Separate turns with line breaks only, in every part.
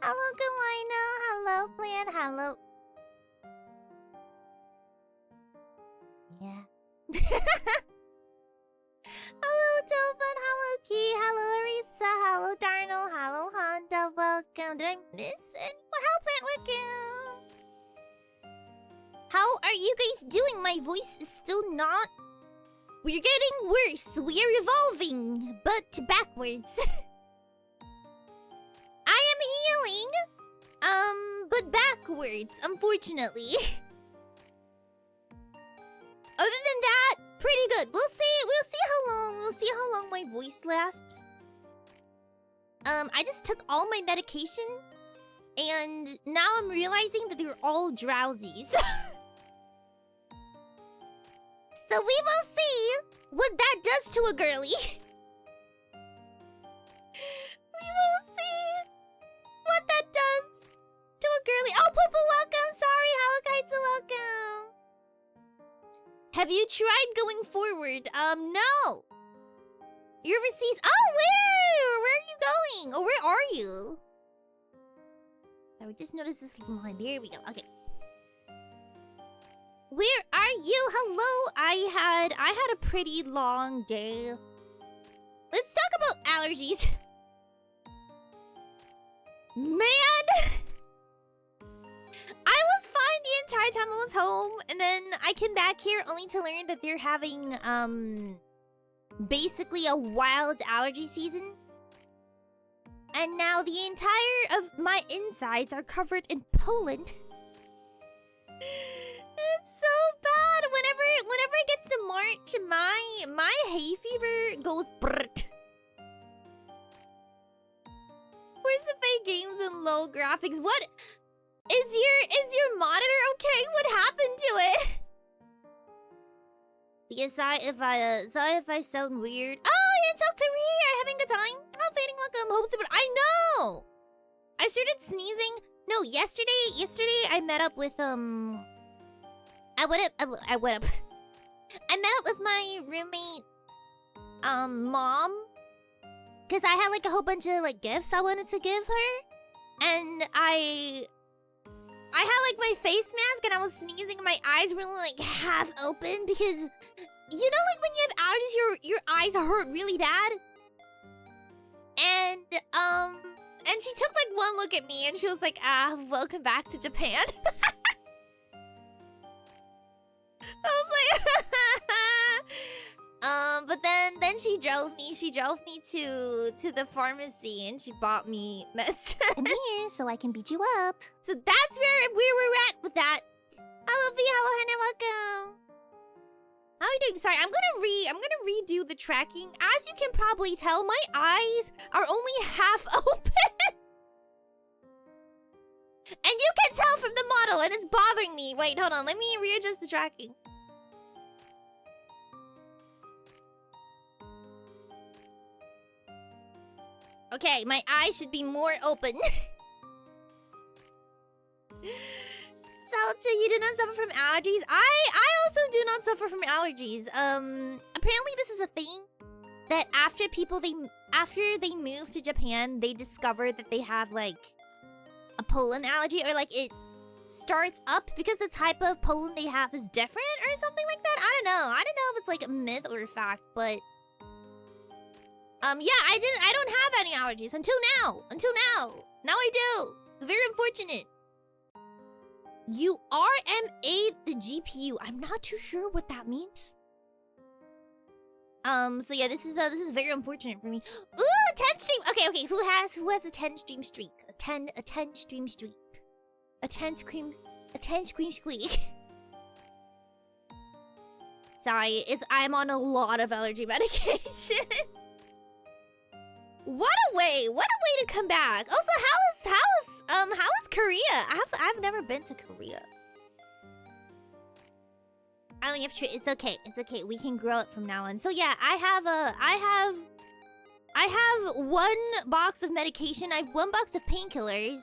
Hello, Kawaii. Hello, Plan. Hello. Yeah. Hello, Tophan. Hello, Key. Hello, Arisa. Hello, Darno. Hello, Honda. Welcome. Did I miss anyone? Hello, Plant. Welcome. How are you guys doing? My voice is still not... We're getting worse. We're evolving, but backwards. I am healing, but backwards, unfortunately. Other than that, pretty good. We'll see how long my voice lasts. I just took all my medication, and now I'm realizing that they're all drowsies. So we will see what that does to a girly. We will see what that does to a girly. Oh, Poo-Poo, welcome. Sorry, Halakai's welcome. Have you tried going forward? No. You're overseas. Oh, where? Where are you going? Or where are you? I just noticed this line. There we go. Okay. Where are you? Hello. I had a pretty long day. Let's talk about allergies. Man! I was fine the entire time I was home, and then I came back here only to learn that they're having, basically a wild allergy season. And now the entire of my insides are covered in pollen. It's so bad. Whenever it gets to March, my hay fever goes brrrt. Where's the fake games and low graphics? What is your monitor okay? What happened to it? Because sorry if I sound weird. Oh, you're in South Korea. Are you having a good time? Oh, fading welcome. Hope so, but I know. I started sneezing. No, yesterday I met up with I met up with my roommate mom. Because I had like a whole bunch of like gifts I wanted to give her. And I had like my face mask and I was sneezing and my eyes were like half open because you know like when you have allergies your eyes hurt really bad. And she took like one look at me and she was like, welcome back to Japan. I was like but then she drove me to the pharmacy and she bought me medicine. Come here so I can beat you up. So that's where we're at with that. Hello V, hello Hannah, welcome. How are you doing? Sorry, I'm gonna redo the tracking. As you can probably tell, my eyes are only half open. And you can tell from the model and it's bothering me. Wait, hold on, let me readjust the tracking. Okay, my eyes should be more open. Salcha, you do not suffer from allergies. I also do not suffer from allergies. Apparently this is a thing that after they move to Japan, they discover that they have like a pollen allergy, or like it starts up because the type of pollen they have is different or something like that. I don't know if it's like a myth or a fact, but yeah, I don't have any allergies until now. Now I do. It's very unfortunate. You RMA the GPU. I'm not too sure what that means. So yeah, this is very unfortunate for me. Ooh, 10 stream. Okay, who has a 10 stream streak? A 10 stream streak. A 10 scream squeak. Sorry, I'm on a lot of allergy medication. What a way to come back. Also, how is Korea? I've never been to Korea. I don't have to. It's okay. We can grow it from now on. So yeah, I have one box of medication. I have one box of painkillers.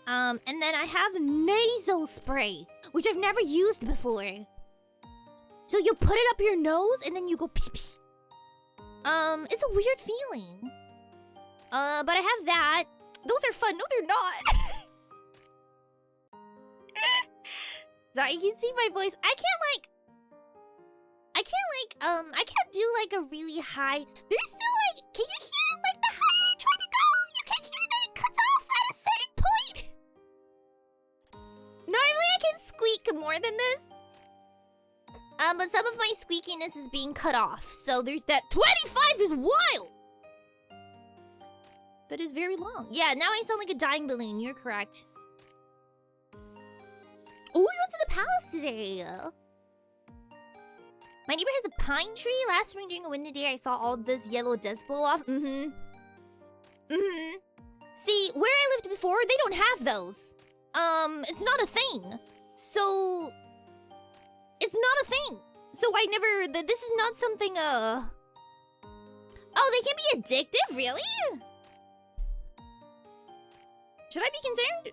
And then I have nasal spray, which I've never used before. So you put it up your nose and then you go psh psh. It's a weird feeling. But I have that. Those are fun. No, they're not. Sorry, you can see my voice. I can't do like a really high. There's still like, can you hear like the higher you try to go? You can hear that it cuts off at a certain point. Normally I can squeak more than this. But some of my squeakiness is being cut off. So there's that. 25 is wild. That is very long. Yeah, now I sound like a dying balloon. You're correct. Oh, we went to the palace today. My neighbor has a pine tree. Last spring during a windy day, I saw all this yellow dust blow off. See, where I lived before, they don't have those. It's not a thing. So, it's not a thing. So I never, this is not something, Oh, they can be addictive? Really? Should I be concerned?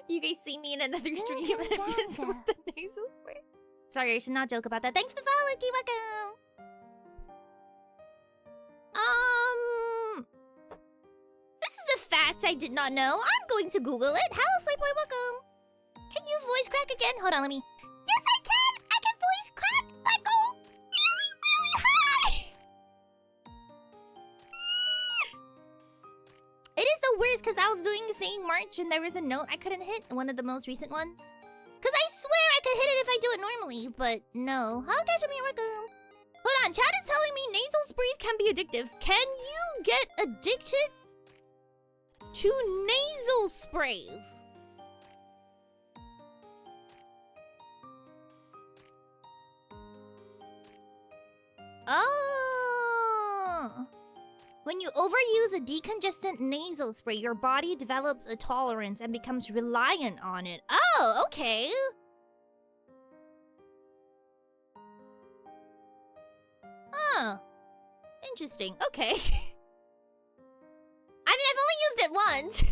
You guys see me in another stream and I'm just with the nasal spray. Sorry, I should not joke about that. Thanks for the follow, Lucky. Welcome. This is a fact I did not know. I'm going to Google it. Hello, Sleepboy. Welcome. Can you voice crack again? Hold on, let me. Yes, I can. I can voice crack. I go really, really high. It is the worst because I was doing the same march and there was a note I couldn't hit, one of the most recent ones. Because I swear I could hit it if I do it normally, but no. How catch me? Welcome. Hold on, chat is telling me nasal sprays can be addictive. Can you get addicted to nasal sprays? Oh. When you overuse a decongestant nasal spray, your body develops a tolerance and becomes reliant on it. Oh, okay. Huh. Interesting. Okay. I mean, I've only used it once.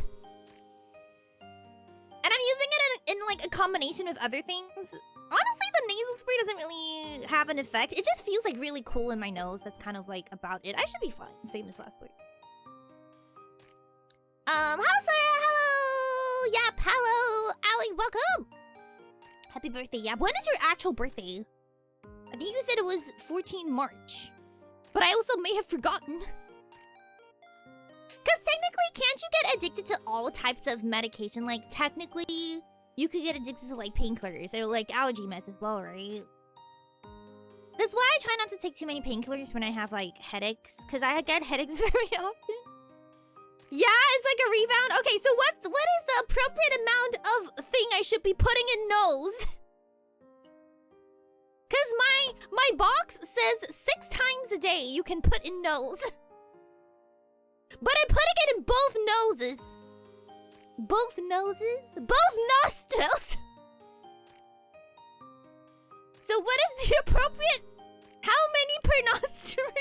And I'm using it in like a combination of other things. Honestly, the nasal spray doesn't really have an effect. It just feels like really cool in my nose. That's kind of like about it. I should be fine. Famous last word. Hello, Sarah. Hello. Yap. Hello. Ali, welcome. Happy birthday, Yap. When is your actual birthday? I think you said it was 14 March. But I also may have forgotten. Because technically, can't you get addicted to all types of medication? Like, technically, you could get addicted to, like, painkillers or, like, allergy meds as well, right? That's why I try not to take too many painkillers when I have, like, headaches. Because I get headaches very often. Yeah, it's like a rebound. Okay, so what is the appropriate amount of thing I should be putting in nose? Because my box says 6 times a day you can put in nose. But I'm putting it in both noses. Both noses? Both nostrils? So what is the appropriate? How many per nostril?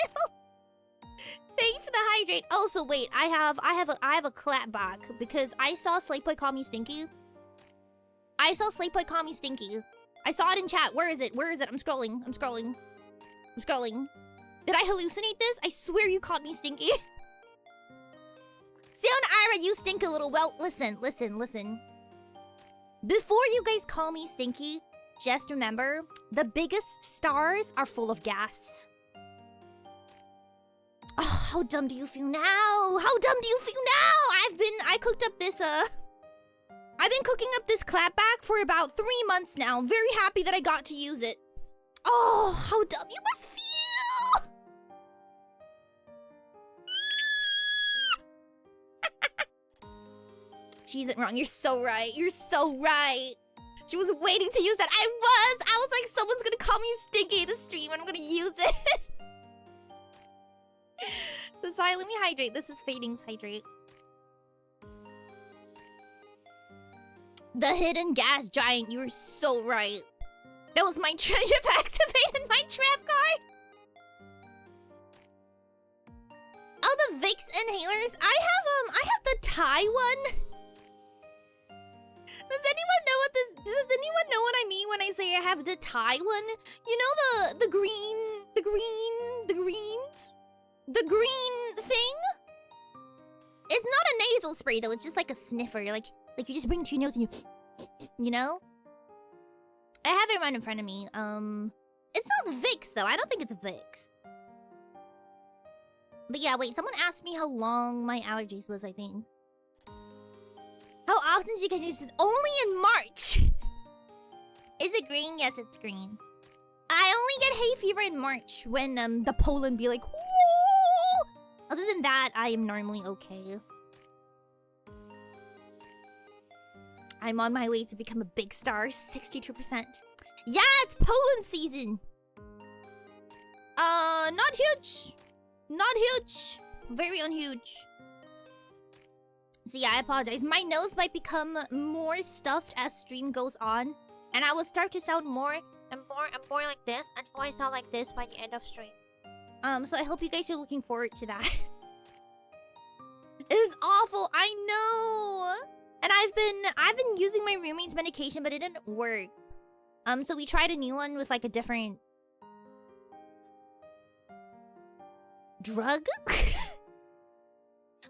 Thank you for the hydrate. Also, wait, I have a clap back because I saw Slateboy call me stinky. I saw Slateboy call me stinky. I saw it in chat. Where is it? Where is it? I'm scrolling. I'm scrolling. I'm scrolling. Did I hallucinate this? I swear you called me stinky. Seion Aera, you stink a little. Well, listen. Before you guys call me stinky, just remember, the biggest stars are full of gas. Oh, how dumb do you feel now? How dumb do you feel now? I cooked up this, I've been cooking up this clapback for about 3 months now. I'm very happy that I got to use it. Oh, how dumb you must feel. She isn't wrong. You're so right. You're so right. She was waiting to use that. I was like, someone's gonna call me stinky in the stream and I'm gonna use it. So sorry, let me hydrate. This is Fading's hydrate. The hidden gas giant, you were so right. That was my trap. You've activated my trap card. Oh, the Vicks inhalers. I have the Thai one. Does anyone know what I mean when I say I have the Thai one? You know the greens? The green thing? It's not a nasal spray though, it's just like a sniffer. Like you just bring it to your nose and you know? I have it right in front of me. It's not Vicks though. I don't think it's Vicks. But yeah, wait, someone asked me how long my allergies was, I think. How often do you get it? Only in March. Is it green? Yes, it's green. I only get hay fever in March when the pollen be like, whoa! Other than that, I am normally okay. I'm on my way to become a big star, 62%. Yeah, it's pollen season. Not huge. Not huge. Very unhuge. So yeah, I apologize. My nose might become more stuffed as stream goes on. And I will start to sound more and more like this until I sound like this by the end of stream. So I hope you guys are looking forward to that. It is awful, I know. And I've been using my roommate's medication, but it didn't work. So we tried a new one with like a different drug?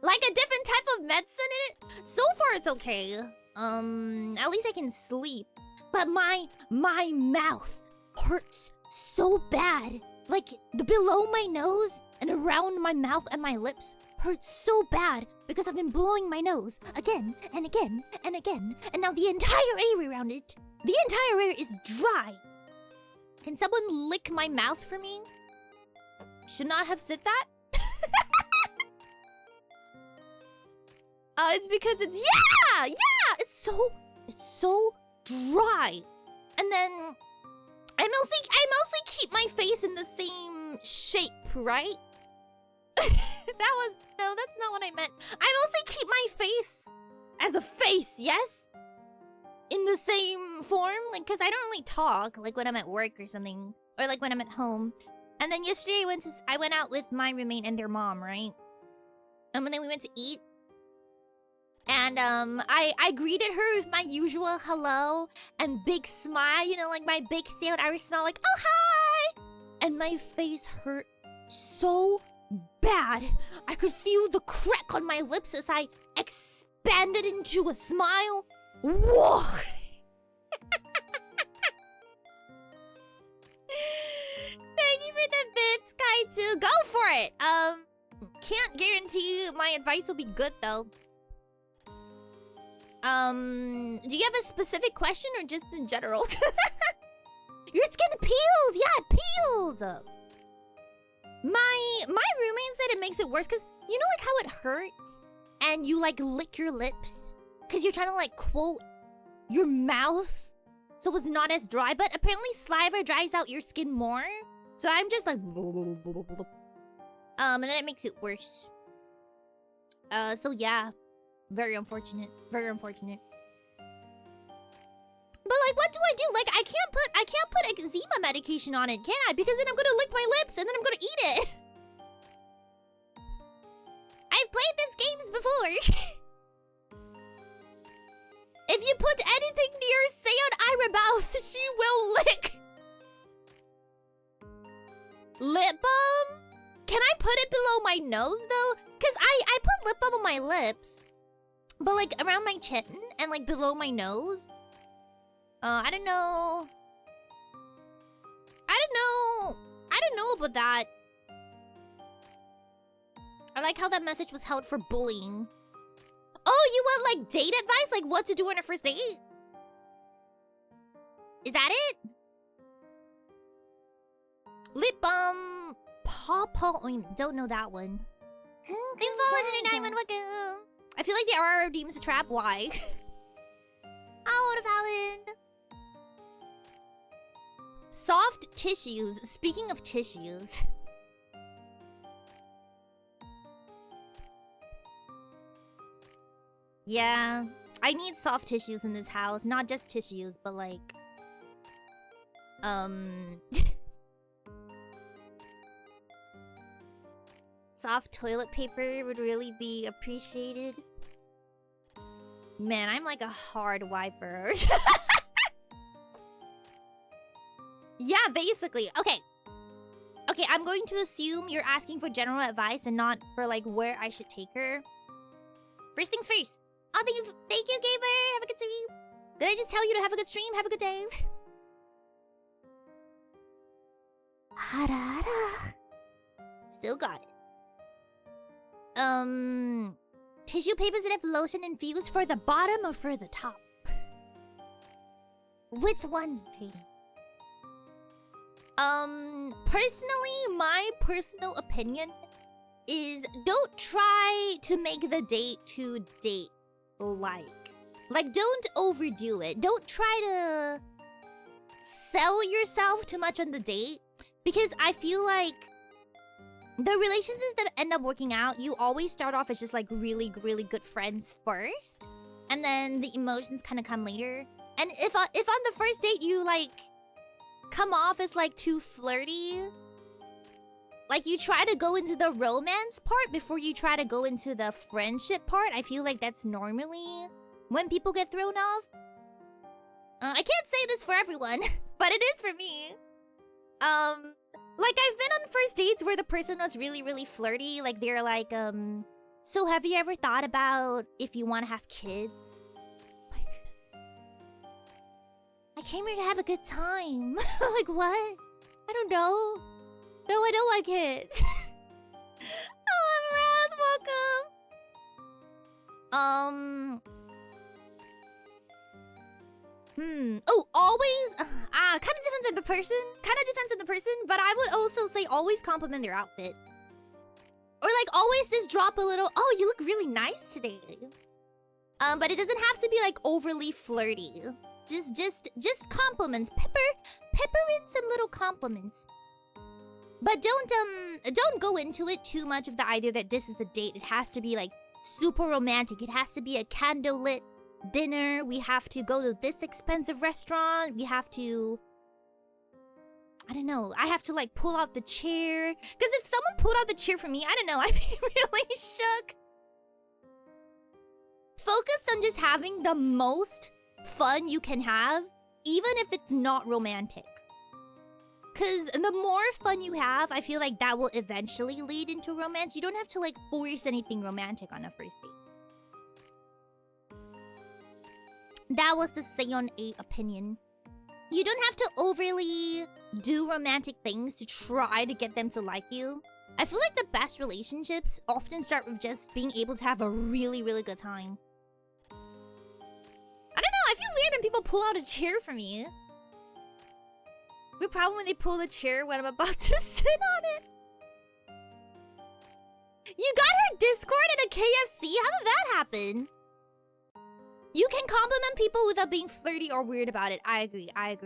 Like a different type of medicine in it. So far it's okay. At least I can sleep. But my mouth hurts so bad. Like the below my nose and around my mouth and my lips hurts so bad because I've been blowing my nose again and again and again. And now the entire area around it, the entire area is dry. Can someone lick my mouth for me? Should not have said that. It's because it's it's so dry. And then I mostly keep my face in the same shape, right? No, that's not what I meant. I mostly keep my face as a face, yes? In the same form, like, cause I don't really talk, like when I'm at work or something, or like when I'm at home. And then yesterday I went out with my roommate and their mom, right? And then we went to eat. And I greeted her with my usual hello and big smile, you know, like my big Seion Aera smile, like, oh hi! And my face hurt so bad. I could feel the crack on my lips as I expanded into a smile. Whoa! Thank you for the bits, Kaitu. Go for it. Can't guarantee my advice will be good though. Do you have a specific question or just in general? Your skin peels! Yeah, it peels! My roommate said it makes it worse because you know like how it hurts and you like lick your lips because you're trying to like quote your mouth so it's not as dry, but apparently saliva dries out your skin more. So I'm just like and then it makes it worse. So yeah. Very unfortunate. Very unfortunate. But like, what do I do? Like, I can't put eczema medication on it, can I? Because then I'm gonna lick my lips and then I'm gonna eat it. I've played these games before. If you put anything near Seion Aera mouth, she will lick. Lip balm? Can I put it below my nose though? Cause I put lip balm on my lips. But like around my chin and like below my nose. I don't know. I don't know about that. I like how that message was held for bullying. Oh, you want like date advice? Like what to do on a first date? Is that it? Lip balm, paw ointment. Don't know that one. Thanks for 29 welcome. I feel like the RR deems a trap. Why? Out of Alan. Soft tissues. Speaking of tissues. Yeah, I need soft tissues in this house. Not just tissues, but like... soft toilet paper would really be appreciated. Man, I'm like a hard wiper. Yeah, basically. Okay, Okay, I'm going to assume you're asking for general advice and not for like where I should take her. First things first. Oh, thank you, Gamer. Have a good stream. Did I just tell you to have a good stream? Have a good day. Harara. Still got it. Tissue papers that have lotion infused for the bottom or for the top? Which one, Hayden? Personally, my personal opinion is don't try to make the date too date-like. Like, don't overdo it. Don't try to sell yourself too much on the date. Because I feel like the relationships that end up working out, you always start off as just like really, really good friends first. And then the emotions kind of come later. And if on the first date you like come off as like too flirty, like you try to go into the romance part before you try to go into the friendship part, I feel like that's normally when people get thrown off. I can't say this for everyone, but it is for me. Like I've been on first dates where the person was really, really flirty. Like they're like, so have you ever thought about if you want to have kids? I came here to have a good time. Like what? I don't know. No, I don't want kids. Oh, I'm welcome. Oh, always. Kind of depends on the person. But I would also say always compliment their outfit. Or like always just drop a little. Oh, you look really nice today. But it doesn't have to be like overly flirty. Just compliments. Pepper in some little compliments. But don't go into it too much of the idea that this is the date. It has to be like super romantic. It has to be a candlelit dinner. We have to go to this expensive restaurant. We have to, I don't know, I have to like pull out the chair. Because if someone pulled out the chair for me, I don't know, I'd be really shook. Focus on just having the most fun you can have, even if it's not romantic. Because the more fun you have, I feel like that will eventually lead into romance. You don't have to like force anything romantic on a first date. That was the Seion Aera opinion. You don't have to overly do romantic things to try to get them to like you. I feel like the best relationships often start with just being able to have a really, really good time. I don't know, I feel weird when people pull out a chair for me. The problem when they pull the chair when I'm about to sit on it. You got her Discord at a KFC? How did that happen? You can compliment people without being flirty or weird about it. I agree. Or like,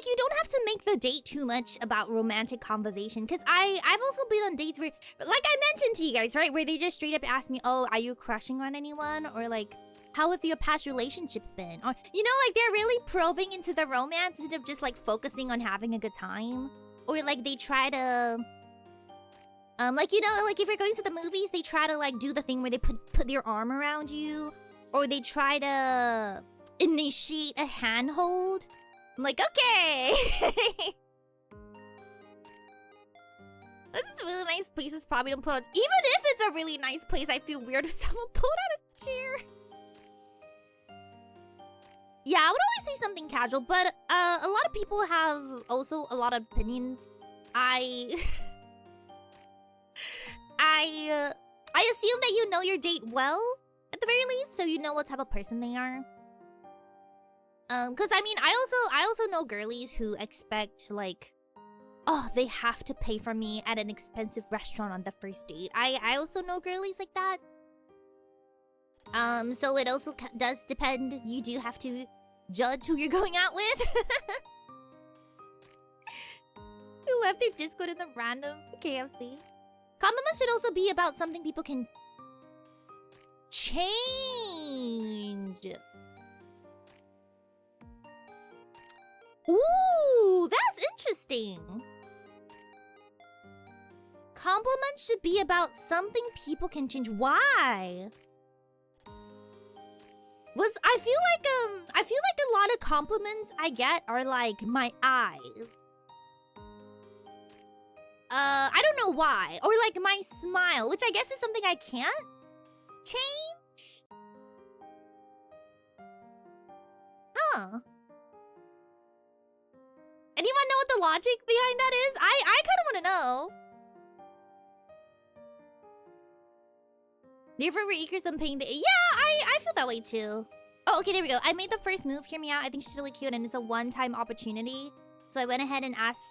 you don't have to make the date too much about romantic conversation. Because I've also been on dates where, like I mentioned to you guys, right? Where they just straight up ask me, oh, are you crushing on anyone? Or like, how have your past relationships been? Or, you know, like they're really probing into the romance instead of just like focusing on having a good time. Or like they try to... like, you know, like if you're going to the movies, they try to like do the thing where they put their arm around you. Or they try to initiate a handhold. I'm like, okay. This is a really nice place. It's probably don't put out. Even if it's a really nice place, I feel weird if someone pulled out a chair. Yeah, I would always say something casual, but a lot of people have also a lot of opinions. I assume that you know your date well, at the very least, so you know what type of person they are. Cause I mean, I also know girlies who expect like, oh, they have to pay for me at an expensive restaurant on the first date. I also know girlies like that. So it also does depend. You do have to judge who you're going out with. Who left their Discord in the random KFC? Compliments should also be about something people can change. Ooh, that's interesting. Compliments should be about something people can change. Why? I feel like a lot of compliments I get are like my eyes. I don't know why. Or like my smile, which I guess is something I can't change. Huh. Anyone know what the logic behind that is? I kind of want to know. Therefore, we're eager some pain. Yeah, I feel that way too. Oh, okay, there we go. I made the first move. Hear me out. I think she's really cute, and it's a one-time opportunity. So I went ahead and asked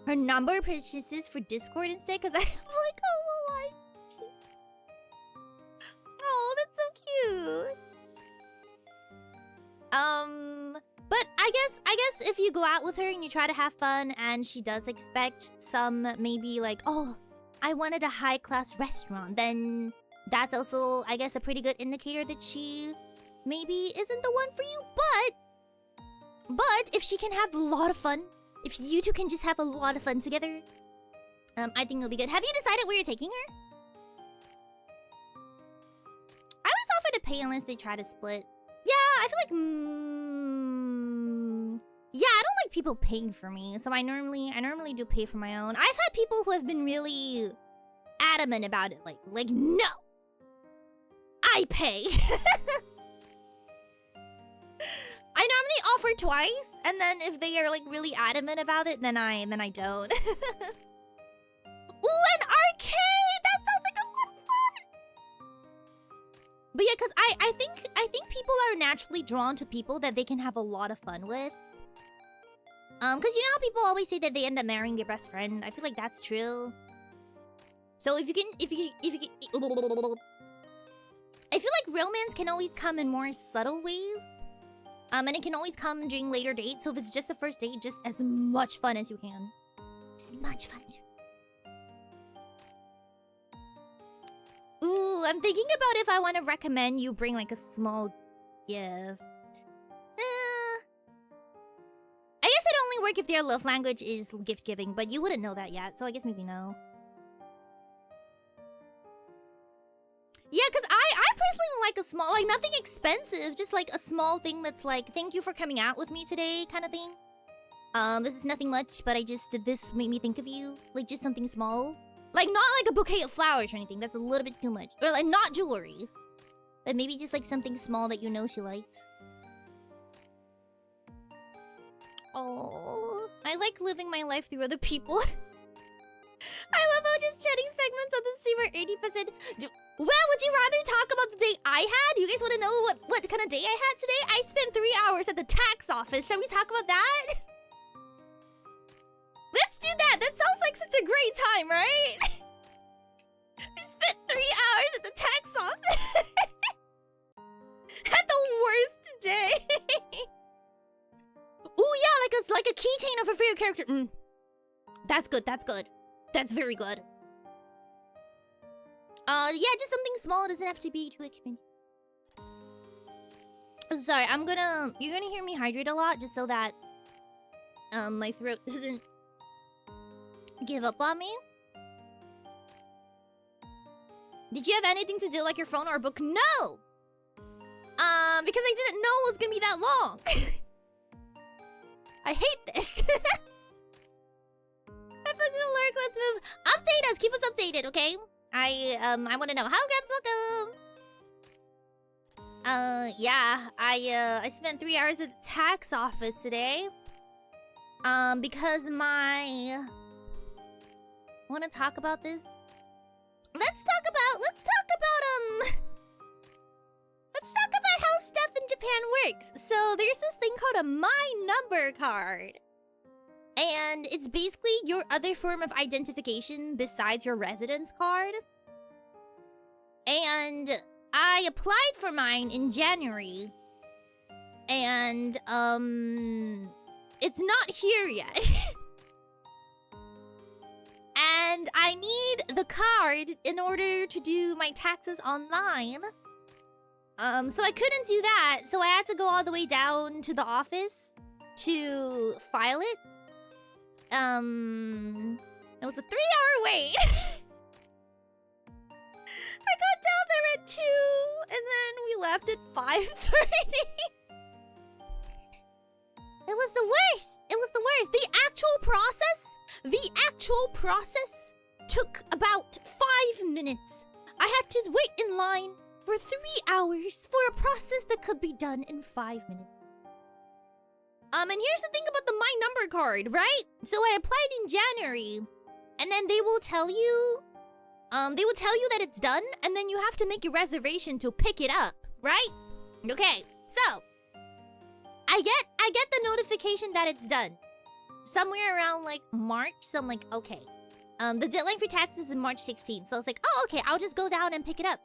her number of purchases for Discord instead, because I'm like, oh, why? Oh, that's so cute. But I guess if you go out with her and you try to have fun, and she does expect some maybe like, oh, I wanted a high-class restaurant, then that's also, I guess, a pretty good indicator that she maybe isn't the one for you. But if she can have a lot of fun, if you two can just have a lot of fun together, I think it'll be good. Have you decided where you're taking her? I was offered to pay unless they try to split. Yeah, I feel like yeah, I don't like people paying for me, so I normally do pay for my own. I've had people who have been really adamant about it, like no, I pay. I normally offer twice, and then if they are like really adamant about it, then I don't. Ooh, an arcade! That sounds like a lot of fun. But yeah, cause I think people are naturally drawn to people that they can have a lot of fun with. Cause you know how people always say that they end up marrying their best friend. I feel like that's true. So if you can, I feel like romance can always come in more subtle ways. And it can always come during later dates. So if it's just a first date, just as much fun as you can. As much fun as you can. Ooh, I'm thinking about if I want to recommend you bring like a small gift. I guess it'd only work if their love language is gift giving, but you wouldn't know that yet, so I guess maybe no. Yeah, because I personally like a small, like nothing expensive, just like a small thing that's like, thank you for coming out with me today kind of thing. This is nothing much, but this made me think of you. Like just something small. Like not like a bouquet of flowers or anything, that's a little bit too much. Or like not jewelry. But maybe just like something small that you know she likes. Oh, I like living my life through other people. I love how just chatting segments on the stream are 80%. Well, would you rather talk about the day I had? You guys want to know what kind of day I had today? I spent 3 hours at the tax office. Shall we talk about that? Let's do that. That sounds like such a great time, right? I spent 3 hours at the tax office. Had the worst day. Ooh, yeah, like a keychain of a favorite character. That's good. That's good. That's very good. Yeah, just something small. It doesn't have to be too expensive. Sorry, you're gonna hear me hydrate a lot just so that my throat doesn't give up on me. Did you have anything to do like your phone or a book? No! Because I didn't know it was gonna be that long. I hate this. I fucking alert, let's move. Update us, keep us updated, okay? I want to know. How Grabs, welcome. Yeah, I spent 3 hours at the tax office today. Because my... Want to talk about this? Let's talk about how stuff in Japan works. So there's this thing called a My Number card. And it's basically your other form of identification besides your residence card. And I applied for mine in January. And, it's not here yet. And I need the card in order to do my taxes online. So I couldn't do that. So I had to go all the way down to the office to file it. It was a 3-hour wait. I got down there at 2, and then we left at 5:30. It was the worst. It was the worst. The actual process The actual process took about 5 minutes. I had to wait in line for 3 hours for a process that could be done in 5 minutes. And here's the thing about the My Number card, right? So I applied in January, and then they will tell you, that it's done, and then you have to make a reservation to pick it up, right? Okay, so I get the notification that it's done somewhere around like March. So I'm like, okay, the deadline for taxes is March 16th. So I was like, oh, okay, I'll just go down and pick it up.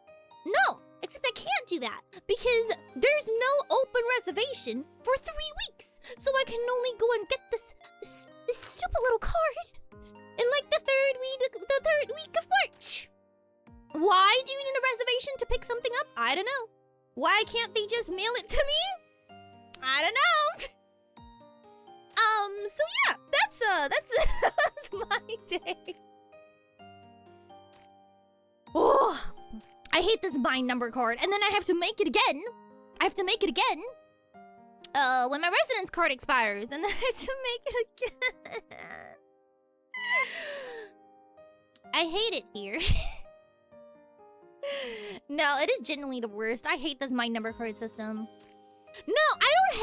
No, except I can't do that because there's no open reservation for 3 weeks. So I can only go and get this stupid little card in like the third week of March. Why do you need a reservation to pick something up? I don't know. Why can't they just mail it to me? I don't know. So yeah, that's my day. Oh, I hate this My Number card, and then I have to make it again. When my residence card expires, and then I have to make it again. I hate it here. No, it is genuinely the worst. I hate this My Number card system. No, I don't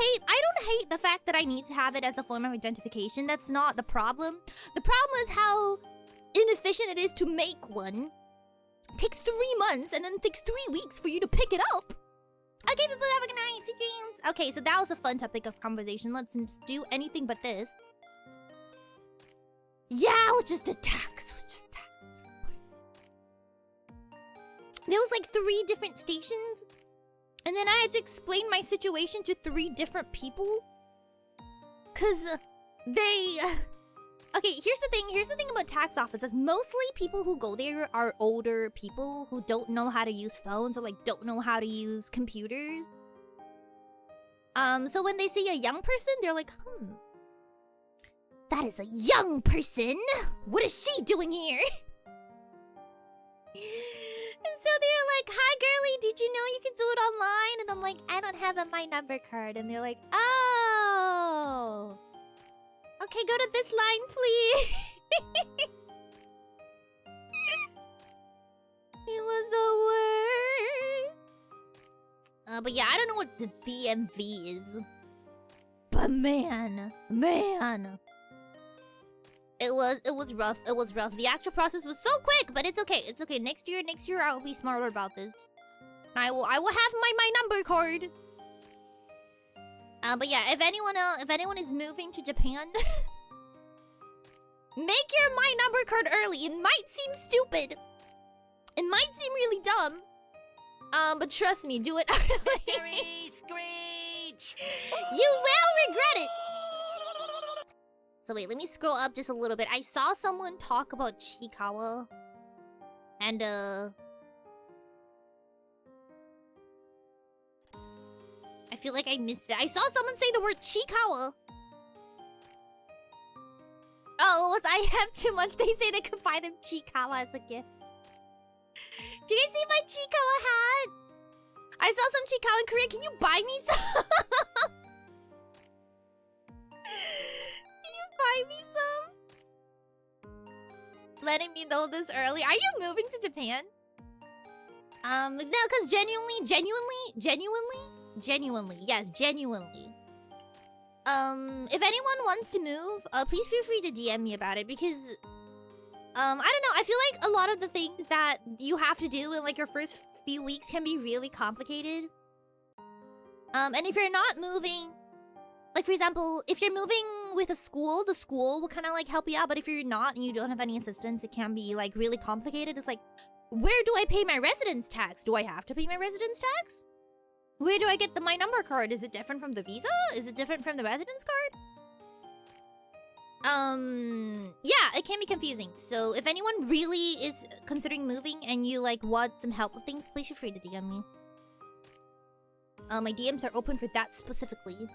hate the fact that I need to have it as a form of identification. That's not the problem. The problem is how inefficient it is to make one. It takes 3 months and then it takes 3 weeks for you to pick it up. Okay, people, have a good night. Sweet dreams. Okay, so that was a fun topic of conversation. Let's do anything but this. Yeah, it was just a tax. There was like 3 different stations. And then I had to explain my situation to 3 different people. Cause they... Okay, here's the thing about tax offices. Mostly people who go there are older people who don't know how to use phones or like don't know how to use computers. So when they see a young person, they're like, that is a young person. What is she doing here? And so they're like, hi girlie, did you know you can do it online? And I'm like, I don't have a My Number card. And they're like, oh. Okay, go to this line, please. It was the worst. But yeah, I don't know what the DMV is. But man. It was rough. The actual process was so quick, but it's okay. It's okay. Next year I'll be smarter about this. I will have my number card. But yeah, if anyone is moving to Japan, make your My Number card early. It might seem stupid. It might seem really dumb. But trust me, do it early. Screech! You will regret it. So wait, let me scroll up just a little bit. I saw someone talk about Chikawa. And I feel like I missed it. I saw someone say the word Chikawa. Oh, I have too much. They say they could buy them Chikawa as a gift. Do you guys see my Chikawa hat? I saw some Chikawa in Korea. Can you buy me some? Can you buy me some? Letting me know this early. Are you moving to Japan? No, because genuinely. Yes, genuinely. If anyone wants to move, please feel free to DM me about it because, I don't know. I feel like a lot of the things that you have to do in like your first few weeks can be really complicated. And if you're not moving, like for example, if you're moving with a school, the school will kind of like help you out. But if you're not and you don't have any assistance, it can be like really complicated. It's like, where do I pay my residence tax? Do I have to pay my residence tax? Where do I get the My Number card? Is it different from the visa? Is it different from the residence card? Yeah, it can be confusing. So if anyone really is considering moving and you like want some help with things, please feel free to DM me. My DMs are open for that specifically.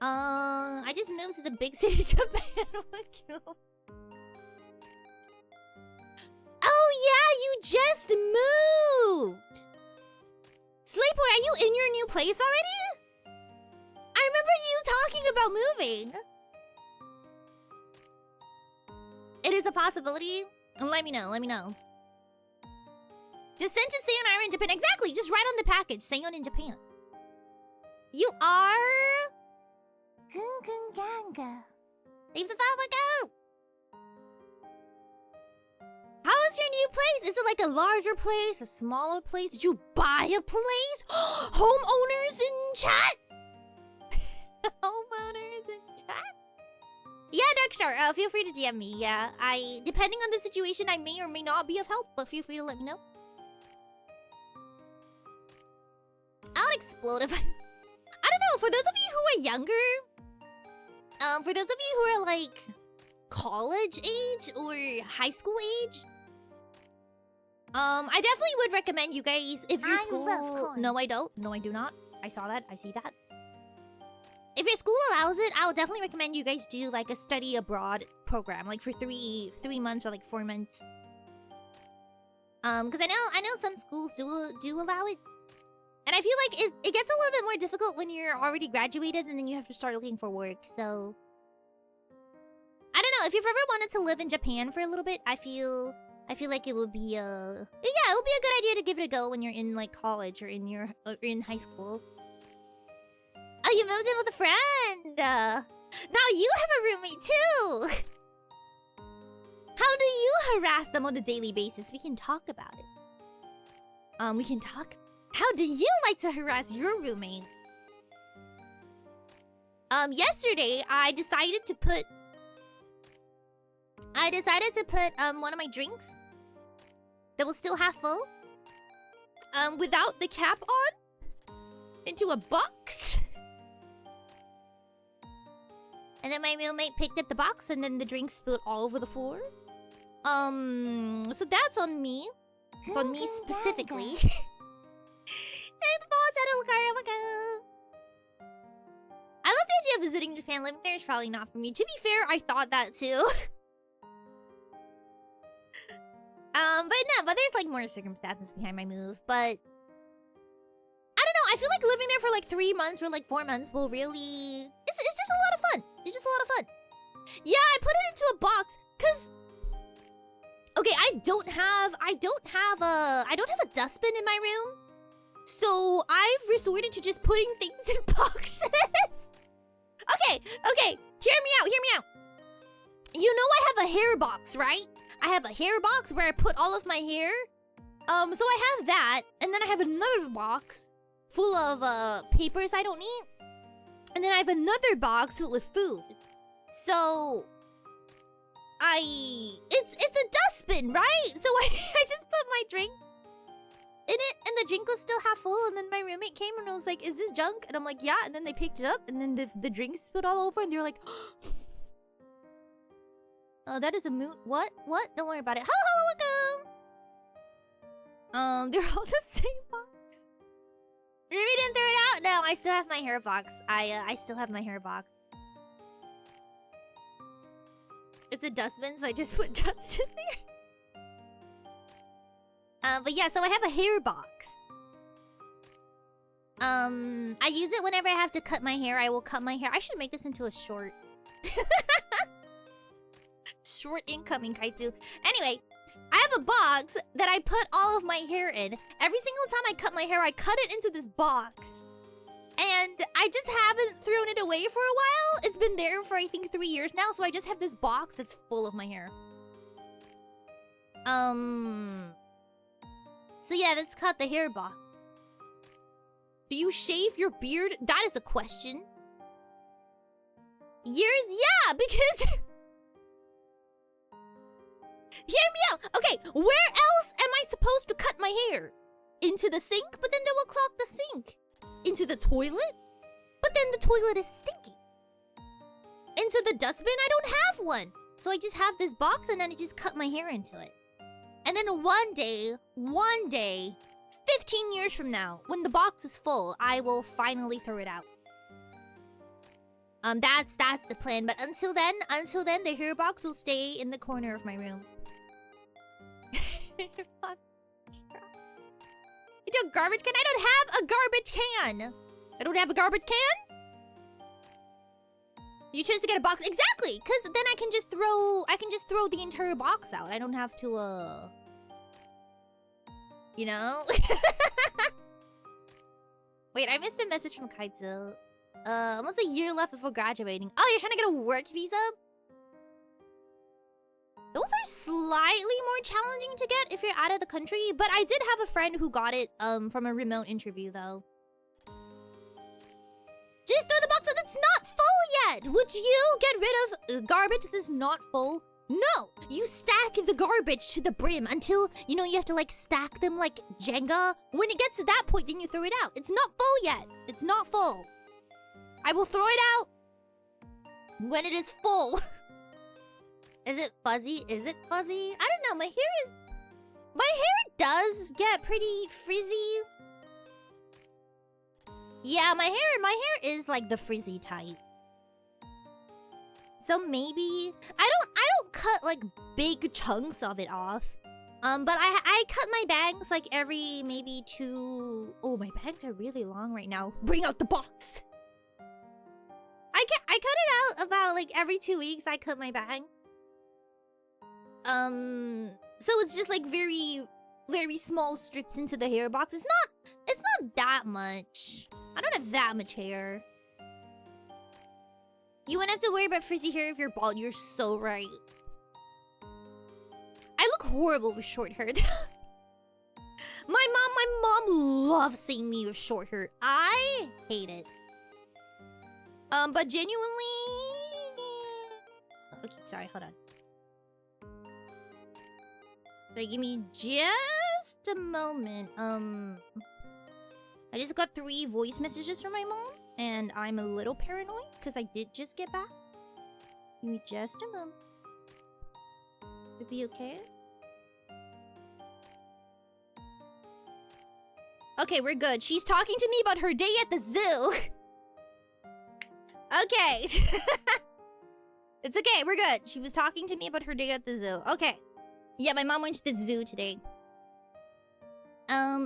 I just moved to the big city, Japan. Oh yeah, you just moved! Slayboy, are you in your new place already? I remember you talking about moving. is a possibility, let me know. Let me know. Just send to Seion Aera in Japan. Exactly. Just write on the package. Seion in Japan. You are. Ganga. Leave the follow go. How is your new place? Is it like a larger place, a smaller place? Did you buy a place? Homeowners in chat. Homeowners in chat. Yeah, Darkstar, feel free to DM me. Yeah, depending on the situation, I may or may not be of help, but feel free to let me know. I'll explode if I don't know, for those of you who are younger, for those of you who are like college age or high school age, I definitely would recommend you guys, if your school... No, I don't. No, I do not. I saw that. I see that. If your school allows it, I'll definitely recommend you guys do like a study abroad program, like for 3 months or like 4 months. Because I know some schools do allow it. And I feel like it gets a little bit more difficult when you're already graduated and then you have to start looking for work, so... I don't know, if you've ever wanted to live in Japan for a little bit, I feel like it would be yeah, it would be a good idea to give it a go when you're in like college or in high school. Oh, you moved in with a friend! Now you have a roommate too! How do you harass them on a daily basis? We can talk about it. We can talk... How do you like to harass your roommate? Yesterday, I decided to put one of my drinks that was still half full, without the cap on, into a box. And then my roommate picked up the box and then the drink spilled all over the floor. So that's on me. It's on me specifically. I love the idea of visiting Japan. Living there is probably not for me. To be fair, I thought that too. But there's like more circumstances behind my move. But I don't know. I feel like living there for like 3 months or like 4 months will really... It's just a lot of fun. It's just a lot of fun. Yeah, I put it into a box because... Okay, I don't have a dustbin in my room. So I've resorted to just putting things in boxes. Okay, hear me out. You know I have a hair box, right? I have a hair box where I put all of my hair. So I have that, and then I have another box full of papers I don't need. And then I have another box filled with food. So it's a dustbin, right? So I just put my drink in it, and the drink was still half full, and then my roommate came and I was like, is this junk? And I'm like, yeah, and then they picked it up, and then the drink spilled all over, and they were like, oh, that is a moot. What? Don't worry about it. Hello, welcome! They're all the same box. Rumi didn't throw it out? No, I still have my hair box. I still have my hair box. It's a dustbin, so I just put dust in there. But yeah, so I have a hair box. I use it whenever I have to cut my hair. I will cut my hair. I should make this into a short. Short incoming, Kaitsu. Anyway, I have a box that I put all of my hair in. Every single time I cut my hair, I cut it into this box. And I just haven't thrown it away for a while. It's been there for, I think, 3 years now. So I just have this box that's full of my hair. So yeah, that's called the hair box. Do you shave your beard? That is a question. Years? Yeah, because... Hear me out. Okay, where else am I supposed to cut my hair? Into the sink? But then they will clog the sink. Into the toilet? But then the toilet is stinky. Into the dustbin? I don't have one. So I just have this box and then I just cut my hair into it. And then one day, 15 years from now, when the box is full, I will finally throw it out. That's the plan. But until then, the hair box will stay in the corner of my room. Into a garbage can? I don't have a garbage can. I don't have a garbage can? You choose to get a box. Exactly! Because then I can just throw the entire box out. I don't have to, you know? Wait, I missed a message from Kaito. Almost a year left before graduating. Oh, you're trying to get a work visa? Those are slightly more challenging to get if you're out of the country, but I did have a friend who got it from a remote interview though. Just throw the box out, it's not full yet! Would you get rid of garbage that's not full? No! You stack the garbage to the brim until, you know, you have to like stack them like Jenga. When it gets to that point, then you throw it out. It's not full yet. It's not full. I will throw it out when it is full. Is it fuzzy? Is it fuzzy? I don't know. My hair does get pretty frizzy. Yeah, my hair is like the frizzy type. So maybe I don't cut like big chunks of it off. But I cut my bangs like every maybe 2. Oh, my bangs are really long right now. Bring out the box. I cut it out about like every 2 weeks. I cut my bang. So it's just like very, very small strips into the hair box. It's not that much. I don't have that much hair. You wouldn't have to worry about frizzy hair if you're bald. You're so right. I look horrible with short hair. My mom loves seeing me with short hair. I hate it. But genuinely... Okay, sorry, hold on. Sorry, give me just a moment. I just got 3 voice messages from my mom, and I'm a little paranoid because I did just get back. Give me just a moment. It'll be okay. Okay, we're good. She's talking to me about her day at the zoo. Okay. It's okay, we're good. She was talking to me about her day at the zoo. Okay. Yeah, my mom went to the zoo today.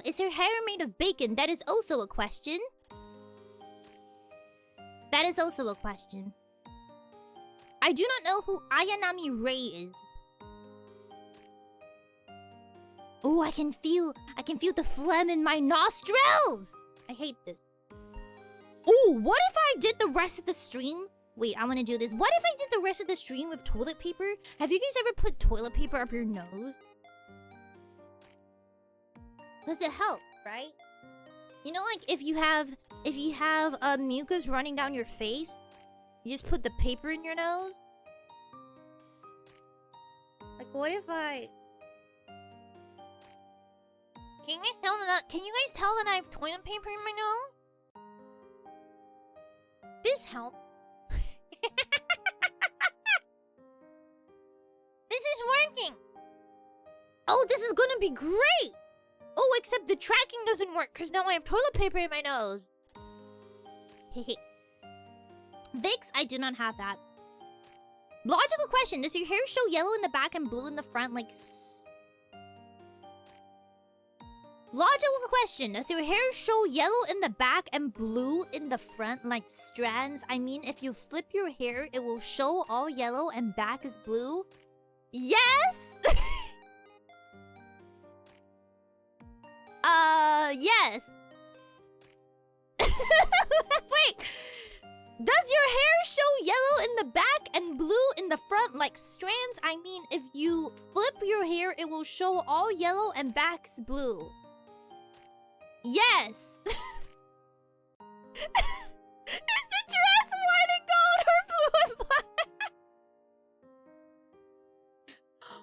Is her hair made of bacon? That is also a question. That is also a question. I do not know who Ayanami Rei is. Oh, I can feel the phlegm in my nostrils! I hate this. Oh, what if I did the rest of the stream? Wait, I want to do this. What if I did the rest of the stream with toilet paper? Have you guys ever put toilet paper up your nose? Does it help, right? You know, like if you have mucus running down your face, you just put the paper in your nose. Like, what if I? Can you guys tell that I have toilet paper in my nose? This helps. This is working. Oh, this is gonna be great. Oh, except the tracking doesn't work because now I have toilet paper in my nose. Hehe. Vicks, I do not have that. Logical question. Does your hair show yellow in the back and blue in the front like... Logical question. Does your hair show yellow in the back and blue in the front like strands? I mean, if you flip your hair, it will show all yellow and back is blue? Yes! Yes. Wait. Does your hair show yellow in the back and blue in the front like strands? I mean, if you flip your hair, it will show all yellow and back's blue. Yes! Is the dress white and gold or blue and black?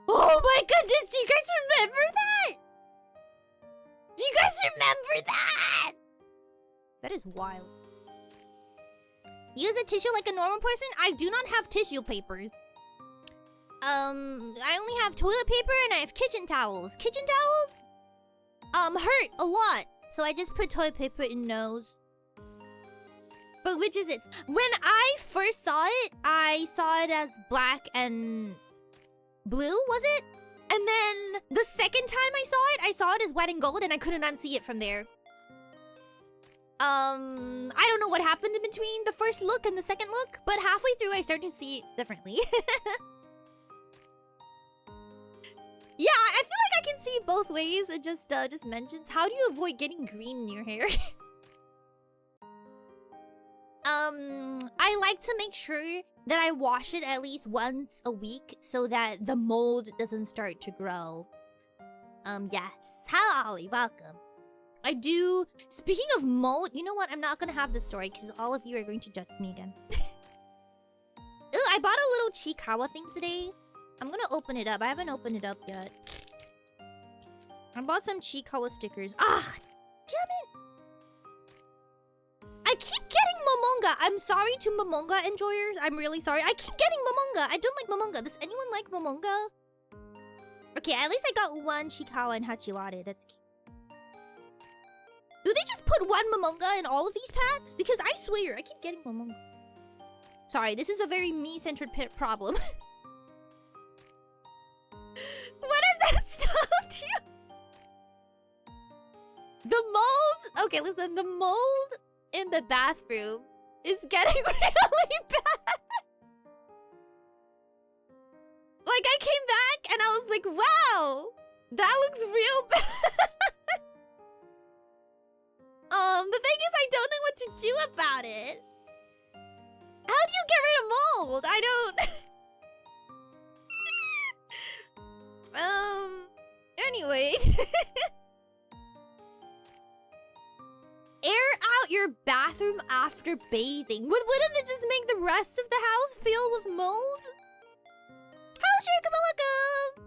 Oh my goodness, do you guys remember that? Do you guys remember that? That is wild. Use a tissue like a normal person? I do not have tissue papers. I only have toilet paper and I have kitchen towels. Kitchen towels? Hurt a lot. So I just put toilet paper in nose. But which is it? When I first saw it, I saw it as black and blue, was it? And then the second time I saw it as white and gold and I couldn't unsee it from there. I don't know what happened in between the first look and the second look, but halfway through I started to see it differently. Yeah, I feel like I can see both ways. It just mentions, how do you avoid getting green in your hair? I like to make sure that I wash it at least once a week so that the mold doesn't start to grow. Yes. Hello, Ollie. Welcome. I do... Speaking of mold, you know what? I'm not gonna have this story because all of you are going to judge me again. Ooh, I bought a little Chikawa thing today. I'm gonna open it up. I haven't opened it up yet. I bought some Chikawa stickers. Ah! Damn it! I keep getting Momonga. I'm sorry to Momonga enjoyers. I'm really sorry. I keep getting Momonga. I don't like Momonga. Does anyone like Momonga? Okay, at least I got one Chikawa and Hachiware. That's cute. Do they just put one Momonga in all of these packs? Because I swear, I keep getting Momonga. Sorry, this is a very me-centered problem. What is that stuff to you? The mold... Okay, listen. The mold in the bathroom is getting really bad. Like, I came back and I was like, wow, that looks real bad. The thing is, I don't know what to do about it. How do you get rid of mold? I don't... Anyway. Air out your bathroom after bathing. Wouldn't it just make the rest of the house fill with mold? How's your welcome?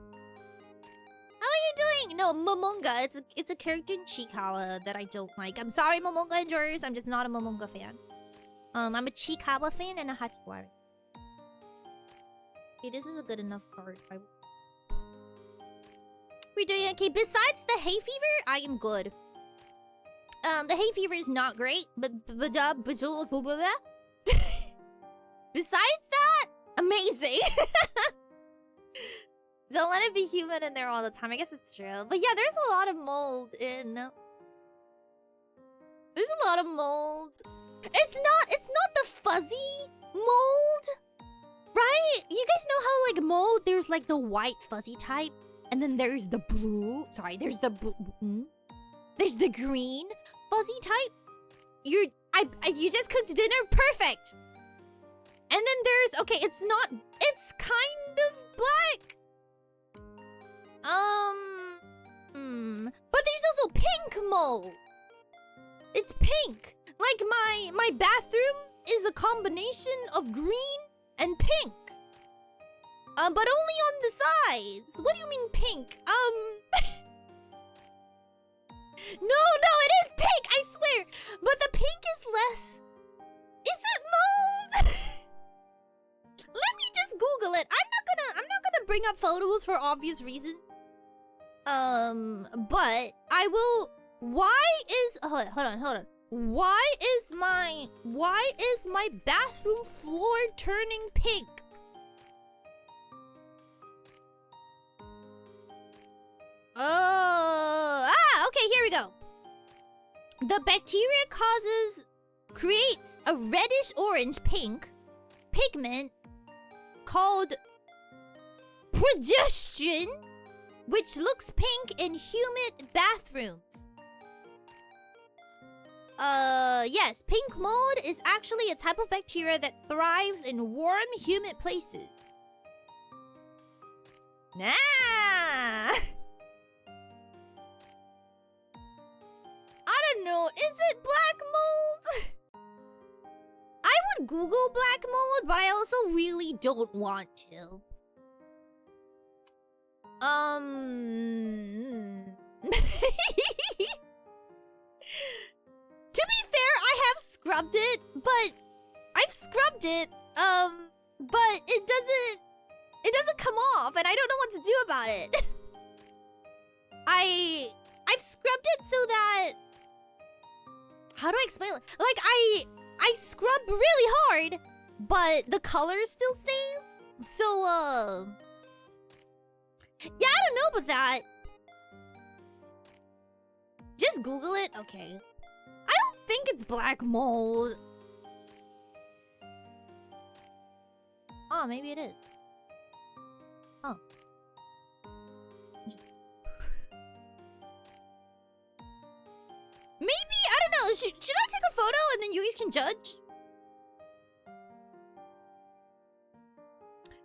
How are you doing? No, Momonga. It's a character in Chikawa that I don't like. I'm sorry, Momonga enjoyers. I'm just not a Momonga fan. I'm a Chikawa fan and a Hachiware. Okay, this is a good enough card. We're doing okay. Besides the hay fever, I am good. The hay fever is not great, but besides that, amazing. Don't let it be humid in there all the time. I guess it's true. But yeah, there's a lot of mold in... There's a lot of mold. It's not the fuzzy mold, right? You guys know how, like, mold, there's, like, the white fuzzy type. And then there's the blue... Sorry, there's the blue... There's the green fuzzy type. You just cooked dinner perfect. And then there's... Okay, it's not... It's kind of black. But there's also pink mold. It's pink. Like my bathroom is a combination of green and pink. But only on the sides. What do you mean pink? No, it is pink, I swear. But the pink is less. Is it mold? Let me just Google it. I'm not gonna bring up photos for obvious reasons. But I will. Why is hold on. Why is my bathroom floor turning pink? Okay, here we go. The bacteria creates a reddish orange pink pigment called progestin, which looks pink in humid bathrooms. Yes, pink mold is actually a type of bacteria that thrives in warm, humid places. Nah. I don't know. Is it black mold? I would Google black mold, but I also really don't want to. To be fair, I have scrubbed it, but I've scrubbed it, but it doesn't come off, and I don't know what to do about it. I've scrubbed it so that... How do I explain it? Like, I scrub really hard, but the color still stays. So, yeah, I don't know about that. Just Google it? Okay. I don't think it's black mold. Oh, maybe it is. Oh. Maybe, I don't know. Should I take a photo and then you guys can judge?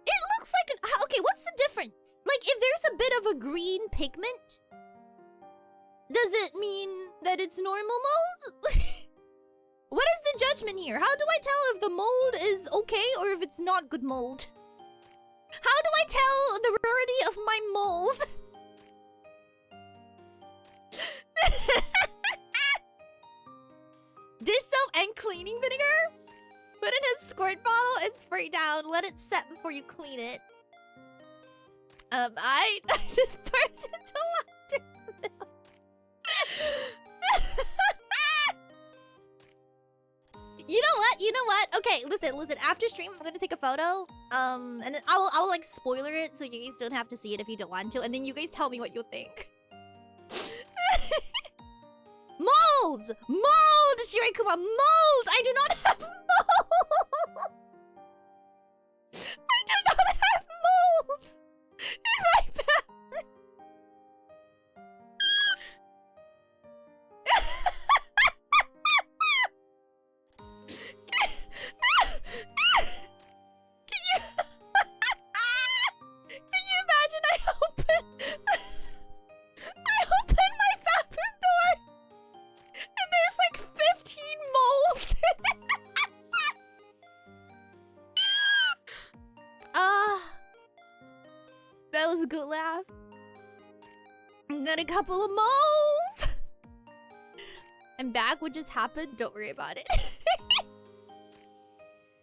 It looks like an... Okay, what's the difference? Like, if there's a bit of a green pigment, does it mean that it's normal mold? What is the judgment here? How do I tell if the mold is okay or if it's not good mold? How do I tell the rarity of my mold? Dish soap and cleaning vinegar? Put it in a squirt bottle and spray down. Let it set before you clean it. I just burst into laughter. You know what? You know what? Okay, listen. After stream, I'm gonna take a photo. And then I'll like spoiler it so you guys don't have to see it if you don't want to. And then you guys tell me what you think. Molds! Mold! Shiraikuma, mold! I do not have mold! I do not have mold! In my bathroom! Can you imagine I open my bathroom door and there's like 15 molds. That was a good laugh. Got a couple of moles. I'm back. What just happened? Don't worry about it.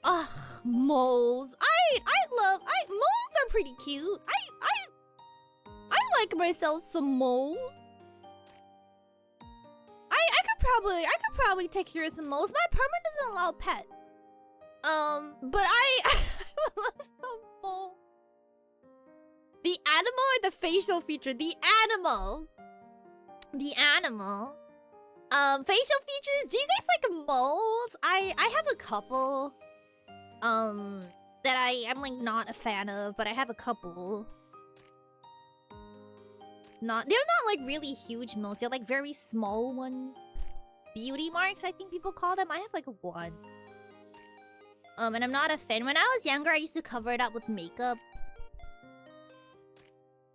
Ugh, moles. Moles are pretty cute. I like myself some moles. I could probably take care of some moles. My apartment doesn't allow pets. But I love some moles. The animal or the facial feature? The animal. The animal. Facial features? Do you guys like moles? I have a couple. That I'm like not a fan of, but I have a couple. They're not like really huge moles. They're like very small ones. Beauty marks, I think people call them. I have like one. And I'm not a fan. When I was younger, I used to cover it up with makeup.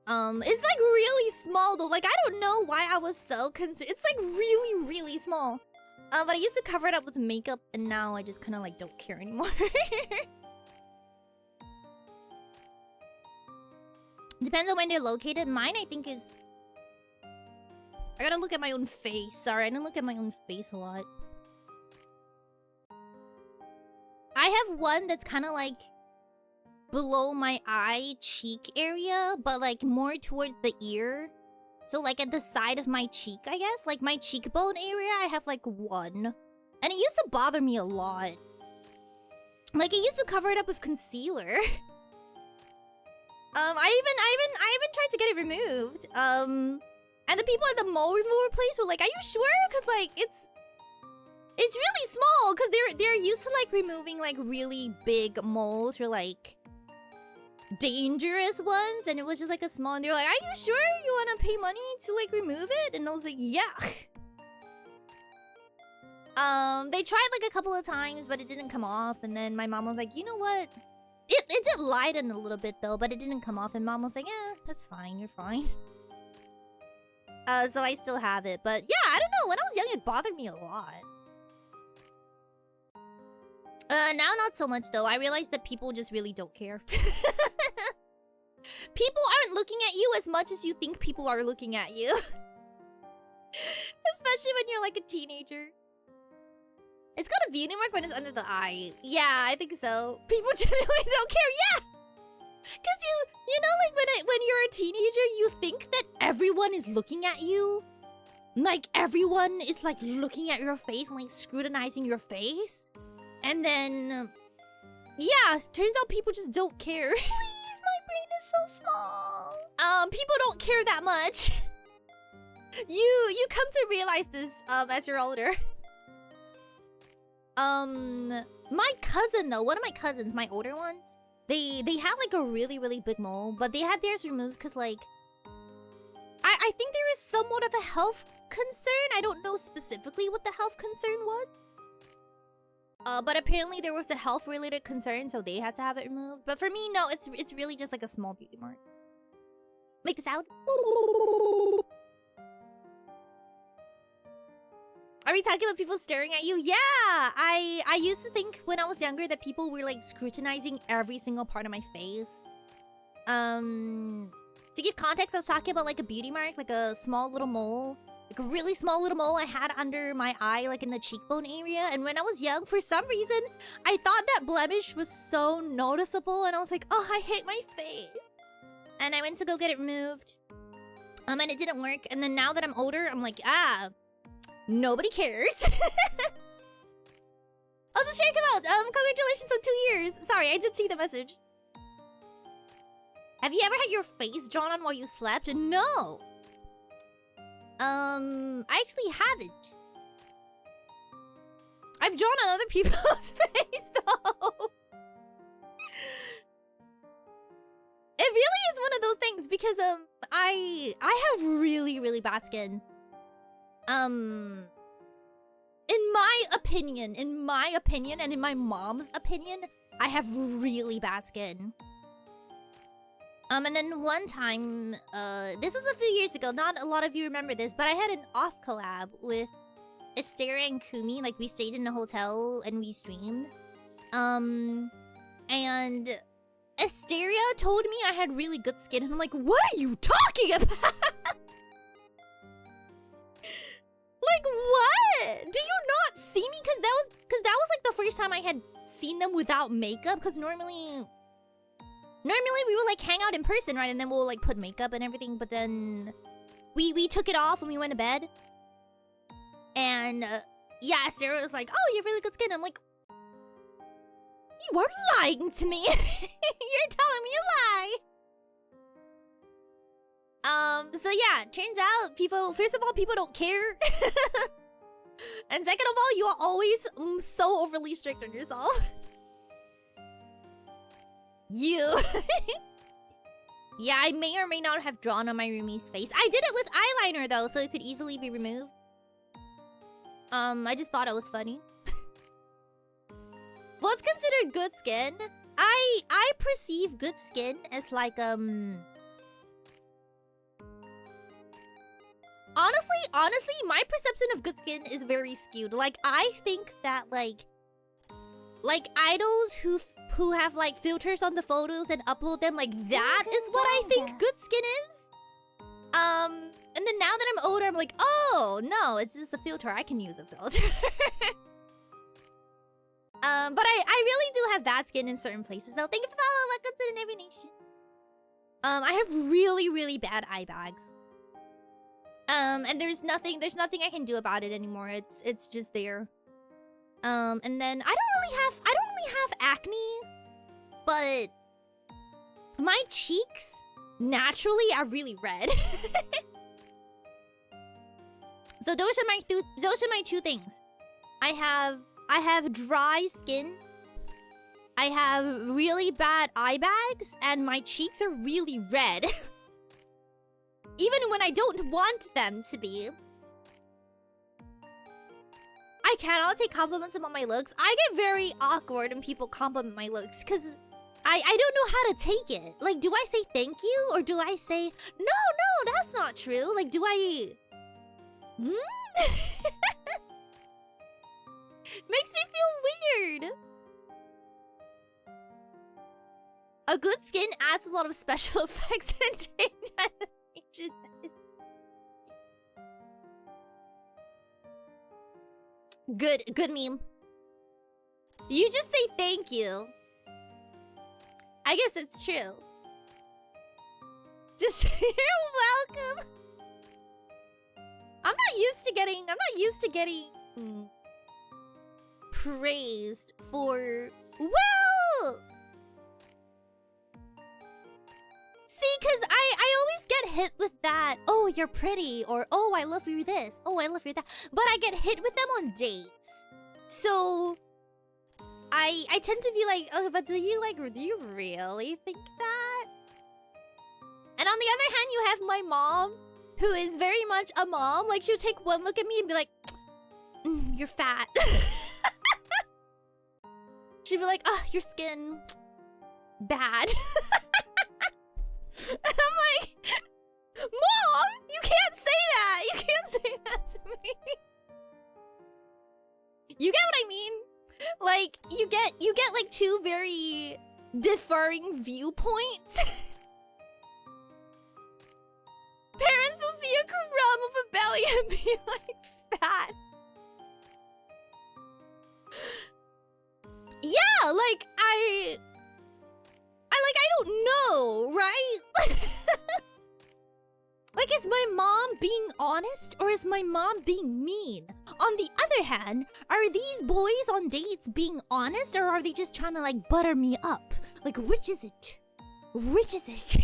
It's like really small though. Like I don't know why I was so concerned. It's like really, really small. But I used to cover it up with makeup, and now I just kind of like don't care anymore. Depends on when they're located. Mine, I think, is... I gotta look at my own face. Sorry, I don't look at my own face a lot. I have one that's kind of like below my eye cheek area, but like more towards the ear. So like at the side of my cheek, I guess. Like my cheekbone area, I have like one. And it used to bother me a lot. Like I used to cover it up with concealer. I even tried to get it removed. And the people at the mole remover place were like, "Are you sure? Cause like it's really small. Cause they're used to like removing like really big moles or like dangerous ones, and it was just like a small. And they were like, "Are you sure you want to pay money to like remove it?" And I was like, "Yeah." They tried like a couple of times, but it didn't come off. And then my mom was like, "You know what? It did lighten a little bit though, but it didn't come off." And mom was like, "Yeah, that's fine. You're fine." So I still have it, but yeah, I don't know. When I was young, it bothered me a lot. Now not so much though. I realized that people just really don't care. People aren't looking at you as much as you think people are looking at you. Especially when you're like a teenager. It's got a beauty mark when it's under the eye. Yeah, I think so. People generally don't care. Yeah! Cause you know, like when you're a teenager, you think that everyone is looking at you. Like everyone is like looking at your face and like scrutinizing your face. And then, yeah, turns out people just don't care. Please, my brain is so small. People don't care that much. You come to realize this as you're older. My cousin though, one of my cousins, my older ones, they had like a really, really big mole, but they had theirs removed because like I think there is somewhat of a health concern. I don't know specifically what the health concern was. But apparently there was a health-related concern, so they had to have it removed. But for me, no, it's really just like a small beauty mark. Make the sound. Are we talking about people staring at you? Yeah! I used to think when I was younger that people were like scrutinizing every single part of my face. To give context, I was talking about like a beauty mark, like a small little mole. Like a really small little mole I had under my eye, like in the cheekbone area. And when I was young, for some reason, I thought that blemish was so noticeable. And I was like, oh, I hate my face. And I went to go get it removed. And it didn't work. And then now that I'm older, I'm like, nobody cares. Also, Sherry, come out. Congratulations on 2 years. Sorry, I did see the message. Have you ever had your face drawn on while you slept? No. I actually haven't. I've drawn on other people's face though. It really is one of those things because I have really, really bad skin. In my opinion, and in my mom's opinion, I have really bad skin. And then one time, this was a few years ago, not a lot of you remember this, but I had an off collab with Asteria and Kumi. Like, we stayed in a hotel and we streamed. And Asteria told me I had really good skin, and I'm like, what are you talking about? Like, what? Do you not see me? Because that was like the first time I had seen them without makeup, because normally we would like hang out in person, right? And then we'll like put makeup and everything, but then we took it off when we went to bed. And yeah, Sarah was like, oh, you have really good skin. I'm like, you are lying to me. You're telling me a lie. So yeah, turns out people, first of all, people don't care. And second of all, you are always so overly strict on yourself. You. Yeah, I may or may not have drawn on my roomie's face. I did it with eyeliner though, so it could easily be removed. I just thought it was funny. What's considered good skin? I perceive good skin as like Honestly, my perception of good skin is very skewed. Like, I think that like idols who have like filters on the photos and upload them, like that is what I think good skin is. And then now that I'm older, I'm like, oh no, it's just a filter. I can use a filter. But I really do have bad skin in certain places though. Thank you for following. Welcome to the Navy Nation. I have really, really bad eye bags. And there's nothing I can do about it anymore. It's just there. And then I don't really have acne, but my cheeks naturally are really red. So those are my two things. I have dry skin. I have really bad eye bags, and my cheeks are really red. Even when I don't want them to be. I cannot take compliments about my looks. I get very awkward when people compliment my looks, because I don't know how to take it. Like, do I say thank you? Or do I say, no, that's not true? Like, do I... Makes me feel weird. A good skin adds a lot of special effects and change animations. Good meme. You just say thank you. I guess it's true. Just you're welcome. I'm not used to getting praised for, well, see, cause I always get hit with that, oh, you're pretty, or oh, I love you this, oh, I love you that, but I get hit with them on dates. So I tend to be like, oh, but do you really think that? And on the other hand, you have my mom, who is very much a mom. Like, she'll take one look at me and be like, you're fat. She'd be like, oh, your skin, bad. And I'm like, Mom, you can't say that. You can't say that to me. You get what I mean? Like, you get like two very differing viewpoints. Parents will see a crumb of a belly and be like, fat. Yeah, like, I don't know, right? Like, is my mom being honest or is my mom being mean? On the other hand, are these boys on dates being honest or are they just trying to, like, butter me up? Like, which is it? Which is it?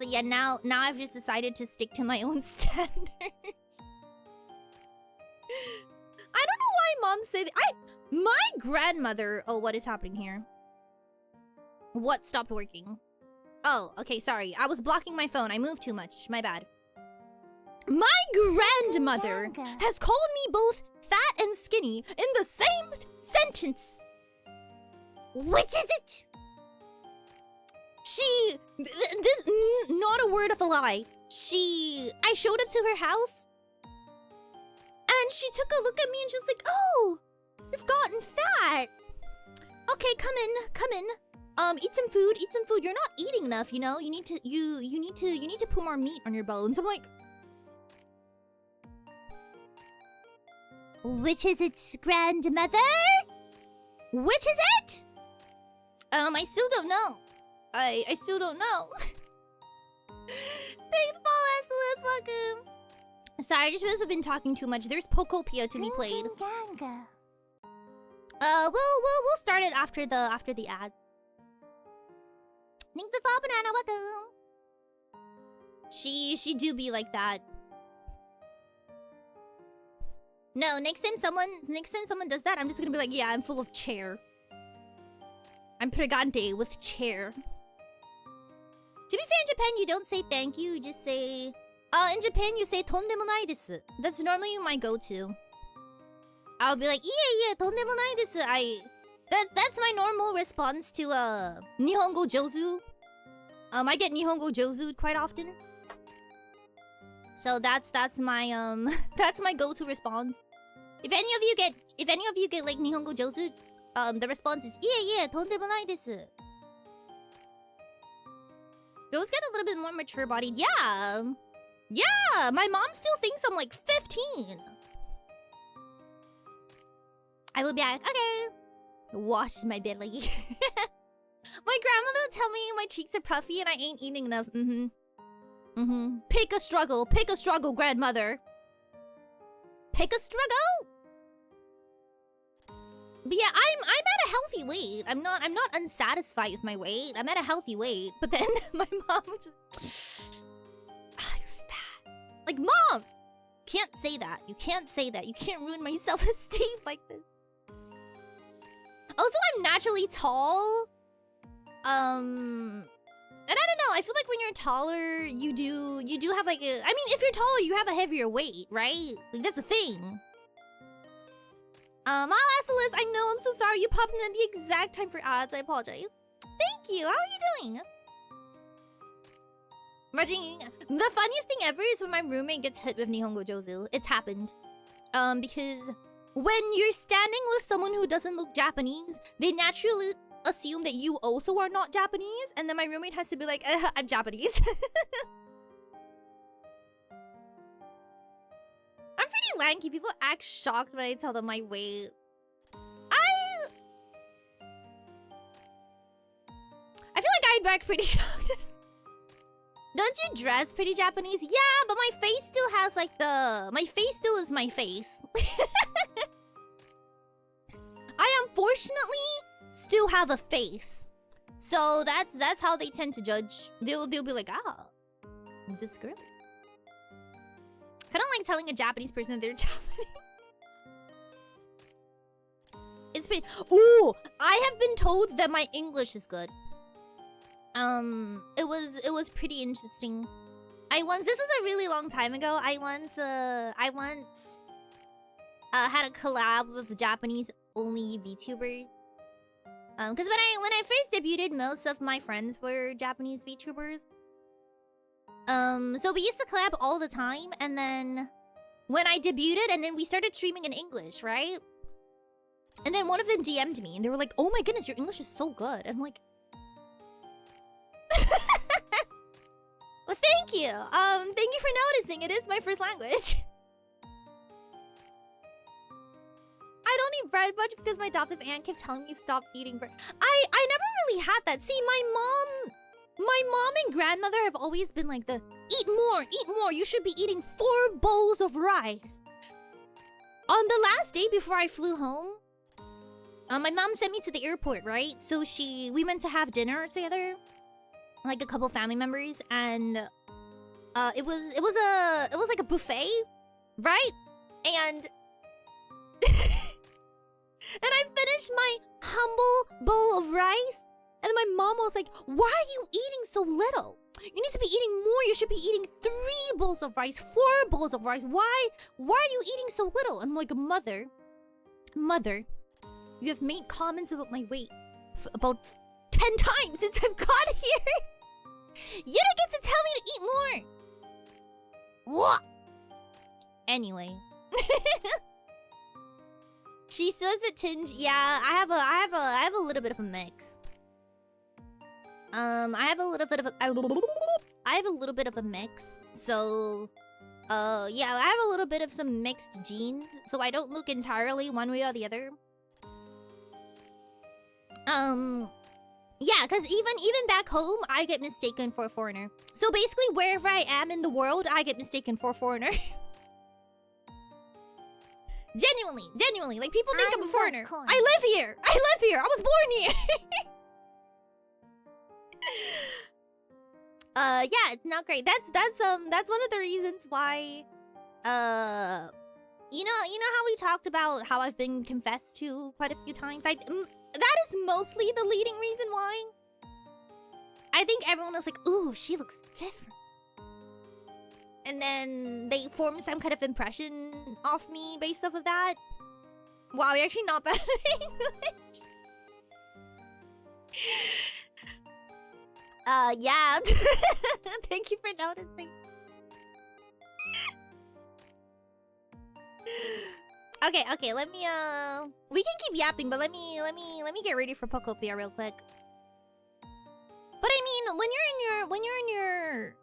So yeah, now I've just decided to stick to my own standards. I don't know why moms say that. My grandmother... Oh, what is happening here? What stopped working? Oh, okay, sorry. I was blocking my phone. I moved too much. My bad. My grandmother has called me both fat and skinny in the same sentence. Which is it? Not a word of a lie. I showed up to her house and she took a look at me and she was like, oh, you've gotten fat. Okay, come in. Eat some food. You're not eating enough, you know? You need to put more meat on your bones. I'm like, which is it, grandmother? Which is it? I still don't know. I still don't know. Thanks, Paul Esselus, welcome. Sorry, I just realized I've been talking too much. There's Pokopia to be played. We'll start it after the ad. Thanks the fall banana, welcome. She do be like that. No, next time someone does that, I'm just gonna be like, yeah, I'm full of chair. I'm pregante with chair. To be fair, in Japan, you don't say thank you, you just say... in Japan, you say tondemonai desu. That's normally my go-to. I'll be like, yeah, tondemonai desu. That's my normal response to, Nihongo Jozu. I get Nihongo Jozu quite often. So that's my, that's my go-to response. If any of you get like Nihongo Jozu, the response is, yeah, tondemonai desu. Girls get a little bit more mature-bodied. Yeah, my mom still thinks I'm like 15. I will be like, okay. Wash my belly. My grandmother would tell me my cheeks are puffy and I ain't eating enough. Pick a struggle, grandmother. Pick a struggle. But yeah, I'm at a healthy weight. I'm not unsatisfied with my weight. I'm at a healthy weight. But then my mom would just, you're fat. Like, Mom, can't say that. You can't say that. You can't ruin my self-esteem like this. Also, I'm naturally tall. And I don't know, I feel like when you're taller, you do have like a... I mean, if you're taller, you have a heavier weight, right? Like, that's a thing. I'll ask the list. I know, I'm so sorry. You popped in at the exact time for ads. I apologize. Thank you. How are you doing? Marching. The funniest thing ever is when my roommate gets hit with Nihongo Jozu. It's happened. Because when you're standing with someone who doesn't look Japanese, they naturally assume that you also are not Japanese, and then my roommate has to be like, I'm Japanese. I'm pretty lanky. People act shocked when I tell them my weight. I feel like I'd act pretty shocked. Don't you dress pretty Japanese? Yeah, but my face still has like my face still is my face. I unfortunately still have a face. So that's how they tend to judge. They'll be like, this girl. Kind of like telling a Japanese person that they're Japanese. it's pretty. Ooh, I have been told that my English is good. It was pretty interesting. This was a really long time ago. I once had a collab with Japanese only VTubers. Because when I first debuted, most of my friends were Japanese VTubers. So we used to collab all the time, and then when I debuted, and then we started streaming in English, right? And then one of them DM'd me, and they were like, "Oh my goodness, your English is so good." And I'm like, well, thank you. Thank you for noticing. It is my first language. I don't eat bread much because my adoptive aunt kept telling me stop eating bread. I never really had that. See, my mom and grandmother have always been like eat more. You should be eating 4 bowls of rice. On the last day before I flew home, my mom sent me to the airport, right? So we went to have dinner together, like a couple family members, and it was like a buffet, right? And and I finished my humble bowl of rice, and my mom was like, "Why are you eating so little? You need to be eating more. You should be eating 3 bowls of rice, 4 bowls of rice. Why are you eating so little?" I'm like, Mother, you have made comments about my weight about 10 times since I've got here. You don't get to tell me to eat more. What? Anyway. She says it tinge. Yeah, I have a little bit of a mix. I have a little bit of a mix. So, yeah, I have a little bit of some mixed genes, so I don't look entirely one way or the other. Yeah, because even back home, I get mistaken for a foreigner. So basically, wherever I am in the world, I get mistaken for a foreigner. Genuinely, like people think I'm a foreigner. I live here. I was born here. Yeah, it's not great. That's one of the reasons why, you know how we talked about how I've been confessed to quite a few times. That is mostly the leading reason why. I think everyone was like, "Ooh, she looks different," and then they form some kind of impression of me based off of that. Wow, you're actually not bad at English. Yeah. Thank you for noticing. Okay, let me we can keep yapping, but let me get ready for Pokopia real quick. But I mean, when you're in your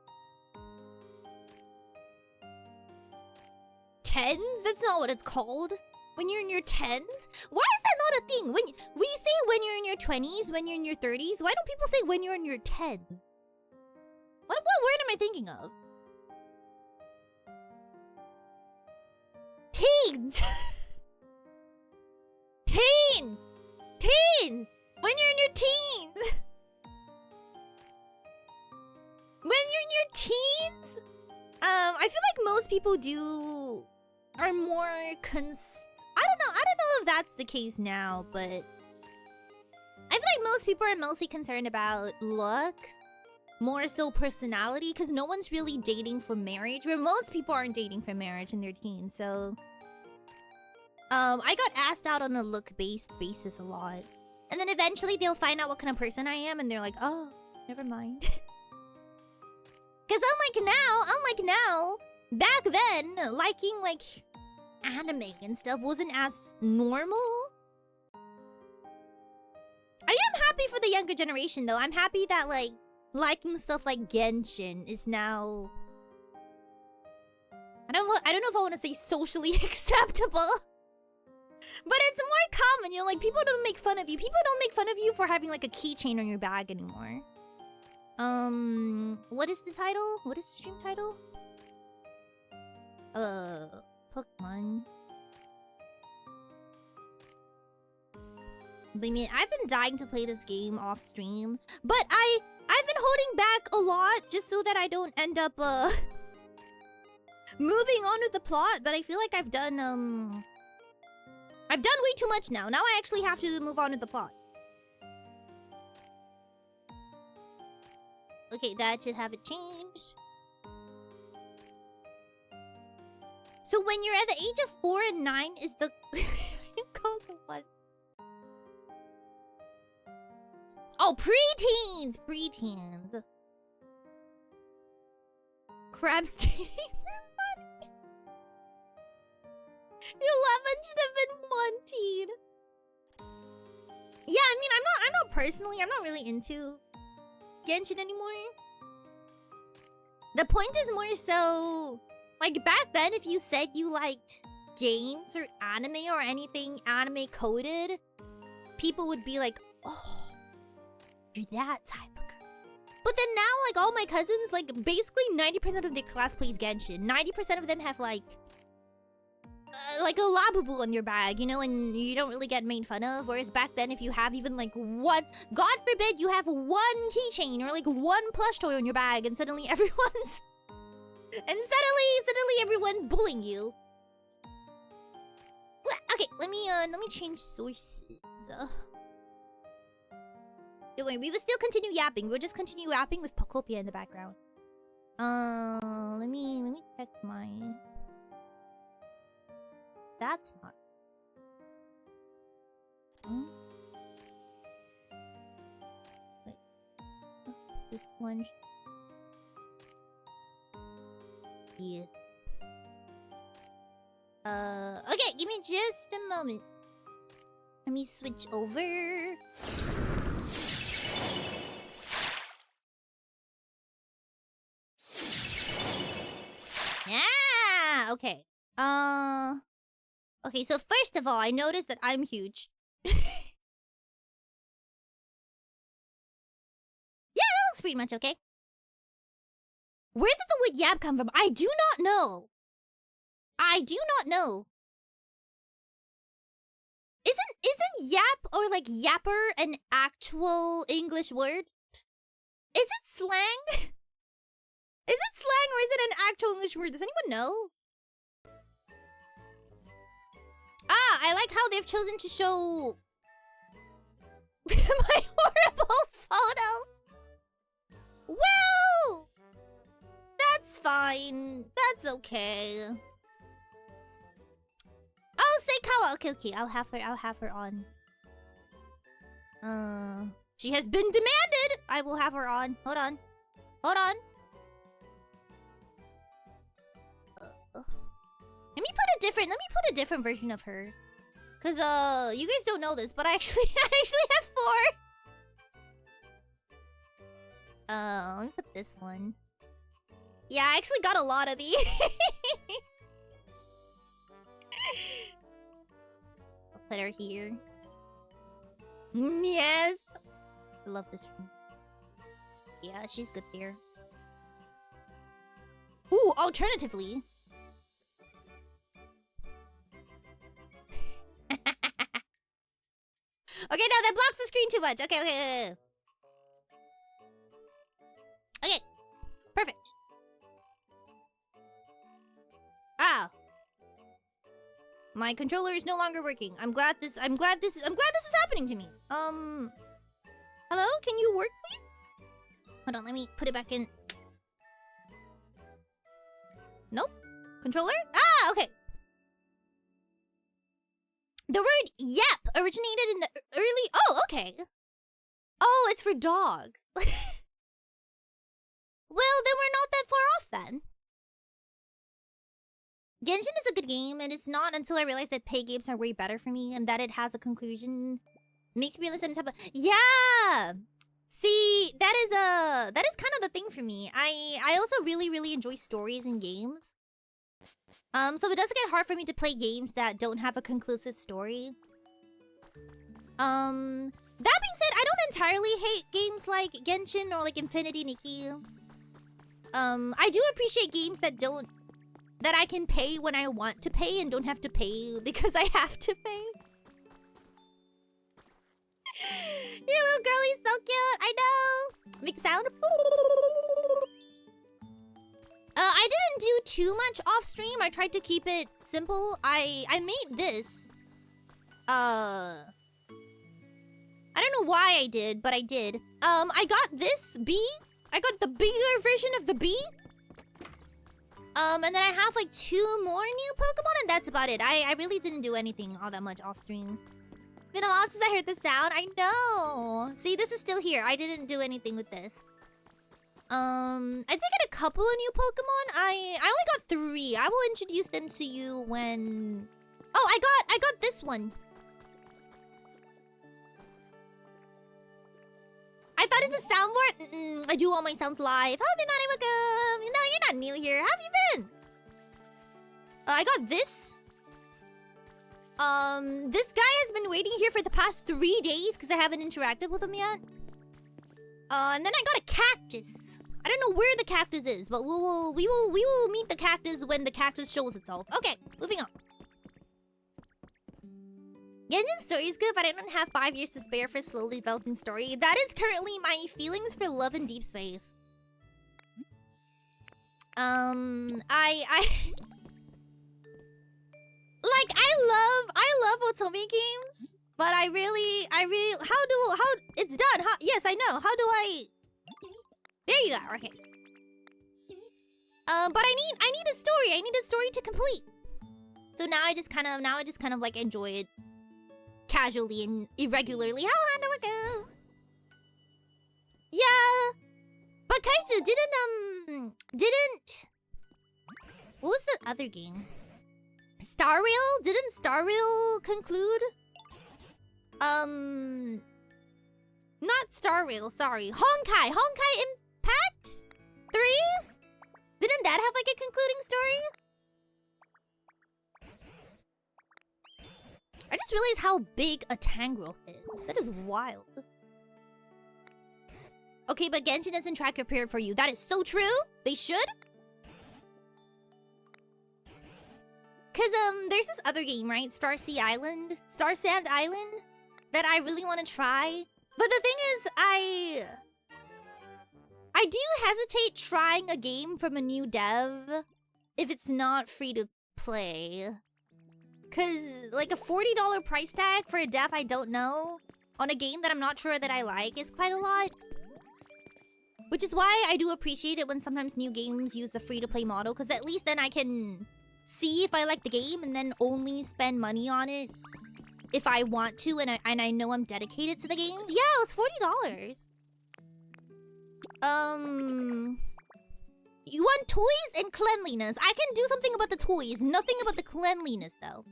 tens, that's not what it's called. When you're in your tens? Why is that not a thing? When we say when you're in your 20s, when you're in your 30s, why don't people say when you're in your tens? What word am I thinking of? Teens! Teens! When you're in your teens! When you're in your teens? I feel like most people are more I don't know if that's the case now, but I feel like most people are mostly concerned about looks, more so personality, because no one's really dating for marriage, where most people aren't dating for marriage in their teens, so I got asked out on a look-based basis a lot. And then eventually they'll find out what kind of person I am, and they're like, "Oh, never mind." Because unlike now, back then, liking, like, anime and stuff wasn't as normal. I am happy for the younger generation, though. I'm happy that, like, liking stuff like Genshin is now... I don't know if I want to say socially acceptable. But it's more common, you know, like, people don't make fun of you. People don't make fun of you for having, like, a keychain on your bag anymore. What is the title? What is the stream title? Pokemon. But I mean, I've been dying to play this game off stream, but I've been holding back a lot just so that I don't end up moving on with the plot. But I feel like I've done I've done way too much now. Now I actually have to move on to the plot. Okay, that should have it changed. So when you're at the age of 4 and 9 is the... what? Oh, preteens! Preteens. Crabs dating somebody. 11 should have been 1 teen. Yeah, I mean, I'm not personally, I'm not really into Genshin anymore. The point is more so, like back then, if you said you liked games or anime or anything anime coded, people would be like, oh, you're that type of girl. But then now, like all my cousins, like basically 90% of their class plays Genshin. 90% of them have like a Labubu on your bag, you know, and you don't really get made fun of. Whereas back then, if you have even like one, God forbid, you have one keychain or like one plush toy on your bag, and suddenly everyone's, suddenly everyone's bullying you. Okay, let me change sources. Don't worry, we will still continue yapping. We'll just continue yapping with Pokopia in the background. Let me check my. That's not. Wait. This one. Yes. Okay, give me just a moment. Let me switch over. Yeah, okay. Okay, so first of all, I noticed that I'm huge. Yeah, that looks pretty much okay. Where did the word yap come from? I do not know. I do not know. Isn't yap or like yapper an actual English word? Is it slang? Is it slang or is it an actual English word? Does anyone know? Ah, I like how they've chosen to show my horrible photo. Well, that's fine. That's okay. Oh, Seikawa. Okay. I'll have her on. She has been demanded. I will have her on. Hold on. Let me put a different version of her. Cause you guys don't know this, but I actually have 4. Let me put this one. Yeah, I actually got a lot of these. I'll put her here. Yes. I love this one. Yeah, she's good there. Ooh, alternatively. Okay, no, that blocks the screen too much. Okay. Okay, perfect. Ah, my controller is no longer working. I'm glad this is happening to me. Hello, can you work, please? Hold on, let me put it back in. Nope. Controller? Ah, okay. The word yap originated in the early... Oh, okay. Oh, it's for dogs. Well, then we're not that far off then. Genshin is a good game, and it's not until I realized that pay games are way better for me and that it has a conclusion. Makes me realize I'm type of... Yeah! See, that is kind of the thing for me. I also really enjoy stories in games. So it does get hard for me to play games that don't have a conclusive story. That being said, I don't entirely hate games like Genshin or like Infinity Nikki. I do appreciate games that I can pay when I want to pay and don't have to pay because I have to pay. Your little girlie's so cute, I know. Make sound. I didn't do too much off stream. I tried to keep it simple. I made this. I don't know why I did, but I did. I got this bee. I got the bigger version of the bee. And then I have like 2 more new Pokemon, and that's about it. I really didn't do anything all that much off stream. Been a while since I heard the sound. I know. See, this is still here. I didn't do anything with this. I did get a couple of new Pokemon. I only got 3. I will introduce them to you when... Oh, I got this one. I thought it's a soundboard. I do all my sounds live. Hi, Manny, welcome. No, you're not new here. How have you been? I got this. This guy has been waiting here for the past 3 days because I haven't interacted with him yet. And then I got a cactus. I don't know where the cactus is, but we will meet the cactus when the cactus shows itself. Okay, moving on. Genshin's story is good, but I don't have 5 years to spare for slowly developing story. That is currently my feelings for Love in Deep Space. Like, I love Otome games, but I really, it's done. Yes, I know. How do I... There you are. Okay. But I need a story. I need a story to complete. So now I just kind of like enjoy it casually and irregularly. How do I go? Yeah. But Kaitsu didn't... What was the other game? Star Rail? Didn't Star Rail conclude? Not Star Rail, sorry. Honkai Impact 3? Didn't that have like a concluding story? I just realized how big a Tangrowth is. That is wild. Okay, but Genshin doesn't track your period for you. That is so true. They should. Cause there's this other game, right? Star Sand Island, that I really want to try. But the thing is, I do hesitate trying a game from a new dev if it's not free to play. Cause like a $40 price tag for a dev I don't know on a game that I'm not sure that I like is quite a lot. Which is why I do appreciate it when sometimes new games use the free to play model, cause at least then I can see if I like the game and then only spend money on it if I want to and I know I'm dedicated to the game. Yeah, it was $40. You want toys and cleanliness. I can do something about the toys, nothing about the cleanliness though.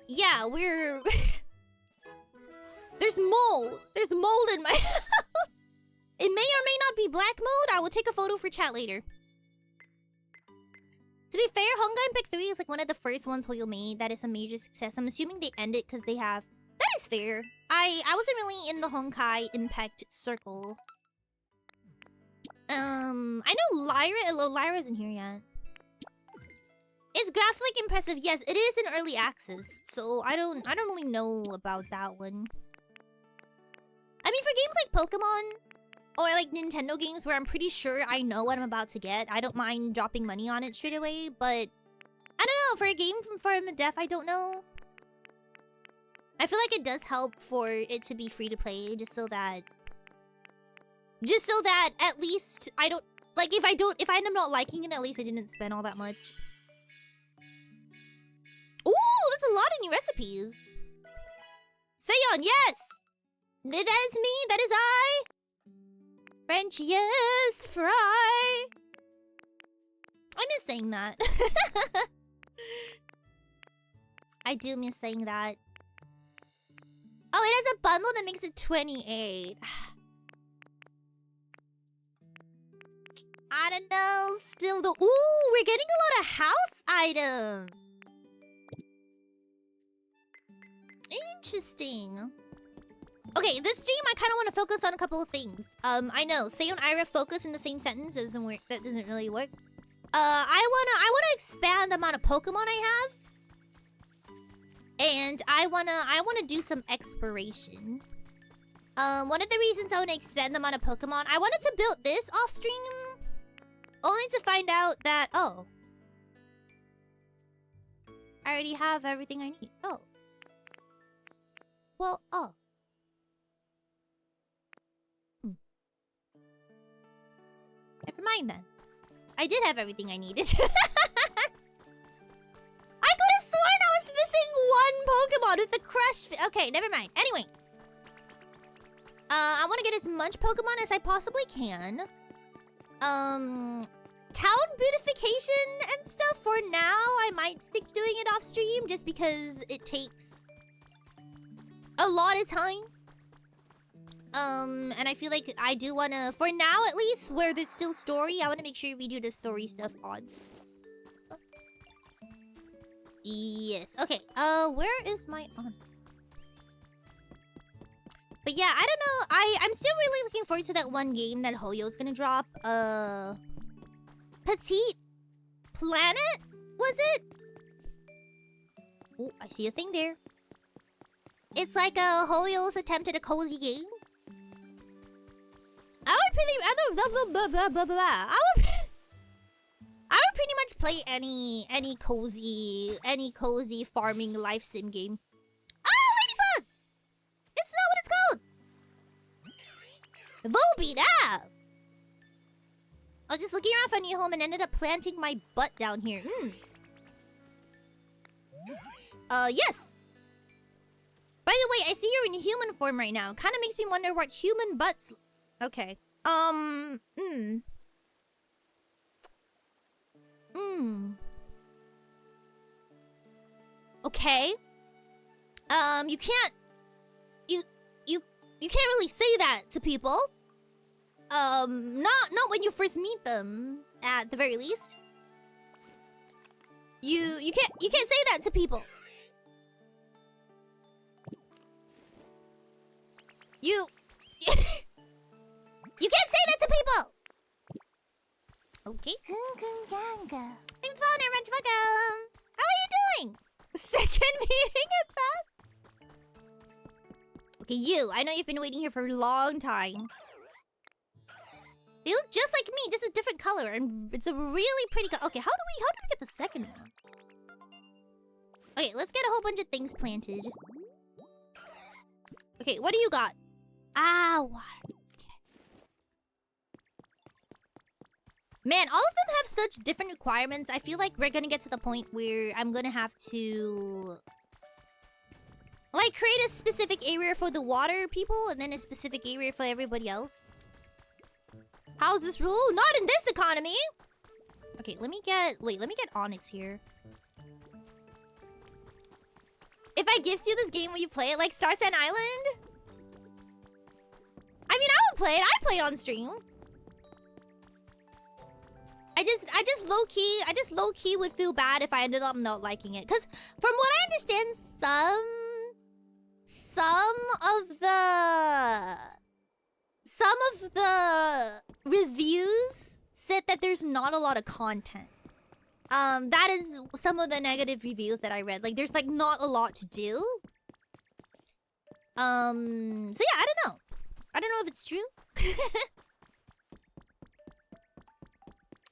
Yeah, we're... There's mold. There's mold in my house. It may or may not be black mold. I will take a photo for chat later. To be fair, Honkai Impact 3 is like one of the first ones Hoyo made. That is a major success. I'm assuming they end it because they have... That is fair. I wasn't really in the Honkai Impact circle. I know Lyra isn't here yet. Is graphically impressive? Yes, it is in early access. So I don't really know about that one. I mean, for games like Pokemon or like Nintendo games where I'm pretty sure I know what I'm about to get, I don't mind dropping money on it straight away, but I don't know, for a game from a dev I don't know. I feel like it does help for it to be free to play just so that at least I don't like if I end up not liking it, at least I didn't spend all that much. Ooh, that's a lot of new recipes. Seion, yes! That is me, that is I! Frenchiest fry! I miss saying that. I do miss saying that. Oh, it has a bundle that makes it 28. I don't know, still the... Ooh, we're getting a lot of house items! Interesting. Okay, this stream I kind of want to focus on a couple of things. I know Seion Aera focus in the same sentence doesn't work. That doesn't really work. I wanna expand the amount of Pokemon I have, and I wanna do some exploration. One of the reasons I wanna expand the amount of Pokemon, I wanted to build this off stream, only to find out that I already have everything I need. Oh. Well, oh. Never mind then. I did have everything I needed. I could have sworn I was missing one Pokemon with the crush. Okay, never mind. Anyway. I want to get as much Pokemon as I possibly can. Town beautification and stuff for now. I might stick to doing it off stream just because it takes a lot of time. And I feel like I do want to, for now at least, where there's still story, I want to make sure we do the story stuff odds. Yes. Okay. Where is my on? But yeah, I don't know. I'm still really looking forward to that one game that Hoyo's gonna drop. Petite Planet, was it? Oh, I see a thing there. It's like a Hoyo's attempt at a cozy game. I would pretty much play any cozy farming life sim game. Oh, Ladybug! It's not what it's called. VOD. I was just looking around for a new home and ended up planting my butt down here. Yes. By the way, I see you're in human form right now. Kind of makes me wonder what human butts. Okay. Okay. You can't really say that to people. Not when you first meet them, at the very least. You can't say that to people. You can't say that to people. Okay. I'm fine, Ranch. Welcome. How are you doing? Second meeting at that? Okay, you. I know you've been waiting here for a long time. They look just like me, just a different color, and it's a really pretty color. Okay, how do we get the second one? Okay, let's get a whole bunch of things planted. Okay, what do you got? Ah, water. Okay. Man, all of them have such different requirements. I feel like we're gonna get to the point where I'm gonna have to like create a specific area for the water people and then a specific area for everybody else. How's this rule? Not in this economy! Okay, let me get Onyx here. If I gift you this game, will you play it like Star Sand Island? I mean, I would play it. I'd play it on stream. I just low-key would feel bad if I ended up not liking it. Because from what I understand, some of the reviews said that there's not a lot of content. That is some of the negative reviews that I read. Like, there's like not a lot to do. So yeah, I don't know. I don't know if it's true.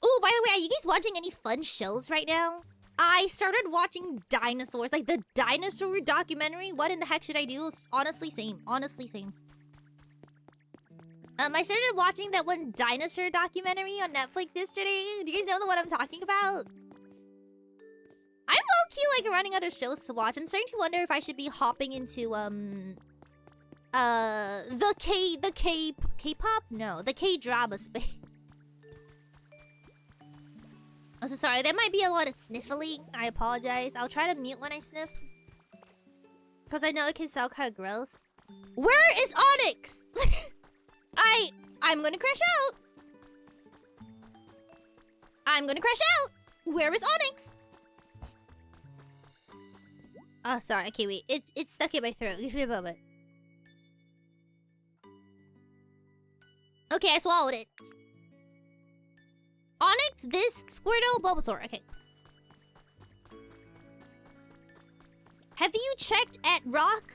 Oh, by the way, are you guys watching any fun shows right now? I started watching dinosaurs, like the dinosaur documentary. What in the heck should I do? Honestly, same. Honestly, same. I started watching that one dinosaur documentary on Netflix yesterday. Do you guys know the one I'm talking about? I'm low-key like running out of shows to watch. I'm starting to wonder if I should be hopping into the K-pop? No, the K-drama space. I'm so sorry, there might be a lot of sniffling. I apologize. I'll try to mute when I sniff. Because I know it can sound kind of gross. Where is Onyx? I'm gonna crash out. I'm gonna crash out. Where is Onyx? Oh, sorry. Okay, wait. It's stuck in my throat. Give me a moment. Okay, I swallowed it. Onyx, this, Squirtle, Bulbasaur. Okay. Have you checked at Rock?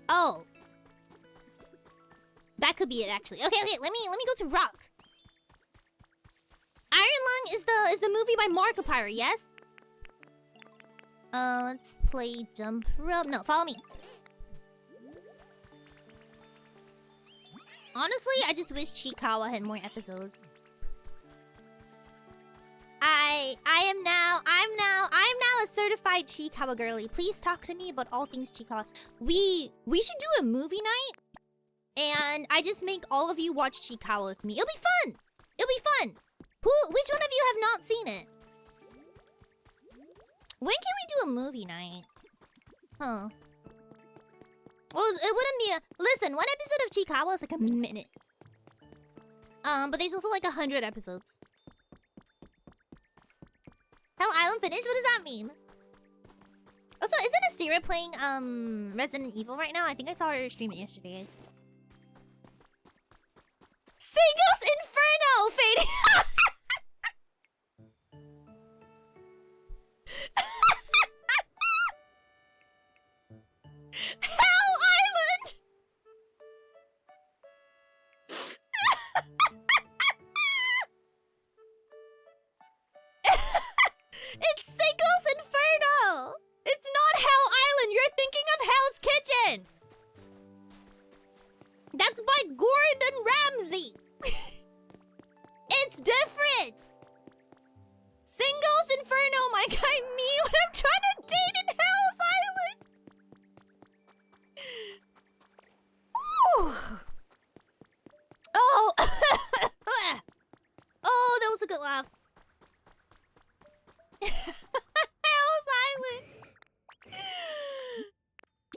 Oh. That could be it, actually. Okay, let me go to Rock. Iron Lung is the movie by Markiplier, yes? Let's play jump rope. No, follow me. Honestly, I just wish Chikawa had more episodes. I'm now a certified Chikawa girly. Please talk to me about all things Chikawa. We should do a movie night, and I just make all of you watch Chikawa with me. It'll be fun. It'll be fun. Which one of you have not seen it? When can we do a movie night? Huh. Well, it wouldn't be a... Listen, one episode of Chikawa is like a minute. But there's also like 100 episodes. Hell Island finished? What does that mean? Also, isn't Astera playing Resident Evil right now? I think I saw her stream it yesterday. Singles Inferno fading. Hell Island. It's Singles Inferno. It's not Hell Island. You're thinking of Hell's Kitchen. That's by Gordon Ramsay. It's different. Singles Inferno, my guy, me when I'm trying to date in Hell's Island. Ooh. Oh. Oh, that was a good laugh. Hell's Island.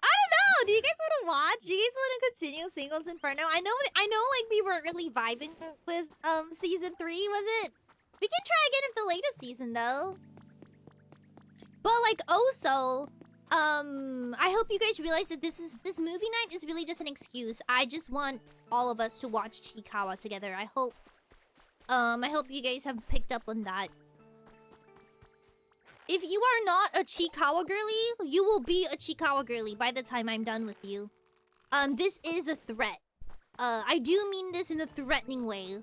I don't know. Do you guys want to watch? Do you guys want to continue Singles Inferno? I know like we weren't really vibing with season 3, was it? We can try again if the latest season though. But like also, I hope you guys realize that this movie night is really just an excuse. I just want all of us to watch Chikawa together. I hope you guys have picked up on that. If you are not a Chikawa girly, you will be a Chikawa girly by the time I'm done with you. This is a threat. I do mean this in a threatening way.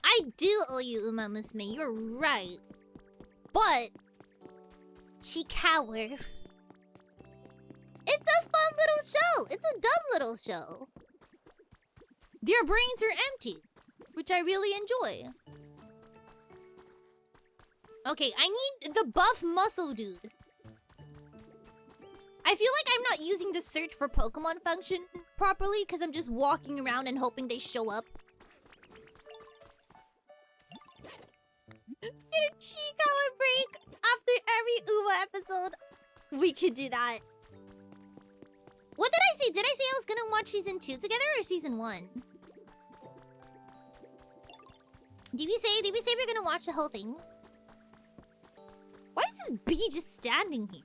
I do owe you, Uma Musume. You're right. But Chikawa, it's a fun little show. It's a dumb little show. Their brains are empty, which I really enjoy. Okay, I need the buff muscle dude. I feel like I'm not using the search for Pokemon function properly because I'm just walking around and hoping they show up. Get a Chikawa break after every Uma episode. We could do that. What did I say? Did I say I was gonna watch season 2 together or season 1? Did we say we're gonna watch the whole thing? Why is this bee just standing here?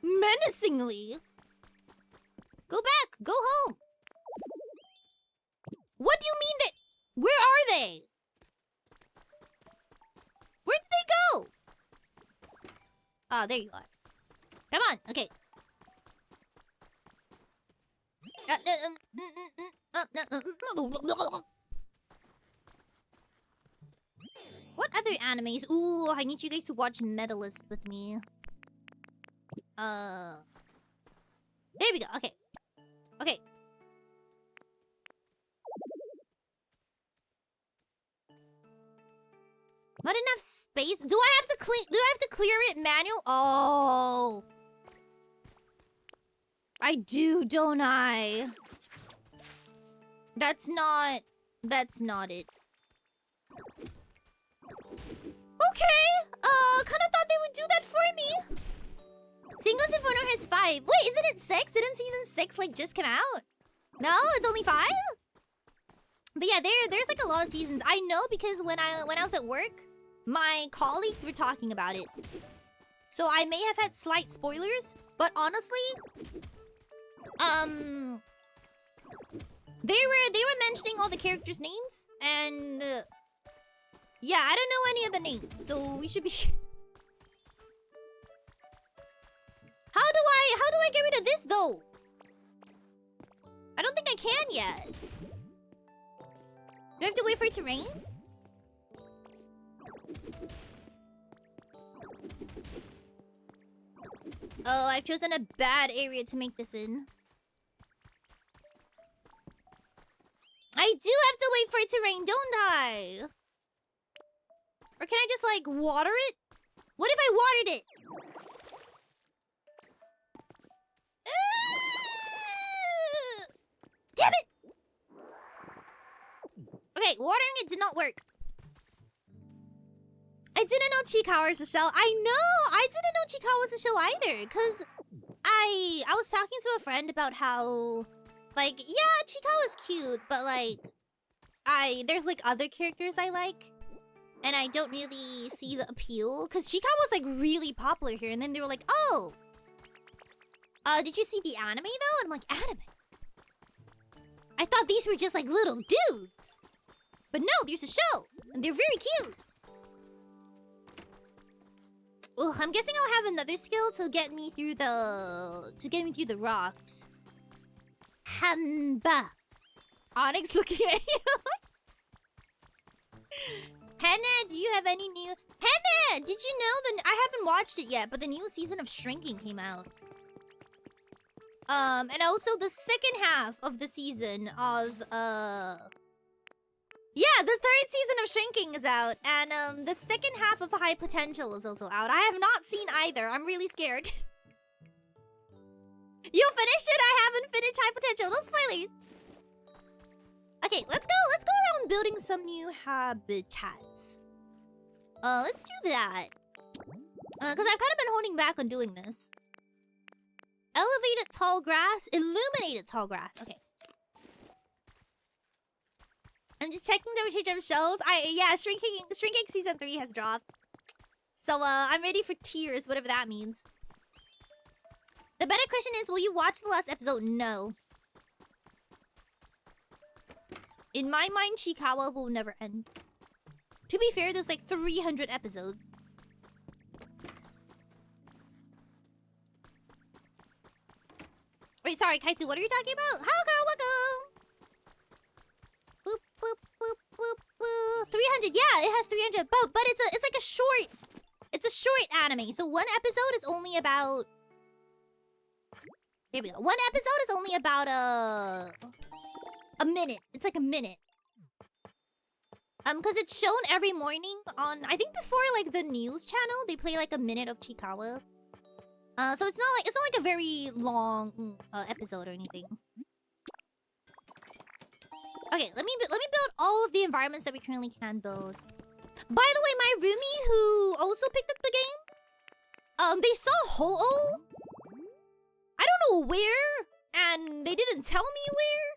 Menacingly. Go back. Go home. What do you mean that... Where are they? Where did they go? Oh, there you are. Come on. Okay. What other animes? Ooh, I need you guys to watch Medalist with me. There we go. Okay. Okay. Not enough space. Do I have to clear it manual? Oh. I do, don't I? That's not it. Okay. Kinda thought they would do that for me. Singles Inferno has 5. Wait, isn't it 6? Didn't season 6 like just come out? No, it's only 5? But yeah, there's like a lot of seasons. I know because when I was at work, my colleagues were talking about it. So I may have had slight spoilers, but honestly, they were mentioning all the characters' names, and yeah, I don't know any of the names, so we should be. How do I get rid of this though? I don't think I can yet. Do I have to wait for it to rain? Oh, I've chosen a bad area to make this in. I do have to wait for it to rain, don't I? Or can I just, like, water it? What if I watered it? Damn it! Okay, watering it did not work. I didn't know Chikawa was a show. I know! I didn't know Chikawa was a show either. Because I was talking to a friend about how... Like, yeah, Chikawa's cute, but like... There's like other characters I like. And I don't really see the appeal. Because Chikawa was like really popular here. And then they were like, oh! Did you see the anime though? And I'm like, anime? I thought these were just like little dudes. But no, there's a show. And they're very cute. Ugh, I'm guessing I'll have another skill to get me through the rocks. Hamba. Onyx looking at you. Henna, do you have any new... Henna! Did you know that... I haven't watched it yet, but the new season of Shrinking came out. And also the second half of the season of, yeah, the third season of Shrinking is out. And, the second half of High Potential is also out. I have not seen either. I'm really scared. You finished it? I haven't finished High Potential. No spoilers. Okay, let's go around building some new habitats. Let's do that. Because I've kind of been holding back on doing this. Elevated tall grass, illuminated tall grass. Okay. I'm just checking the rotation of shows. Yeah, Shrinking season 3 has dropped. So I'm ready for tears, whatever that means. The better question is, will you watch the last episode? No. In my mind, Chikawa will never end. To be fair, there's like 300 episodes. Wait, sorry, Kaitu, what are you talking about? Hello, girl, welcome! Boop, boop, boop, boop, boop. 300, yeah, it has 300, but it's like a short anime. So one episode is only about... There we go. One episode is only about a minute. It's like a minute. Because it's shown every morning on, I think before like the news channel, they play like a minute of Chikawa. So it's not like a very long episode or anything. Okay, let me build all of the environments that we currently can build. By the way, my roomie who also picked up the game, they saw Ho-Oh. I don't know where, and they didn't tell me where.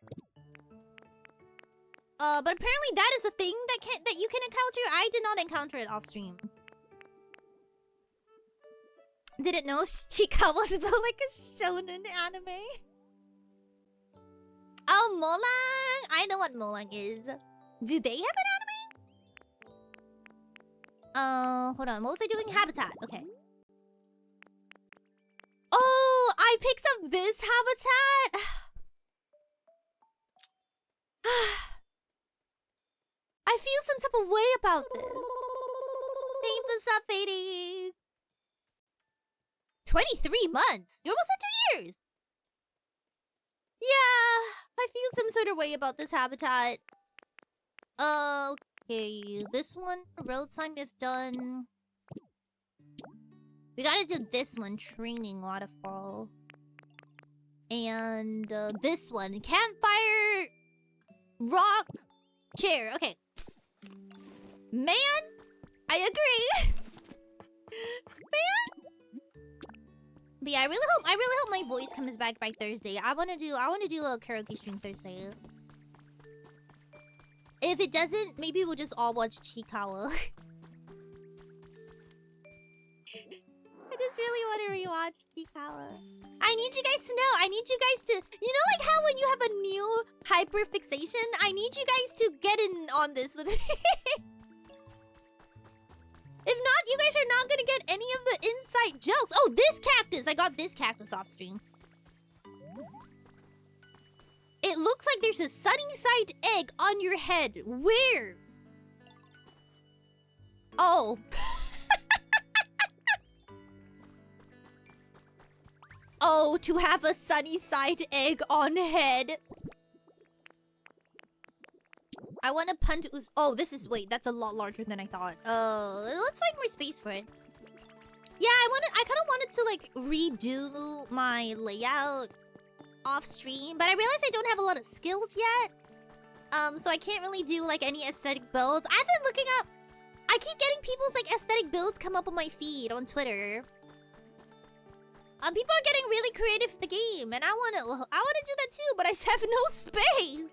But apparently that is a thing that you can encounter. I did not encounter it off stream. Didn't know Chikawa was about like a shonen anime. Oh, Molang! I know what Molang is. Do they have an anime? Hold on. What was I doing? Habitat. Okay. Oh, I picked up this habitat. I feel some type of way about this. Thanks for sub fading. 23 months? You're almost at 2 years! Yeah, I feel some sort of way about this habitat. Okay, this one, road sign we've done. We gotta do this one, training waterfall. And this one, campfire, rock, chair. Okay. Man, I agree. Man. But yeah, I really hope my voice comes back by Thursday. I wanna do a karaoke stream Thursday. If it doesn't, maybe we'll just all watch Chikawa. I just really want to rewatch Chikawa. I need you guys to know. I need you guys to... You know like how when you have a new hyperfixation? I need you guys to get in on this with me. If not, you guys are not gonna get any of the inside jokes. Oh, this cactus! I got this cactus off stream. It looks like there's a sunny side egg on your head. Where? Oh. Oh, to have a sunny side egg on head. I want to punt. Oh, this is wait. That's a lot larger than I thought. Let's find more space for it. Yeah, I kind of wanted to like redo my layout off stream, but I realized I don't have a lot of skills yet. So I can't really do like any aesthetic builds. I've been looking up. I keep getting people's like aesthetic builds come up on my feed on Twitter. People are getting really creative with the game, and I wanna do that too, but I have no space.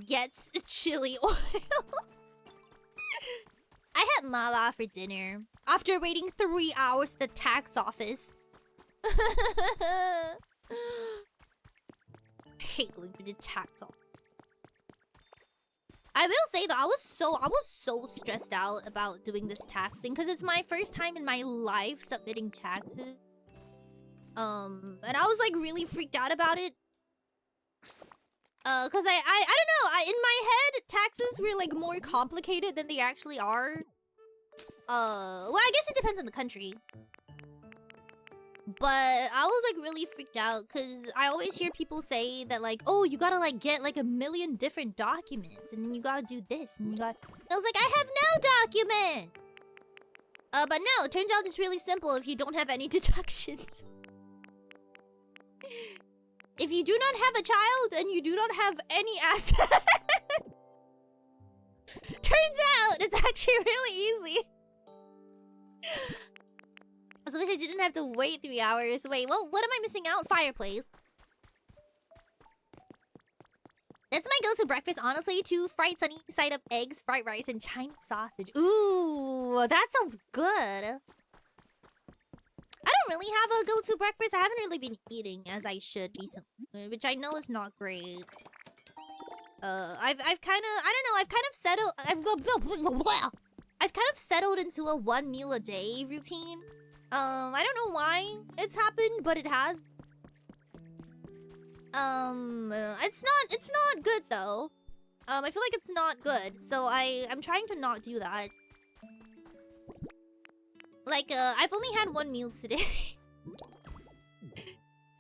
Gets chili oil. I had mala for dinner after waiting 3 hours at the tax office. Hate going to the tax office. I will say though, I was so stressed out about doing this tax thing because it's my first time in my life submitting taxes. And I was like really freaked out about it. Cause I don't know, in my head, taxes were like more complicated than they actually are. Well, I guess it depends on the country. But I was like really freaked out because I always hear people say that like, oh, you gotta like get like 1 million different documents and then you gotta do this and you got. And I was like, I have no document. But no, it turns out it's really simple if you don't have any deductions. If you do not have a child and you do not have any asset, turns out it's actually really easy. I wish I didn't have to wait 3 hours. Wait, what am I missing out? Fireplace. That's my go-to breakfast, honestly. 2 fried sunny side up eggs, fried rice, and Chinese sausage. Ooh, that sounds good. I don't really have a go-to breakfast. I haven't really been eating as I should recently, which I know is not great. I've kind of, I don't know, I've kind of settled into a 1 meal a day routine. I don't know why it's happened, but it has. It's not good though. I feel like it's not good, so I'm trying to not do that. Like, I've only had 1 meal today.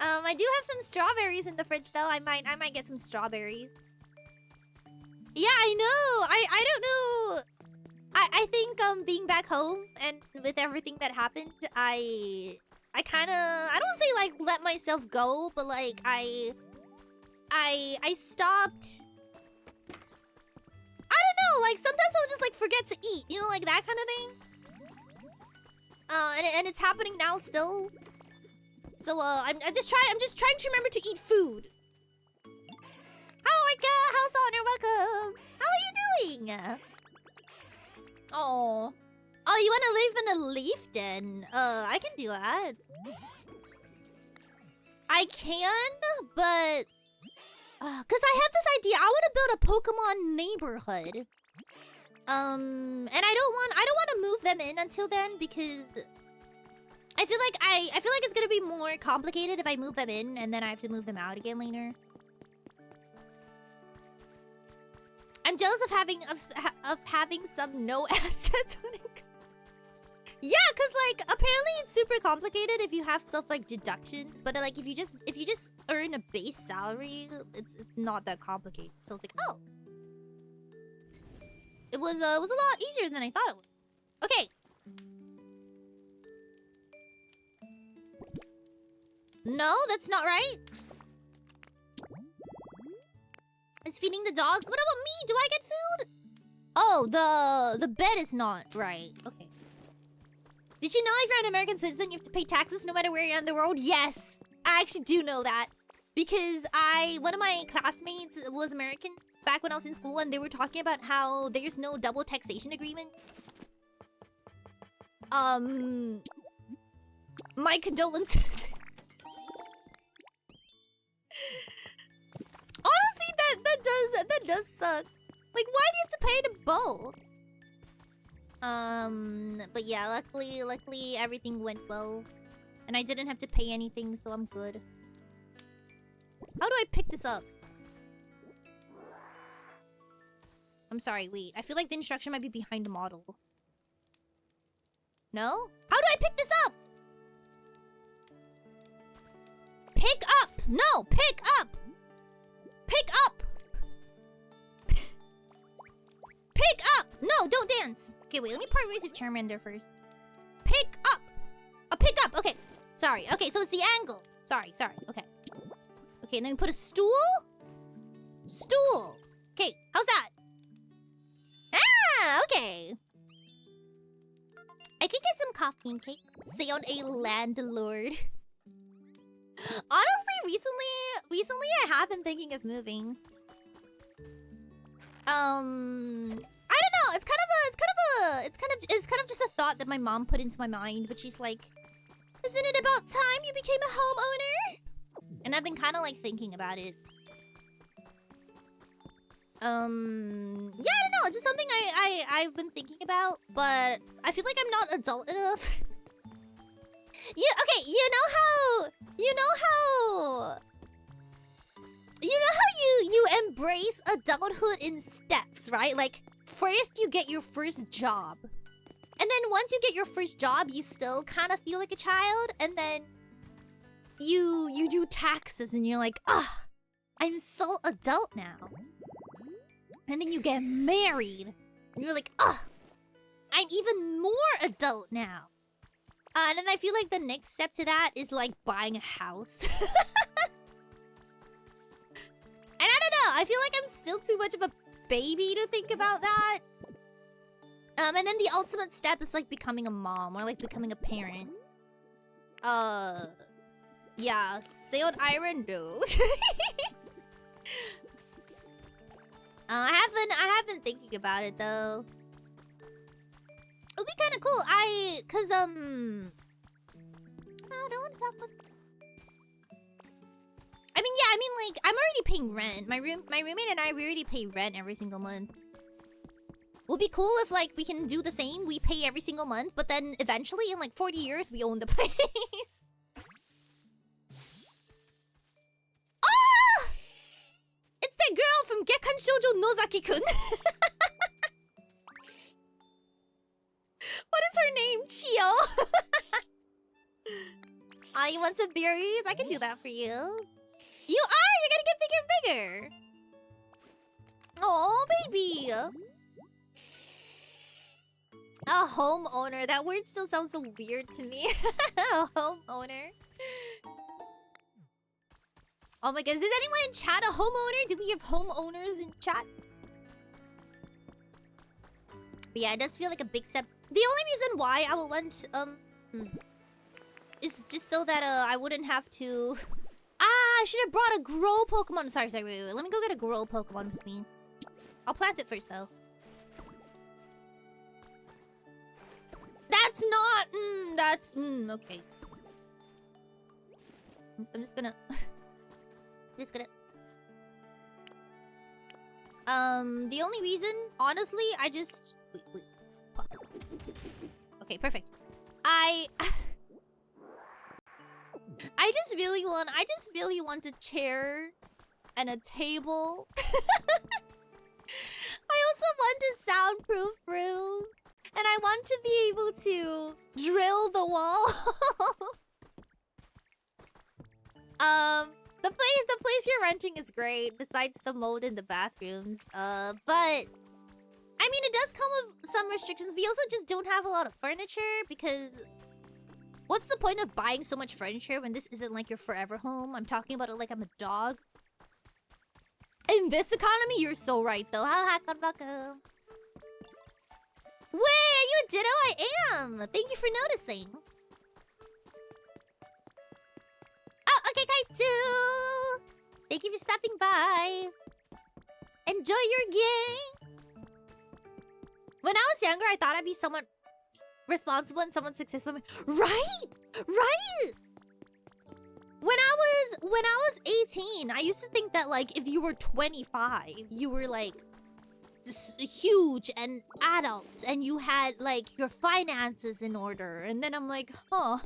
I do have some strawberries in the fridge though. I might get some strawberries. Yeah, I know. I don't know. I think being back home and with everything that happened, I kind of, I don't say like let myself go, but like I stopped. I don't know, like sometimes I'll just like forget to eat, you know, like that kind of thing. And it's happening now still. So I'm just trying to remember to eat food. Oh my god, House Honor, welcome. How are you doing? Oh, you want to live in a leaf den? I can do that. I can, but cause I have this idea. I want to build a Pokemon neighborhood. And I don't want to move them in until then because I feel like it's gonna be more complicated if I move them in and then I have to move them out again later. I'm jealous of having some no assets when it comes. Yeah, cause like apparently it's super complicated if you have stuff like deductions, but like if you just earn a base salary, it's not that complicated. So I was like, oh, it was a lot easier than I thought it was. Okay. No, that's not right. Is feeding the dogs? What about me? Do I get food? Oh, the bed is not right. Okay. Did you know if you're an American citizen, you have to pay taxes no matter where you're in the world? Yes, I actually do know that because one of my classmates was American back when I was in school, and they were talking about how there's no double taxation agreement. My condolences. Honestly, that does suck. Like, why do you have to pay to both? But yeah, luckily everything went well. And I didn't have to pay anything, so I'm good. How do I pick this up? I'm sorry, wait. I feel like the instruction might be behind the model. No? How do I pick this up? Pick up! No, pick up! Pick up! Pick up! No, don't dance. Okay, wait, let me part ways with Charmander first. Pick up! Pick up! Okay, sorry. Okay, so it's the angle. Sorry, okay. Okay, and then we put a stool? Stool! Okay, how's that? Ah, okay. I could get some coffee and cake. Seion a landlord. Honestly, recently I have been thinking of moving. I don't know. It's kind of just a thought that my mom put into my mind, but she's like, "Isn't it about time you became a homeowner?" And I've been kind of like thinking about it. Yeah, I don't know. It's just something I've been thinking about, but I feel like I'm not adult enough. Okay, you know how you embrace adulthood in steps, right? Like first you get your first job. And then once you get your first job, you still kind of feel like a child, and then you do taxes and you're like, "Ah, I'm so adult now." And then you get married and you're like, "Ah, I'm even more adult now." And then I feel like the next step to that is like buying a house. And I don't know, I feel like I'm still too much of a baby to think about that. And then the ultimate step is like becoming a mom or like becoming a parent. Yeah, Seion Aera, no. I have been thinking about it though. It'll be kind of cool. I don't want to talk about. I mean, yeah, like I'm already paying rent. My roommate and we already pay rent every single month. Would be cool if like we can do the same. We pay every single month, but then eventually in like 40 years we own the place. Oh! It's that girl from Gekkan Shoujo Nozaki-kun. What is her name? Chio. You want some berries? I can do that for you. You're gonna get bigger and bigger. Oh, baby. A homeowner. That word still sounds so weird to me. A homeowner. Oh my god, is anyone in chat a homeowner? Do we have homeowners in chat? But yeah, it does feel like a big step. The only reason why I would want is just so that I wouldn't have to. I should have brought a grow Pokemon. Sorry, wait. Let me go get a grow Pokemon with me. I'll plant it first though. That's not. Okay. I'm just gonna. The only reason, honestly, I just wait. Okay, perfect. I just really want a chair and a table. I also want a soundproof room, and I want to be able to drill the wall. The place you're renting is great, besides the mold in the bathrooms. But I mean, it does come with some restrictions. We also just don't have a lot of furniture because what's the point of buying so much furniture when this isn't like your forever home? I'm talking about it like I'm a dog. In this economy, you're so right though. Wait, are you a ditto? I am. Thank you for noticing. Oh, okay, Kaitsu. Thank you for stopping by. Enjoy your game. When I was younger, I thought I'd be someone responsible and someone successful. Right. When I was 18, I used to think that like if you were 25, you were like huge and adult and you had like your finances in order. And then I'm like, huh.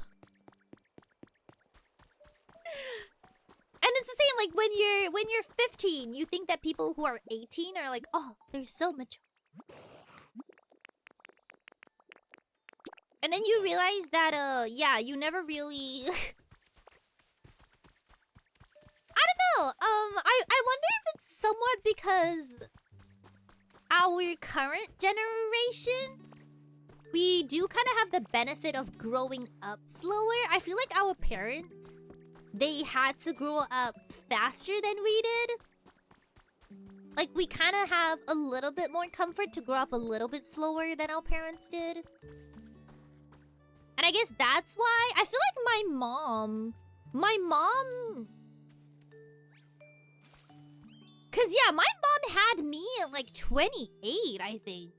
And it's the same like when you're 15, you think that people who are 18 are like, oh, they're so mature. And then you realize that yeah, you never really I don't know. I wonder if it's somewhat because our current generation, we do kind of have the benefit of growing up slower. I feel like our parents, they had to grow up faster than we did. Like, we kind of have a little bit more comfort to grow up a little bit slower than our parents did. And I guess that's why I feel like my mom... Cause yeah, my mom had me at like 28, I think.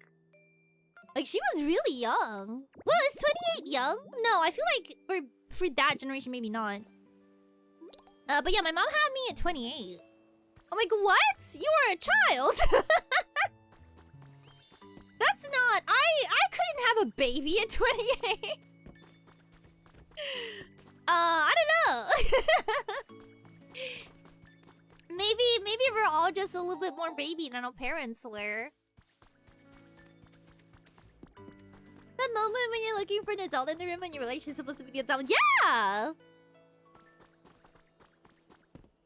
Like, she was really young. Well, is 28 young? No, I feel like for that generation, maybe not. But yeah, my mom had me at 28. I'm like, what? You were a child? That's not... I couldn't have a baby at 28. I don't know. Maybe we're all just a little bit more baby than our parents were. That moment when you're looking for an adult in the room and your relationship's supposed to be the adult. Yeah!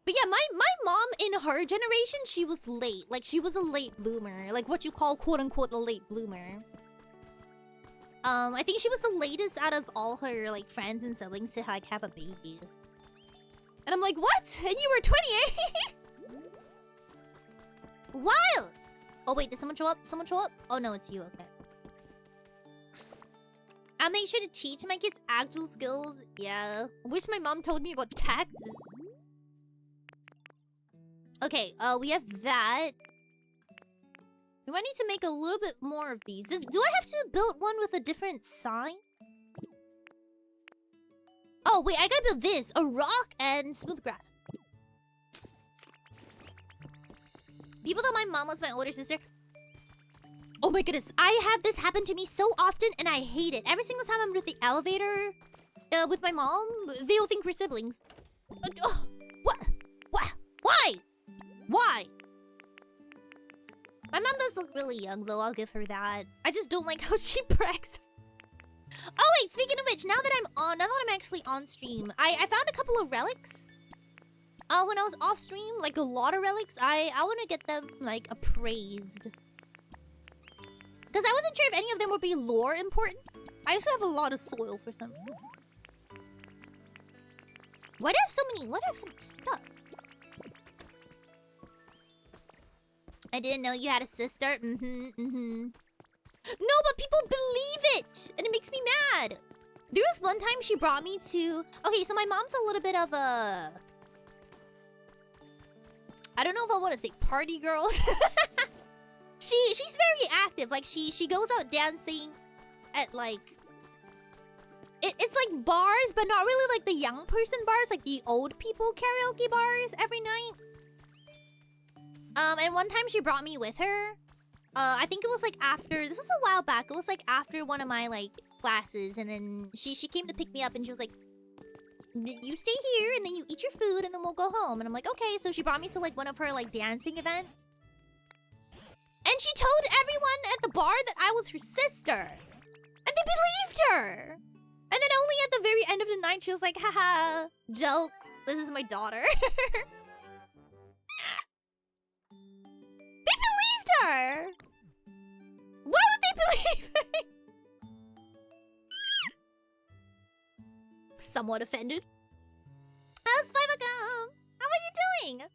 But yeah, my mom, in her generation, she was late. Like, she was a late bloomer. Like, what you call, quote-unquote, a late bloomer. I think she was the latest out of all her, like, friends and siblings to, like, have a baby. And I'm like, what? And you were 28? Wild! Oh, wait, did someone show up? Someone show up? Oh, no, it's you. Okay. I'll make sure to teach my kids actual skills. Yeah. I wish my mom told me about tact. Okay, we have that. We might need to make a little bit more of these. Do I have to build one with a different sign? Oh, wait, I gotta build this. A rock and smooth grass. People thought my mom was my older sister. Oh my goodness, I have this happen to me so often and I hate it. Every single time I'm with the elevator with my mom, they'll think we're siblings. What? Why? Why? My mom does look really young though, I'll give her that. I just don't like how she brags. Oh wait, speaking of which, now that I'm actually on stream, I found a couple of relics. When I was off stream, like a lot of relics. I want to get them like appraised. Because I wasn't sure if any of them would be lore important. I also have a lot of soil for some. Why do I have so much stuff? I didn't know you had a sister. No, but people believe it! And it makes me mad. There was one time she brought me to... Okay, so my mom's a little bit of a... I don't know if I want to say party girl. She's very active. Like, she goes out dancing at, like... It's like bars, but not really like the young person bars. Like the old people karaoke bars every night. And one time she brought me with her. I think it was like after... This was a while back. It was like after one of my, like, classes. And then she came to pick me up and she was like... You stay here and then you eat your food and then we'll go home. And I'm like, okay. So she brought me to, like, one of her, like, dancing events. And she told everyone at the bar that I was her sister. And they believed her. And then only at the very end of the night, she was like, haha, joke. This is my daughter. They believed her. Why would they believe her? Somewhat offended. How's 5 ago? How are you doing?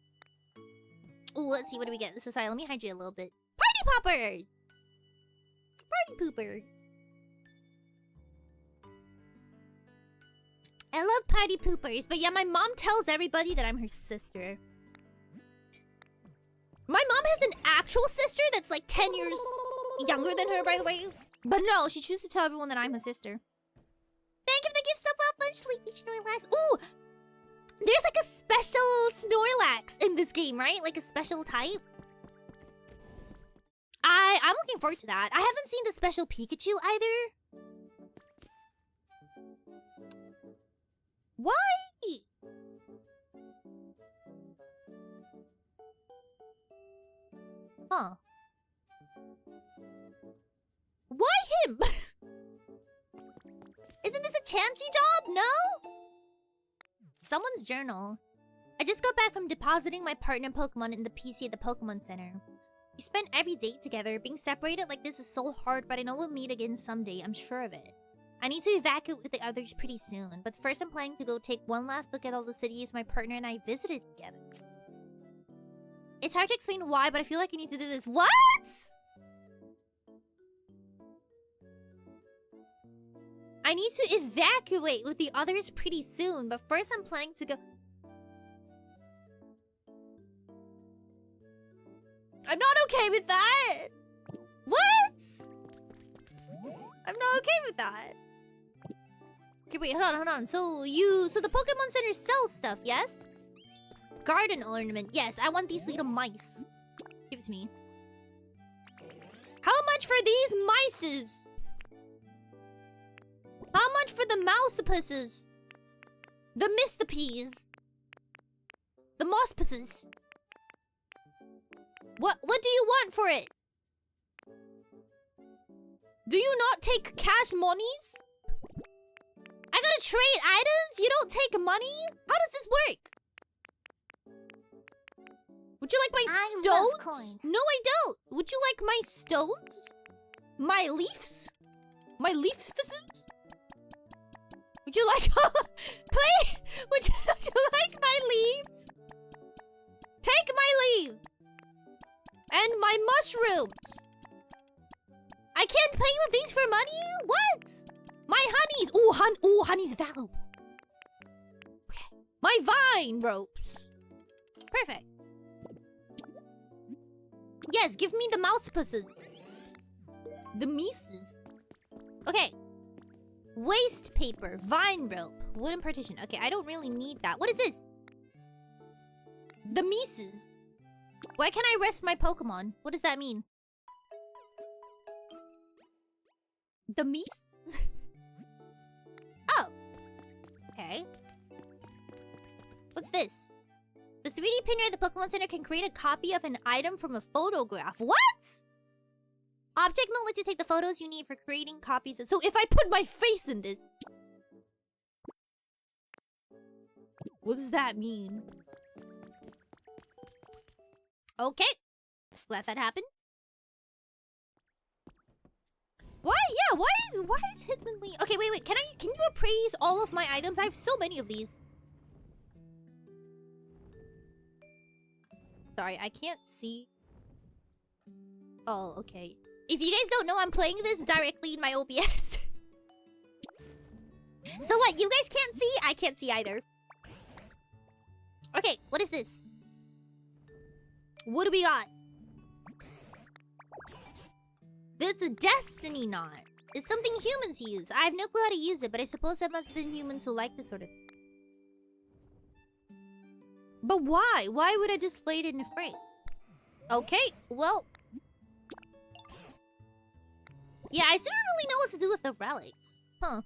Ooh, let's see, what do we get? This is sorry, let me hide you a little bit. Party poppers! Party pooper. I love party poopers, but yeah, my mom tells everybody that I'm her sister. My mom has an actual sister that's like 10 years younger than her, by the way. But no, she chooses to tell everyone that I'm her sister. Thank you for the gift sub up. I'm sleepy Snorlax. Ooh! There's like a special Snorlax in this game, right? Like a special type. I'm looking forward to that. I haven't seen the special Pikachu either. Why? Huh. Why him? Isn't this a chancy job? No? Someone's journal. I just got back from depositing my partner Pokemon in the PC at the Pokemon Center. We spent every day together. Being separated like this is so hard, but I know we'll meet again someday. I'm sure of it. I need to evacuate with the others pretty soon, but first I'm planning to go take one last look at all the cities my partner and I visited together. It's hard to explain why, but I feel like I need to do this. What? I need to evacuate with the others pretty soon, but first I'm planning to go... I'm not okay with that! What? I'm not okay with that. Okay, wait, hold on. So the Pokemon Center sells stuff, yes? Garden ornament, yes. I want these little mice. Give it to me. How much for these mices? How much for the mousepuses? The Mistopes? The Mospuses? What do you want for it? Do you not take cash monies? I gotta trade items? You don't take money? How does this work? Would you like my stones? No, I don't. Would you like my stones? My leaves? My leaves? Would you like... Play? Would you like my leaves? Take my leaves. And my mushrooms. I can't pay with these for money? What? My honeys. Ooh, honey's valuable. Okay. My vine ropes. Perfect. Yes, give me the mousepuses. The mices. Okay. Waste paper, vine rope, wooden partition. Okay, I don't really need that. What is this? The mices. Why can't I rest my Pokemon? What does that mean? The mices? Oh. Okay. What's this? The 3D printer at the Pokemon Center can create a copy of an item from a photograph. What? Object won't let you take the photos you need for creating copies. So if I put my face in this... What does that mean? Okay. Let that happen. Why? Yeah, why is Hitmonlee... Okay, wait. Can you appraise all of my items? I have so many of these. Sorry, I can't see. Oh, okay. If you guys don't know, I'm playing this directly in my OBS. So what, you guys can't see? I can't see either. Okay, what is this? What do we got? It's a destiny knot. It's something humans use. I have no clue how to use it, but I suppose that must have been humans who like this sort of... But why? Why would I display it in a frame? Okay, well... Yeah, I still don't really know what to do with the relics. Huh.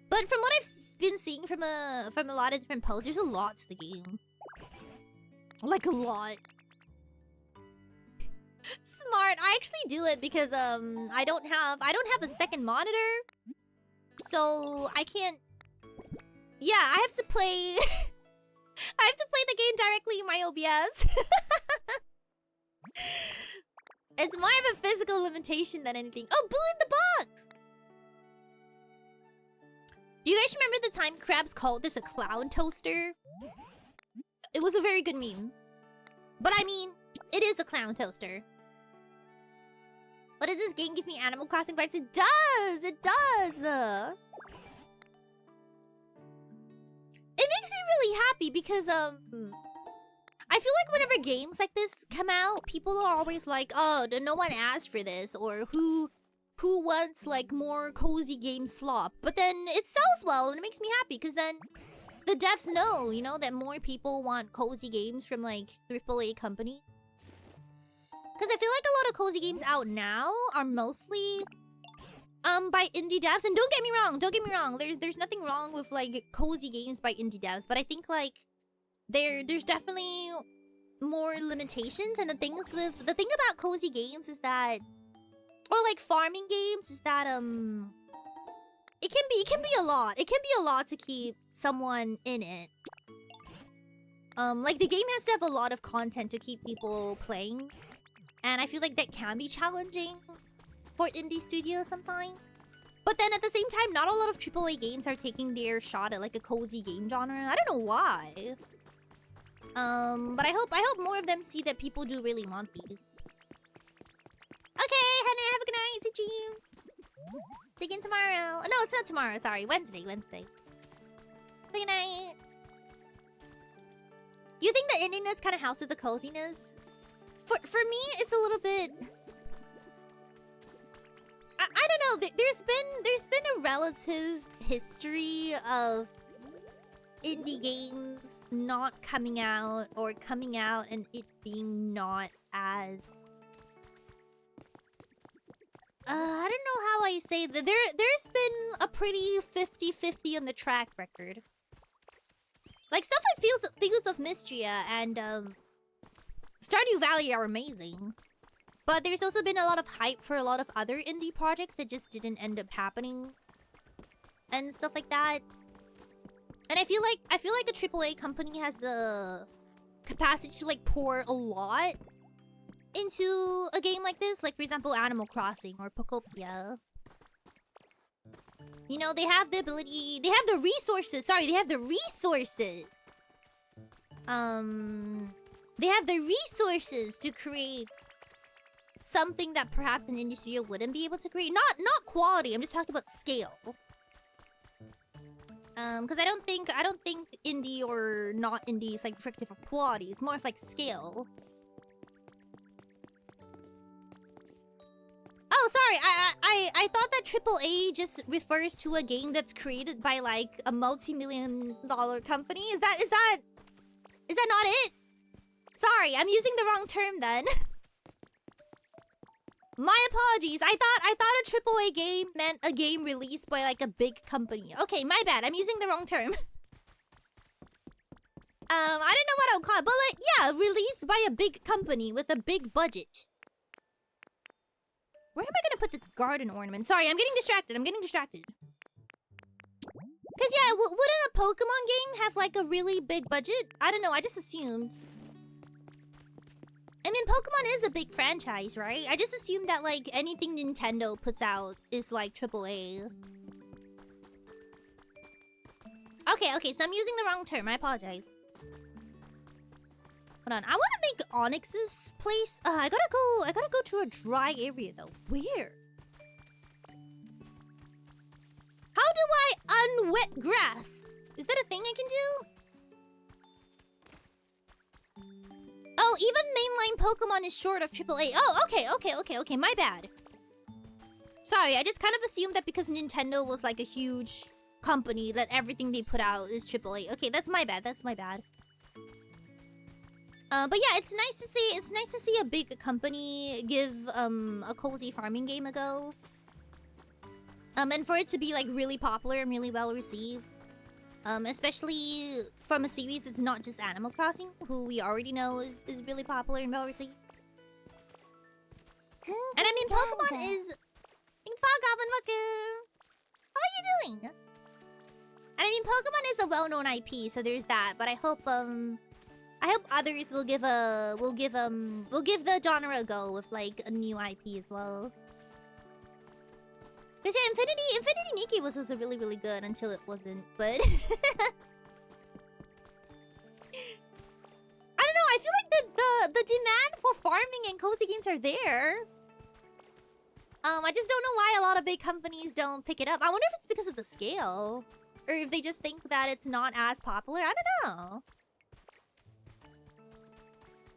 But from what I've been seeing from a lot of different posts, there's a lot to the game. Like a lot. Smart. I actually do it because I don't have a second monitor. So I can't... Yeah, I have to play... I have to play the game directly in my OBS. It's more of a physical limitation than anything. Oh, Boo in the box! Do you guys remember the time Krabs called this a clown toaster? It was a very good meme. But I mean, it is a clown toaster. But does this game give me Animal Crossing vibes? It does! It does! It makes me really happy because, I feel like whenever games like this come out, people are always like, oh, no one asked for this, or who wants, like, more cozy game slop? But then it sells well, and it makes me happy, because then the devs know, you know, that more people want cozy games from, like, AAA company. Because I feel like a lot of cozy games out now are mostly... by indie devs, and don't get me wrong, there's nothing wrong with like cozy games by indie devs, but I think like there's definitely more limitations, and the thing about cozy games is that, or like farming games, is that it can be a lot to keep someone in it. Like the game has to have a lot of content to keep people playing. And I feel like that can be challenging for indie studios sometimes. But then at the same time, not a lot of AAA games are taking their shot at like a cozy game genre. I don't know why. But I hope more of them see that people do really want these. Okay, Hannah, have a good night. See you. See you again tomorrow. Oh, no, it's not tomorrow. Sorry, Wednesday. Have a good night. You think the indiness kind of helps with the coziness? For me, it's a little bit. I don't know. There's been a relative history of indie games not coming out or coming out and it being not as. I don't know how I say that. There's been a pretty 50-50 on the track record. Like stuff like Fields of Mystria and Stardew Valley are amazing. But there's also been a lot of hype for a lot of other indie projects that just didn't end up happening. And stuff like that. And I feel like a AAA company has the capacity to like pour a lot into a game like this. Like for example, Animal Crossing or Pokopia. You know, they have the ability, they have the resources. Sorry, they have the resources. They have the resources to create something that perhaps an indie studio wouldn't be able to create. Not quality. I'm just talking about scale. Because I don't think indie or not indie is like reflective of quality. It's more of like scale. Oh, sorry. I thought that AAA just refers to a game that's created by like a multi-million-dollar company. Is that not it? Sorry, I'm using the wrong term then. My apologies. I thought a AAA game meant a game released by like a big company. Okay, my bad. I'm using the wrong term. I don't know what I would call it, but like yeah, released by a big company with a big budget. Where am I gonna put this garden ornament? Sorry, I'm getting distracted. Cause yeah, wouldn't a Pokemon game have like a really big budget? I don't know. I just assumed. I mean, Pokemon is a big franchise, right? I just assumed that, like, anything Nintendo puts out is, like, AAA. Okay, so I'm using the wrong term. I apologize. Hold on. I want to make Onyx's place. I gotta go to a dry area, though. Where? How do I unwet grass? Is that a thing I can do? Oh, even mainline Pokemon is short of AAA. Oh, okay. My bad. Sorry, I just kind of assumed that because Nintendo was like a huge company that everything they put out is AAA. Okay, that's my bad. But yeah, it's nice to see a big company give a cozy farming game a go. And for it to be like really popular and really well received. Especially from a series that's not just Animal Crossing, who we already know is really popular and well received. And I mean, Pokemon is... Fog Goblin, welcome! How are you doing? And I mean, Pokemon is a well-known IP, so there's that. But I hope others will give the genre a go with like a new IP as well. Because yeah, Infinity Nikki was also really, really good until it wasn't, but... I don't know, I feel like the demand for farming and cozy games are there. I just don't know why a lot of big companies don't pick it up. I wonder if it's because of the scale. Or if they just think that it's not as popular. I don't know.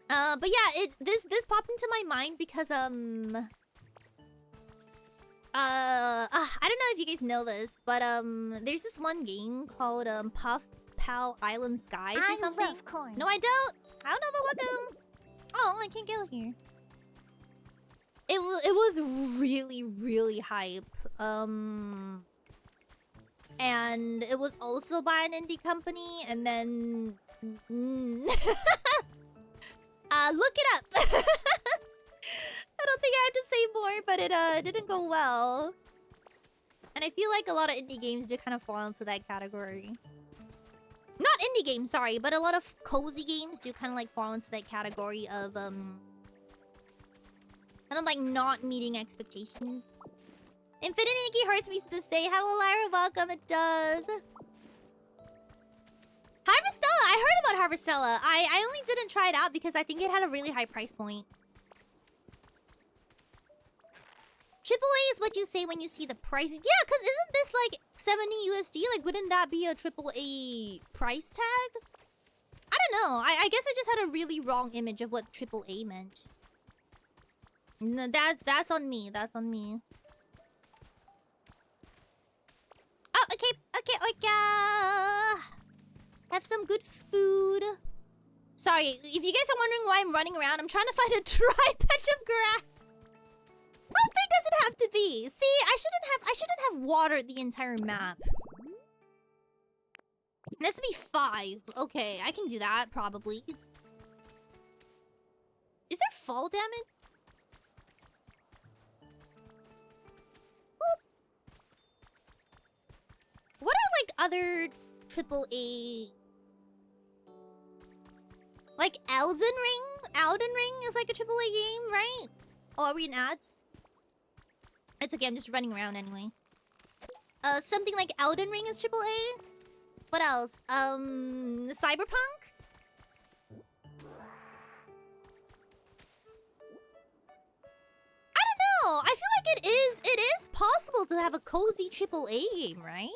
But yeah, this popped into my mind because, I don't know if you guys know this, but there's this one game called Puff Pal Island Skies or something.
I love corn.
No, I don't. I don't know, but welcome. Oh, I can't get here. It was really, really hype. And it was also by an indie company, and then look it up. I don't think I have to say more, but it didn't go well. And I feel like a lot of indie games do kind of fall into that category. Not indie games, sorry, but a lot of cozy games do kind of like fall into that category of kind of like not meeting expectations. Infinity Hearts me to this day. Hello, Lyra, welcome. It does. Harvestella! I heard about Harvestella. I only didn't try it out because I think it had a really high price point. AAA is what you say when you see the price. Yeah, because isn't this like 70 USD? Like, wouldn't that be a AAA price tag? I don't know. I guess I just had a really wrong image of what AAA meant. No, that's on me. That's on me. Oh, okay. Have some good food. Sorry, if you guys are wondering why I'm running around, I'm trying to find a dry patch of grass. How big does it have to be? See, I shouldn't have watered the entire map. It has to be 5. Okay, I can do that, probably. Is there fall damage? Whoop. What are, like, other AAA... Like, Elden Ring? Elden Ring is like a AAA game, right? Oh, are we in ads? It's okay, I'm just running around anyway. Something like Elden Ring is AAA? What else? Cyberpunk? I don't know. I feel like it is possible to have a cozy AAA game, right?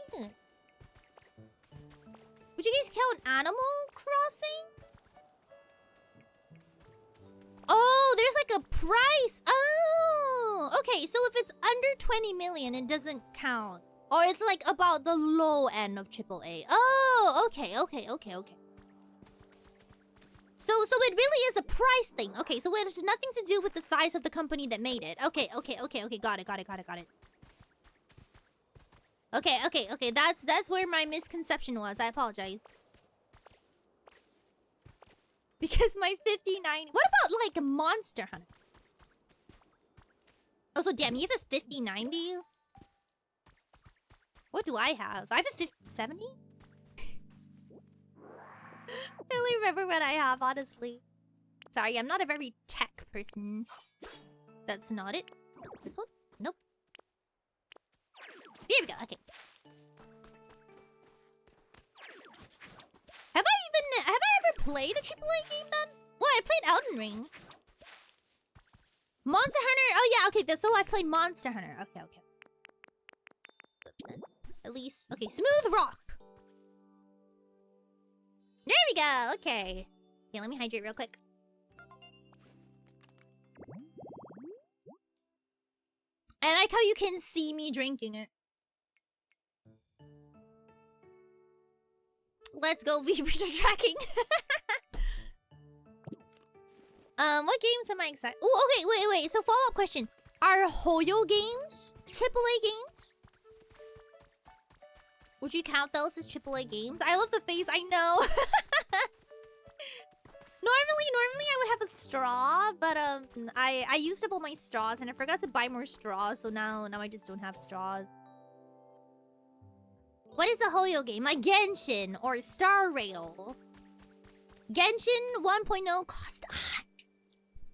Would you guys count Animal Crossing? Oh, there's like a price. Oh, okay. So if it's under 20 million, it doesn't count. Or it's like about the low end of AAA. Oh, okay. So it really is a price thing. Okay, so it has nothing to do with the size of the company that made it. Okay. Got it. Okay. That's where my misconception was. I apologize. Because my 5090... What about, like, Monster Hunter? Oh, so damn, you have a 5090? What do I have? I have a 5070? I don't remember what I have, honestly. Sorry, I'm not a very tech person. That's not it. This one? Nope. Here we go, okay. Have I ever played a AAA game then? Well, I played Elden Ring. Monster Hunter. Oh yeah, okay. So I've played Monster Hunter. Okay. At least, okay. Smooth rock. There we go. Okay. Okay, let me hydrate real quick. I like how you can see me drinking it. Let's go VP tracking. What games am I excited? Oh, okay, wait. So follow-up question. Are Hoyo games AAA games? Would you count those as AAA games? I love the face, I know. Normally I would have a straw, but I used up all my straws and I forgot to buy more straws, so now I just don't have straws. What is a Hoyo game? Like Genshin or Star Rail. Genshin 1.0 cost 100.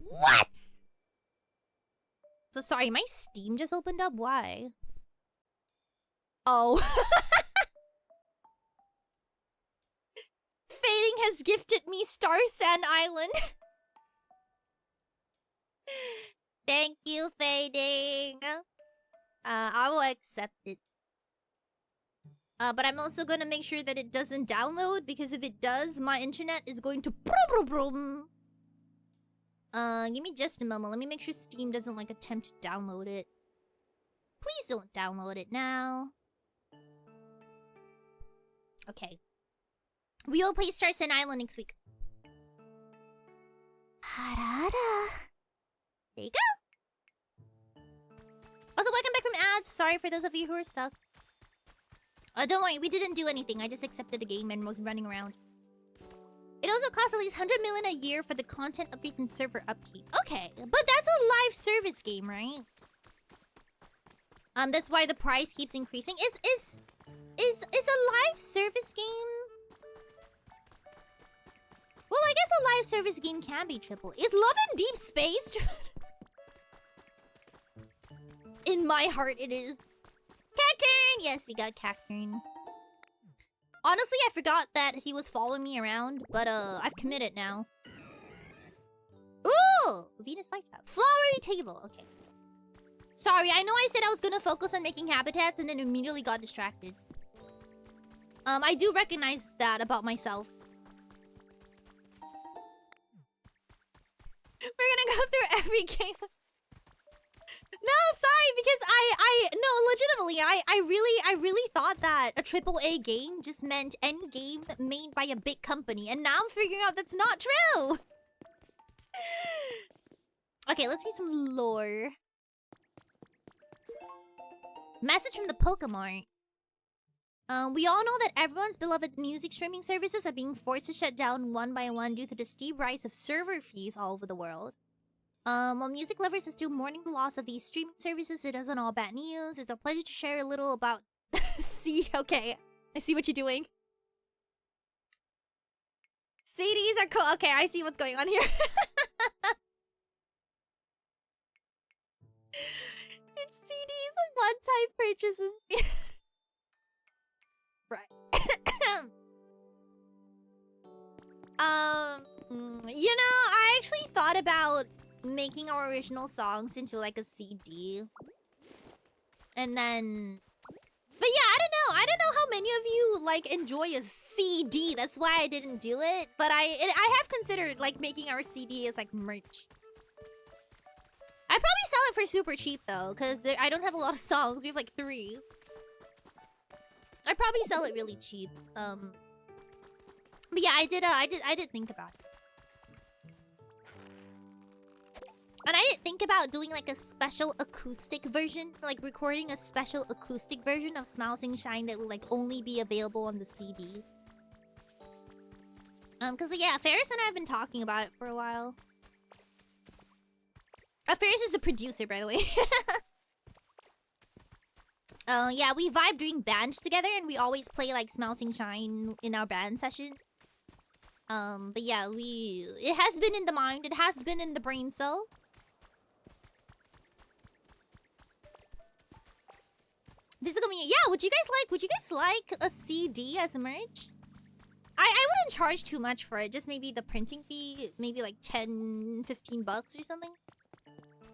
What? So sorry, my Steam just opened up. Why? Oh. Fading has gifted me Star Sand Island. Thank you, Fading. I will accept it. But I'm also gonna make sure that it doesn't download, because if it does, my internet is going to boom. Give me just a moment. Let me make sure Steam doesn't like attempt to download it. Please don't download it now. Okay. We will play Star Sand Island next week. There you go. Also, welcome back from ads. Sorry for those of you who are stuck. Don't worry, we didn't do anything. I just accepted a game and was running around. It also costs at least 100 million a year for the content updates and server upkeep. Okay, but that's a live service game, right? That's why the price keeps increasing. Is a live service game Well, I guess a live service game can be triple. Is Love in Deep Space? In my heart, it is. Cacturn! Yes, we got Cacturn. Honestly, I forgot that he was following me around, but I've committed now. Ooh! Venus Flytrap. Flowery table. Okay. Sorry, I know I said I was gonna focus on making habitats and then immediately got distracted. I do recognize that about myself. We're gonna go through every game. No, sorry, because no, legitimately, I really thought that a AAA game just meant any game made by a big company, and now I'm figuring out that's not true. Okay, let's read some lore. Message from the Pokemon. We all know that everyone's beloved music streaming services are being forced to shut down one by one due to the steep rise of server fees all over the world. While music lovers are still mourning the loss of these streaming services, it isn't all bad news. It's a pleasure to share a little about... See, okay. I see what you're doing. CDs are cool. Okay, I see what's going on here. It's CDs and one-time purchases. Right. You know, I actually thought about making our original songs into like a CD. And then... But yeah, I don't know how many of you like enjoy a CD. That's why I didn't do it. But I have considered like making our CD as like merch. I'd probably sell it for super cheap though, because I don't have a lot of songs. We have like 3. I'd probably sell it really cheap. But yeah, I did think about it. And I didn't think about doing like a special acoustic version, like recording a special acoustic version of Smile Sing Shine that will like only be available on the CD. Cause yeah, Ferris and I have been talking about it for a while. Ferris is the producer, by the way. Yeah, we vibe doing bands together, and we always play like Smile Sing Shine in our band session. But yeah, it has been in the mind, it has been in the brain cell. Physical media. Yeah, would you guys like a CD as a merch? I wouldn't charge too much for it, just maybe the printing fee, maybe like 10, 15 bucks or something.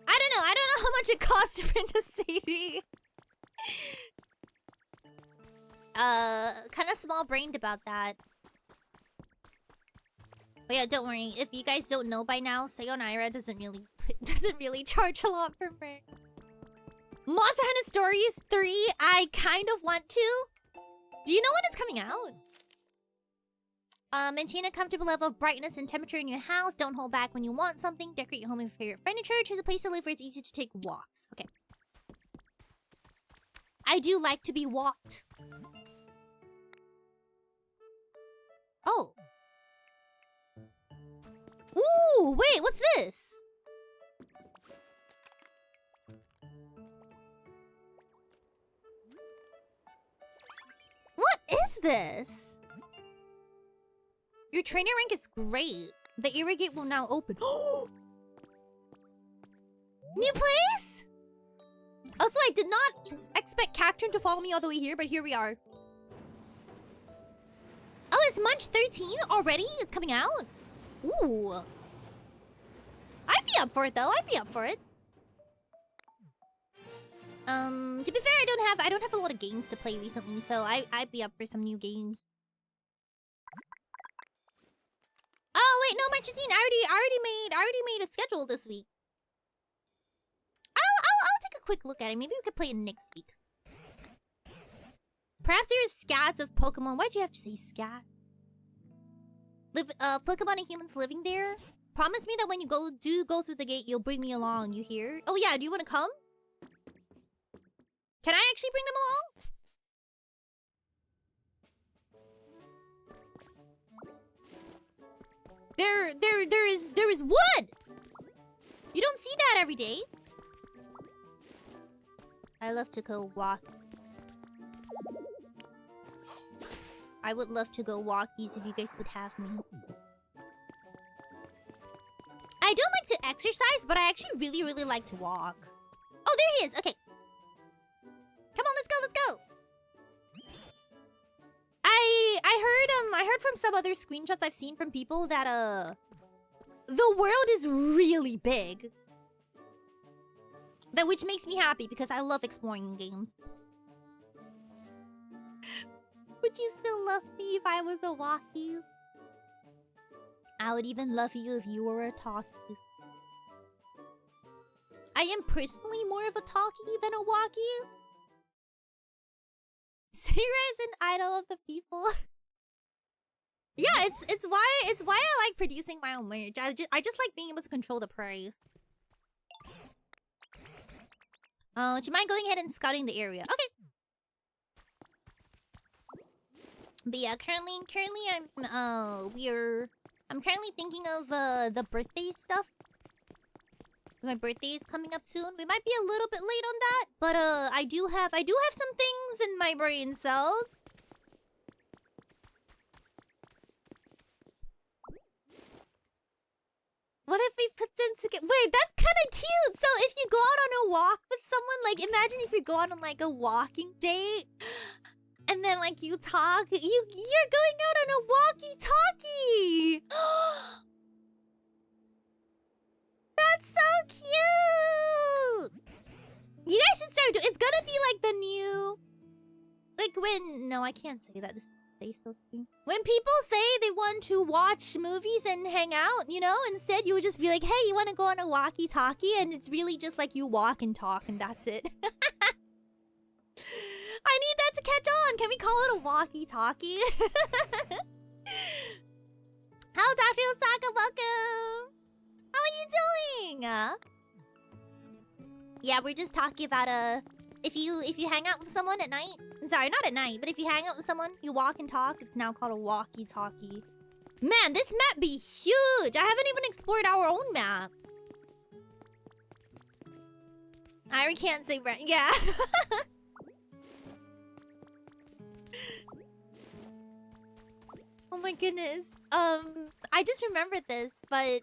I don't know how much it costs to print a CD. Kind of small-brained about that. But yeah, don't worry. If you guys don't know by now, Seion Aera doesn't really charge a lot for merch. Monster Hunter Stories 3, I kind of want to. Do you know when it's coming out? Maintain a comfortable level of brightness and temperature in your house. Don't hold back when you want something. Decorate your home with your favorite furniture. Choose a place to live where it's easy to take walks. Okay. I do like to be walked. Oh. Ooh, wait, what's this? What is this? Your trainer rank is great. The irrigate will now open. New place? Also, I did not expect Cacturn to follow me all the way here, but here we are. Oh, it's Munch 13 already? It's coming out? Ooh. I'd be up for it though. I'd be up for it. To be fair, I don't have a lot of games to play recently, so I'd be up for some new games. Oh wait, no, Marchesine, I already made a schedule this week. I'll take a quick look at it. Maybe we could play it next week. Perhaps there's scats of Pokemon. Why'd you have to say scat? Pokemon and humans living there. Promise me that when you go through the gate, you'll bring me along. You hear? Oh yeah, do you want to come? Can I actually bring them along? There is wood! You don't see that every day. I love to go walk. I would love to go walkies if you guys would have me. I don't like to exercise, but I actually really, really like to walk. Oh, there he is. Okay. Come on, let's go, let's go. I heard from some other screenshots I've seen from people that the world is really big. That which makes me happy because I love exploring games. Would you still love me if I was a walkie? I would even love you if you were a talkie. I am personally more of a talkie than a walkie. Seira is an idol of the people. Yeah, it's why I like producing my own merch. I just like being able to control the price. Oh, do you mind going ahead and scouting the area? Okay. But yeah, currently I'm currently thinking of the birthday stuff. My birthday is coming up soon. We might be a little bit late on that, but I do have some things in my brain cells. What if we put them together? Wait, that's kind of cute. So if you go out on a walk with someone, like imagine if you go out on like a walking date, and then like you talk, you're going out on a walkie-talkie. That's so cute. You guys should start doing. It's gonna be like the new, like when. No, I can't say that. This is so sweet. When people say they want to watch movies and hang out, you know, instead you would just be like, "Hey, you want to go on a walkie-talkie?" And it's really just like you walk and talk, and that's it. I need that to catch on. Can we call it a walkie-talkie? Hello, Dr. Osaka. Welcome. How are you doing? Yeah, we're just talking about if you hang out with someone at night. Sorry, not at night, but if you hang out with someone, you walk and talk. It's now called a walkie-talkie. Man, this map be huge. I haven't even explored our own map. I can't say right. Yeah. Oh my goodness. I just remembered this, but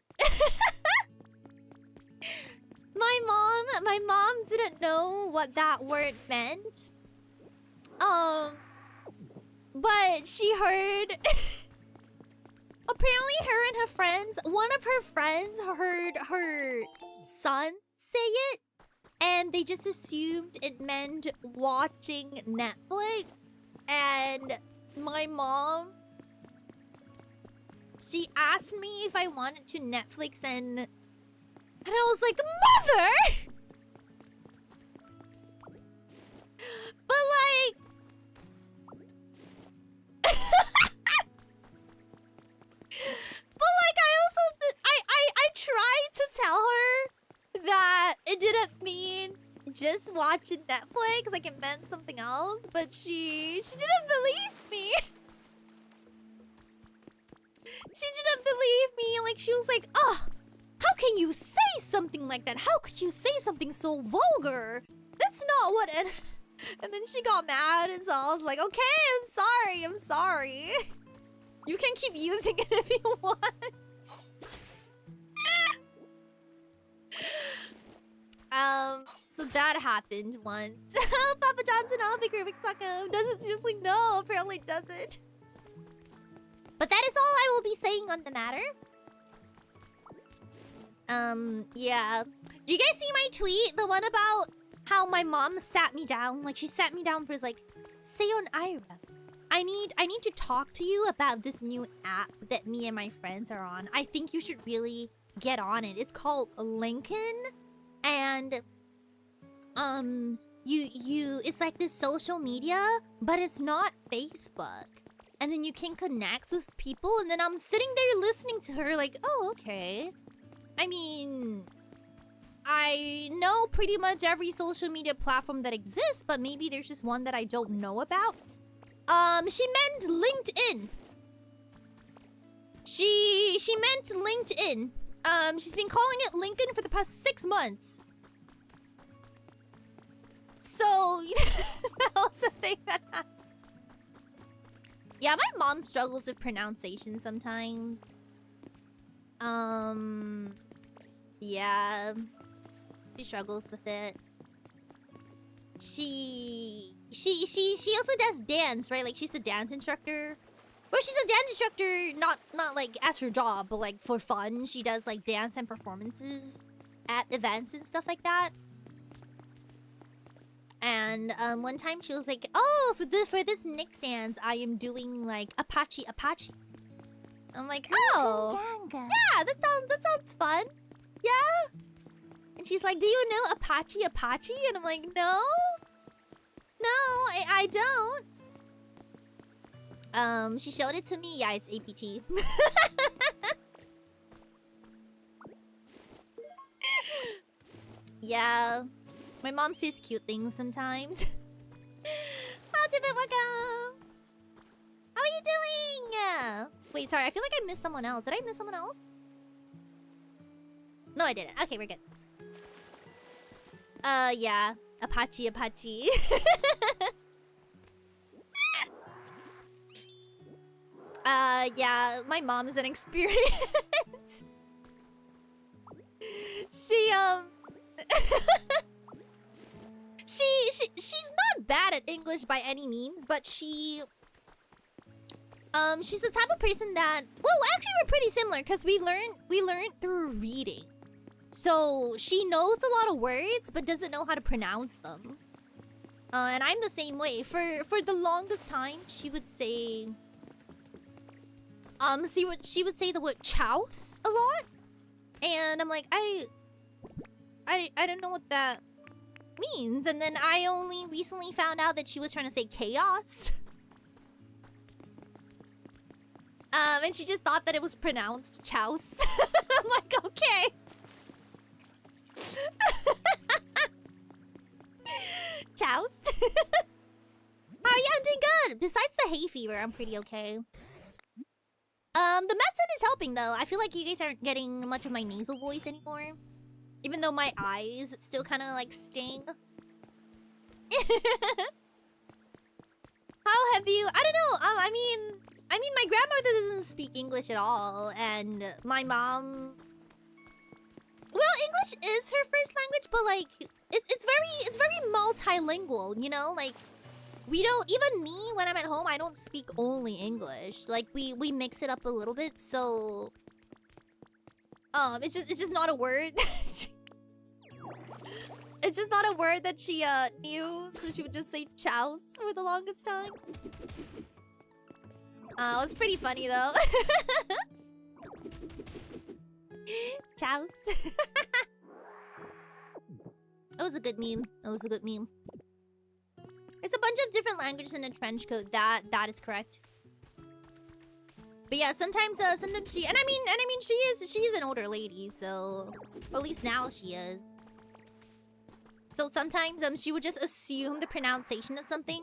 my mom didn't know what that word meant. But she heard apparently her and her friends, one of her friends heard her son say it, and they just assumed it meant watching Netflix. And my mom, she asked me if I wanted to Netflix, and I was like, Mother! But like... But like, I also... I tried to tell her that it didn't mean just watching Netflix, like it meant something else, but she didn't believe me. She didn't believe me. Like, she was like, oh, how can you say something like that? How could you say something so vulgar? That's not what it... And then she got mad, and so I was like, okay, I'm sorry. You can keep using it if you want. So that happened once. Papa Johnson, I'll be great. Doesn't seriously no, apparently doesn't. But that is all I will be saying on the matter. Yeah. Do you guys see my tweet? The one about how my mom sat me down. Like, she sat me down for like, Seion Aera, I need to talk to you about this new app that me and my friends are on. I think you should really get on it. It's called Lincoln. And it's like this social media, but it's not Facebook. And then you can connect with people, and then I'm sitting there listening to her like, oh, okay. I mean, I know pretty much every social media platform that exists, but maybe there's just one that I don't know about. She meant LinkedIn. She meant LinkedIn. She's been calling it Lincoln for the past 6 months. So, that was the thing that happened. Yeah, my mom struggles with pronunciation sometimes. Yeah. She struggles with it. She also does dance, right? Like she's a dance instructor. Well, she's a dance instructor, not like as her job, but like for fun. She does like dance and performances at events and stuff like that. And one time she was like, "Oh, for this next dance, I am doing like Apache." I'm like, "Oh, yeah, that sounds fun." Yeah. And she's like, "Do you know Apache?" And I'm like, "No, I don't." She showed it to me. Yeah, it's APT. Yeah. My mom says cute things sometimes. Welcome. How are you doing? Wait, sorry. I feel like I missed someone else. Did I miss someone else? No, I didn't. Okay, we're good. Yeah. Apache. Yeah. My mom is an experience. She's not bad at English by any means, but she's the type of person that, well, actually we're pretty similar because we learned through reading. So she knows a lot of words but doesn't know how to pronounce them. And I'm the same way. For the longest time, she would say she would say the word chouse a lot. And I'm like, I don't know what that means. And then I only recently found out that she was trying to say chaos. And she just thought that it was pronounced chouse. I'm like, okay. Chouse. How are you? I'm doing good. Besides the hay fever, I'm pretty okay. The medicine is helping though. I feel like you guys aren't getting much of my nasal voice anymore. Even though my eyes still kind of like sting. How have you? I don't know. I mean, my grandmother doesn't speak English at all, and my mom. Well, English is her first language, but like, it's very multilingual. You know, like we don't, even me when I'm at home, I don't speak only English. Like we mix it up a little bit, so it's just not a word. It's just not a word that she knew, so she would just say chouse for the longest time. It was pretty funny though. Chouse. It was a good meme. It's a bunch of different languages in a trench coat. That is correct. But yeah, sometimes she, and I mean she is an older lady, so at least now she is. So sometimes she would just assume the pronunciation of something.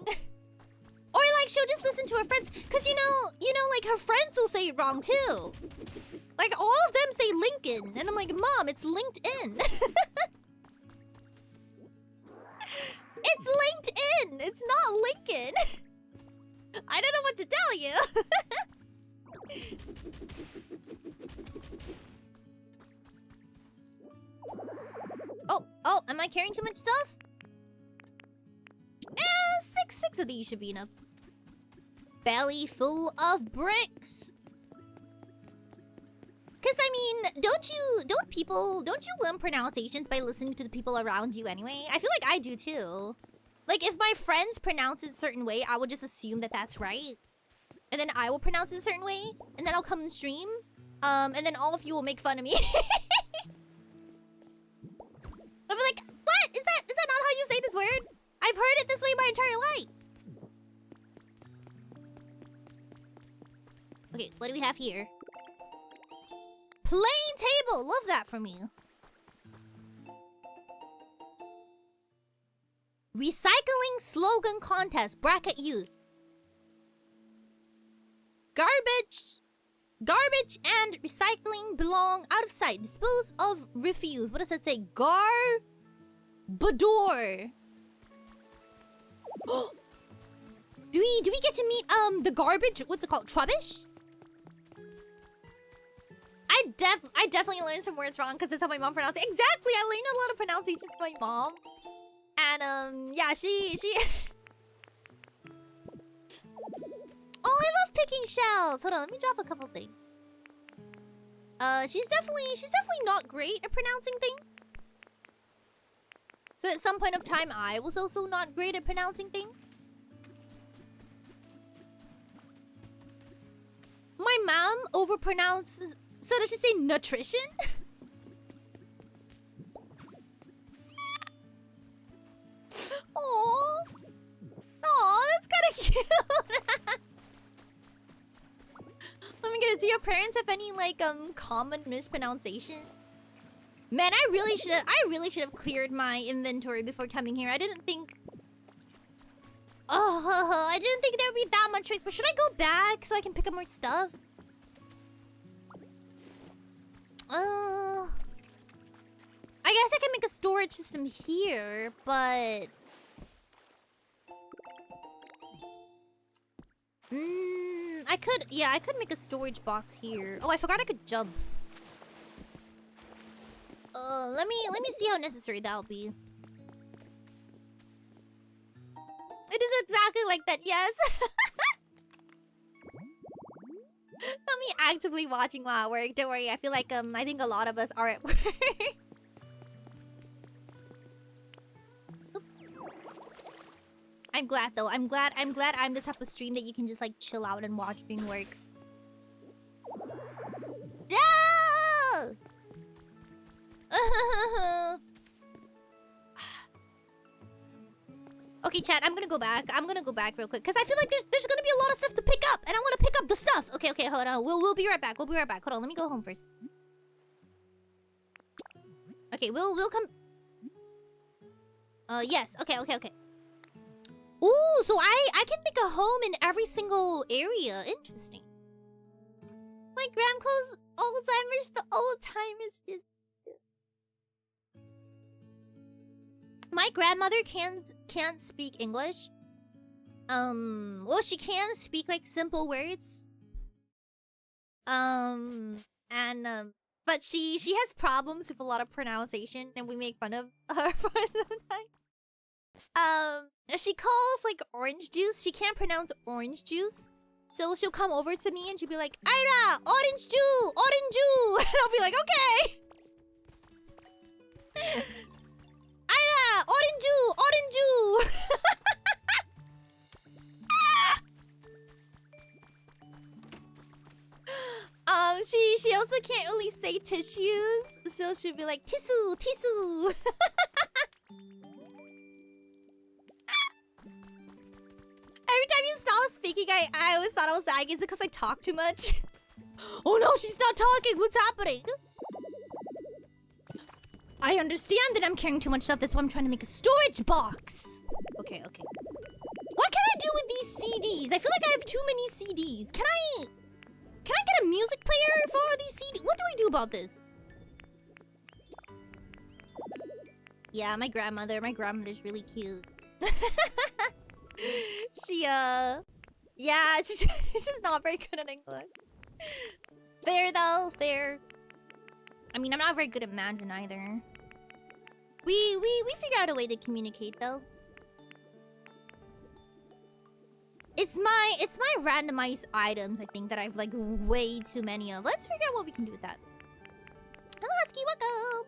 Or like she'll just listen to her friends, cause you know like her friends will say it wrong too. Like all of them say Lincoln, and I'm like, Mom, it's LinkedIn. It's LinkedIn. It's not Lincoln. I don't know what to tell you. Oh, am I carrying too much stuff? Six of these should be enough. Belly full of bricks. Cause I mean, don't you learn pronunciations by listening to the people around you anyway? I feel like I do too. Like if my friends pronounce it a certain way, I would just assume that that's right. And then I will pronounce it a certain way, and then I'll come and stream. And then all of you will make fun of me. I'll be like, what? Is that not how you say this word? I've heard it this way my entire life. Okay, what do we have here? Plain table! Love that from you. Recycling slogan contest. Bracket youth. Garbage and recycling belong out of sight. Dispose of refuse. What does that say? Garbador. Do we get to meet the garbage? What's it called? Trubbish? I I definitely learned some words wrong because that's how my mom pronounced it. Exactly, I learned a lot of pronunciation from my mom. And yeah, she Oh, I love picking shells. Hold on, let me drop a couple things. She's definitely not great at pronouncing things. So at some point of time, I was also not great at pronouncing things. My mom overpronounces. So does she say nutrition? Oh, that's kind of cute. Let me get it. Do your parents have any like common mispronunciation? Man, I really should have cleared my inventory before coming here. I didn't think. Oh, I didn't think there would be that much tricks. But should I go back so I can pick up more stuff? I guess I can make a storage system here, but I could make a storage box here. Oh, I forgot I could jump. Let me see how necessary that'll be. It is exactly like that, yes. Not me actively watching while at work. Don't worry, I feel like I think a lot of us are at work. I'm glad though. I'm glad I'm the type of stream that you can just like chill out and watch during work. No! Okay, chat, I'm gonna go back. I'm gonna go back real quick because I feel like there's gonna be a lot of stuff to pick up, and I want to pick up the stuff. Okay, hold on. We'll be right back. We'll be right back. Hold on, let me go home first. Okay, we'll come. Yes. Okay. Ooh, so I can make a home in every single area. Interesting. My grandpa's Alzheimer's, the old timers is. My grandmother can't speak English. Well, she can speak like simple words. But she has problems with a lot of pronunciation, and we make fun of her for it sometimes. She calls like orange juice. She can't pronounce orange juice, so she'll come over to me and she'll be like, "Aera, orange juice, orange juice," and I'll be like, "Okay." Aera, orange juice, orange juice. She also can't really say tissues, so she'll be like, "Tissue, tissue." Every time you stop speaking, I always thought I was lagging. Is it because I talk too much? Oh no, she's not talking. What's happening? I understand that I'm carrying too much stuff. That's why I'm trying to make a storage box. Okay. What can I do with these CDs? I feel like I have too many CDs. Can I get a music player for these CDs? What do I do about this? Yeah, my grandmother's really cute. Yeah, she's just not very good at English. Fair though, fair. I mean, I'm not very good at Mandarin either. We figure out a way to communicate though. It's my randomized items, I think, that I've like way too many of. Let's figure out what we can do with that. Hello, Husky, welcome.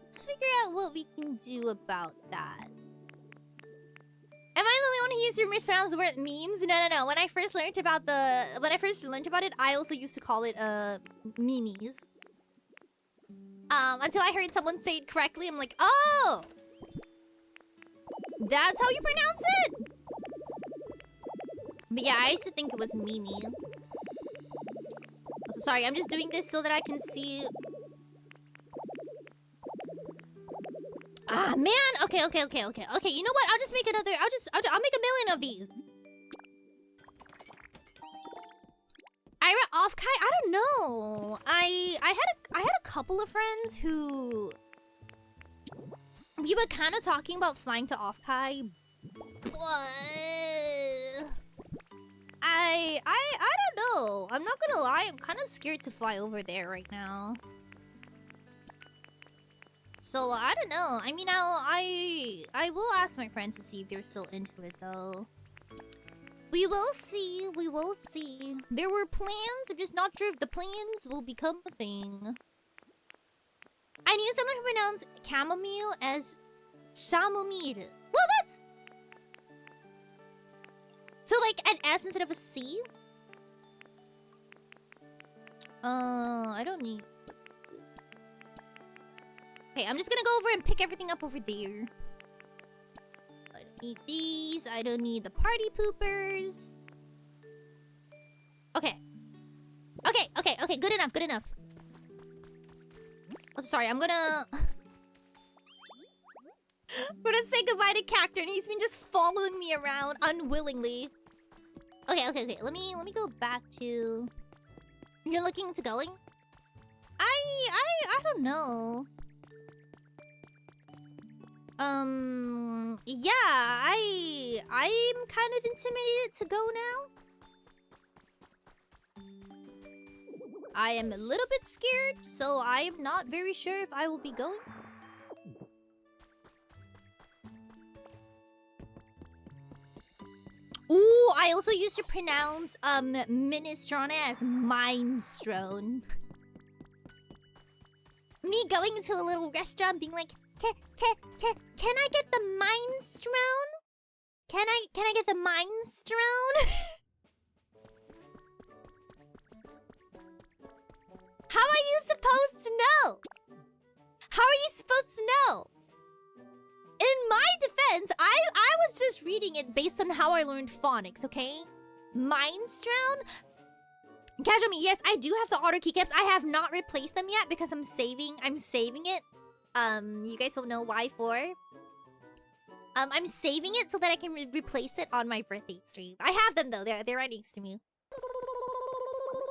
Let's figure out what we can do about that. Am I the only one who used to mispronounce the word memes? No. When I first learned about it, I also used to call it memes. Until I heard someone say it correctly, I'm like, oh, that's how you pronounce it. But yeah, I used to think it was Mimi. So sorry, I'm just doing this so that I can see. Ah, man. Okay. You know what? I'll just make another. I'll make a million of these. Aera off Kai? I don't know. I had a couple of friends who we were kind of talking about flying to off Kai, but I don't know. I'm not gonna lie, I'm kind of scared to fly over there right now. So I don't know. I mean, I will ask my friends to see if they're still into it though. We will see. We will see. There were plans. I'm just not sure if the plans will become a thing. I need someone who pronounce chamomile as chamomile. Well, that's... So, like, an S instead of a C? I don't need... Okay, I'm just gonna go over and pick everything up over there. I don't need these. I don't need the party poopers. Okay. Okay. Good enough. Good enough. Oh, sorry. I'm gonna say goodbye to Cactor, and he's been just following me around unwillingly. Okay. Let me go back to... You're looking into going? I don't know. Yeah, I'm kind of intimidated to go now. I am a little bit scared, so I am not very sure if I will be going. Ooh, I also used to pronounce minestrone as minestrone. Me going into a little restaurant being like, can I get the minestrone? Can I get the minestrone? How are you supposed to know? How are you supposed to know? In my defense, I was just reading it based on how I learned phonics, okay? Minestrone? Casual me, yes, I do have the otter keycaps. I have not replaced them yet because I'm saving it. You guys don't know why for. I'm saving it so that I can replace it on my birthday stream. I have them though. They're right next to me.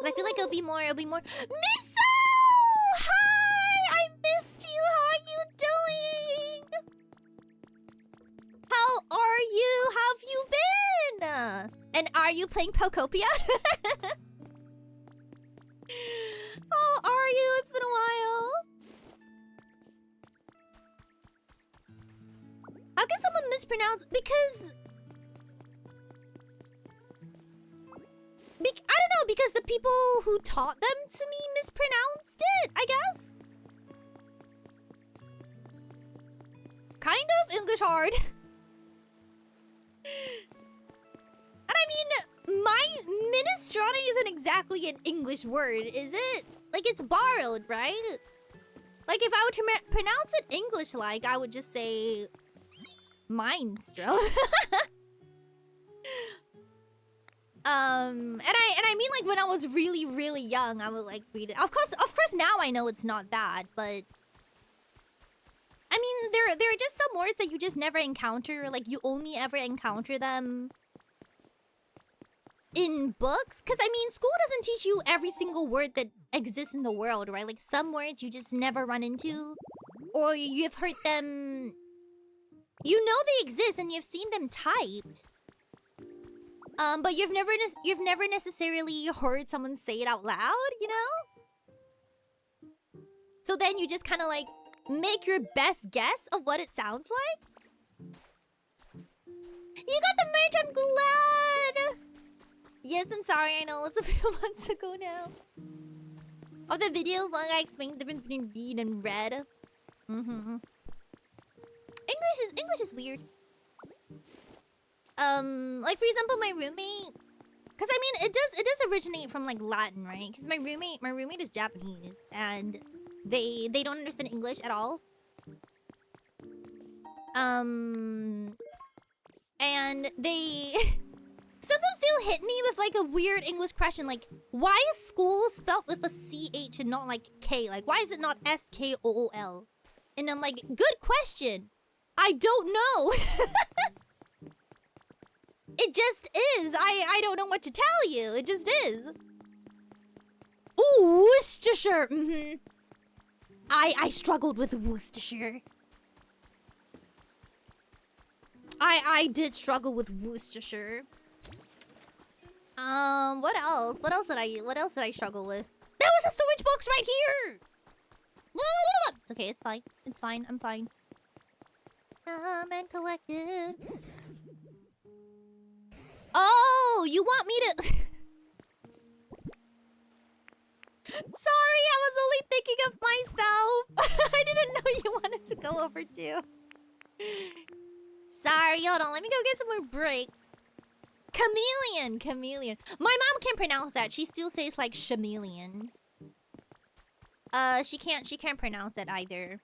I feel like it'll be more. Miso! Hi! I missed you. How are you doing? How are you? How have you been? And are you playing Pokopia? How are you? It's been a while. How can someone mispronounce? Because I don't know, because the people who taught them to me mispronounced it, I guess. Kind of English hard. And I mean, my minestrone isn't exactly an English word, is it? Like, it's borrowed, right? Like, if I were to pronounce it English-like, I would just say minestrone. And I mean, like, when I was really, really young, I would, like, read it. Of course, now I know it's not that, but... I mean, there are just some words that you just never encounter. Like, you only ever encounter them in books. Because, I mean, school doesn't teach you every single word that exists in the world, right? Like, some words you just never run into. Or you've heard them... You know they exist and you've seen them typed. But you've never necessarily heard someone say it out loud, you know? So then you just kind of like make your best guess of what it sounds like. You got the merch, I'm glad! Yes, I'm sorry, I know it's a few months ago now. Of the video, one guy explained the difference between read and read. English is weird. Like for example, my roommate, because I mean, it does originate from like Latin, right? Because my roommate is Japanese, and they don't understand English at all. And they sometimes they'll hit me with like a weird English question, like, why is school spelled with a CH and not like K? Like, why is it not SKOOL? And I'm like, good question. I don't know. It just is. I don't know what to tell you. It just is. Ooh, Worcestershire. I struggled with Worcestershire. I did struggle with Worcestershire. What else? What else did I struggle with? There was a storage box right here! It's okay, it's fine. It's fine, I'm fine. And collected. Oh, you want me to... Sorry, I was only thinking of myself. I didn't know you wanted to go over too. Sorry, hold on. Let me go get some more breaks. Chameleon. My mom can't pronounce that. She still says like chameleon. She can't pronounce that either.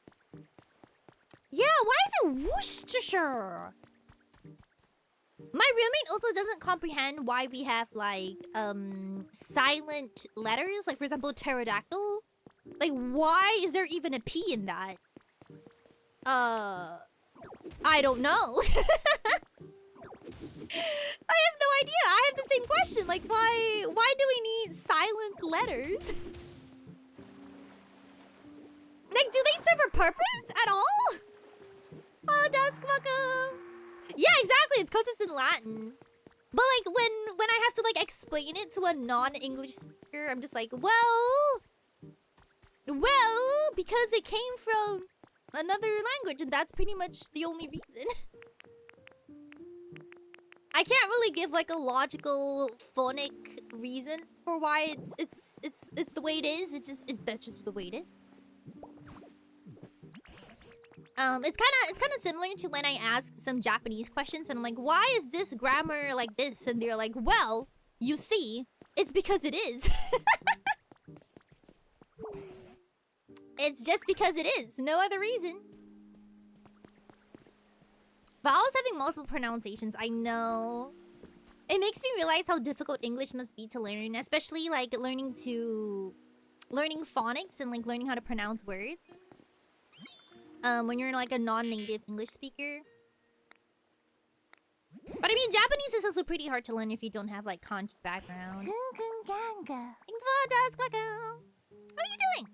Yeah, why is it Worcestershire? My roommate also doesn't comprehend why we have like silent letters, like for example pterodactyl. Like why is there even a P in that? I don't know. I have no idea. I have the same question. Like why do we need silent letters? Like do they serve a purpose at all? Oh, Dusk, welcome. Yeah, exactly. It's because it's in Latin. But like when I have to like explain it to a non-English speaker, I'm just like, well, because it came from another language, and that's pretty much the only reason. I can't really give like a logical phonic reason for why it's the way it is. That's just the way it is. It's kind of similar to when I ask some Japanese questions and I'm like, why is this grammar like this? And they're like, well, you see, it's because it is. It's just because it is. No other reason. Vowels having multiple pronunciations, I know. It makes me realize how difficult English must be to learn, especially like learning phonics and like learning how to pronounce words. When you're like a non-native English speaker. But I mean, Japanese is also pretty hard to learn if you don't have like kanji background. How are you doing?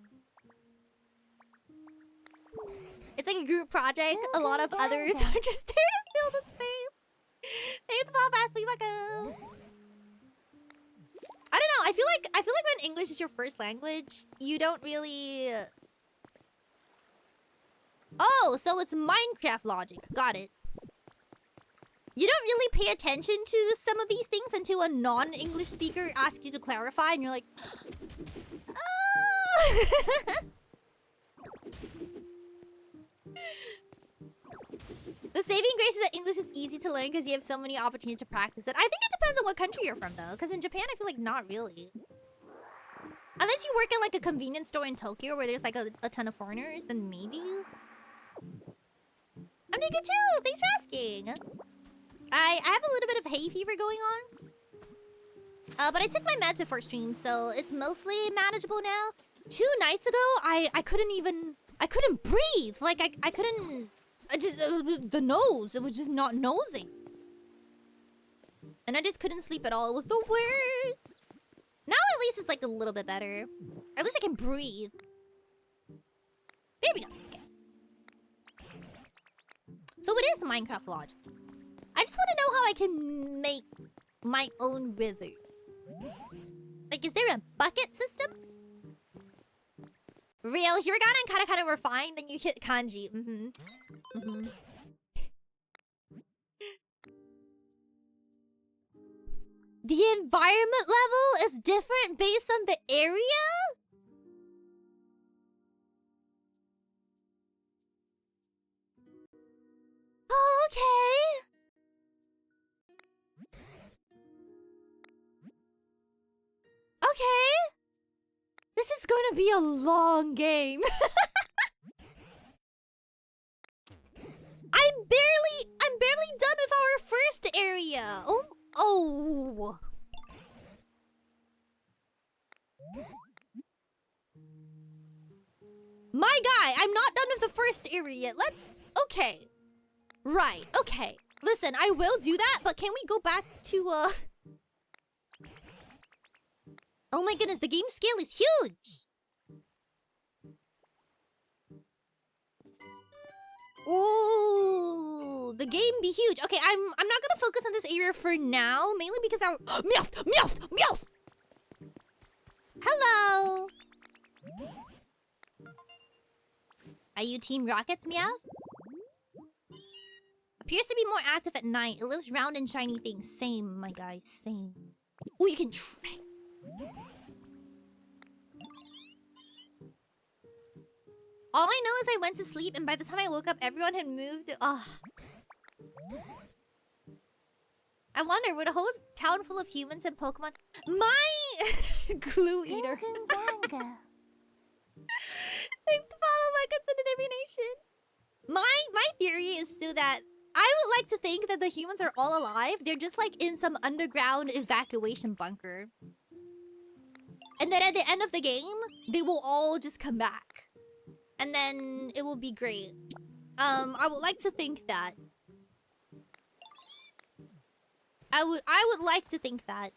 It's like a group project. A lot of others are just there to fill the space. Thanks for fast welcome. I don't know. I feel like when English is your first language, you don't really. Oh, so it's Minecraft logic. Got it. You don't really pay attention to some of these things until a non-English speaker asks you to clarify, and you're like, oh. The saving grace is that English is easy to learn because you have so many opportunities to practice it. I think it depends on what country you're from, though. Because in Japan, I feel like not really. Unless you work at like a convenience store in Tokyo where there's like a ton of foreigners, then maybe. I'm doing good too. Thanks for asking. I have a little bit of hay fever going on. But I took my meds before stream, so it's mostly manageable now. 2 nights ago, I couldn't breathe. Like I couldn't. The nose. It was just not nosing. And I just couldn't sleep at all. It was the worst. Now at least it's like a little bit better. At least I can breathe. There we go. Okay. So it is Minecraft logic. I just want to know how I can make my own river. Like, is there a bucket system? Real hiragana and katakana were fine, then you hit kanji. The environment level is different based on the area? Oh, okay. Okay. This is gonna be a long game. I'm barely done with our first area. Oh. My guy, I'm not done with the first area yet. Okay. Right, okay. Listen, I will do that, but can we go back to, Oh my goodness, the game scale is huge! Ooh, the game be huge. Okay, I'm not gonna focus on this area for now, mainly because our Meowth. Hello. Are you Team Rockets, Meowth? Appears to be more active at night. It lives round and shiny things. Same, my guy, same. Oh, you can train. All I know is I went to sleep, and by the time I woke up, everyone had moved. Ugh. I wonder, would a whole town full of humans and Pokemon... My... glue eater. Thanks to follow my content in every nation. My theory is still that I would like to think that the humans are all alive. They're just like in some underground evacuation bunker. And then at the end of the game, they will all just come back. And then it will be great. I would like to think that. I would like to think that.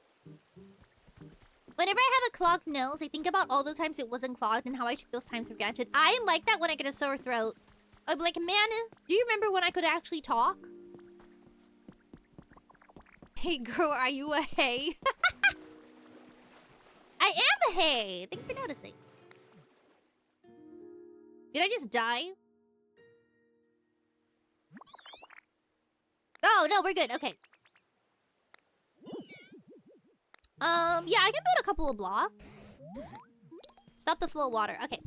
Whenever I have a clogged nose, I think about all the times it wasn't clogged and how I took those times for granted. I am like that when I get a sore throat. I'll be like, man, do you remember when I could actually talk? Hey girl, are you a hay? I am a hay! Thank you for noticing. Did I just die? Oh, no, we're good. Okay. Yeah, I can build a couple of blocks. Stop the flow of water. Okay.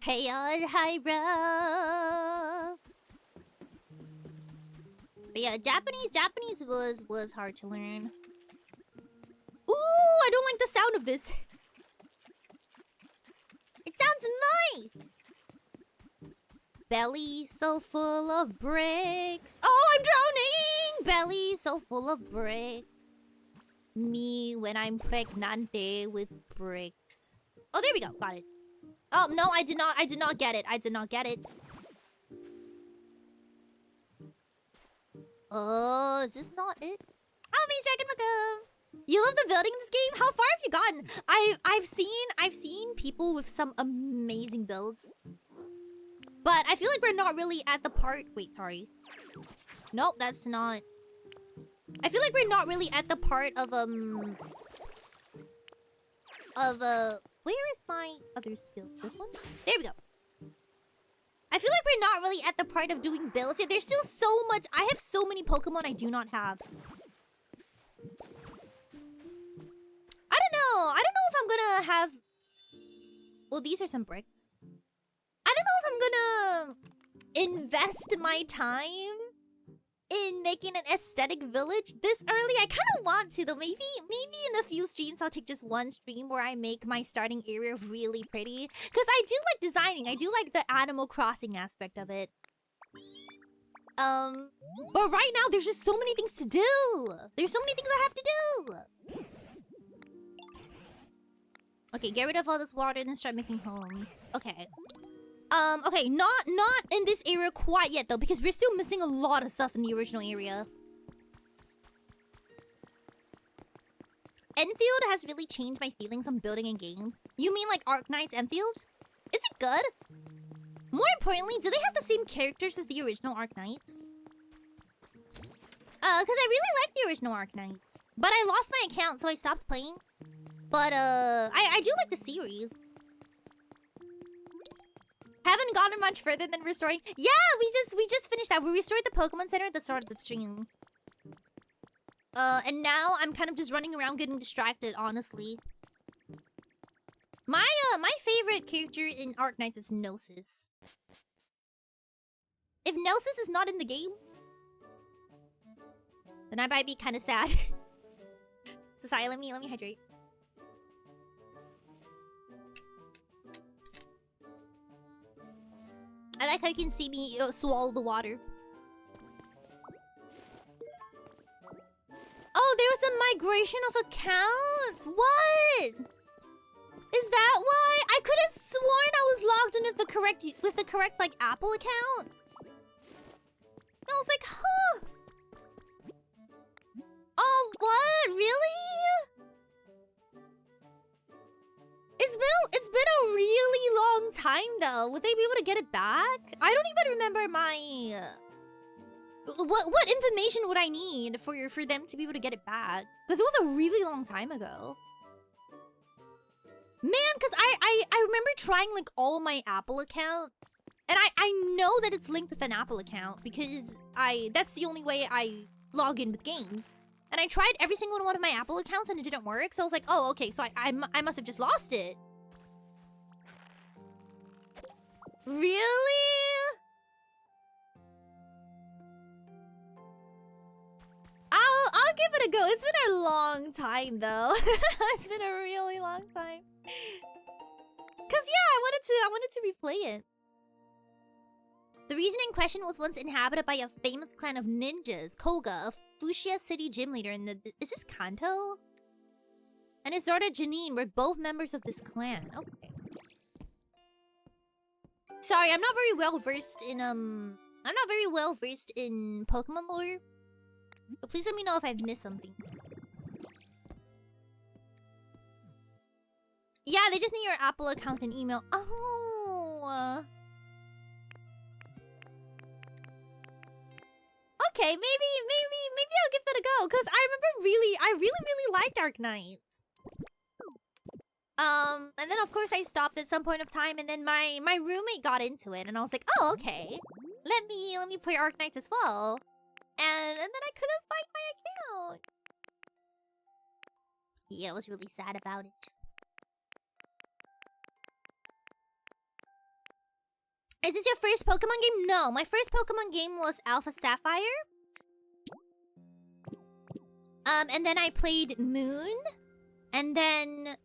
Seion Aera. But yeah, Japanese was hard to learn. Ooh, I don't like the sound of this. It sounds nice. Belly so full of bricks. Oh, I'm drowning. Belly so full of bricks. Me when I'm pregnante with bricks. Oh, there we go. Got it. Oh, no, I did not get it. I did not get it. Oh, is this not it? Oh, me, Dragon Welcome. You love the building in this game? How far have you gotten? I've seen people with some amazing builds. But I feel like we're not really at the part... Wait, sorry. Nope, that's not... I feel like we're not really at the part of, where is my other skill? This one? There we go. I feel like we're not really at the part of doing builds yet. There's still so much... I have so many Pokemon I do not have. I don't know if I'm gonna have... Well, these are some bricks. I don't know if I'm gonna invest my time in making an aesthetic village this early. I kind of want to, though. Maybe in a few streams, I'll take just one stream where I make my starting area really pretty. Because I do like designing. I do like the Animal Crossing aspect of it. But right now, there's just so many things to do. There's so many things I have to do. Okay, get rid of all this water and then start making homes. Okay. Okay, not in this area quite yet, though, because we're still missing a lot of stuff in the original area. Enfield has really changed my feelings on building in games. You mean like Arknight's Enfield? Is it good? More importantly, do they have the same characters as the original Arknights? Because I really like the original Arknights. But I lost my account, so I stopped playing. But, I do like the series. Haven't gotten much further than restoring. Yeah, we just finished that. We restored the Pokemon Center at the start of the stream. And now I'm kind of just running around getting distracted, honestly. My favorite character in Arknights is Gnosis. If Gnosis is not in the game, then I might be kind of sad. So sorry, let me hydrate. I like how you can see me swallow the water. Oh, there was a migration of accounts. What? Is that why? I could have sworn I was logged in with the correct like Apple account. And I was like, huh? Oh, what? Really? It's been a really long time though. would they be able to get it back? I don't even remember my... What information would I need for them to be able to get it back? Because it was a really long time ago. Man, because I remember trying like all my Apple accounts. And I know that it's linked with an Apple account because that's the only way I log in with games. And I tried every single one of my Apple accounts and it didn't work. So I was like, oh, okay, so I must have just lost it. Really? I'll give it a go. It's been a long time though. It's been a really long time. Cause yeah, I wanted to replay it. The region in question was once inhabited by a famous clan of ninjas, Koga, a Fuchsia city gym leader in the... Is this Kanto? And his daughter Janine were both members of this clan. Okay. Sorry, I'm not very well versed in Pokemon lore. So please let me know if I've missed something. Yeah, they just need your Apple account and email. Oh. Okay, maybe I'll give that a go. Cause I really liked Dark Knights. And then of course I stopped at some point of time, and then my roommate got into it, and I was like, oh okay, let me play Dark Knights as well. And then I couldn't find my account. Yeah, I was really sad about it. Is this your first Pokemon game? No, my first Pokemon game was Alpha Sapphire. And then I played Moon. And then...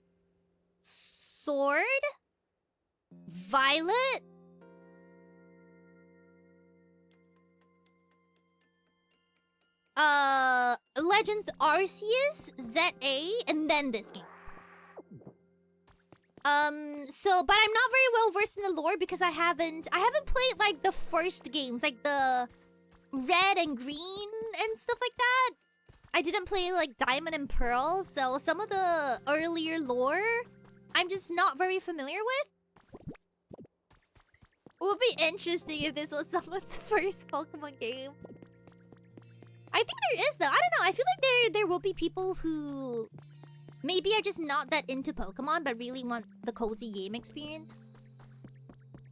Sword. Violet. Legends Arceus, ZA, and then this game. But I'm not very well versed in the lore because I haven't played like the first games, like the Red and Green and stuff like that. I didn't play like Diamond and Pearl, so some of the earlier lore I'm just not very familiar with. It would be interesting if this was someone's first Pokemon game. I think there is though. I don't know. I feel like there will be people who maybe are just not that into Pokemon but really want the cozy game experience.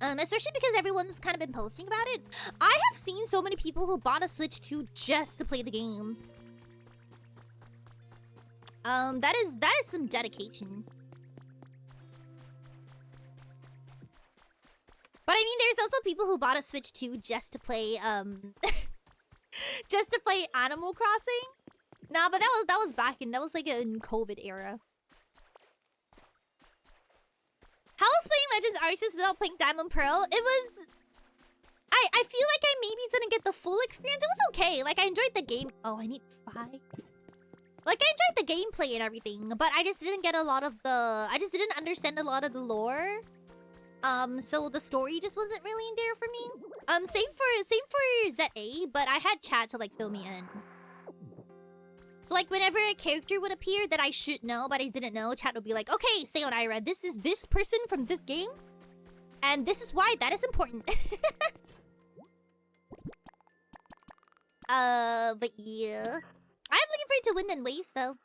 Especially because everyone's kind of been posting about it. I have seen so many people who bought a Switch 2 just to play the game. That is some dedication. But I mean, there's also people who bought a Switch 2 just to play just to play Animal Crossing. Nah, but that was like in COVID era. How was playing Legends Arceus without playing Diamond Pearl? It was... I feel like I maybe didn't get the full experience. It was okay. Like, I enjoyed the game... Oh, I need 5. Like, I enjoyed the gameplay and everything, but I just didn't get a lot of the... I just didn't understand a lot of the lore. So the story just wasn't really in there for me. Same for ZA, but I had chat to, like, fill me in. So, like, whenever a character would appear that I should know, but I didn't know, chat would be like, okay, Seion Aera, this is this person from this game. And this is why that is important. But yeah. I'm looking forward to Wind and Waves, though.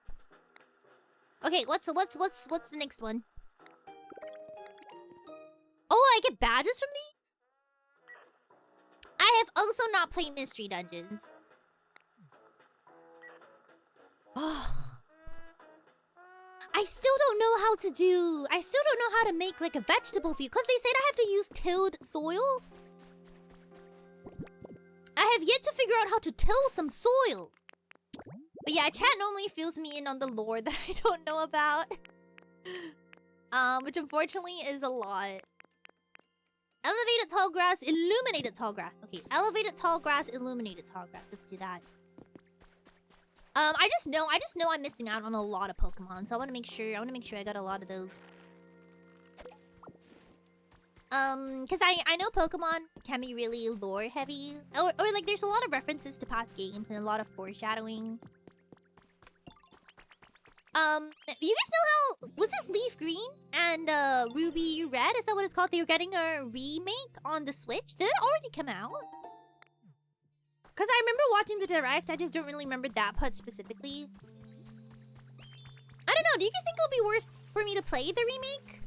Okay, what's the next one? Oh, I get badges from these? I have also not played Mystery Dungeons. Oh. I still don't know how to do... I still don't know how to make, like, a vegetable field. Because they said I have to use tilled soil. I have yet to figure out how to till some soil. But yeah, chat normally fills me in on the lore that I don't know about. Which unfortunately is a lot. Elevated tall grass, illuminated tall grass. Okay, elevated tall grass, illuminated tall grass. Let's do that. I just know I'm missing out on a lot of Pokemon, so I want to make sure I got a lot of those. Cause I know Pokemon can be really lore heavy, or like there's a lot of references to past games and a lot of foreshadowing. You guys know how was it Leaf Green and Ruby Red? Is that what it's called? They were getting a remake on the Switch. Did it already come out? Cause I remember watching the direct. I just don't really remember that part specifically. I don't know. Do you guys think it'll be worth for me to play the remake?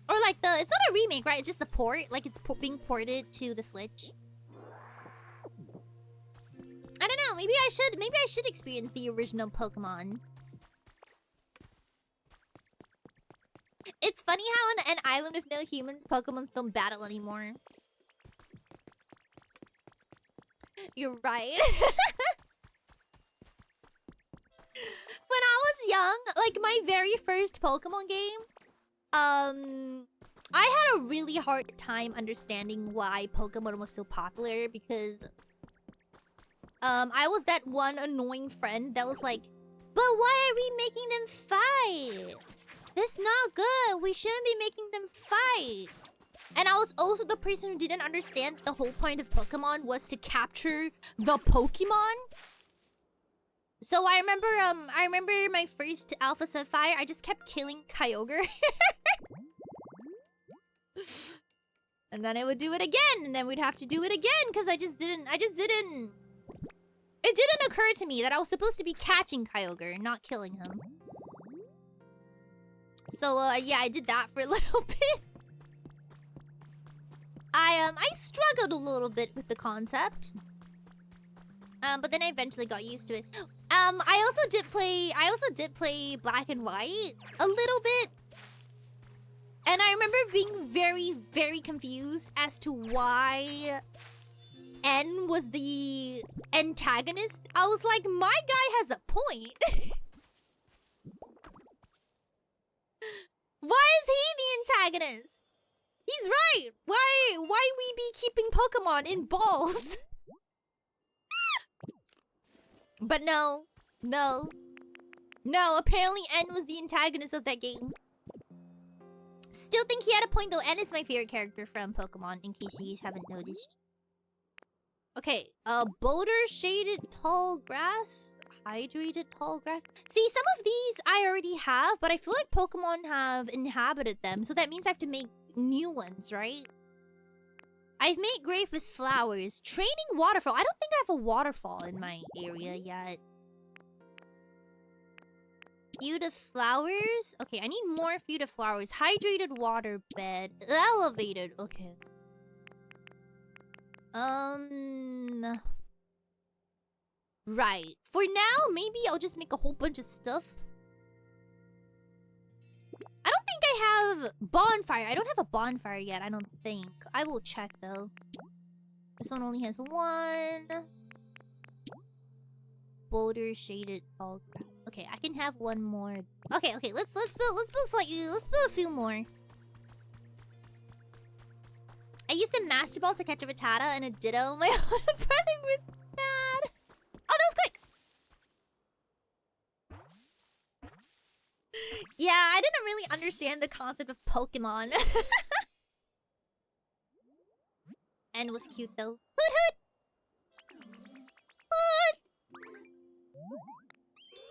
Or like it's not a remake, right? It's just the port. Like it's being ported to the Switch. I don't know. Maybe I should experience the original Pokemon. It's funny how on an island with no humans, Pokemon don't battle anymore. You're right. When I was young, like my very first Pokemon game, I had a really hard time understanding why Pokemon was so popular because I was that one annoying friend that was like, but why are we making them fight? That's not good. We shouldn't be making them fight. And I was also the person who didn't understand the whole point of Pokemon was to capture the Pokemon. So I remember my first Alpha Sapphire, I just kept killing Kyogre. And then I would do it again, and then we'd have to do it again, because it didn't occur to me that I was supposed to be catching Kyogre, not killing him. So, yeah, I did that for a little bit. I struggled a little bit with the concept. But then I eventually got used to it. I also did play Black and White a little bit. And I remember being very, very confused as to why N was the antagonist. I was like, my guy has a point. Why is he the antagonist? He's right. Why we be keeping Pokemon in balls? But no. Apparently N was the antagonist of that game. Still think he had a point though. N is my favorite character from Pokemon, in case you guys haven't noticed. Okay, boulder shaded tall grass. Hydrated tall grass. See, some of these I already have, but I feel like Pokemon have inhabited them, so that means I have to make new ones, right? I've made grave with flowers. Training waterfall. I don't think I have a waterfall in my area yet. Few to flowers. Okay, I need more few to flowers. Hydrated water bed. Elevated. Okay. Right. For now, maybe I'll just make a whole bunch of stuff. I don't think I have bonfire. I don't have a bonfire yet, I don't think. I will check though. This one only has one. Boulder shaded tall grass. Okay, I can have one more. Okay, let's build a few more. I used a Master Ball to catch a Rattata and a Ditto. My older brother was mad. Oh, that was quick! Yeah, I didn't really understand the concept of Pokemon. And it was cute though. Hoot hoot! Hoot!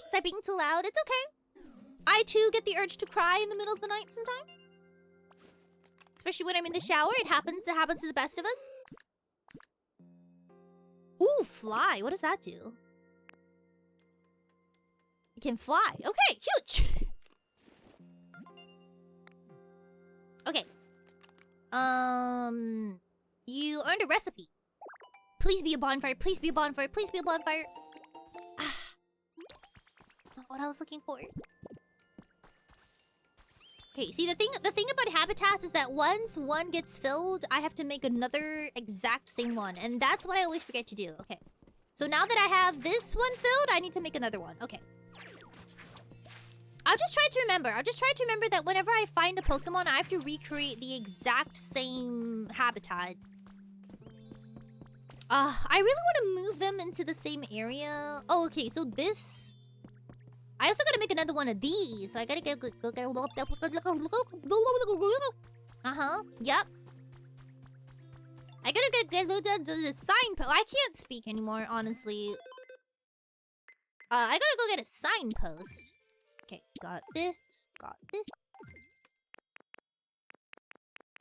Is I being too loud? It's okay. I too get the urge to cry in the middle of the night sometimes. Especially when I'm in the shower. It happens to the best of us. Ooh, fly. What does that do? It can fly. Okay, huge. Okay. You earned a recipe. Please be a bonfire. Please be a bonfire. Please be a bonfire. Ah. Not what I was looking for. Okay, see the thing about habitats is that once one gets filled, I have to make another exact same one. And that's what I always forget to do. Okay. So now that I have this one filled, I need to make another one. Okay. I'll just try to remember. That whenever I find a Pokemon, I have to recreate the exact same habitat. I really want to move them into the same area. Oh, okay, so this... I also gotta make another one of these. So I gotta get... Uh-huh, yep. I gotta get the signpost. I can't speak anymore, honestly. I gotta go get a signpost. Okay, got this. Got this.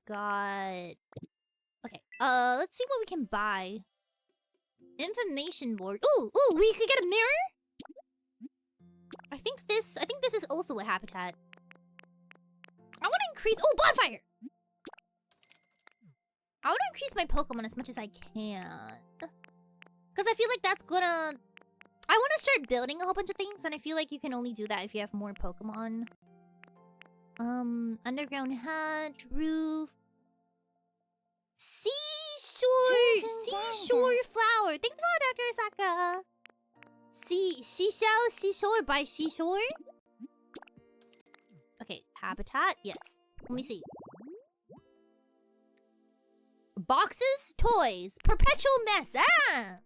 Got... Okay, let's see what we can buy. Information board. Ooh, we could get a mirror? I think this is also a habitat. I want to increase... Oh, bonfire! I want to increase my Pokemon as much as I can. Because I feel like that's gonna... I want to start building a whole bunch of things, and I feel like you can only do that if you have more Pokemon. Underground hatch, roof... Seashore flower. Thanks for Dr. Saka. Seashore by seashore. Okay, habitat. Yes. Let me see. Boxes, toys, perpetual mess. Ah,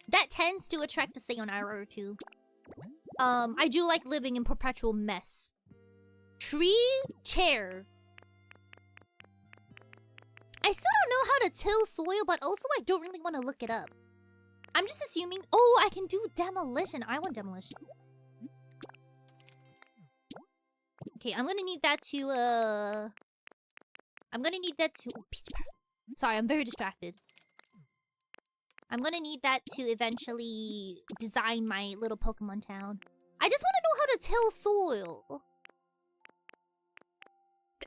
that tends to attract a Seion Aera or two. I do like living in perpetual mess. Tree, chair. I still don't know how to till soil, but also I don't really want to look it up. I'm just assuming... Oh, I can do demolition. I want demolition. Okay, I'm gonna need that to, I'm gonna need that to... Oh, peach pears. Sorry, I'm very distracted. I'm gonna need that to eventually design my little Pokemon town. I just want to know how to till soil.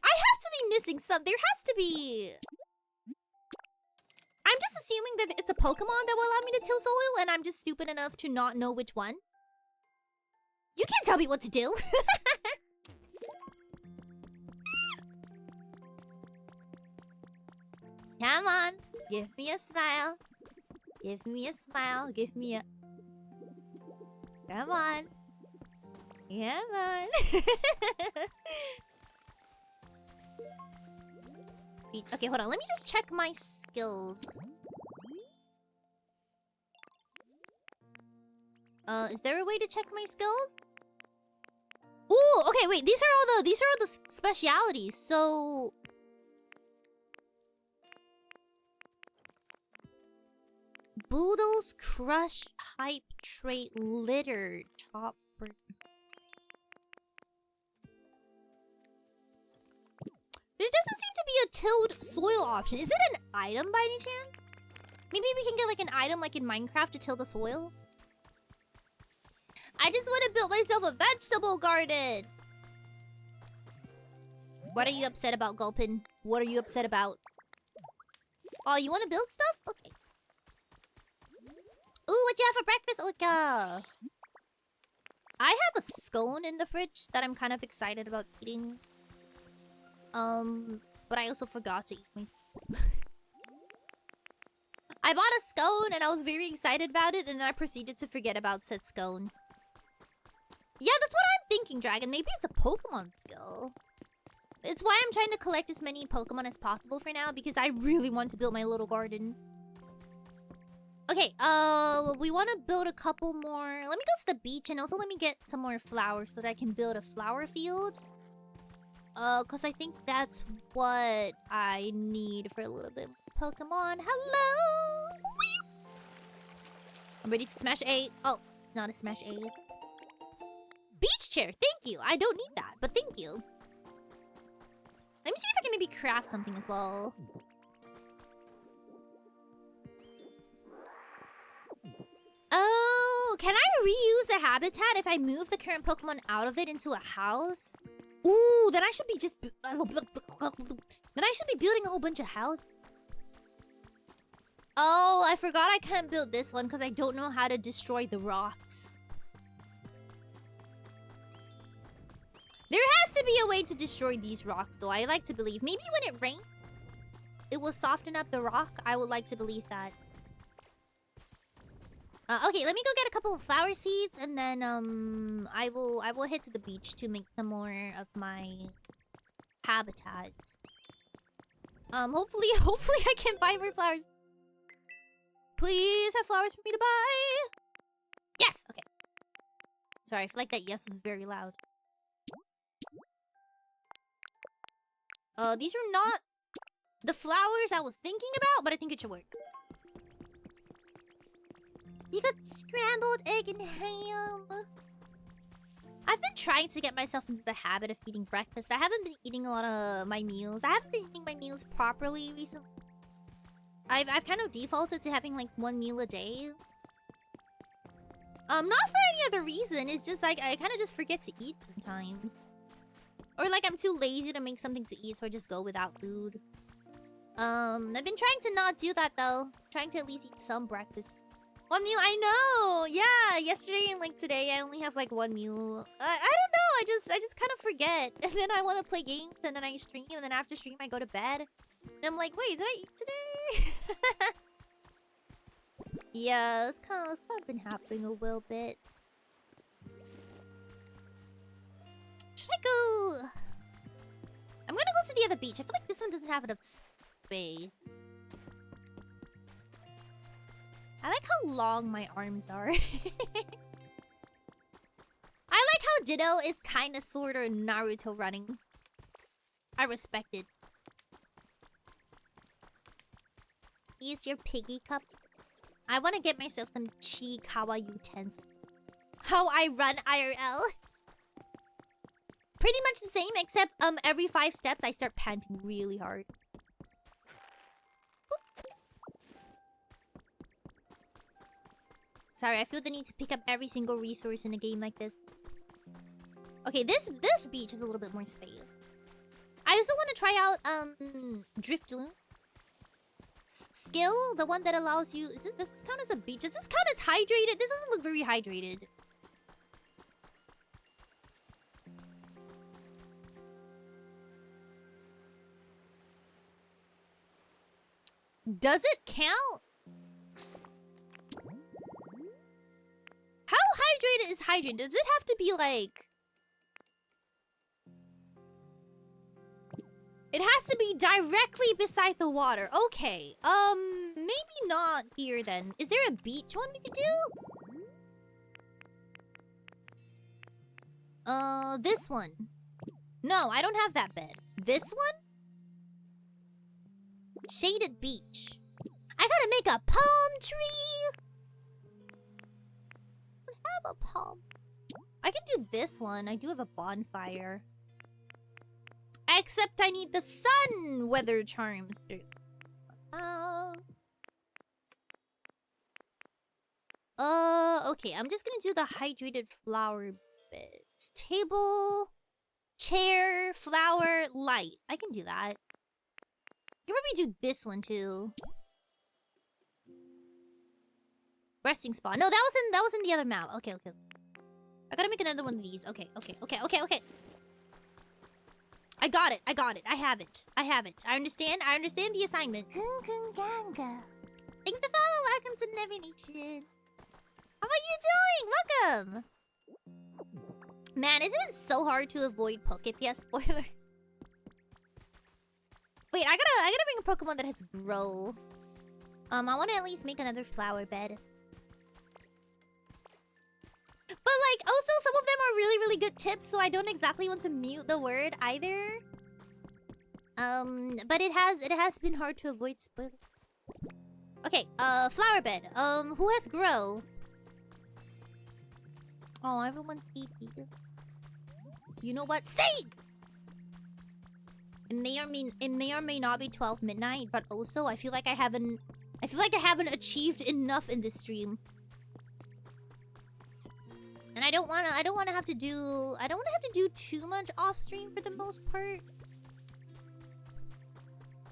I have to be missing some. There has to be... I'm just assuming that it's a Pokemon that will allow me to till soil, and I'm just stupid enough to not know which one. You can't tell me what to do. Come on. Give me a smile. Give me a smile. Give me a... Come on. Come on. Okay, hold on. Let me just check my skills. Is there a way to check my skills? Ooh, okay, wait. These are all the specialities. So Bulldoze, Crush, Hype, Trait, Litter, Chopper. There doesn't seem to be a tilled soil option. Is it an item by any chance? Maybe we can get like an item like in Minecraft to till the soil? I just want to build myself a vegetable garden. What are you upset about, Gulpin? What are you upset about? Oh, you want to build stuff? Okay. Ooh, what you have for breakfast, Oka? I have a scone in the fridge that I'm kind of excited about eating. But I also forgot to eat my... I bought a scone and I was very excited about it, and then I proceeded to forget about said scone. Yeah, that's what I'm thinking, Dragon. Maybe it's a Pokemon skill. It's why I'm trying to collect as many Pokemon as possible for now, because I really want to build my little garden. Okay, we want to build a couple more... Let me go to the beach, and also let me get some more flowers so that I can build a flower field. Cause I think that's what I need for a little bit. Pokemon, hello! Whee! I'm ready to smash A. Oh, it's not a smash A. Beach chair, thank you. I don't need that, but thank you. Let me see if I can maybe craft something as well. Oh, can I reuse a habitat if I move the current Pokemon out of it into a house? Ooh, then I should be just... Then I should be building a whole bunch of houses. Oh, I forgot I can't build this one because I don't know how to destroy the rocks. There has to be a way to destroy these rocks, though. I like to believe. Maybe when it rains, it will soften up the rock. I would like to believe that. Okay, let me go get a couple of flower seeds, and then I will head to the beach to make some more of my habitat. Hopefully I can buy more flowers. Please have flowers for me to buy. Yes. Okay. Sorry, I feel like that yes was very loud. These are not the flowers I was thinking about, but I think it should work. You got scrambled egg and ham. I I've been trying to get myself into the habit of eating breakfast. I haven't been eating a lot of my meals. I haven't been eating my meals properly recently. I've kind of defaulted to having like one meal a day. Not for any other reason. It's just like I kind of just forget to eat sometimes. Or like I'm too lazy to make something to eat, so I just go without food. I've been trying to not do that though. Trying to at least eat some breakfast. One meal, I know. Yeah, yesterday and like today, I only have like one meal. I don't know. I just kind of forget, and then I want to play games, and then I stream, and then after stream, I go to bed, and I'm like, wait, did I eat today? Yeah, it's kind of been happening a little bit. Should I go? I'm gonna go to the other beach. I feel like this one doesn't have enough space. I like how long my arms are. I like how Ditto is kind of sort of Naruto running. I respect it. Use your piggy cup. I want to get myself some Chikawa utensils. How I run IRL. Pretty much the same, except every 5 steps I start panting really hard. Sorry, I feel the need to pick up every single resource in a game like this. Okay, this beach has a little bit more space. I also want to try out Drift Loom. Skill, the one that allows you... Does this count as a beach? Does this count as hydrated? This doesn't look very hydrated. Does it count? How hydrated is hydrated? Does it have to be like... It has to be directly beside the water. Okay. Maybe not here then. Is there a beach one we could do? This one. No, I don't have that bed. This one? Shaded beach. I gotta make a palm tree. I have a palm. I can do this one. I do have a bonfire. Except I need the sun weather charms. Okay. I'm just gonna do the hydrated flower bits. Table, chair, flower, light. I can do that. I can probably do this one too. Resting spot. No, that was in the other map. Okay. I gotta make another one of these. Okay. I got it. I have it. I understand the assignment. Thank you for follow. Welcome to Never Nation. How are you doing? Welcome. Man, isn't it so hard to avoid Pokopia spoiler? Wait, I gotta bring a Pokemon that has grow. I want to at least make another flower bed. But like, also some of them are really, really good tips, so I don't exactly want to mute the word either. But it has been hard to avoid spoiler. Okay, flower bed. Who has grow? Oh, everyone's eating. You know what? Say! It may or may not be 12 midnight, but also I feel like I haven't achieved enough in this stream. And I don't want to have to do too much off stream for the most part.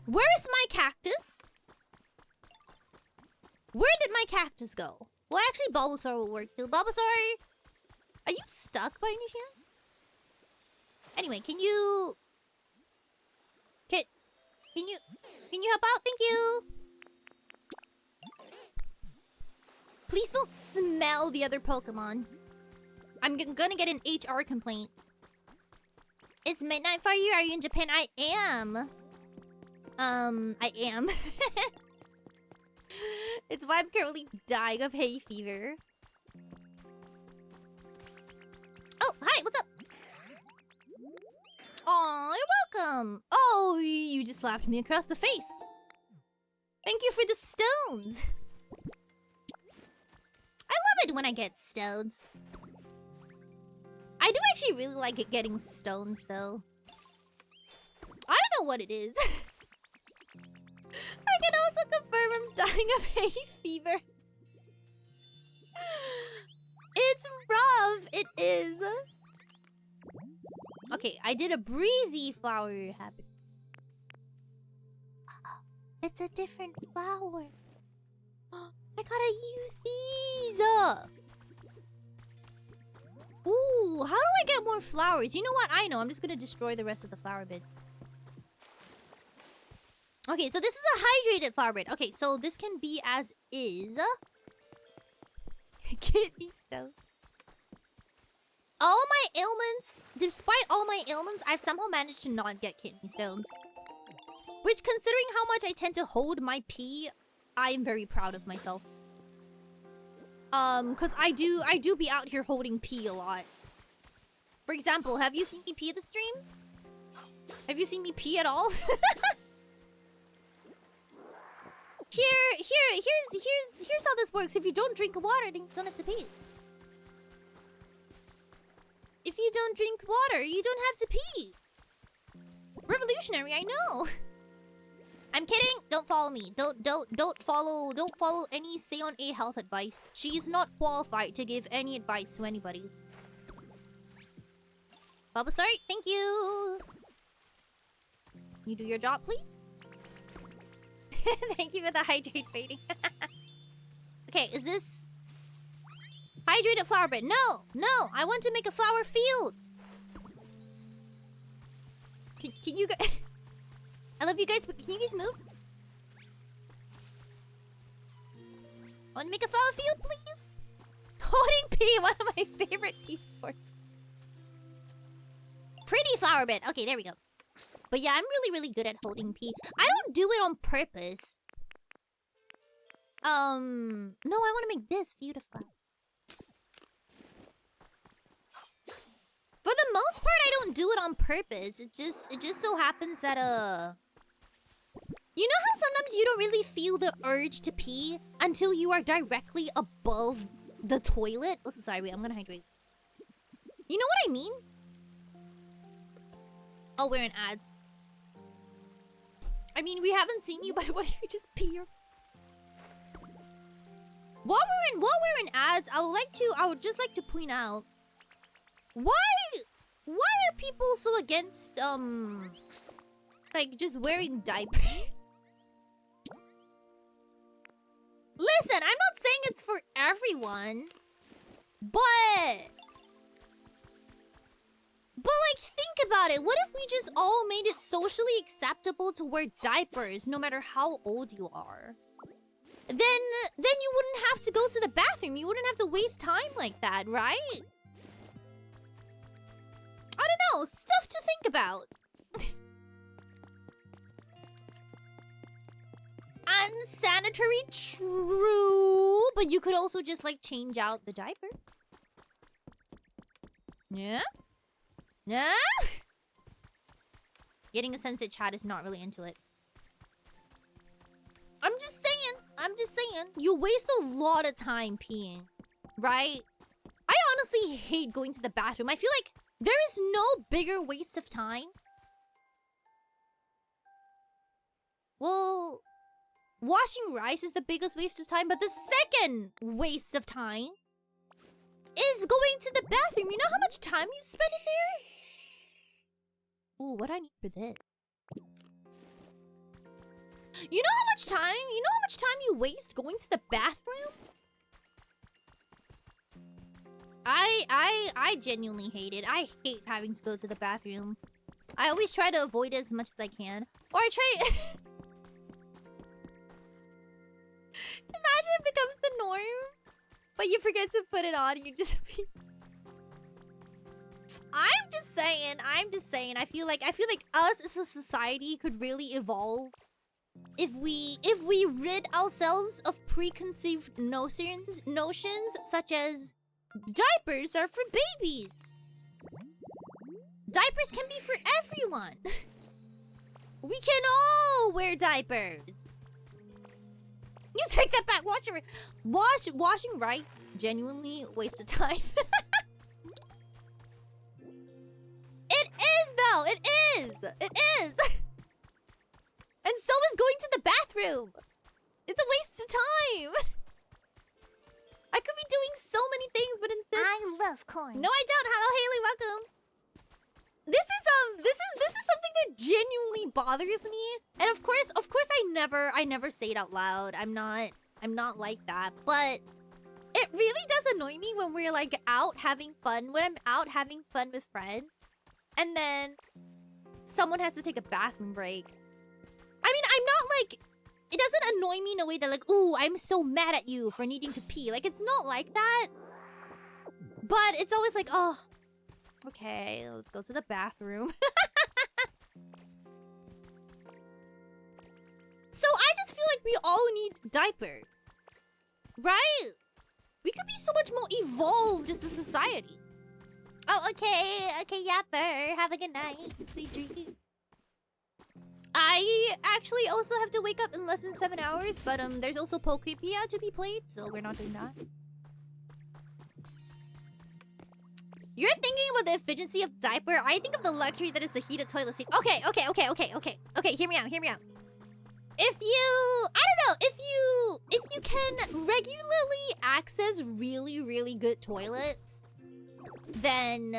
Where is my cactus? Where did my cactus go? Well, actually, Bulbasaur will work too. Bulbasaur, are you stuck by any chance? Anyway, can you help out? Thank you. Please don't smell the other Pokemon. I'm gonna get an HR complaint. It's midnight for you? Are you in Japan? I am. I am. It's why I'm currently dying of hay fever. Oh, hi, what's up? Aw, you're welcome. Oh, you just slapped me across the face. Thank you for the stones. I love it when I get stones. I I do actually really like it getting stones, though. I don't know what it is. I can also confirm I'm dying of hay fever. It's rough. It is. Okay, I did a breezy flower habit. It's a different flower. I gotta use these. Ooh, how do I get more flowers? You know what? I know. I'm just gonna destroy the rest of the flower bed. Okay, so this is a hydrated flower bed. Okay, so this can be as is. Kidney stone. All my ailments, despite all my ailments, I've somehow managed to not get kidney stones. Which, considering how much I tend to hold my pee, I am very proud of myself. Cause I do be out here holding pee a lot. For example, have you seen me pee at the stream? Have you seen me pee at all? Here's how this works. If you don't drink water, then you don't have to pee. If you don't drink water, you don't have to pee. Revolutionary, I know. I'm kidding. Don't follow me. Don't follow any Seion A health advice. She is not qualified to give any advice to anybody. Bulbasaur, thank you. You do your job, please. Thank you for the hydrate fading. Okay, is this hydrated flower bed? No, I want to make a flower field. Can you guys? I love you guys, but can you guys move? I want to make a flower field, please. Holding pee, one of my favorite pea sports. Pretty flower bed. Okay, there we go. But yeah, I'm really good at holding pee. I don't do it on purpose. No, I want to make this beautiful. For the most part, I don't do it on purpose. It just so happens that you know how sometimes you don't really feel the urge to pee until you are directly above the toilet? Oh, so sorry, wait, I'm gonna hydrate. You know what I mean? Oh, we're in ads. I mean, we haven't seen you, but what if you just pee your... While we're in ads, I would just like to point out, why are people so against like just wearing diapers? Listen, I'm not saying it's for everyone, but like, think about it. What if we just all made it socially acceptable to wear diapers no matter how old you are? Then you wouldn't have to go to the bathroom. You wouldn't have to waste time like that, right? I don't know. Stuff to think about. Unsanitary, true. But you could also just, like, change out the diaper. Yeah? Yeah? Getting a sense that chat is not really into it. I'm just saying. You waste a lot of time peeing, right? I honestly hate going to the bathroom. I feel like there is no bigger waste of time. Well, washing rice is the biggest waste of time, but the second waste of time is going to the bathroom. You know how much time you spend in there? Ooh, what do I need for this? You know how much time you waste going to the bathroom? I genuinely hate it. I hate having to go to the bathroom. I always try to avoid it as much as I can. Or I try... Imagine it becomes the norm, but you forget to put it on and you just... I'm just saying. I feel like us as a society could really evolve if we rid ourselves of preconceived notions such as diapers are for babies. Diapers can be for everyone. We can all wear diapers. You take that back. Washing rice genuinely waste of time. it is! It is! And so is going to the bathroom! It's a waste of time! I could be doing so many things, but instead...
I love corn.
No, I don't! Hello, Haley, welcome! This is something that genuinely bothers me. And of course I never say it out loud. I'm not like that. But it really does annoy me when we're like out having fun, when I'm out having fun with friends, and then someone has to take a bathroom break. I mean, I'm not like, it doesn't annoy me in a way that like, ooh, I'm so mad at you for needing to pee. Like, it's not like that. But it's always like, oh, okay, let's go to the bathroom. So I just feel like we all need diapers. Right? We could be so much more evolved as a society. Oh, okay. Okay, Yapper. Have a good night. Sweet dreams. I actually also have to wake up in less than 7 hours, but there's also Pokopia to be played, so we're not doing that. You're thinking about the efficiency of diaper. I think of the luxury that is a heated toilet seat. Okay, hear me out. If you, I don't know, if you can regularly access really good toilets, then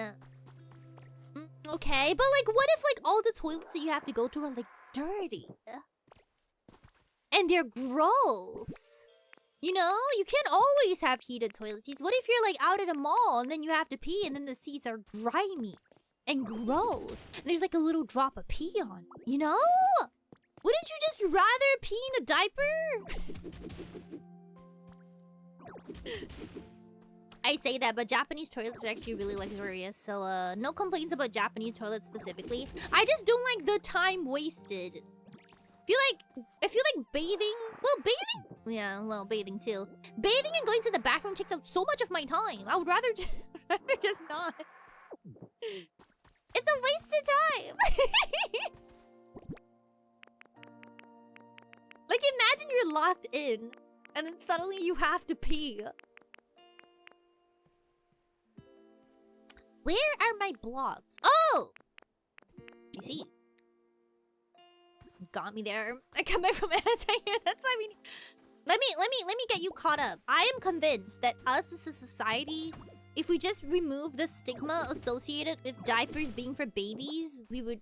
okay. But like, what if like all the toilets that you have to go to are like dirty and they're gross? You know, you can't always have heated toilet seats. What if you're like out at a mall and then you have to pee and then the seats are grimy and gross and there's like a little drop of pee on, you know? Wouldn't you just rather pee in a diaper? I say that, but Japanese toilets are actually really luxurious, so no complaints about Japanese toilets specifically. I just don't like the time wasted. I feel like bathing, well, bathing too. Bathing and going to the bathroom takes up so much of my time. I would rather just not. It's a waste of time. Like, imagine you're locked in, and then suddenly you have to pee. Where are my blocks? Oh! You see? Got me there. I come back from SIU. That's why we need... Let me get you caught up. I am convinced that us as a society, if we just remove the stigma associated with diapers being for babies, we would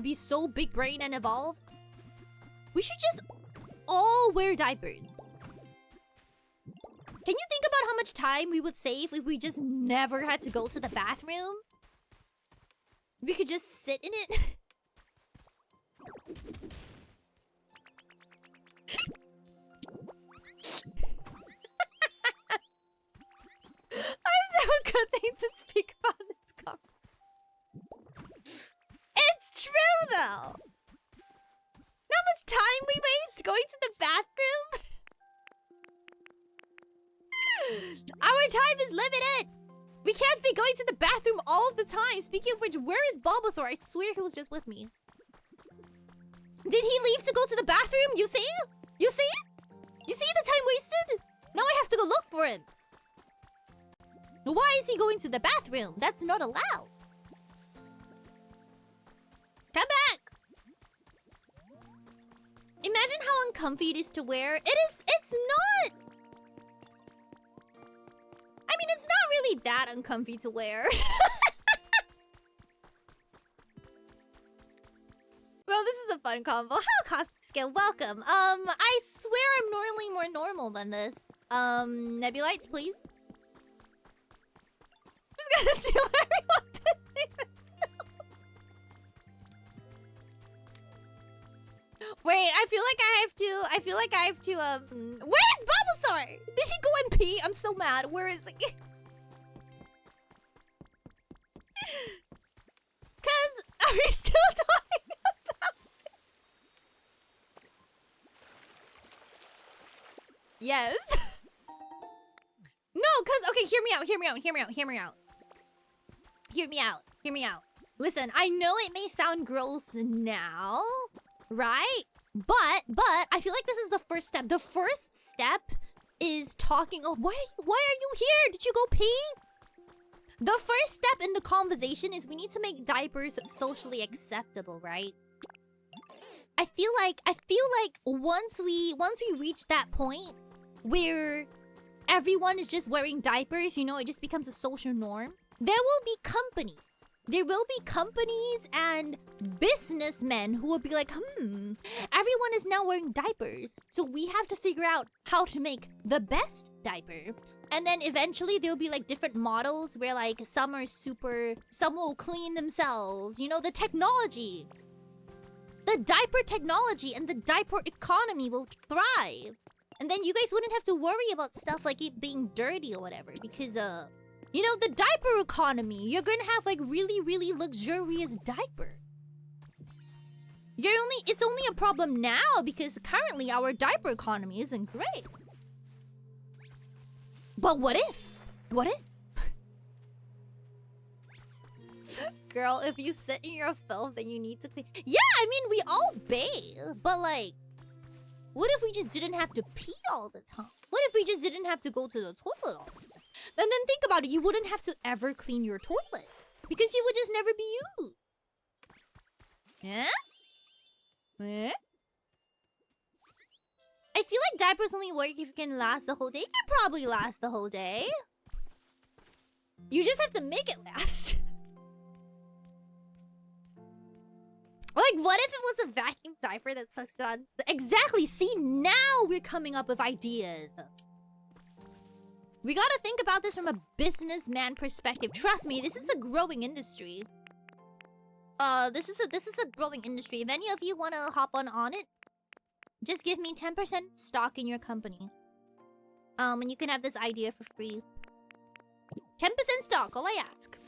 be so big brain and evolved. We should just all wear diapers. Can you think about how much time we would save if we just never had to go to the bathroom? We could just sit in it. I have so good things to speak about in this conference. It's true though! How much time we waste going to the bathroom? Our time is limited! We can't be going to the bathroom all the time! Speaking of which, where is Bulbasaur? I swear he was just with me. Did he leave to go to the bathroom? You see? You see? You see the time wasted? Now I have to go look for him. Why is he going to the bathroom? That's not allowed. Come back! Imagine how uncomfy it is to wear. It's not... I mean, it's not really that uncomfy to wear. Well, this is a fun combo. How Cosmic Scale, welcome. I swear I'm normally more normal than this. Nebulites, please. I'm just gonna see what everyone thinks. Wait, I feel like I have to, where is Bulbasaur? Did he go and pee? I'm so mad. Where is he? Cause, are we still talking about it? Yes. No, cause, okay, hear me out. Listen, I know it may sound gross now, right? But I feel like this is the first step. The first step is talking. Oh, why are you here? Did you go pee? The first step in the conversation is we need to make diapers socially acceptable, right? I feel like once we reach that point where everyone is just wearing diapers, you know, it just becomes a social norm. There will be companies. There will be companies and businessmen who will be like, everyone is now wearing diapers. So we have to figure out how to make the best diaper. And then eventually there'll be like different models where like some will clean themselves. You know, the technology. The diaper technology and the diaper economy will thrive. And then you guys wouldn't have to worry about stuff like it being dirty or whatever. Because, you know, the diaper economy, you're gonna have like really, really luxurious diaper. It's only a problem now because currently our diaper economy isn't great. But what if? What if? Girl, if you sit in your filth, then you need to clean. Yeah, I mean, we all bathe, but like, what if we just didn't have to pee all the time? What if we just didn't have to go to the toilet all the time? And then think about it, you wouldn't have to ever clean your toilet because it would just never be used. Yeah? Yeah? I feel like diapers only work if you can last the whole day. You can probably last the whole day. You just have to make it last. Like, what if it was a vacuum diaper that sucks on? Exactly. See, now we're coming up with ideas. We gotta think about this from a businessman perspective. Trust me, this is a growing industry. This is a growing industry. If any of you wanna hop on it, just give me 10% stock in your company. And you can have this idea for free. 10% stock, all I ask.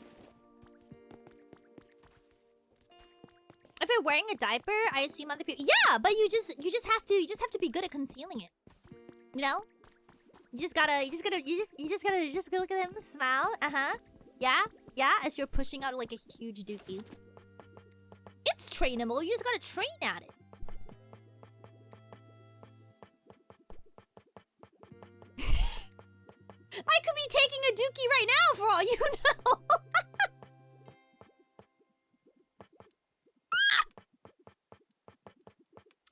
If you're wearing a diaper, I assume other people. Yeah, but you just have to be good at concealing it. You know? You just gotta look at them, smile. Yeah. As you're pushing out like a huge dookie. It's trainable. You just gotta train at it. I could be taking a dookie right now for all you know.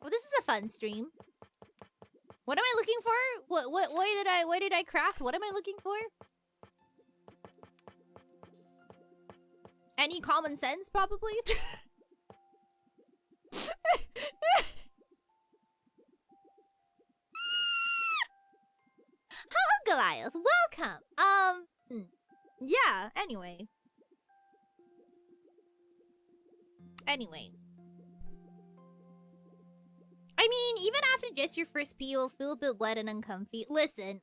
Well, this is a fun stream. What am I looking for? Why did I craft? What am I looking for? Any common sense, probably? Hello, Goliath. Welcome. Yeah, anyway. I mean, even after just your first pee, you'll feel a bit wet and uncomfy. Listen.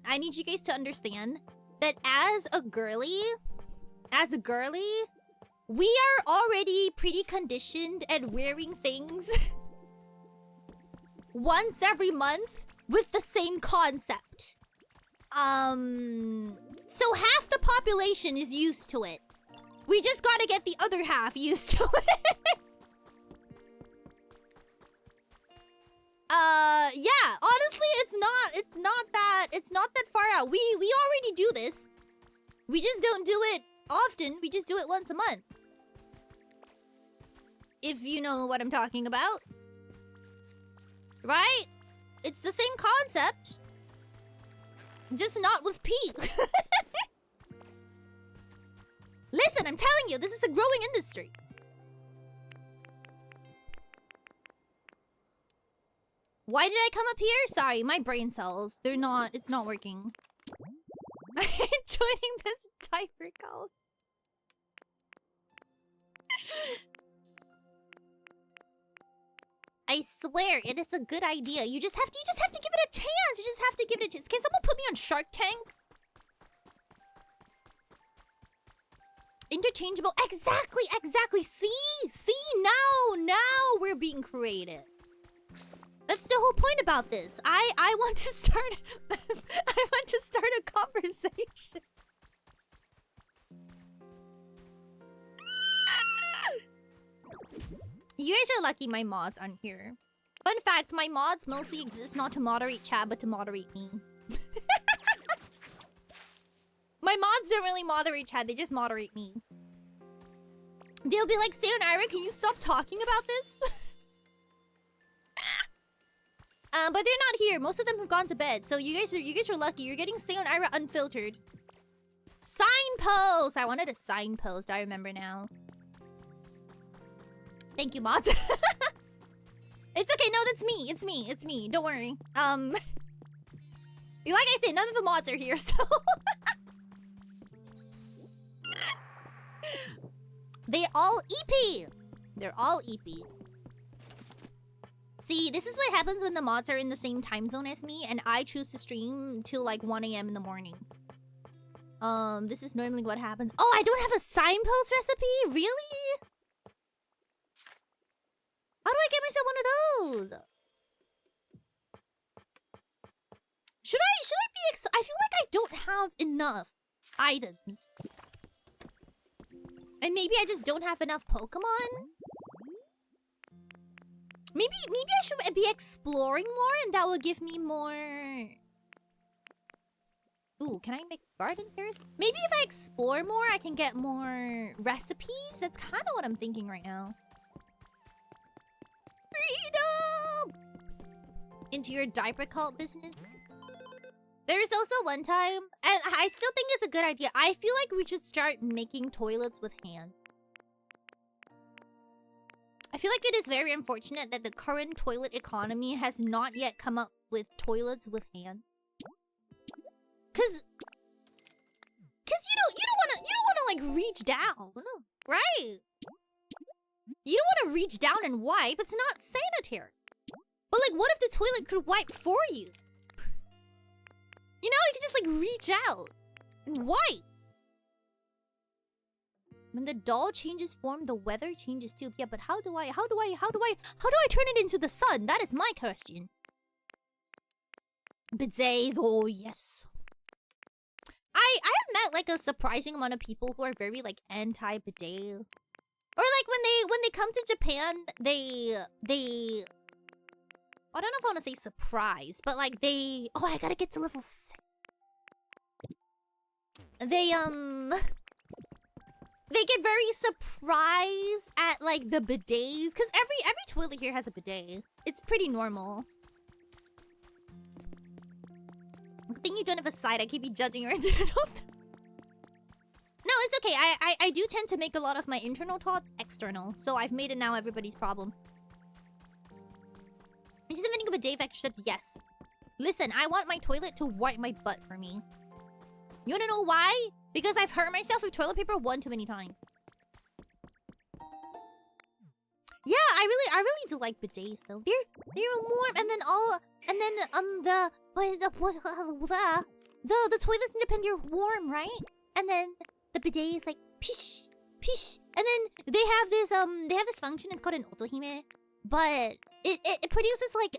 I need you guys to understand that as a girly, we are already pretty conditioned at wearing things once every month with the same concept. So half the population is used to it. We just gotta get the other half used to it. Yeah, honestly, it's not that far out. We already do this. We just don't do it often. We just do it once a month. If you know what I'm talking about. Right? It's the same concept. Just not with pee. Listen, I'm telling you, this is a growing industry. Why did I come up here? Sorry, my brain cells. It's not working. I'm joining this diaper call. I swear, it is a good idea. You just have to give it a chance. You just have to give it a chance. Can someone put me on Shark Tank? Interchangeable. Exactly. See, now we're being creative. That's the whole point about this. I want to start a conversation. You guys are lucky my mods aren't here. Fun fact, my mods mostly exist not to moderate chat, but to moderate me. My mods mods don't really moderate chat, they just moderate me. They'll be like, Seion Aera, can you stop talking about this? But they're not here. Most of them have gone to bed. So you guys are lucky. You're getting Seion Aera unfiltered. Signpost! I wanted a signpost, I remember now. Thank you, mods. It's okay, no, that's me. It's me. Don't worry. Like I said, none of the mods are here, so they're all EP. They're all EP. See, this is what happens when the mods are in the same time zone as me and I choose to stream till like 1 AM in the morning. This is normally what happens. Oh, I don't have a signpost recipe? Really? How do I get myself one of those? Should I be I feel like I don't have enough items. And maybe I just don't have enough Pokemon? Maybe I should be exploring more and that will give me more... Ooh, can I make garden terrace? Maybe if I explore more, I can get more recipes? That's kind of what I'm thinking right now. Freedom! Into your diaper cult business? There's also one time, and I still think it's a good idea. I feel like we should start making toilets with hands. I feel like it is very unfortunate that the current toilet economy has not yet come up with toilets with hands. Cause you don't wanna like reach down, right? You don't wanna reach down and wipe. It's not sanitary. But like, what if the toilet could wipe for you? You know, you could just like reach out and wipe. When the doll changes form, the weather changes too. Yeah, but how do I turn it into the sun? That is my question. Bidets, oh yes. I have met like a surprising amount of people who are very like anti-bidet. Or like when they come to Japan, they I don't know if I want to say surprise, but like they... Oh, I gotta get to level 6. They get very surprised at like the bidets. Because every toilet here has a bidet. It's pretty normal. Good thing you don't have a side. I keep you judging your internal... No, it's okay. I do tend to make a lot of my internal thoughts external. So I've made it now everybody's problem. I just think of a bidet except yes. Listen, I want my toilet to wipe my butt for me. You wanna know why? Because I've hurt myself with toilet paper one too many times. Yeah, I really do like bidets though. They're warm and then the toilets in Japan, they're warm, right? And then the bidet is like pish pish, and then they have this function. It's called an otohime, but it produces like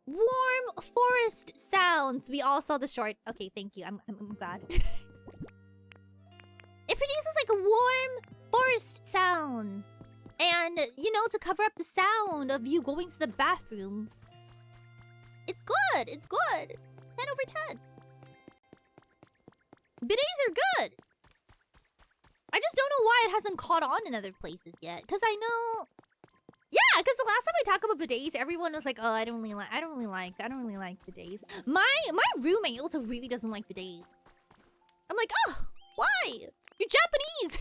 warm forest sounds. We all saw the short. Okay, thank you. I'm glad. It produces like warm forest sounds, and you know, to cover up the sound of you going to the bathroom. It's good. It's good. 10/10. Bidets are good. I just don't know why it hasn't caught on in other places yet. Cause I know, yeah. Cause the last time I talked about bidets, everyone was like, "Oh, I don't really like bidets." My roommate also really doesn't like bidets. I'm like, "Oh, why? You're Japanese.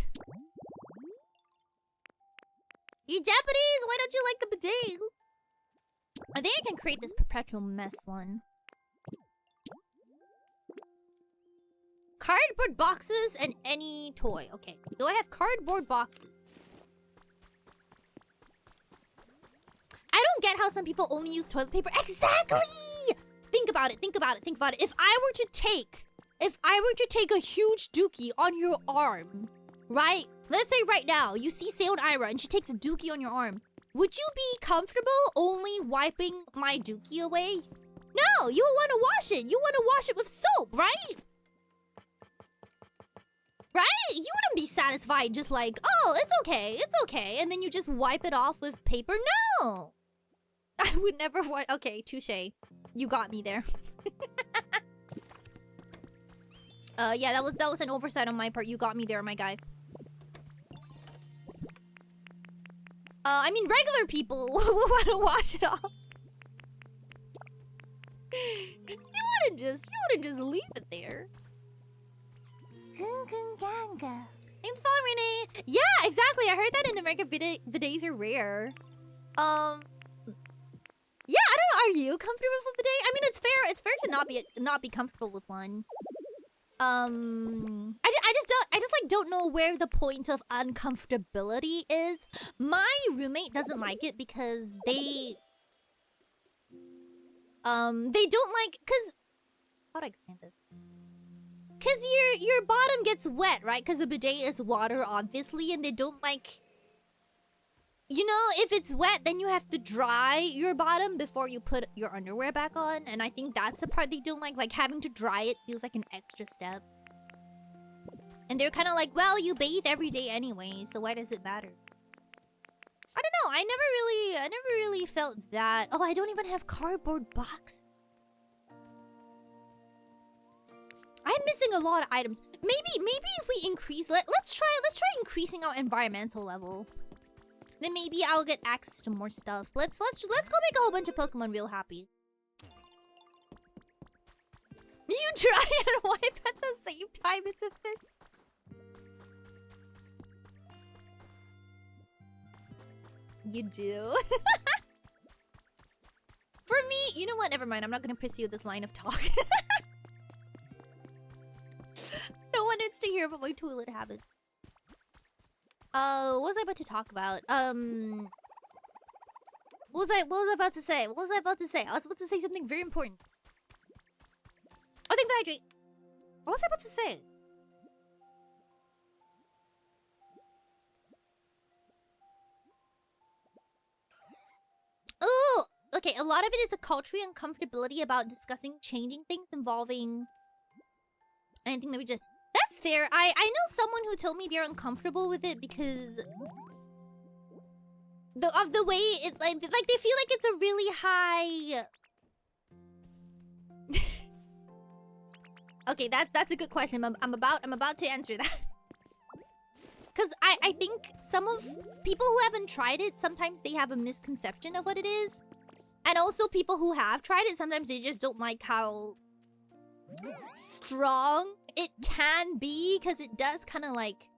You're Japanese. Why don't you like the bidets?" I think I can create this perpetual mess one. Cardboard boxes and any toy. Okay. Do I have cardboard boxes? I don't get how some people only use toilet paper. Exactly! Think about it. Think about it. Think about it. If I were to take a huge dookie on your arm, right? Let's say right now, you see Seion Aera and she takes a dookie on your arm. Would you be comfortable only wiping my dookie away? No! You want to wash it. You want to wash it with soap, right? Right? You wouldn't be satisfied just like, oh, it's okay, and then you just wipe it off with paper? No! I would never want... Okay, touche. You got me there. Yeah, that was an oversight on my part. You got me there, my guy. I mean, regular people would want to wash it off. You wouldn't just leave it there. I'm fine, Renee. Yeah, exactly. I heard that in America, bidets are rare. Yeah, I don't know. Are you comfortable with bidet? I mean, it's fair. It's fair to not be comfortable with one. I just like don't know where the point of uncomfortability is. My roommate doesn't like it because they don't like, cause how do I explain this? Cause your bottom gets wet, right? Cause the bidet is water, obviously, and they don't like. You know, if it's wet, then you have to dry your bottom before you put your underwear back on. And I think that's the part they don't like. Like, having to dry it feels like an extra step. And they're kind of like, well, you bathe every day anyway, so why does it matter? I don't know. I never really felt that. Oh, I don't even have cardboard box. I'm missing a lot of items. Maybe if we increase, let's try increasing our environmental level. Then maybe I'll get access to more stuff. Let's go make a whole bunch of Pokemon real happy. You try and wipe at the same time. It's a fish. You do. For me, you know what? Never mind. I'm not gonna pursue this line of talk. No one needs to hear about my toilet habits. What was I about to talk about? What was I about to say? I was about to say something very important. Oh, thank you, hydrate. What was I about to say? Oh, okay. A lot of it is a cultural uncomfortability about discussing changing things involving anything that we just. That's fair. I know someone who told me they're uncomfortable with it because of the way it like they feel like it's a really high. Okay, that's a good question. I'm about to answer that. Cause I think some of people who haven't tried it, sometimes they have a misconception of what it is. And also people who have tried it, sometimes they just don't like how strong it can be, because it does kind of like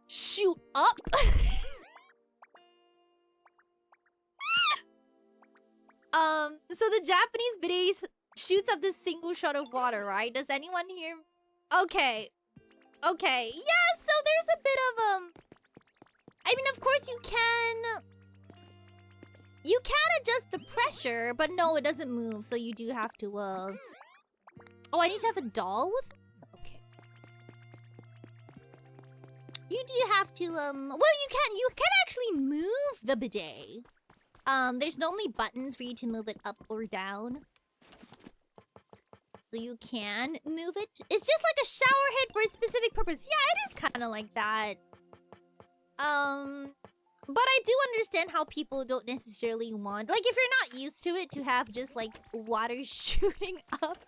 shoot up. So the Japanese bidet shoots up this single shot of water, right? Does anyone hear? Okay. Yeah, so there's a bit of I mean, of course you can adjust the pressure, but no, it doesn't move, so you do have to Oh, I need to have a doll with. Okay. You do have to well, you can actually move the bidet. There's normally buttons for you to move it up or down. So you can move it. It's just like a shower head for a specific purpose. Yeah, it is kind of like that. But I do understand how people don't necessarily want, like, if you're not used to it, to have just like water shooting up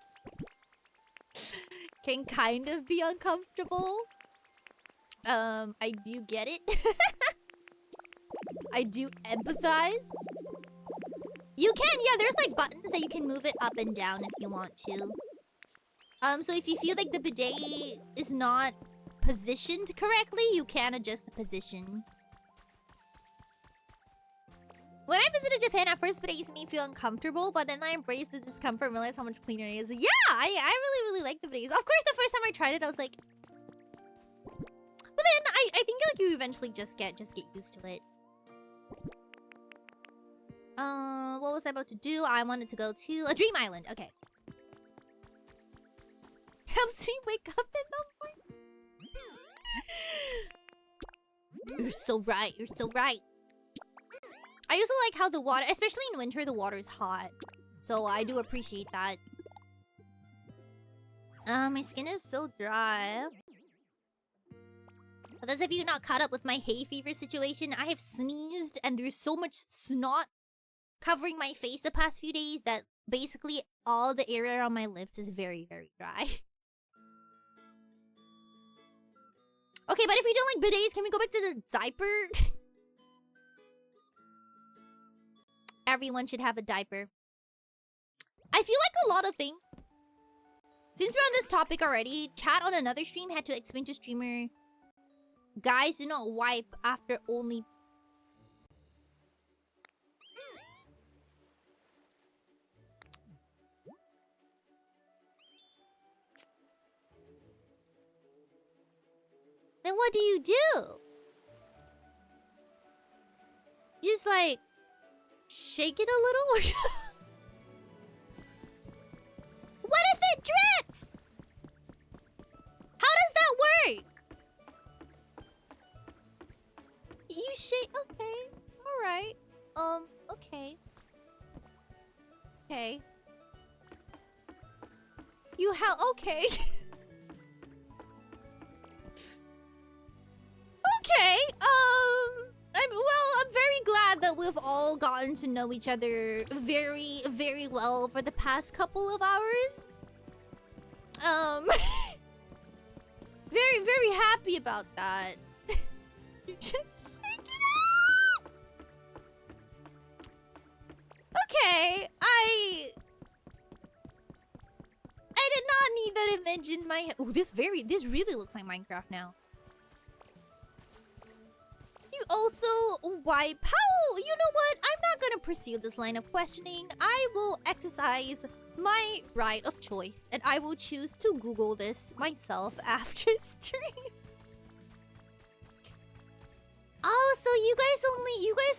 can kind of be uncomfortable. I do get it. I do empathize. You can, yeah, there's like buttons that you can move it up and down if you want to. So if you feel like the bidet is not positioned correctly, you can adjust the position. When I visited Japan, at first bidets made me feel uncomfortable, but then I embraced the discomfort and realized how much cleaner it is. Yeah, I really like the bidets. Of course, the first time I tried it, I was like... But then I think like you eventually just get used to it. What was I about to do? I wanted to go to a dream island. Okay. Helps me wake up in the morning. You're so right. You're so right. I also like how the water, especially in winter, the water is hot. So I do appreciate that. My skin is so dry. For those of you not caught up with my hay fever situation, I have sneezed and there's so much snot covering my face the past few days that basically all the area around my lips is very, very dry. Okay, but if we don't like bidets, can we go back to the diaper? Everyone should have a diaper. I feel like a lot of things. Since we're on this topic already, chat on another stream had to explain to streamer, guys do not wipe after only... Then what do you do? Just like shake it a little? What if it drips? How does that work? You shake. Okay. Alright. Okay. Okay. You have. Okay. Okay, I'm very glad that we've all gotten to know each other very, very well for the past couple of hours. Very, very happy about that. You just shake it out! Okay, I did not need that image in my head. Ooh, this really looks like Minecraft now. You also wipe. How? You know what? I'm not gonna pursue this line of questioning. I will exercise my right of choice, and I will choose to Google this myself after stream. Oh, so you guys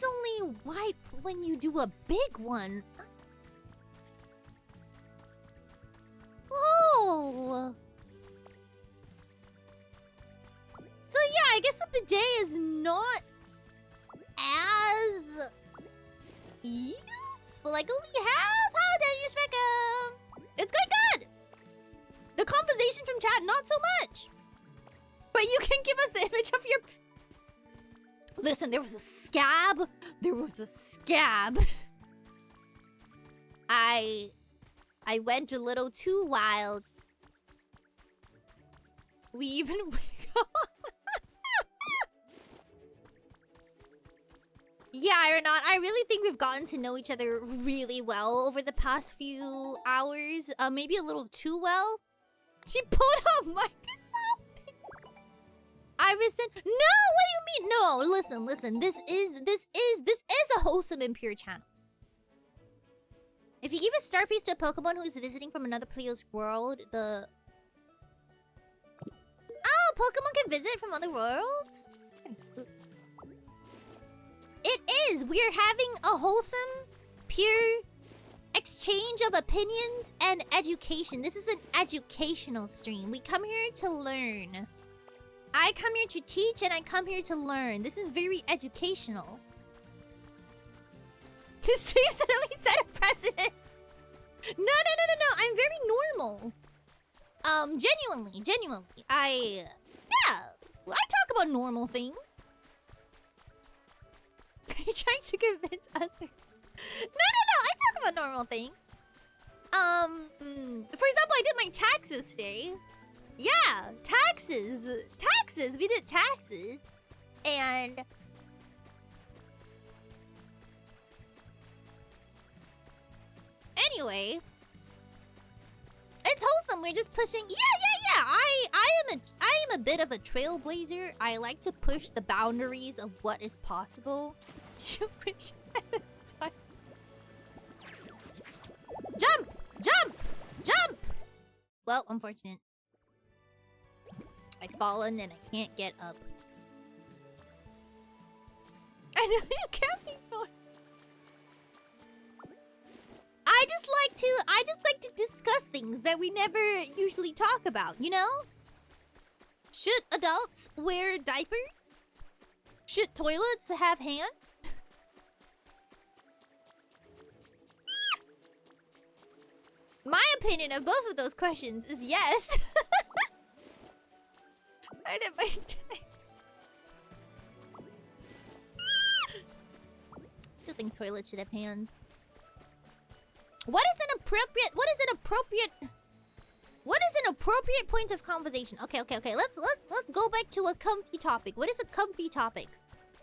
only wipe when you do a big one. Oh. So yeah, I guess a bidet is not as useful. Like only half. How dare you spec 'em? It's going good. The conversation from chat, not so much. But you can give us the image of your... Listen, there was a scab. There was a scab. I went a little too wild. We even... Yeah, Aeronaut, I really think we've gotten to know each other really well over the past few hours. Maybe a little too well. She put off Microsoft. Iverson, no, what do you mean? No, listen. This is a wholesome and pure channel. If you give a star piece to a Pokemon who's visiting from another player's world, the... Oh, Pokemon can visit from other worlds? It is! We are having a wholesome, pure exchange of opinions and education. This is an educational stream. We come here to learn. I come here to teach and I come here to learn. This is very educational. This stream suddenly set a precedent. No. I'm very normal. Genuinely. I talk about normal things. Are you trying to convince us? No, I talk about normal things. For example, I did my taxes today. Yeah, taxes. We did taxes. And... Anyway... It's wholesome, we're just pushing... Yeah! I am a bit of a trailblazer. I like to push the boundaries of what is possible. Jump! Well, unfortunate. I've fallen and I can't get up. I know you can't be normal. I just like to discuss things that we never usually talk about, you know? Should adults wear diapers? Should toilets have hands? My opinion of both of those questions is yes. I didn't my text. Still think toilets should have hands. What is an appropriate appropriate point of conversation. Okay. Let's go back to a comfy topic. What is a comfy topic?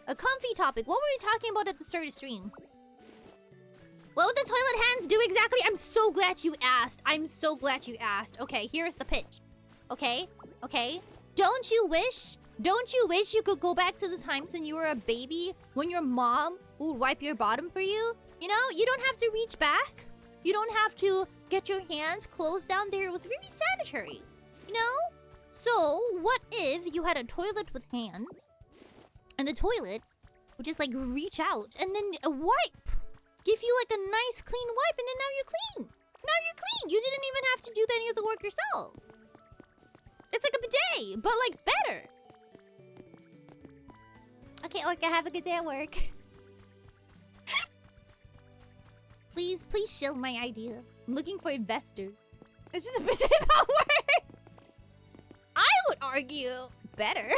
A comfy topic. What were we talking about at the start of stream? What would the toilet hands do exactly? I'm so glad you asked. Okay, here's the pitch. Okay. Don't you wish you could go back to the times when you were a baby, when your mom would wipe your bottom for you? You know, you don't have to reach back. You don't have to get your hands closed down there. It was really sanitary, you know? So, what if you had a toilet with hands, and the toilet would just like reach out and then wipe? Give you like a nice clean wipe, and then now you're clean. You didn't even have to do any of the work yourself. It's like a bidet, but like better. Okay, Orca, have a good day at work. Please shield my idea. I'm looking for investors. It's just a bidet that works. I would argue better.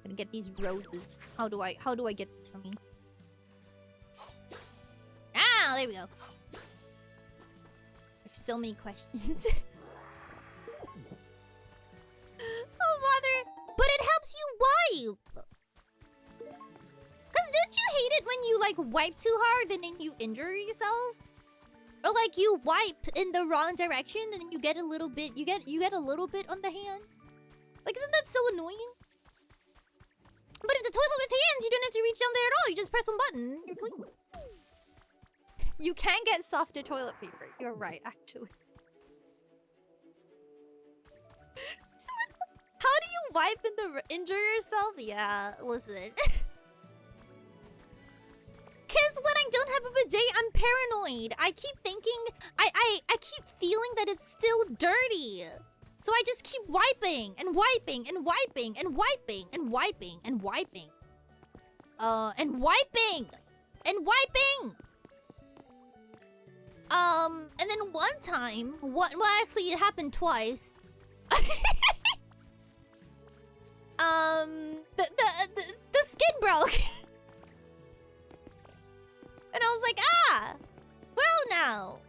Gonna get these roses. How do I get this from me? Ah, there we go. There's so many questions. Oh, mother. But it helps you wipe. Cause don't you hate it when you like wipe too hard and then you injure yourself? Or like you wipe in the wrong direction and then you get a little bit, you get a little bit on the hand? Like, isn't that so annoying? But if the toilet with hands, you don't have to reach down there at all. You just press one button. You're clean. You can get softer toilet paper. You're right, actually. How do you wipe in the injure yourself? Yeah, listen. Cause when I don't have a bidet, I'm paranoid. I keep thinking, I keep feeling that it's still dirty. So I just keep wiping and wiping and wiping and wiping and wiping and wiping. And wiping! And wiping! And then one time, well actually it happened twice. The skin broke. And I was like, ah! Well now.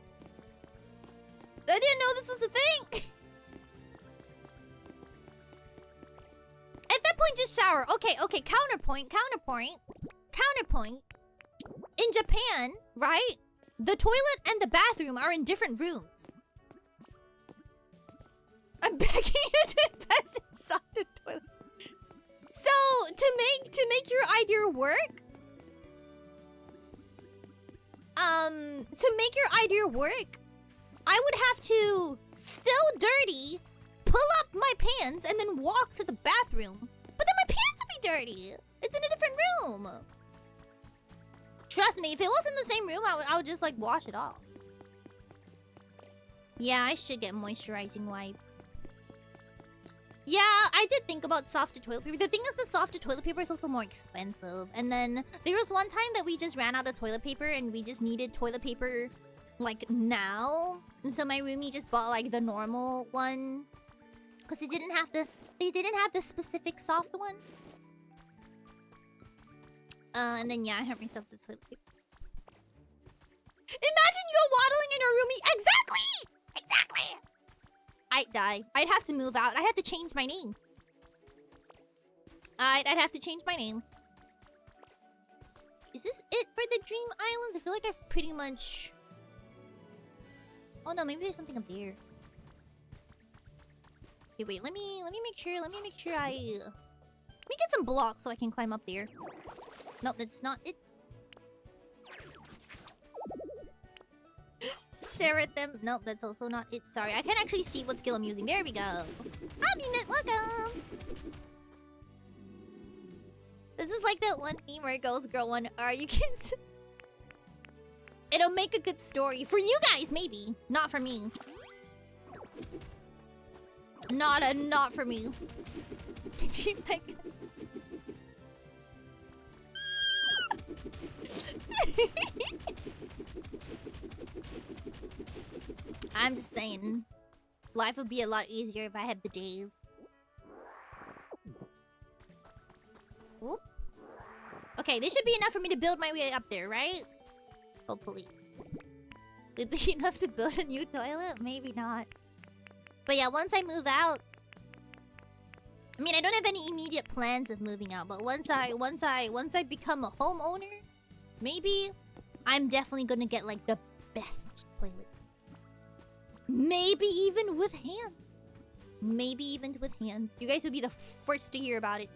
I didn't know this was a thing. At that point, just shower. Okay, counterpoint. In Japan, right? The toilet and the bathroom are in different rooms. I'm begging you to invest in softer toilet. So, to make your idea work, I would have to, still dirty, pull up my pants and then walk to the bathroom. But then my pants would be dirty. It's in a different room. Trust me, if it was in the same room, I would just like wash it off. Yeah, I should get moisturizing wipe. Yeah, I did think about softer toilet paper. The thing is, the softer toilet paper is also more expensive. And then there was one time that we just ran out of toilet paper and we just needed toilet paper like now. So my roomie just bought like the normal one. Because they didn't have the specific soft one. And then yeah, I had myself the toilet paper. Imagine you're waddling in your roomie. Exactly! I'd die. I'd have to move out. I'd have to change my name. I'd have to change my name. Is this it for the Dream Islands? I feel like I've pretty much... Oh no, maybe there's something up there. Okay, wait. Let me make sure. Let me get some blocks so I can climb up there. Nope, that's not it. Stare at them. Nope, that's also not it. Sorry, I can't actually see what skill I'm using. There we go. Happy Net, welcome! This is like that one meme where it goes, girl 1R, you can... It'll make a good story. For you guys, maybe. Not for me. Not for me. I'm just saying, life would be a lot easier if I had bidets. Whoop. Okay, this should be enough for me to build my way up there, right? Hopefully. Did they have to build a new toilet? Maybe not. But yeah, once I move out, I mean, I don't have any immediate plans of moving out, but once I become a homeowner, maybe I'm definitely gonna get like the best toilet. Maybe even with hands. Maybe even with hands. You guys would be the first to hear about it.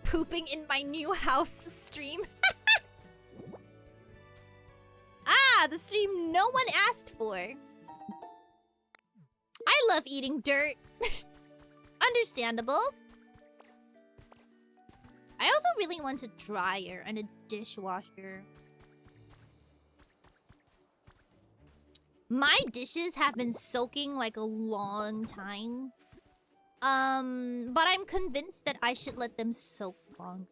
Pooping in my new house stream. Ah, the stream no one asked for. I love eating dirt. Understandable. I also really want a dryer and a dishwasher. My dishes have been soaking like a long time. But I'm convinced that I should let them soak long.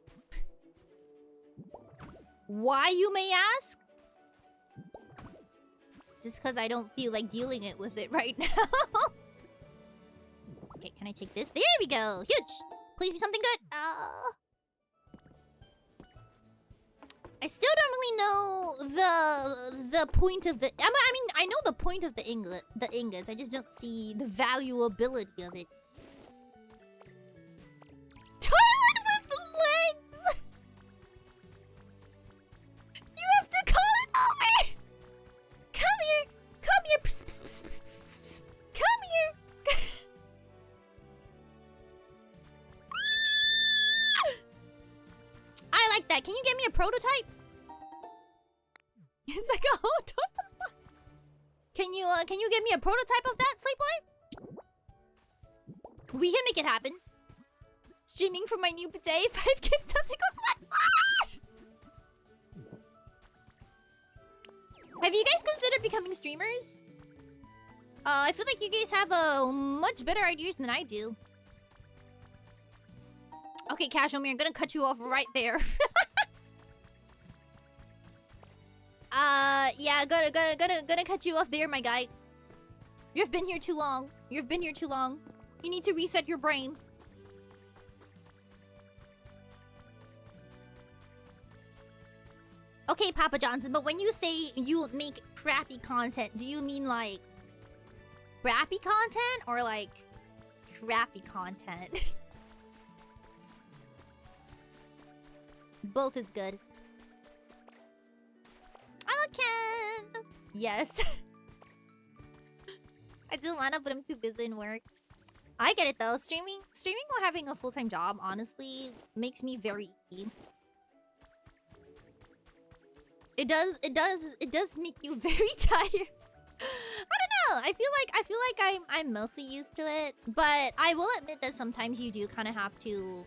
Why, you may ask? Just because I don't feel like dealing with it right now. Okay, can I take this? There we go! Huge! Please be something good! I still don't really know the point of the... I mean, I know the point of the ingots. I just don't see the valuability of it. Toilet with legs! You have to call it over! Come here! Come here! Psst, psst, psst, psst, psst. Come here! I like that. Can you get me a prototype? It's like a whole toilet. Can you get me a prototype of that, Slate Boy? We can make it happen. Streaming for my new bidet. 5 gifts equals 1 flash! Have you guys considered becoming streamers? I feel like you guys have much better ideas than I do. Okay, Cashomere, I'm gonna cut you off right there. Yeah, gonna cut you off there, my guy. You've been here too long. You've been here too long. You need to reset your brain. Okay, Papa Johnson, but when you say you make crappy content, do you mean like crappy content or like crappy content? Both is good. I can. Yes. I do Lana, but I'm too busy in work. I get it though. Streaming while having a full-time job honestly makes me very easy. It does make you very tired. I don't know. I feel like I'm mostly used to it, but I will admit that sometimes you do kind of have to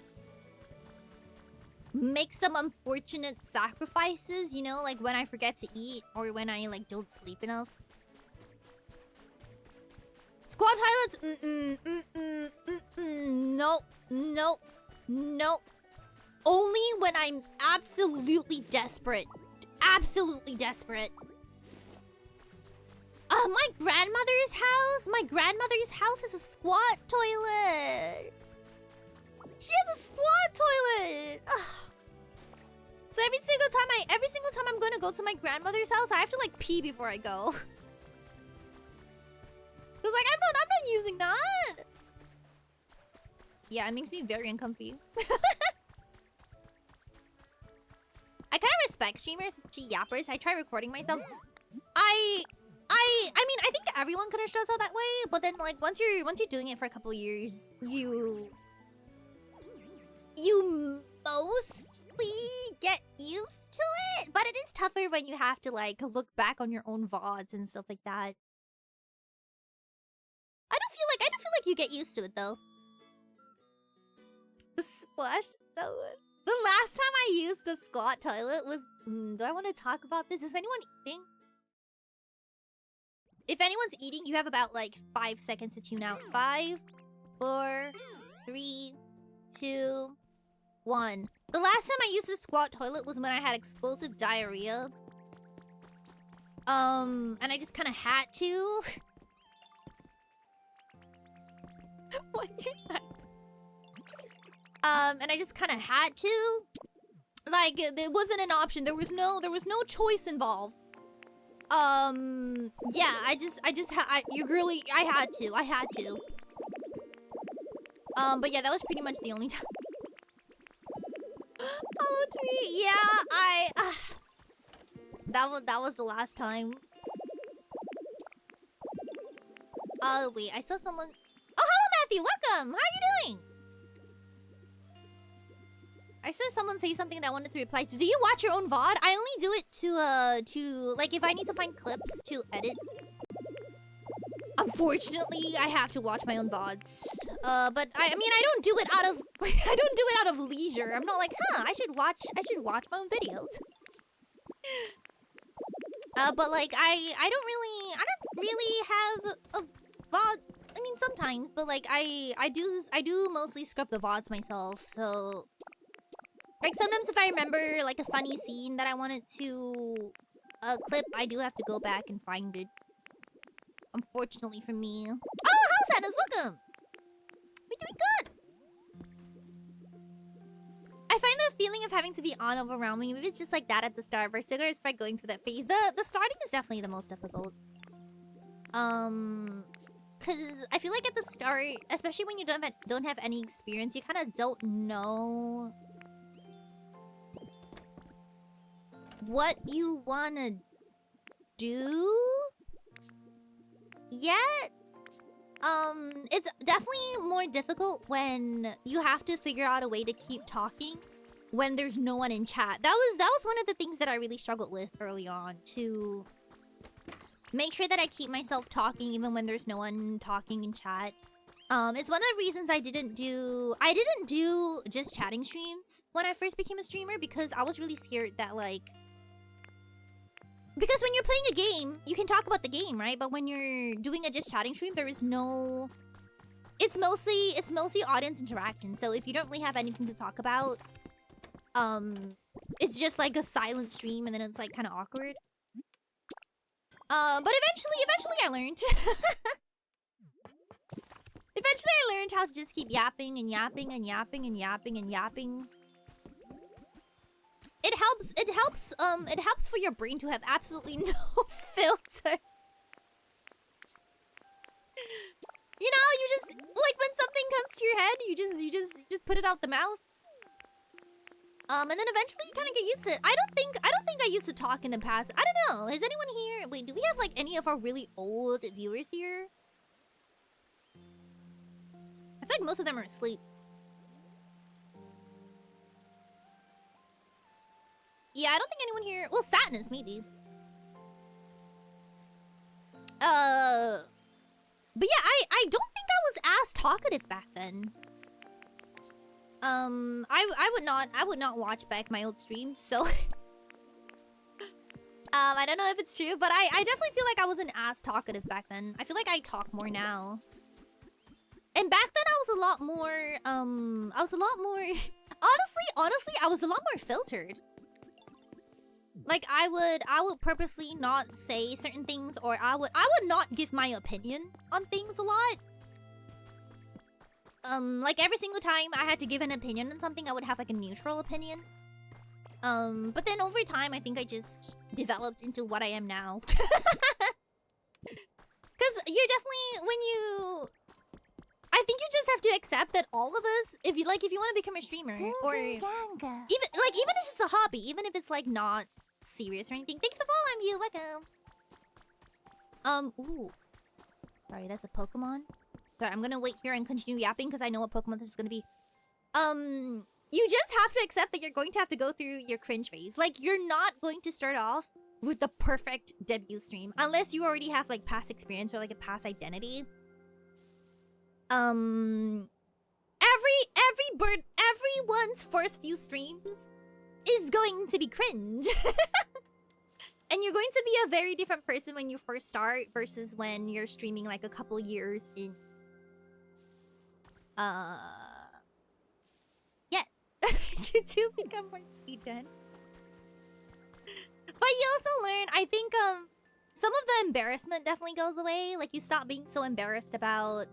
make some unfortunate sacrifices, you know, like when I forget to eat or when I like don't sleep enough. Squad toilets, nope, nope, nope. Only when I'm absolutely desperate. Absolutely desperate. My grandmother's house is a squat toilet. She has a squat toilet. Ugh. So every single time I'm gonna go to my grandmother's house, I have to like pee before I go. Cause like I'm not using that. Yeah, it makes me very uncomfy. I kind of respect streamers, yappers. I try recording myself. I mean, I think everyone kind of shows out that way, but then like once you're doing it for a couple years, you mostly get used to it. But it is tougher when you have to like look back on your own VODs and stuff like that. I don't feel like you get used to it though. The splash toilet. The last time I used a squat toilet was... do I want to talk about this? Is anyone eating? If anyone's eating, you have about like 5 seconds to tune out. 5, 4, 3, 2, 1. The last time I used a squat toilet was when I had explosive diarrhea. And I just kind of had to. What? And I just kind of had to. Like, it wasn't an option. There was no choice involved. Yeah, I had to. But yeah, that was pretty much the only time. Hello, tweet. Yeah, that was the last time. Oh wait, I saw someone. Oh, hello, Matthew. Welcome. How are you doing? I saw someone say something that I wanted to reply to. Do you watch your own VOD? I only do it to like if I need to find clips to edit. Unfortunately, I have to watch my own VODs. But I mean, I don't do it out of I don't do it out of leisure. I'm not like, I should watch my own videos. But like I don't really have a VOD. I mean, sometimes, but like I do mostly script the VODs myself. So like sometimes if I remember like a funny scene that I wanted to clip, I do have to go back and find it. Unfortunately for me. Oh, how's Sadness? Welcome. We're doing good. I find the feeling of having to be on overwhelming. Maybe it's just like that at the start. But still gotta going through that phase. The starting is definitely the most difficult. Cause I feel like at the start, especially when you don't have any experience, you kind of don't know what you wanna do yet. It's definitely more difficult when you have to figure out a way to keep talking when there's no one in chat. That was one of the things that I really struggled with early on, to make sure that I keep myself talking even when there's no one talking in chat. It's one of the reasons I didn't do just chatting streams when I first became a streamer, because I was really scared that like, because when you're playing a game, you can talk about the game, right? But when you're doing a just chatting stream, there is no... It's mostly audience interaction. So if you don't really have anything to talk about, it's just like a silent stream, and then it's like kind of awkward. But eventually I learned. Eventually I learned how to just keep yapping and yapping and yapping and yapping and yapping. It helps for your brain to have absolutely no filter. You know, you just like when something comes to your head, you just put it out the mouth. And then eventually you kind of get used to it. I don't think I used to talk in the past. I don't know. Is anyone here? Wait, do we have like any of our really old viewers here? I feel like most of them are asleep. Yeah, I don't think anyone here... Well, Sadness, maybe. But yeah, I don't think I was as talkative back then. I would not watch back my old streams, so... I don't know if it's true, but I definitely feel like I wasn't as talkative back then. I feel like I talk more now. And back then I was a lot more, honestly, I was a lot more filtered. Like I would purposely not say certain things, or I would not give my opinion on things a lot. Like every single time I had to give an opinion on something, I would have like a neutral opinion. But then over time, I think I just developed into what I am now. Cause you're definitely I think you just have to accept that all of us, if you want to become a streamer, or even if it's just a hobby, even if it's like not serious or anything. Thanks for following you. Welcome. Ooh. Sorry, that's a Pokemon. Sorry, I'm gonna wait here and continue yapping because I know what Pokemon this is gonna be. You just have to accept that you're going to have to go through your cringe phase. Like, you're not going to start off with the perfect debut stream unless you already have like past experience or like a past identity. Everyone's first few streams is going to be cringe. And you're going to be a very different person when you first start versus when you're streaming like a couple years in. Yeah. You do become more degen. But you also learn, I think, some of the embarrassment definitely goes away. Like, you stop being so embarrassed about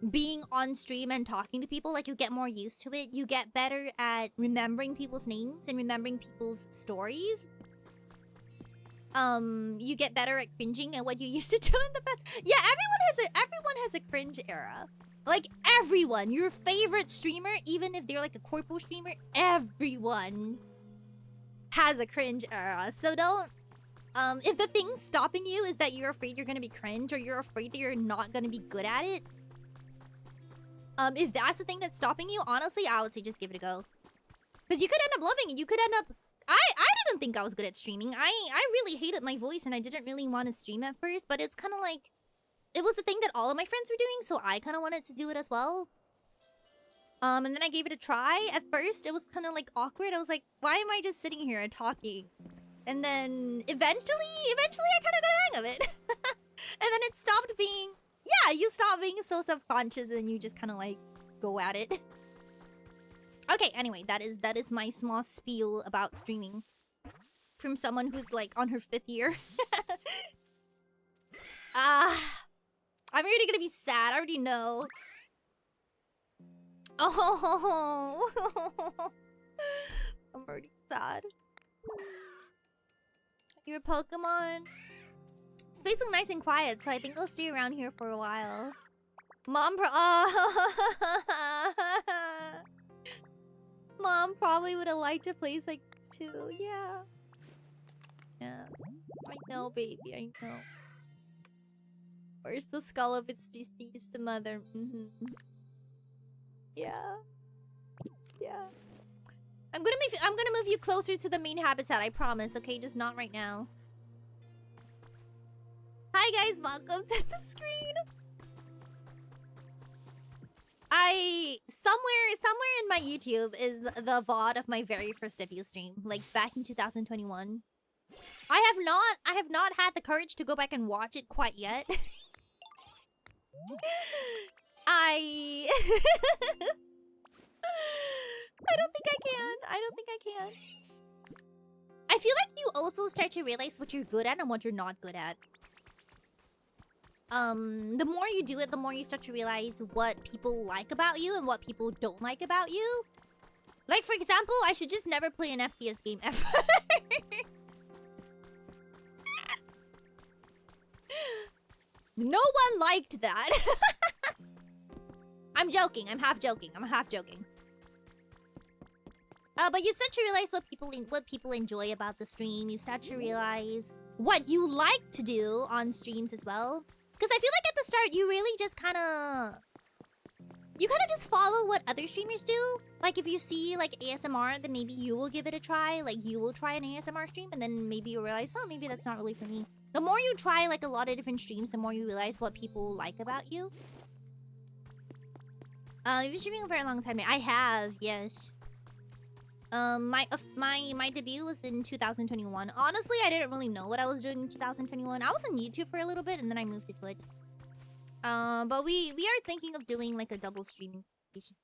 being on stream and talking to people, like you get more used to it. You get better at remembering people's names and remembering people's stories. You get better at cringing at what you used to do in the past. Yeah, everyone has a cringe era. Like everyone, your favorite streamer, even if they're like a corpo streamer, everyone has a cringe era. So don't if the thing stopping you is that you're afraid you're gonna be cringe or you're afraid that you're not gonna be good at it, if that's the thing that's stopping you, honestly, I would say just give it a go. Because you could end up loving it. You could end up... I didn't think I was good at streaming. I really hated my voice and I didn't really want to stream at first, but it's kind of like... It was the thing that all of my friends were doing, so I kind of wanted to do it as well. And then I gave it a try. At first, it was kind of like awkward. I was like, why am I just sitting here and talking? And then eventually I kind of got a hang of it. And then it stopped being... Yeah, you stop being so subconscious and you just kind of like go at it. Okay, anyway, that is my small spiel about streaming. From someone who's like on her 5th year. I'm already gonna be sad, I already know. Oh, I'm already sad. Your Pokemon? Space looks nice and quiet, so I think I'll stay around here for a while. Mom Mom probably would have liked a place like this too, yeah. Yeah. I know, baby, I know. Where's the skull of its deceased mother? Yeah. Yeah. I'm gonna move you closer to the main habitat, I promise, okay? Just not right now. Hi guys, welcome to the screen. Somewhere in my YouTube is the VOD of my very first debut stream, like back in 2021. I have not had the courage to go back and watch it quite yet. I don't think I can. I don't think I can. I feel like you also start to realize what you're good at and what you're not good at. The more you do it, the more you start to realize what people like about you and what people don't like about you. Like, for example, I should just never play an FPS game ever. No one liked that. I'm joking. I'm half joking. I'm half joking. But you start to realize what people enjoy about the stream. You start to realize what you like to do on streams as well. Because I feel like at the start, you really just kind of... You kind of just follow what other streamers do. Like, if you see, like, ASMR, then maybe you will give it a try. Like, you will try an ASMR stream, and then maybe you'll realize, oh, maybe that's not really for me. The more you try, like, a lot of different streams, the more you realize what people like about you. You've been streaming for a long time. I have, yes. My debut was in 2021. Honestly, I didn't really know what I was doing in 2021. I was on YouTube for a little bit, and then I moved to Twitch. But we are thinking of doing like a double streaming station.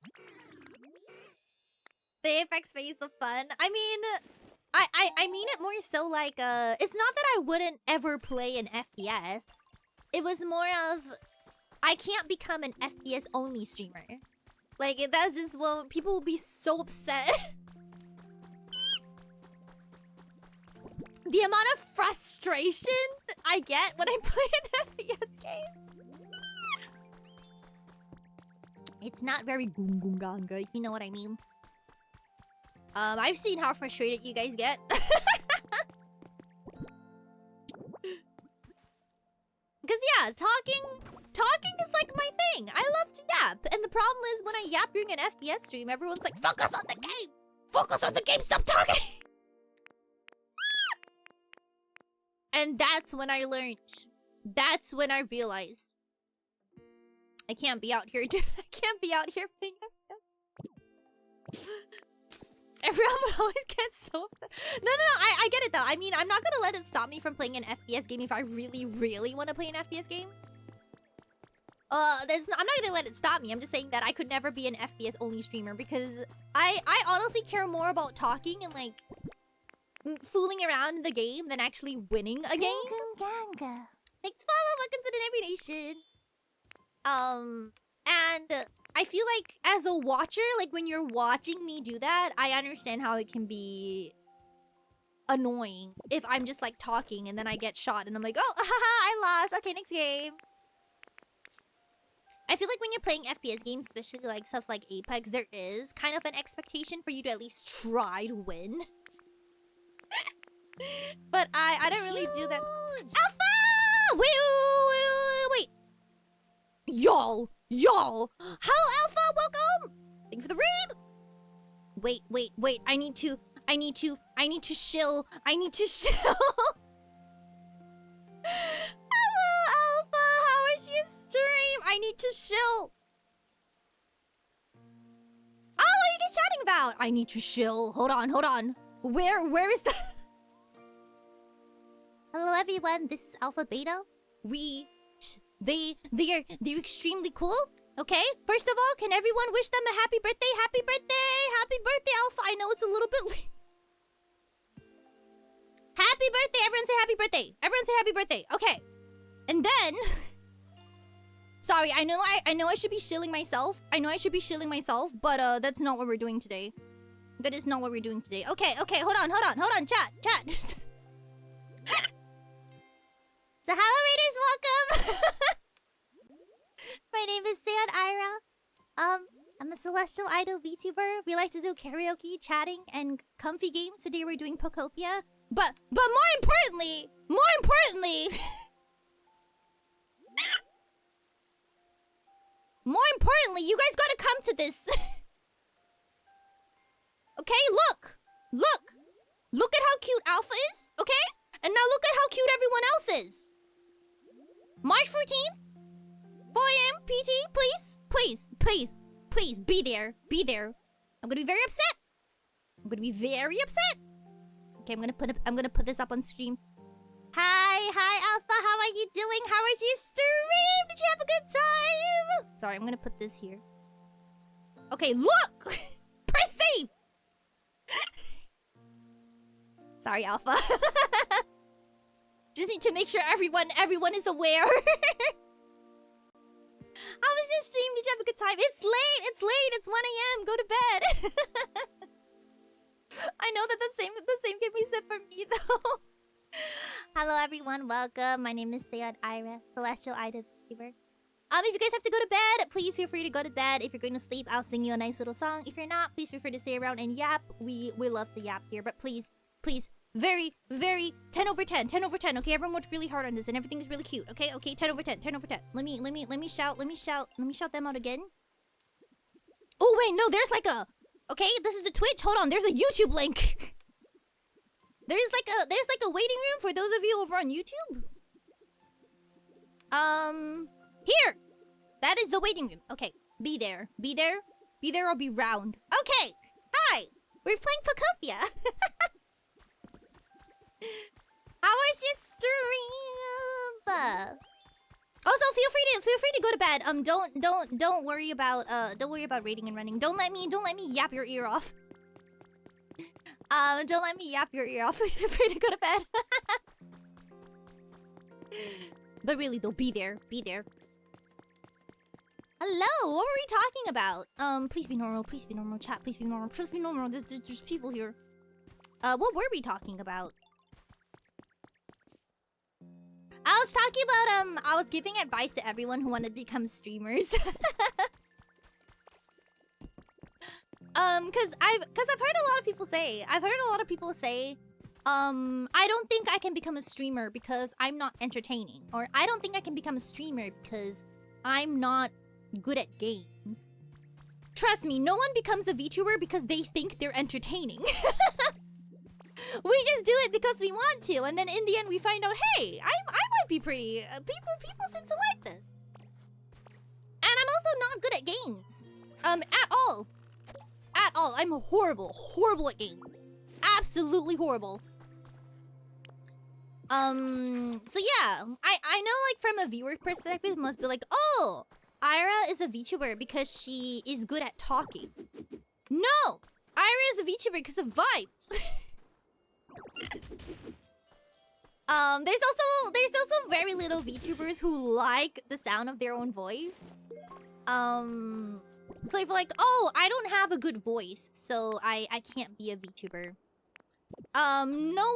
The Apex phase of fun. I mean, I mean it more so like it's not that I wouldn't ever play an FPS. It was more of I can't become an FPS only streamer. Like that's just well, people will be so upset. The amount of frustration I get when I play an FPS game. It's not very goong-goong-ganga, if you know what I mean. I've seen how frustrated you guys get. Because yeah, talking is like my thing. I love to yap. And the problem is when I yap during an FPS stream, everyone's like, focus on the game! Focus on the game, stop talking! And that's when I learned. That's when I realized. I can't be out here I can't be out here playing FPS. Everyone would always get so upset. No, I get it though. I mean, I'm not gonna let it stop me from playing an FPS game if I really, really want to play an FPS game. I'm not gonna let it stop me. I'm just saying that I could never be an FPS only streamer because I honestly care more about talking and like fooling around in the game than actually winning a game. Thanks for follow, welcome to the Every Nation. And I feel like as a watcher, like when you're watching me do that, I understand how it can be annoying if I'm just like talking and then I get shot and I'm like, oh, haha, I lost. Okay, next game. I feel like when you're playing FPS games, especially like stuff like Apex, there is kind of an expectation for you to at least try to win. But I don't really do that. Alpha! Wait. Y'all. Hello, Alpha, welcome. Thank you for the raid. Wait. I need to shill. Hello, Alpha. How is your stream? I need to shill. Oh, what are you guys chatting about? I need to shill. Hold on. Where is the... Hello, everyone. This is Alpha Beta. They're extremely cool. Okay. First of all, can everyone wish them a happy birthday? Happy birthday, Alpha. I know it's a little bit late. Happy birthday. Everyone say happy birthday. Okay. And then... Sorry, I know I should be shilling myself. But that's not what we're doing today. That is not what we're doing today. Okay, hold on, chat. So hello, Raiders, welcome! My name is Seion Aera. I'm a Celestial Idol VTuber. We like to do karaoke, chatting, and comfy games. Today we're doing Pokopia. But more importantly... More importantly, you guys gotta come to this. Okay, look at how cute Alpha is, okay? And now look at how cute everyone else is. March 14th, 4 AM PT, please, be there. I'm gonna be very upset. Okay, I'm gonna put this up on stream. Hi, Alpha. How are you doing? How was your stream? Did you have a good time? Sorry, I'm gonna put this here. Okay, look! Press save! Sorry, Alpha. Just need to make sure everyone is aware. How was your stream? Did you have a good time? It's late. It's 1 AM. Go to bed. I know that the same can be said for me though. Hello everyone, welcome. My name is Seion Aera, Celestial Idol VTuber. If you guys have to go to bed, please feel free to go to bed. If you're going to sleep, I'll sing you a nice little song. If you're not, please feel free to stay around and yap. We love to yap here, but please, very 10 over 10. Okay, everyone worked really hard on this and everything's really cute. Okay, 10 over 10. Let me shout them out again. Oh wait, no, there's like a... Okay, this is the Twitch. Hold on, there's a YouTube link. There's like a waiting room for those of you over on YouTube. Here. That is the waiting room. Okay, be there or be round. Okay. Hi. We're playing Pokopia. How was your stream? Also, feel free to go to bed. Don't worry about raiding and running. Don't let me yap your ear off. Don't let me yap your ear off. Please feel free to go to bed. But really though, be there. Hello, what were we talking about? Please be normal, chat, please be normal. There's people here. What were we talking about? I was talking about, I was giving advice to everyone who wanted to become streamers. Cause I've heard a lot of people say, I don't think I can become a streamer because I'm not entertaining. Or I don't think I can become a streamer because I'm not good at games. Trust me, no one becomes a VTuber because they think they're entertaining. We just do it because we want to, and then in the end we find out, hey, I might be pretty. People seem to like this. And I'm also not good at games. At all. I'm horrible at games. Absolutely horrible. So yeah, I know, like, from a viewer perspective, must be like, oh, Aera is a VTuber because she is good at talking. No, Aera is a VTuber because of vibes. There's also very little VTubers who like the sound of their own voice. So if like, oh, I don't have a good voice, so I can't be a VTuber. No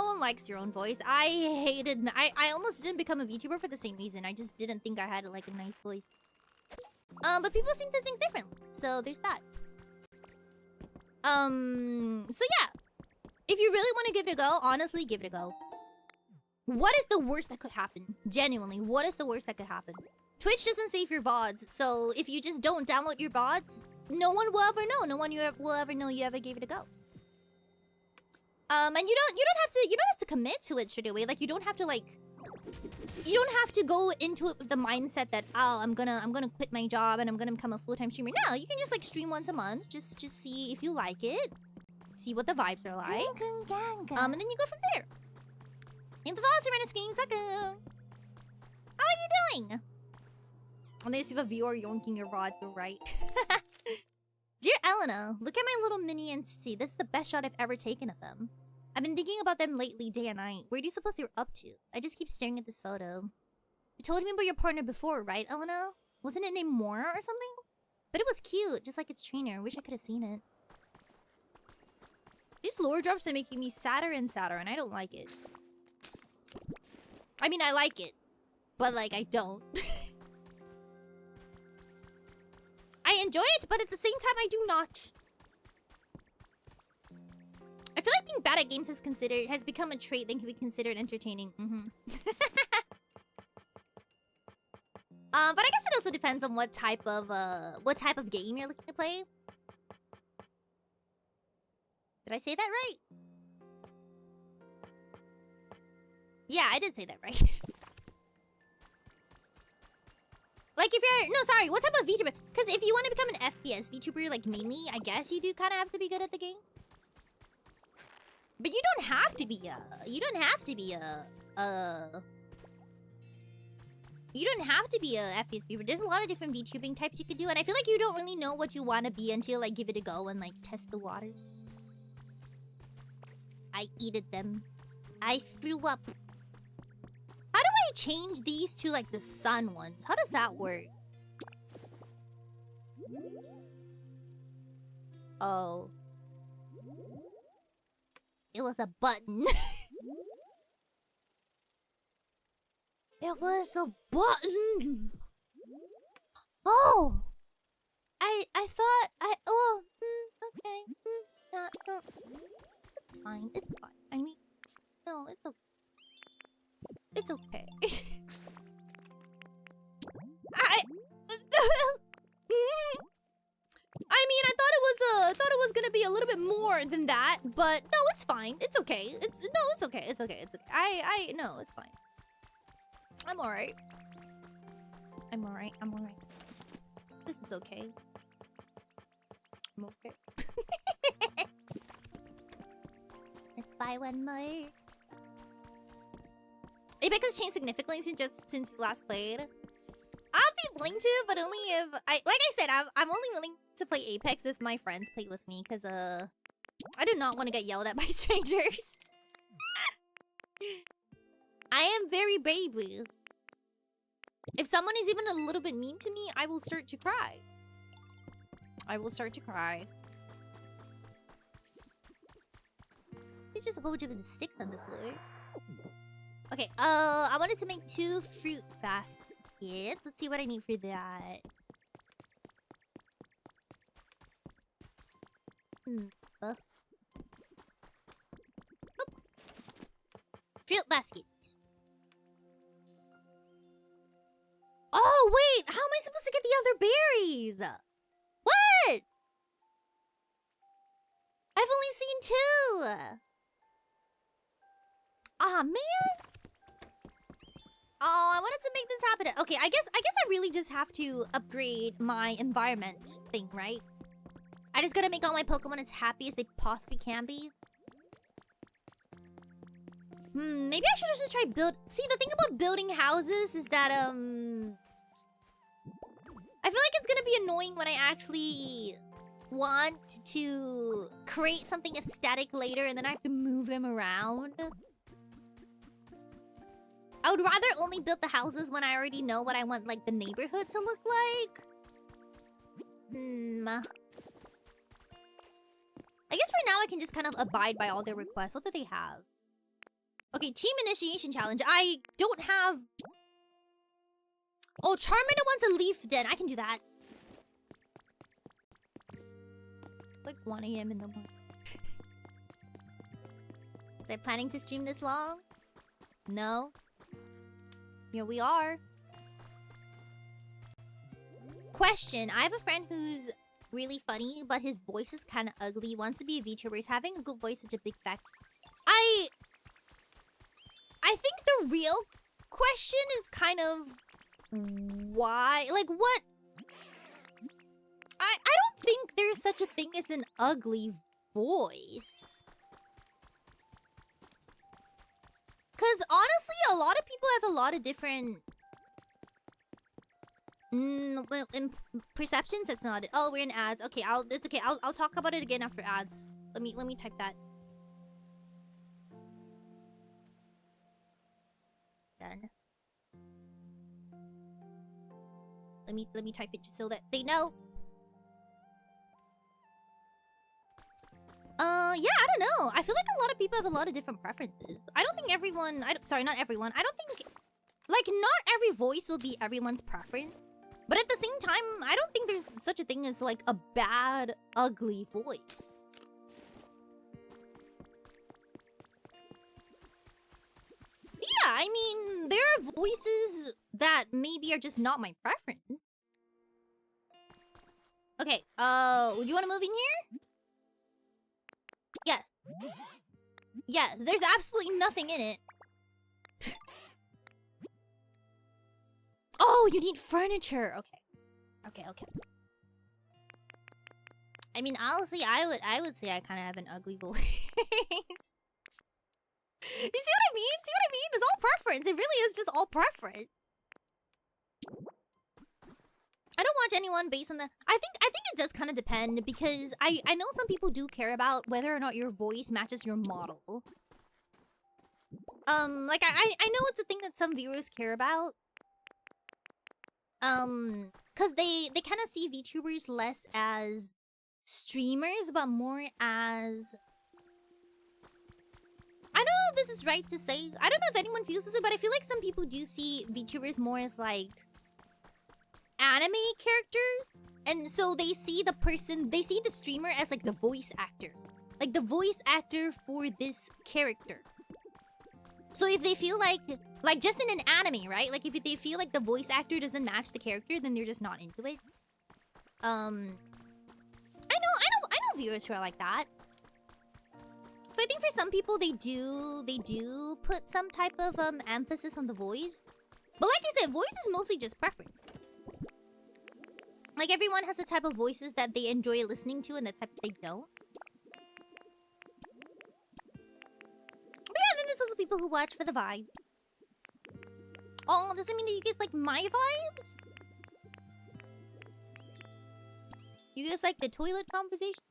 one likes your own voice. I almost didn't become a VTuber for the same reason. I just didn't think I had like a nice voice. But people seem to think differently, so there's that. So yeah, if you really want to give it a go, honestly, give it a go. What is the worst that could happen? Genuinely, what is the worst that could happen? Twitch doesn't save your VODs, so if you just don't download your VODs, no one will ever know. No one will ever know you ever gave it a go. And you don't have to commit to it straight away. Like you don't have to go into it with the mindset that, oh, I'm gonna quit my job and I'm gonna become a full-time streamer. No, you can just like stream once a month, just see if you like it, see what the vibes are like, and then you go from there. And the VODs are on the screen, sucker. How are you doing? And they see the viewer yonking your VODs, you're right. Dear Elena, look at my little mini NCC. This is the best shot I've ever taken of them. I've been thinking about them lately, day and night. Where do you suppose they were up to? I just keep staring at this photo. You told me about your partner before, right, Elena? Wasn't it named Mora or something? But it was cute, just like its trainer. Wish I could have seen it. These lore drops are making me sadder and sadder, and I don't like it. I mean, I like it, but like, I don't. I enjoy it, but at the same time, I do not. I feel like being bad at games has become a trait that can be considered entertaining. But I guess it also depends on what type of game you're looking to play. Did I say that right? Yeah, I did say that right. Like if you're... No, sorry. What type of VTuber? Because if you want to become an FPS VTuber, like mainly, I guess you do kind of have to be good at the game. But you don't have to be a... You don't have to be a FPS VTuber. There's a lot of different VTubing types you could do. And I feel like you don't really know what you want to be until like give it a go and like test the waters. I eated them. I threw up. How do I change these to like the sun ones? How does that work? Oh. It was a button. It was a button. Oh. I thought okay. No. It's fine. It's fine. I mean, no, it's okay. It's okay. I mean, I thought it was gonna be a little bit more than that, but no, it's fine. It's okay. It's okay. It's okay. No, it's fine. I'm alright. I'm alright. This is okay. I'm okay. Let's buy one more. Apex has changed significantly since last played. I'll be willing to, but only if like I said, I'm only willing to play Apex if my friends play with me, because I do not want to get yelled at by strangers. I am very baby. If someone is even a little bit mean to me, I will start to cry. You just suppose it was a stick on the floor. Okay, I wanted to make 2 fruit baskets. Let's see what I need for that. Fruit basket. Oh, wait! How am I supposed to get the other berries? What? I've only seen 2! Aw, man! Oh, I wanted to make this happen. Okay, I guess I really just have to upgrade my environment thing, right? I just gotta make all my Pokemon as happy as they possibly can be. Maybe I should just try build... See, the thing about building houses is that, I feel like it's gonna be annoying when I actually want to create something aesthetic later and then I have to move them around. I would rather only build the houses when I already know what I want, like, the neighborhood to look like. I guess for now I can just kind of abide by all their requests. What do they have? Okay, team initiation challenge. I don't have... Oh, Charmander wants a leaf den. I can do that. Like 1 AM in the morning. Was I planning to stream this long? No. Here we are. Question. I have a friend who's really funny, but his voice is kind of ugly. Wants to be a VTuber. Is having a good voice such a big fact? I think the real question is kind of why, like, what? I don't think there's such a thing as an ugly voice. Cause honestly, a lot of people have a lot of different perceptions. That's not it. Oh, we're in ads. Okay, it's okay. I'll talk about it again after ads. Let me type that. Done. Let me type it just so that they know. Yeah, I don't know. I feel like a lot of people have a lot of different preferences. I don't think everyone... sorry, not everyone. I don't think... Like, not every voice will be everyone's preference. But at the same time, I don't think there's such a thing as, like, a bad, ugly voice. Yeah, I mean, there are voices that maybe are just not my preference. Okay, do you want to move in here? Yes. Yes, there's absolutely nothing in it. Oh, you need furniture. Okay. Okay. I mean, honestly, I would say I kind of have an ugly voice. You see what I mean? See what I mean? It's all preference. It really is just all preference. I don't watch anyone based on the... I think it does kind of depend, because I know some people do care about whether or not your voice matches your model. Like I know it's a thing that some viewers care about. Cause they kind of see VTubers less as streamers, but more as... I don't know if this is right to say. I don't know if anyone feels this way, but I feel like some people do see VTubers more as like anime characters. And so they see the streamer as like the voice actor. Like the voice actor for this character. So if they feel like just in an anime, right? Like if they feel like the voice actor doesn't match the character, then they're just not into it. I know viewers who are like that. So I think for some people they do put some type of emphasis on the voice. But like I said, voice is mostly just preference. Like everyone has a type of voices that they enjoy listening to and the type that they don't. But yeah, then there's also people who watch for the vibe. Oh, does it mean that you guys like my vibes? You guys like the toilet conversation?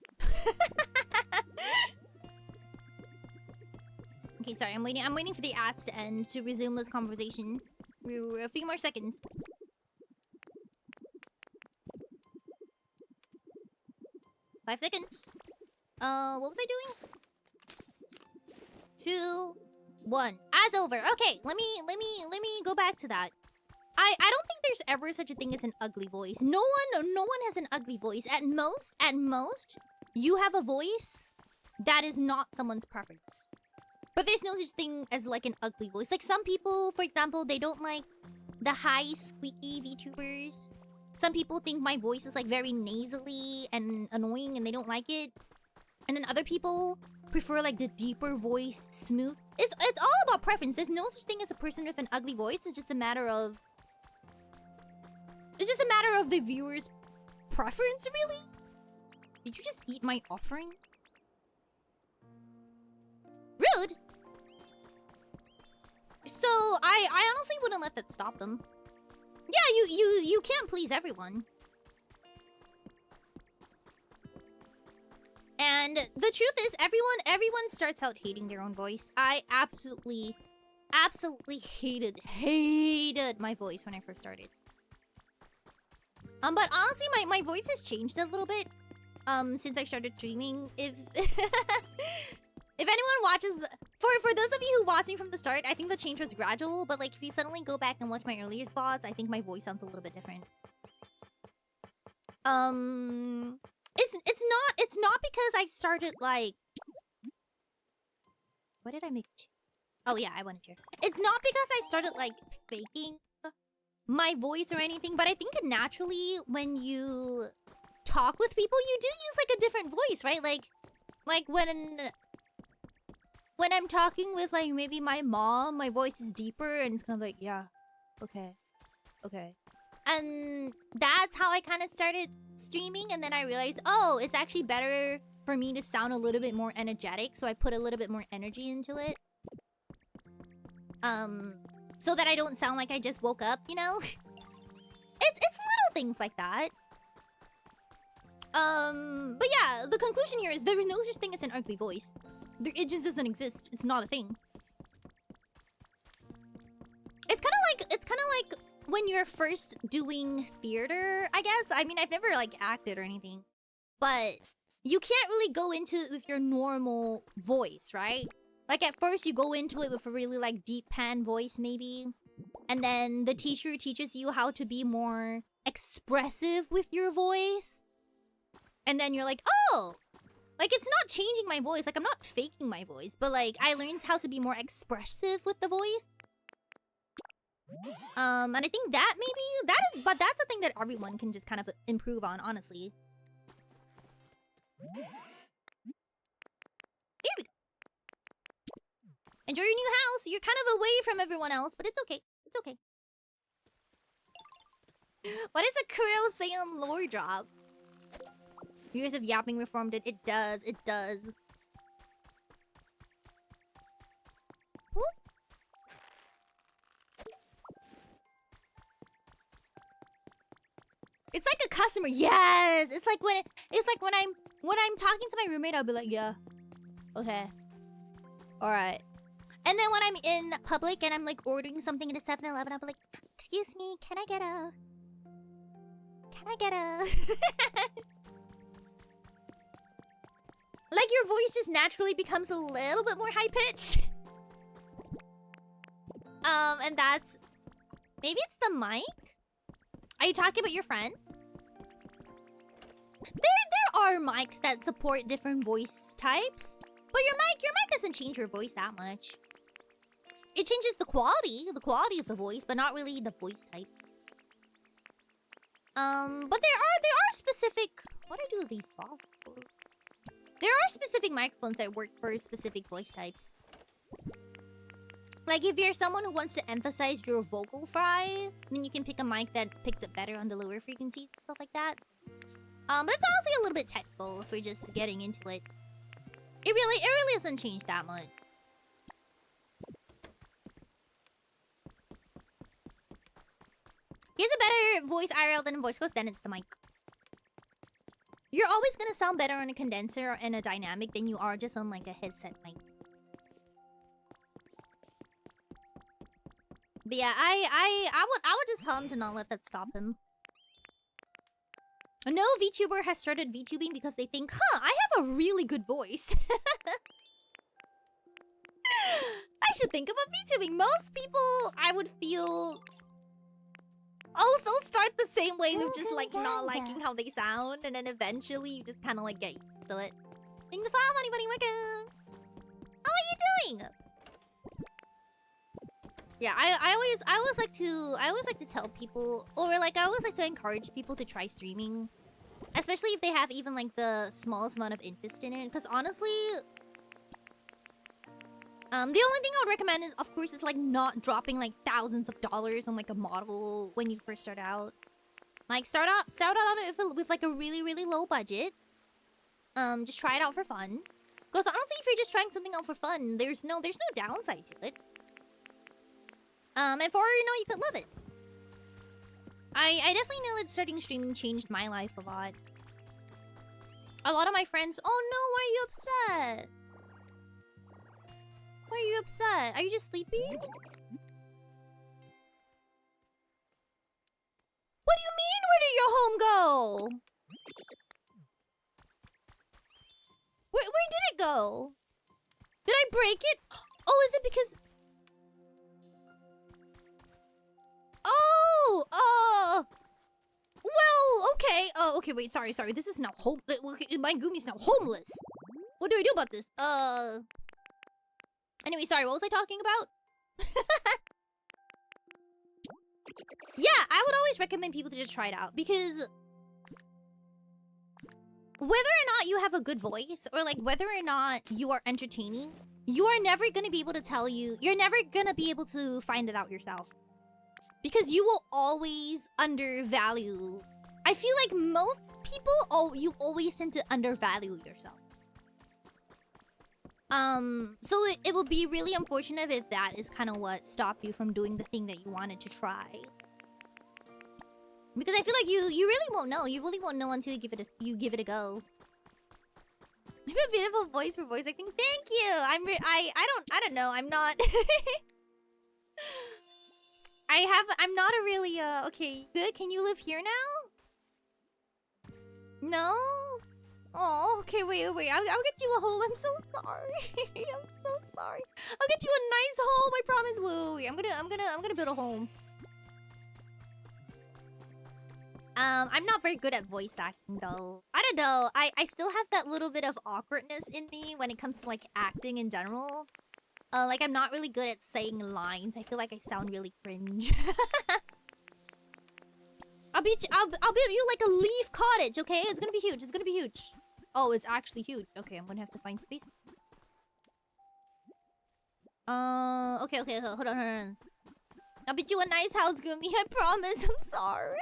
Okay, sorry, I'm waiting for the ads to end to resume this conversation. We're a few more seconds. 5 seconds. What was I doing? 2, 1. Ads over. Okay, let me go back to that. I don't think there's ever such a thing as an ugly voice. No one has an ugly voice. At most, you have a voice that is not someone's preference. But there's no such thing as like an ugly voice. Like some people, for example, they don't like the high squeaky VTubers. Some people think my voice is like very nasally and annoying and they don't like it. And then other people prefer like the deeper voiced, smooth. It's all about preference. There's no such thing as a person with an ugly voice. It's just a matter of the viewer's preference, really. Did you just eat my offering? Rude. So I honestly wouldn't let that stop them. Yeah, you can't please everyone. And the truth is, everyone starts out hating their own voice. I absolutely hated my voice when I first started. But honestly, my voice has changed a little bit. Since I started streaming. If if anyone watches, for those of you who watched me from the start, I think the change was gradual. But like, if you suddenly go back and watch my earlier thoughts, I think my voice sounds a little bit different. It's not because I started like. What did I make? Oh yeah, I wanted to. It's not because I started like faking my voice or anything, but I think naturally when you talk with people, you do use like a different voice, right? Like when I'm talking with like maybe my mom, my voice is deeper and it's kind of like, yeah, okay. And that's how I kind of started streaming, and then I realized, oh, it's actually better for me to sound a little bit more energetic, so I put a little bit more energy into it. So that I don't sound like I just woke up, you know? It's little things like that. But yeah, the conclusion here is there is no such thing as an ugly voice. It just doesn't exist. It's not a thing. It's kind of like when you're first doing theater, I guess. I mean, I've never like acted or anything, but you can't really go into it with your normal voice, right? Like at first you go into it with a really like deep pan voice maybe, and then the teacher teaches you how to be more expressive with your voice. And then you're like, oh, like it's not changing my voice. Like I'm not faking my voice, but like I learned how to be more expressive with the voice. And I think that maybe but that's a thing that everyone can just kind of improve on, honestly. Here we go. Enjoy your new house. You're kind of away from everyone else, but it's okay. It's okay. What is a Krill Seion lore drop? Years of yapping reformed it. It does. It does. Whoop. It's like a customer. Yes. It's like when I'm talking to my roommate, I'll be like, yeah, okay, all right. And then when I'm in public and I'm like ordering something at a 7-Eleven, I'll be like, excuse me, can I get a? Like your voice just naturally becomes a little bit more high pitched. And that's maybe it's the mic. Are you talking about your friend? There are mics that support different voice types, but your mic doesn't change your voice that much. It changes the quality of the voice, but not really the voice type. But there are specific. What do I do with these balls? There are specific microphones that work for specific voice types. Like if you're someone who wants to emphasize your vocal fry, then you can pick a mic that picks it better on the lower frequencies, stuff like that. But it's honestly a little bit technical if we're just getting into it. It really doesn't change that much. He has a better voice IRL than a voice close, then it's the mic. You're always gonna sound better on a condenser and a dynamic than you are just on like a headset mic. But yeah, I would just tell him to not let that stop him. No VTuber has started VTubing because they think, huh, I have a really good voice. I should think about VTubing. Most people, I would feel, also start the same way with just like not liking how they sound, and then eventually you just kind of like get used to it. Thank the file, buddy, welcome. How are you doing? Yeah, I always like to tell people, or like I always like to encourage people to try streaming, especially if they have even like the smallest amount of interest in it. Because honestly, the only thing I would recommend is, of course, is like not dropping like thousands of dollars on like a model when you first start out. Like start out on it with like a really low budget. Just try it out for fun. Because honestly, if you're just trying something out for fun, there's no downside to it. And for all you know, you could love it. I definitely know that starting streaming changed my life a lot. A lot of my friends, oh no, why are you upset? Why are you upset? Are you just sleepy? What do you mean? Where did your home go? Where did it go? Did I break it? Oh, is it because... Oh, well, okay. Oh, okay, wait, sorry. This is now home... My Gumi's now homeless. What do I do about this? Anyway, sorry, what was I talking about? Yeah, I would always recommend people to just try it out because... Whether or not you have a good voice, or like whether or not you are entertaining, you are never gonna be able to tell you... You're never gonna be able to find it out yourself. Because you will always undervalue... I feel like most people, you always tend to undervalue yourself. So it will be really unfortunate if that is kind of what stopped you from doing the thing that you wanted to try. Because I feel like you really won't know. You really won't know until you give it a go. You have a beautiful voice for voice acting. Thank you. I don't know. I'm not. I'm not a really okay. Good. Can you live here now? No. Oh, okay. Wait. I'll get you a home. I'm so sorry. I'm so sorry. I'll get you a nice home. I promise. Wait. I'm gonna build a home. I'm not very good at voice acting though. I don't know. I still have that little bit of awkwardness in me when it comes to like acting in general. Like I'm not really good at saying lines. I feel like I sound really cringe. I'll build you like a leaf cottage, okay? It's gonna be huge. It's gonna be huge. Oh, it's actually huge. Okay, I'm gonna have to find space. Okay. Hold on. I'll build you a nice house, Gumi. I promise. I'm sorry.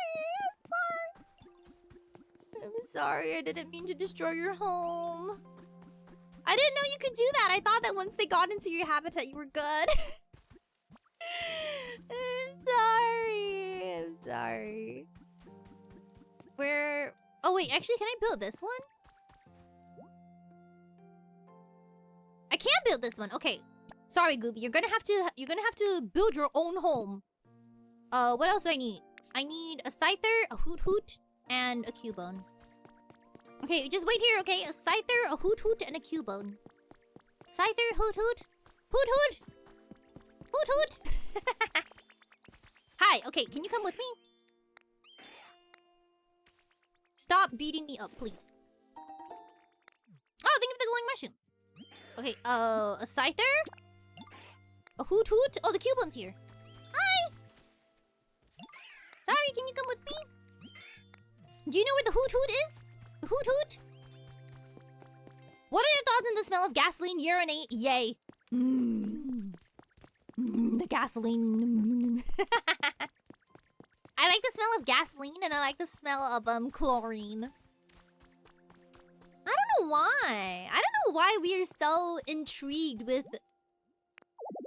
I'm sorry, I didn't mean to destroy your home. I didn't know you could do that. I thought that once they got into your habitat, you were good. I'm sorry. Where... Oh, wait, actually, can I build this one? I can't build this one. Okay. Sorry, Gooby. You're gonna have to build your own home. What else do I need? I need a scyther, a hoot, and a cubone. Okay, just wait here, okay? A scyther, a hoot, and a cubone. Scyther, hoot. Hoot. Hi, okay, can you come with me? Stop beating me up, please. Oh, thank you for the glowing mushroom. Okay, a scyther, a hoot. Oh, the cubone's here. Hi. Sorry, can you come with me? Do you know where the hoot is? Hoot. What are your thoughts on the smell of gasoline? Urinate. Yay. The gasoline. I like the smell of gasoline and I like the smell of chlorine. I don't know why. I don't know why we are so intrigued with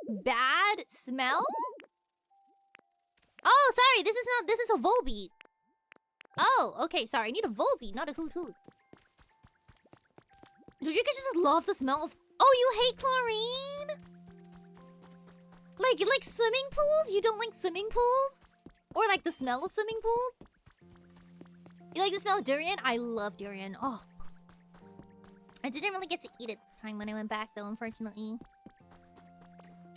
bad smells. Oh, sorry. This is a Volbeat. Oh, okay, sorry. I need a Volbeat, not a hoot. Did you guys just love the smell of... Oh, you hate chlorine? Like swimming pools? You don't like swimming pools? Or like the smell of swimming pools? You like the smell of durian? I love durian. Oh. I didn't really get to eat it this time when I went back though, unfortunately.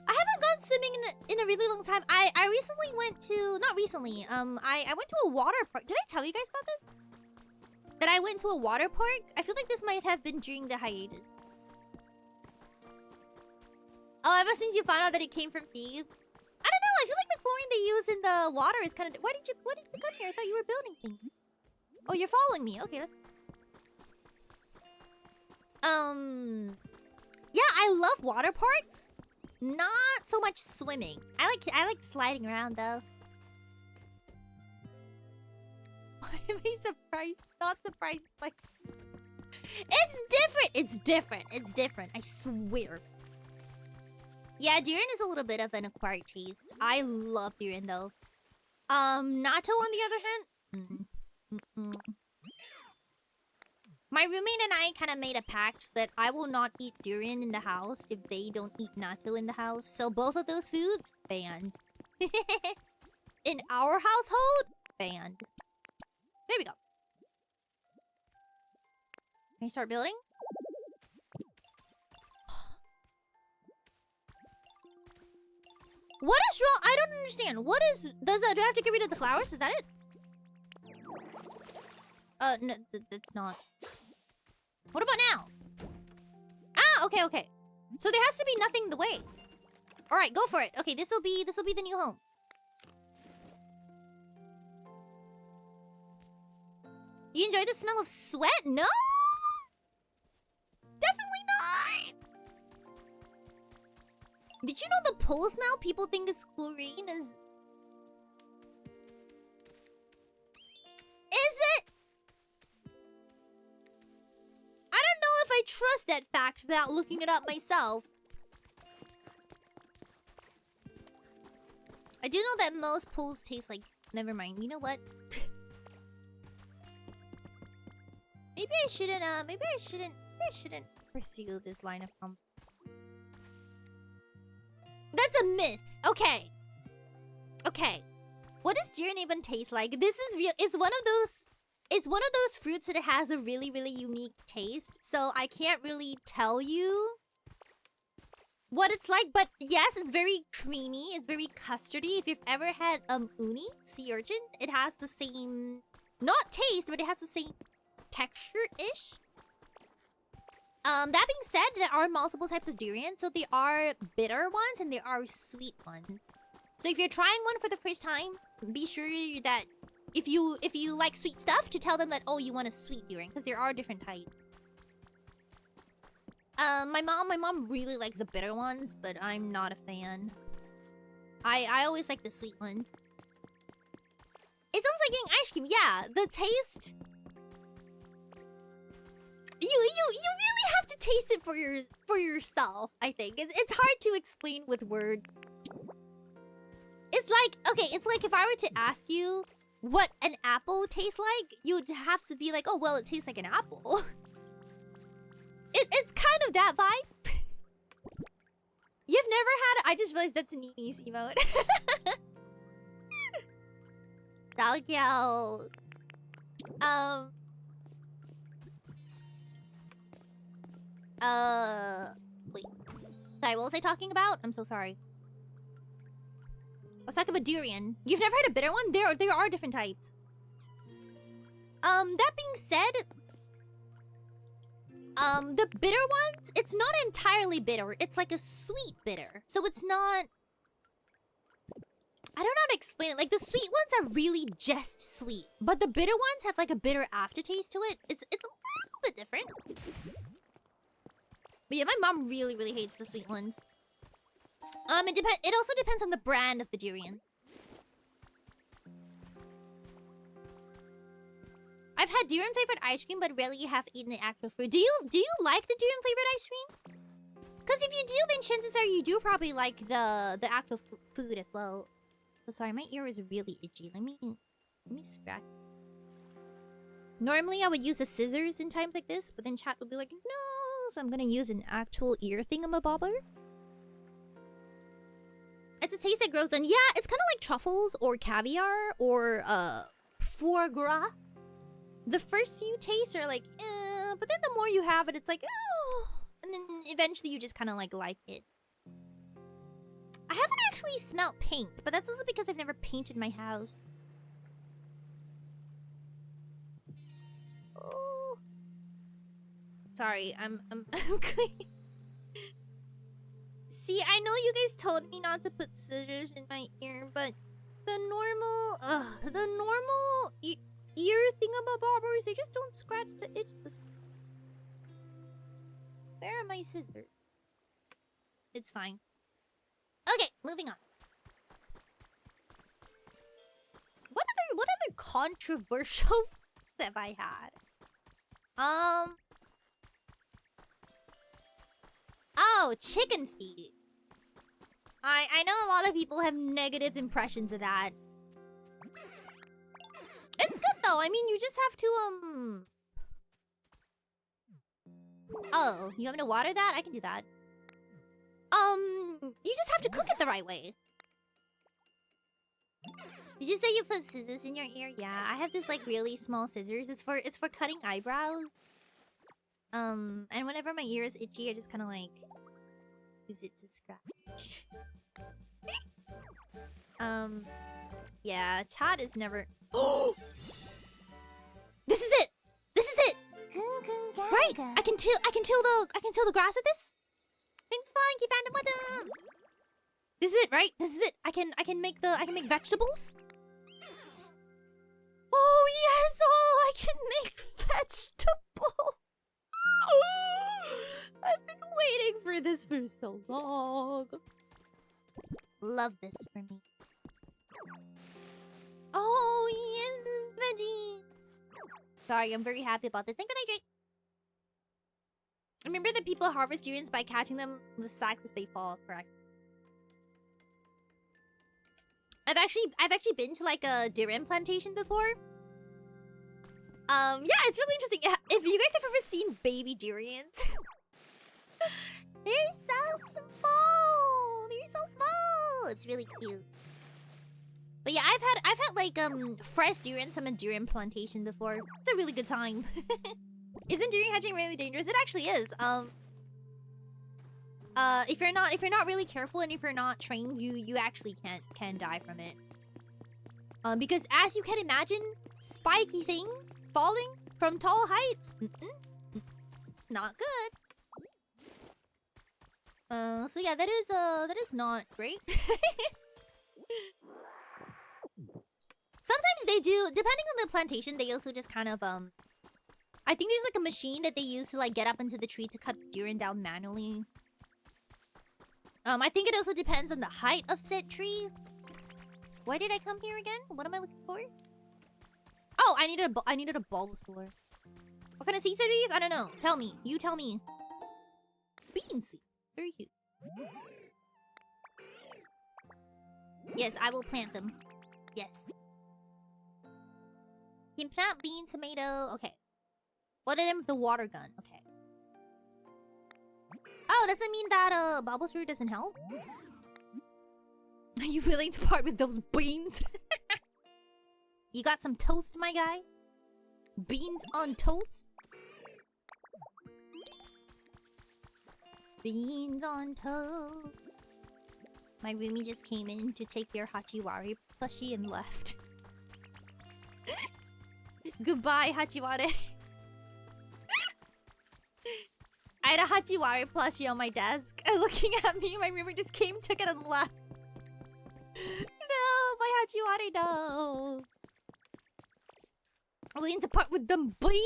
I haven't gone swimming in a really long time. I recently went to... Not recently. I went to a water park. Did I tell you guys about this? That I went to a water park? I feel like this might have been during the hiatus. Oh, ever since you found out that it came from Thieves? I don't know. I feel like the chlorine they use in the water is kind of... Why did you come here? I thought you were building things. Oh, you're following me. Okay, yeah, I love water parks. Not so much swimming. I like sliding around though. Why am I surprised? Not surprised. Like, it's different. I swear. Yeah, durian is a little bit of an acquired taste. I love durian though. Natto on the other hand. My roommate and I kind of made a pact that I will not eat durian in the house if they don't eat natto in the house. So both of those foods, banned. In our household, banned. There we go. Can I start building? What is wrong? I don't understand. What is... do I have to get rid of the flowers? Is that it? No, that's not. What about now? Ah, okay, okay. So there has to be nothing in the way. All right, go for it. Okay, this will be the new home. You enjoy the smell of sweat? No! Definitely not! Did you know the pole smell people think is chlorine is... Is it? I don't know if I trust that fact without looking it up myself. I do know that most pools taste like... Never mind. You know what? Maybe I shouldn't pursue this line of comment. That's a myth. Okay. Okay. What does deer even taste like? This is real. It's one of those fruits that it has a really, really unique taste. So I can't really tell you what it's like, but yes, it's very creamy. It's very custardy. If you've ever had uni, sea urchin, it has the same, not taste, but it has the same texture-ish. That being said, there are multiple types of durian. So there are bitter ones and there are sweet ones. So if you're trying one for the first time, be sure that if you like sweet stuff, to tell them that, oh, you want a sweet durian, because there are different types. My mom really likes the bitter ones, but I'm not a fan. I always like the sweet ones. It's almost like getting ice cream. Yeah, the taste. You really have to taste it for yourself. I think it's hard to explain with words. It's like, okay, it's like if I were to ask you what an apple tastes like, you'd have to be like, oh well, it tastes like an apple. It's kind of that vibe. You've never had it? I just realized that's Nini's emote. Dalgyal. Wait. Sorry, what was I talking about? I'm so sorry. I was talking about durian. You've never had a bitter one? There are different types. That being said, the bitter ones, it's not entirely bitter. It's like a sweet bitter. So it's not... I don't know how to explain it. Like, the sweet ones are really just sweet. But the bitter ones have like a bitter aftertaste to it. It's a little bit different. But yeah, my mom really, really hates the sweet ones. It also depends on the brand of the durian. I've had durian flavored ice cream, but rarely have eaten the actual fruit. Do you like the durian flavored ice cream? Because if you do, then chances are you do probably like the actual food as well. So sorry, my ear is really itchy. Let me scratch. Normally I would use the scissors in times like this, but then chat would be like, no, so I'm gonna use an actual ear thingamabobber. It's a taste that grows on. Yeah, it's kind of like truffles or caviar or foie gras. The first few tastes are like, eh, but then the more you have it, it's like, oh, and then eventually you just kind of like it. I haven't actually smelt paint, but that's also because I've never painted my house. Oh, sorry, I'm clean. See, I know you guys told me not to put scissors in my ear, but the normal ear thingamabobbers, they just don't scratch the itches. Where are my scissors? It's fine. Okay, moving on. What other controversial have I had? Oh, chicken feet. I know a lot of people have negative impressions of that. It's good though. I mean, you just have to Oh, you want me to water that? I can do that. You just have to cook it the right way. Did you say you put scissors in your ear? Yeah, I have this like really small scissors. It's for cutting eyebrows. And whenever my ear is itchy, I just kind of like use it to scratch. Yeah, chat is never. Oh, this is it. This is it. Right, I can till the grass with this. Thank you, Phantom Madam. This is it, right? This is it. I can make vegetables. Oh yes! Oh, I can make vegetables. I've been waiting for this for so long. Love this for me. Oh yes, veggie. Sorry, I'm very happy about this. Thank you, Nitrate. Remember that people harvest durians by catching them with sacks as they fall, correct? I've actually been to like a durian plantation before. Yeah, it's really interesting. If you guys have ever seen baby durians, they're so small. They're so small. It's really cute. But yeah, I've had like fresh durians from a durian plantation before. It's a really good time. Isn't durian hatching really dangerous? It actually is. If you're not really careful and if you're not trained, you actually can die from it. Because as you can imagine, spiky thing falling from tall heights, not good. So yeah, that is not great. Sometimes they do, depending on the plantation, they also just kind of I think there's like a machine that they use to like get up into the tree to cut the durian down manually. I think it also depends on the height of said tree. Why did I come here again? What am I looking for? Oh, I needed a Bulbasaur. What kind of seeds are these? I don't know. Tell me. You tell me. Bean seed. Very cute. Yes, I will plant them. Yes. You can plant bean, tomato. Okay. What did I with the water gun? Okay. Oh, does it mean that Bulbasaur doesn't help? Are you willing to part with those beans? You got some toast, my guy? Beans on toast? Beans on toast. My roomie just came in to take your Hachiwari plushie and left. Goodbye, Hachiwari. I had a Hachiwari plushie on my desk looking at me. My roomie just came, took it, and left. No, my Hachiwari, no. Willing to part with them beans?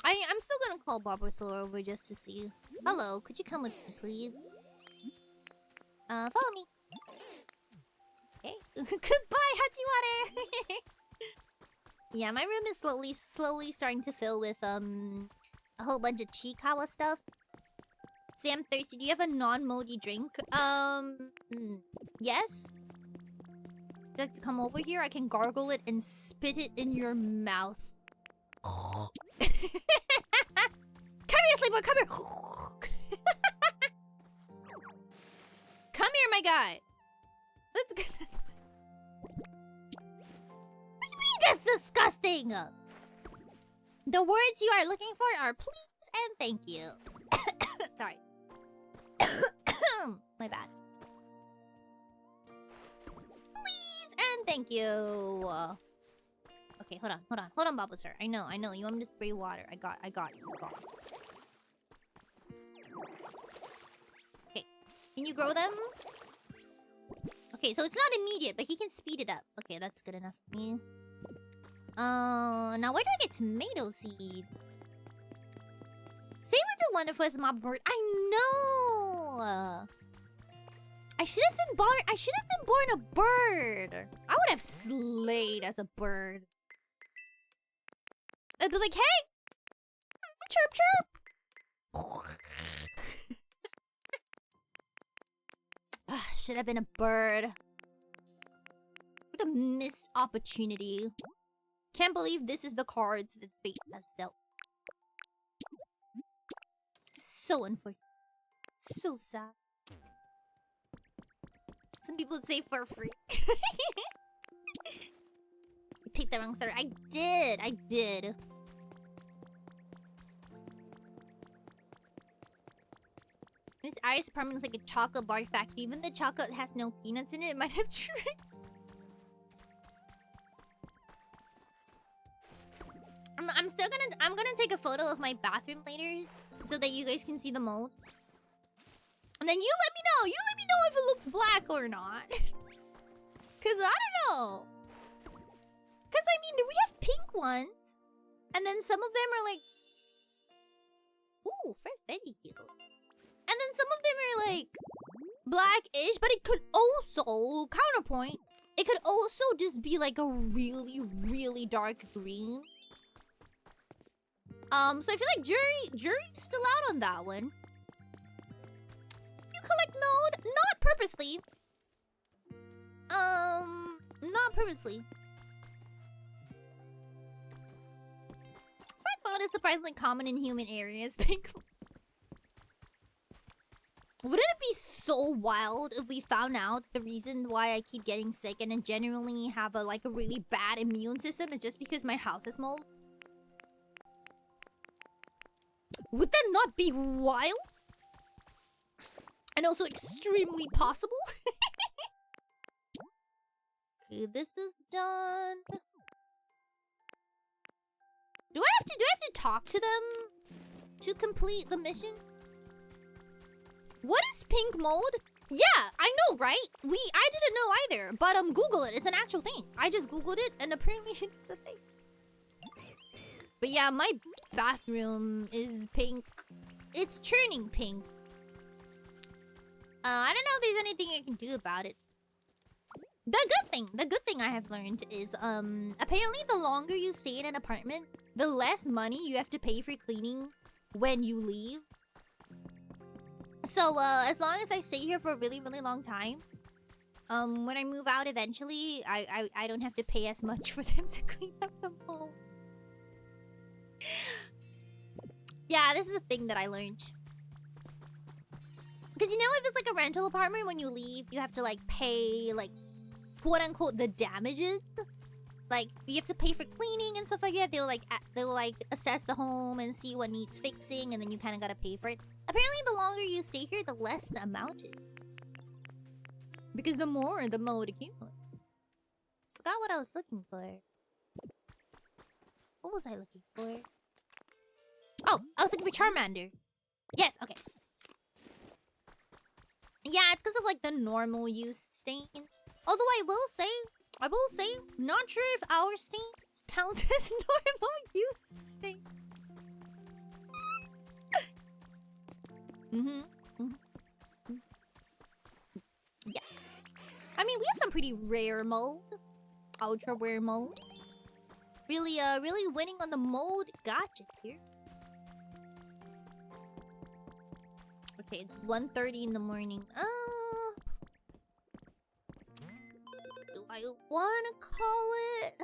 I'm still gonna call Bulbasaur over just to see. Hello, could you come with me, please? Follow me. Okay. Goodbye, Hachiwari. Yeah, my room is slowly starting to fill with a whole bunch of Chikawa stuff. Say I'm thirsty. Do you have a non-moldy drink? Yes. Would you like to come over here? I can gargle it and spit it in your mouth. Come here, Sleepboy. Come here. Come here, my guy. Let's get this. What do you mean that's disgusting? The words you are looking for are please and thank you. Sorry. My bad. Please and thank you. Okay, hold on, Bulbasaur. I know. You want me to spray water? I got it. Okay, can you grow them? Okay, so it's not immediate, but he can speed it up. Okay, that's good enough for me. Now where do I get tomato seed? Same with the wonderful as mob bird. I know. I should have been born a bird. I would have slayed as a bird. I'd be like, hey, chirp chirp. Should have been a bird. What a missed opportunity. Can't believe this is the cards that fate has dealt. So unfortunate. So sad. Some people would say for free. You picked the wrong starter. I did. Miss Iris' apartment is like a chocolate bar factory. Even the chocolate has no peanuts in it. It might have tricked. I'm gonna take a photo of my bathroom later so that you guys can see the mold. And then you let me know. You let me know if it looks black or not. Cause I don't know. Cause I mean, we have pink ones, and then some of them are like, ooh, fresh veggie. And then some of them are like blackish, but it could also counterpoint. It could also just be like a really, really dark green. So I feel like jury's still out on that one. You collect mold, not purposely. Not purposely. Red mold is surprisingly common in human areas. Pink. Wouldn't it be so wild if we found out the reason why I keep getting sick and then generally have a really bad immune system is just because my house is mold? Would that not be wild? And also extremely possible? Okay, this is done. Do I have to talk to them to complete the mission? What is pink mold? Yeah, I know, right? I didn't know either, but Google it. It's an actual thing. I just Googled it, and apparently it's a thing. But yeah, my bathroom is pink. It's turning pink. I don't know if there's anything I can do about it. The good thing I have learned is, apparently the longer you stay in an apartment, the less money you have to pay for cleaning when you leave. So, as long as I stay here for a really, really long time, when I move out eventually, I don't have to pay as much for them to clean up the mold. Yeah, this is a thing that I learned. Because, you know, if it's like a rental apartment, when you leave, you have to, pay, quote-unquote, the damages. Like, you have to pay for cleaning and stuff like that. They'll assess the home and see what needs fixing, and then you kind of gotta pay for it. Apparently, the longer you stay here, the less the amount is. Because the more, the mold accumulates. Forgot what I was looking for. What was I looking for? Oh, I was looking for Charmander. Yes, okay. Yeah, it's because of, the normal use stain. Although I will say, not sure if our stain counts as normal use stain. Yeah. I mean, we have some pretty rare mold. Ultra rare mold. Really winning on the mold gotcha here. Okay, it's 1:30 in the morning. Do I wanna call it?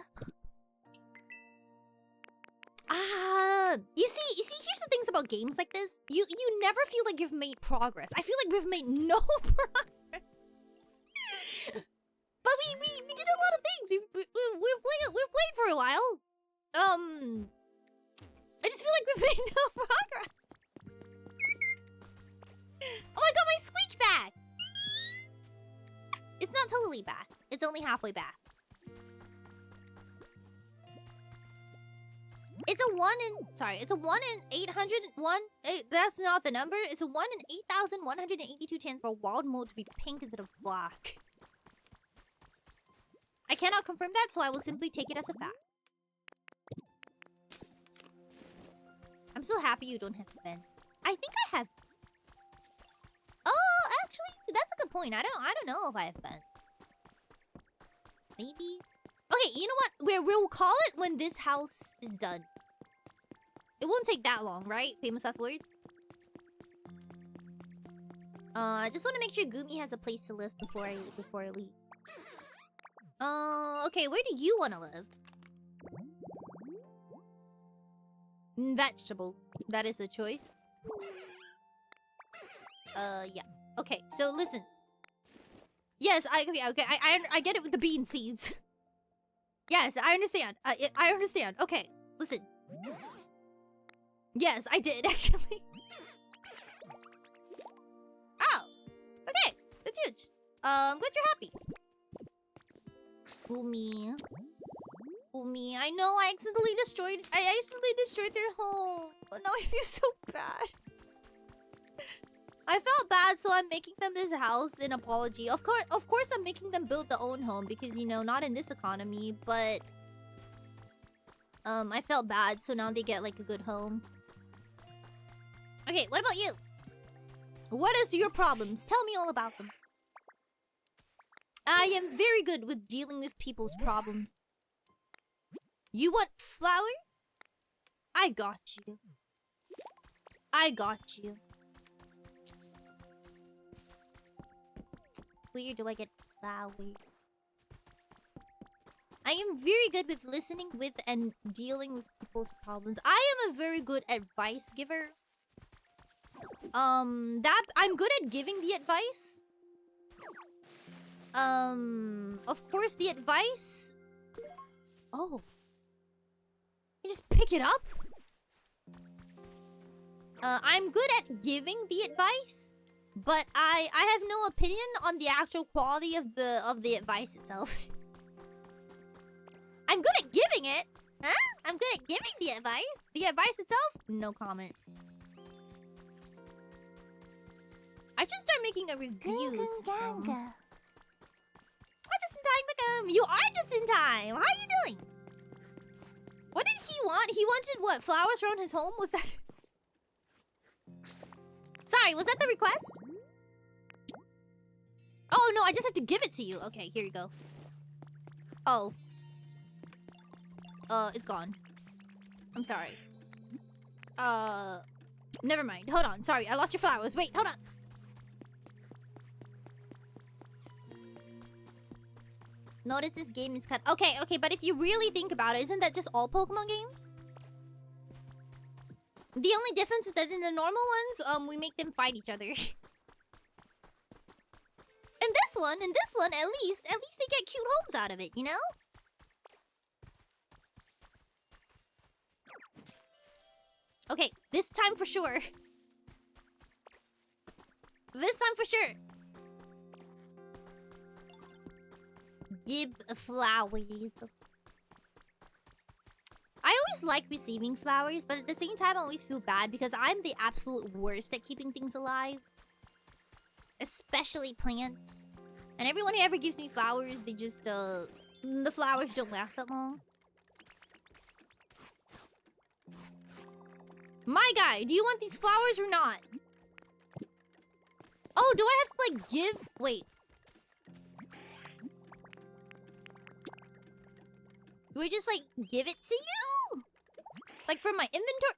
You see, here's the things about games like this. You never feel like you've made progress. I feel like we've made no progress. But we did a lot of things. We've played for a while. I just feel like we've made no progress. Oh, I got my squeak back! It's not totally back. It's only halfway back. It's a 1 in 801. That's not the number. It's a 1 in 8,182 chance for wild mold to be pink instead of black. I cannot confirm that, so I will simply take it as a fact. I'm so happy you don't have to bend. I think I have. Oh, actually, that's a good point. I don't know if I have been. Maybe. Okay, you know what? We'll call it when this house is done. It won't take that long, right? Famous last words. I just want to make sure Gumi has a place to live before I leave. Okay, where do you want to live? Vegetables. That is a choice. Yeah. Okay, so listen. Yes, okay. I get it with the bean seeds. Yes, I understand. I understand. Okay, listen. Yes, I did actually. Oh, okay, that's huge. I'm glad you're happy. Umi. I know I accidentally destroyed their home. But now I feel so bad. I felt bad, so I'm making them this house in apology. Of course, I'm making them build their own home because, you know, not in this economy, but I felt bad, so now they get like a good home. Okay, what about you? What is your problems? Tell me all about them. I am very good with dealing with people's problems. You want flour? I got you. Where do I get flour? I am very good with listening with and dealing with people's problems. I am a very good advice giver. I'm good at giving the advice. Of course the advice. Oh. You just pick it up? I'm good at giving the advice, but I have no opinion on the actual quality of the advice itself. I'm good at giving it. Huh? I'm good at giving the advice. The advice itself? No comment. I just start making a review. Just in time, Beckham. You are just in time. How are you doing? What did he want? He wanted what? Flowers around his home? Was that... Sorry, was that the request? Oh, no, I just have to give it to you. Okay, here you go. Oh. It's gone. I'm sorry. Never mind. Hold on. Sorry, I lost your flowers. Wait, hold on. Notice this game is cut. Okay, but if you really think about it, isn't that just all Pokemon games? The only difference is that in the normal ones, we make them fight each other. In this one, at least they get cute homes out of it, you know? Okay, this time for sure. Give flowers. I always like receiving flowers, but at the same time, I always feel bad because I'm the absolute worst at keeping things alive. Especially plants. And everyone who ever gives me flowers, they just, the flowers don't last that long. My guy, do you want these flowers or not? Oh, do I have to, like, give... Wait. Do I just, like, give it to you? Like, from my inventory?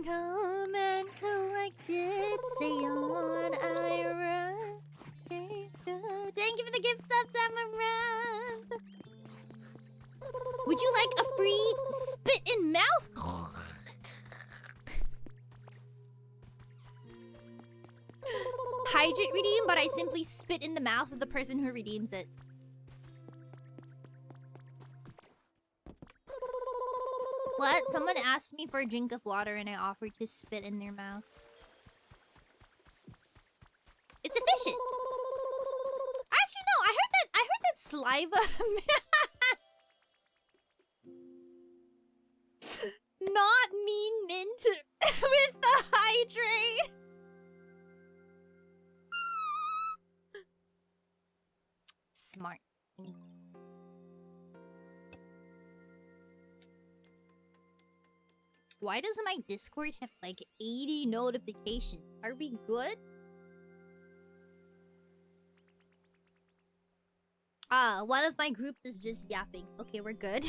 Come and collect it, Seion Aera. Thank you for the gift subs, Amaranth. Would you like a free spit in mouth? Hydrate redeem, but I simply spit in the mouth of the person who redeems it. What? Someone asked me for a drink of water and I offered to spit in their mouth. It's efficient. Actually, no. I heard that saliva. Not mean mint with the hydrate. Smart. Why doesn't my Discord have like 80 notifications? Are we good? One of my groups is just yapping. Okay, we're good.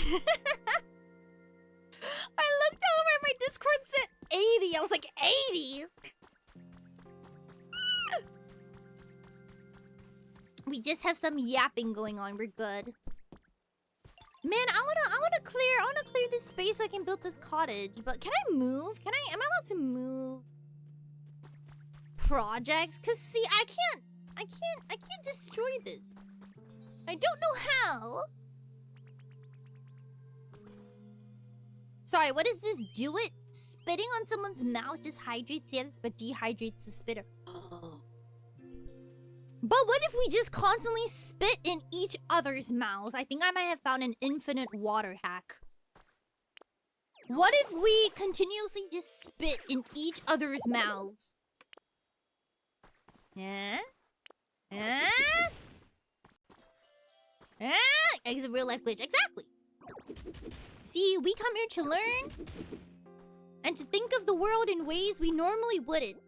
I looked over and my Discord said 80. I was like, 80? We just have some yapping going on. We're good. Man, I wanna clear this space so I can build this cottage. But can I move? Am I allowed to move? projects? Cause see, I can't destroy this. I don't know how. Sorry, what does this do? It spitting on someone's mouth just hydrates the others, but dehydrates the spitter. But what if we just constantly spit in each other's mouths? I think I might have found an infinite water hack. What if we continuously just spit in each other's mouths? Yeah? Yeah? Yeah? It's a real life glitch. Exactly. See, we come here to learn and to think of the world in ways we normally wouldn't.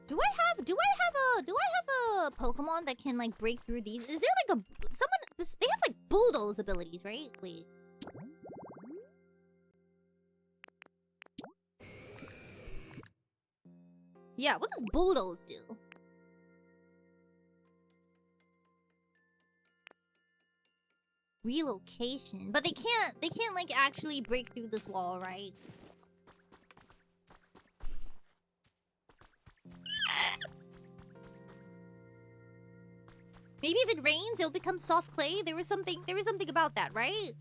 Do I have a Pokemon that can like break through these? Is there like they have like bulldoze abilities, right? Wait. Yeah, what does bulldoze do? Relocation. But they can't like actually break through this wall, right? Maybe if it rains, it'll become soft clay. There was something about that, right?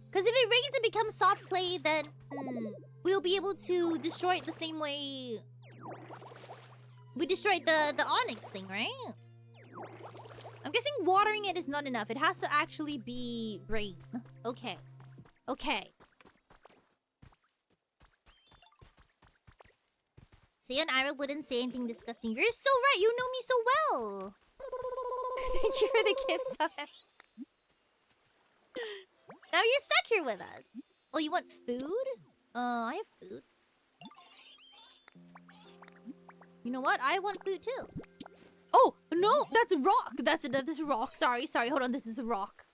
Because if it rains and becomes soft clay, then we'll be able to destroy it the same way we destroyed the onyx thing, right? I'm guessing watering it is not enough. It has to actually be rain. Okay. Okay. Seion Aera wouldn't say anything disgusting. You're so right. You know me so well. Thank you for the gifts. Now you're stuck here with us. Oh, you want food? I have food. You know what? I want food too. Oh no, that's a rock. That's a rock. Sorry. Hold on. This is a rock.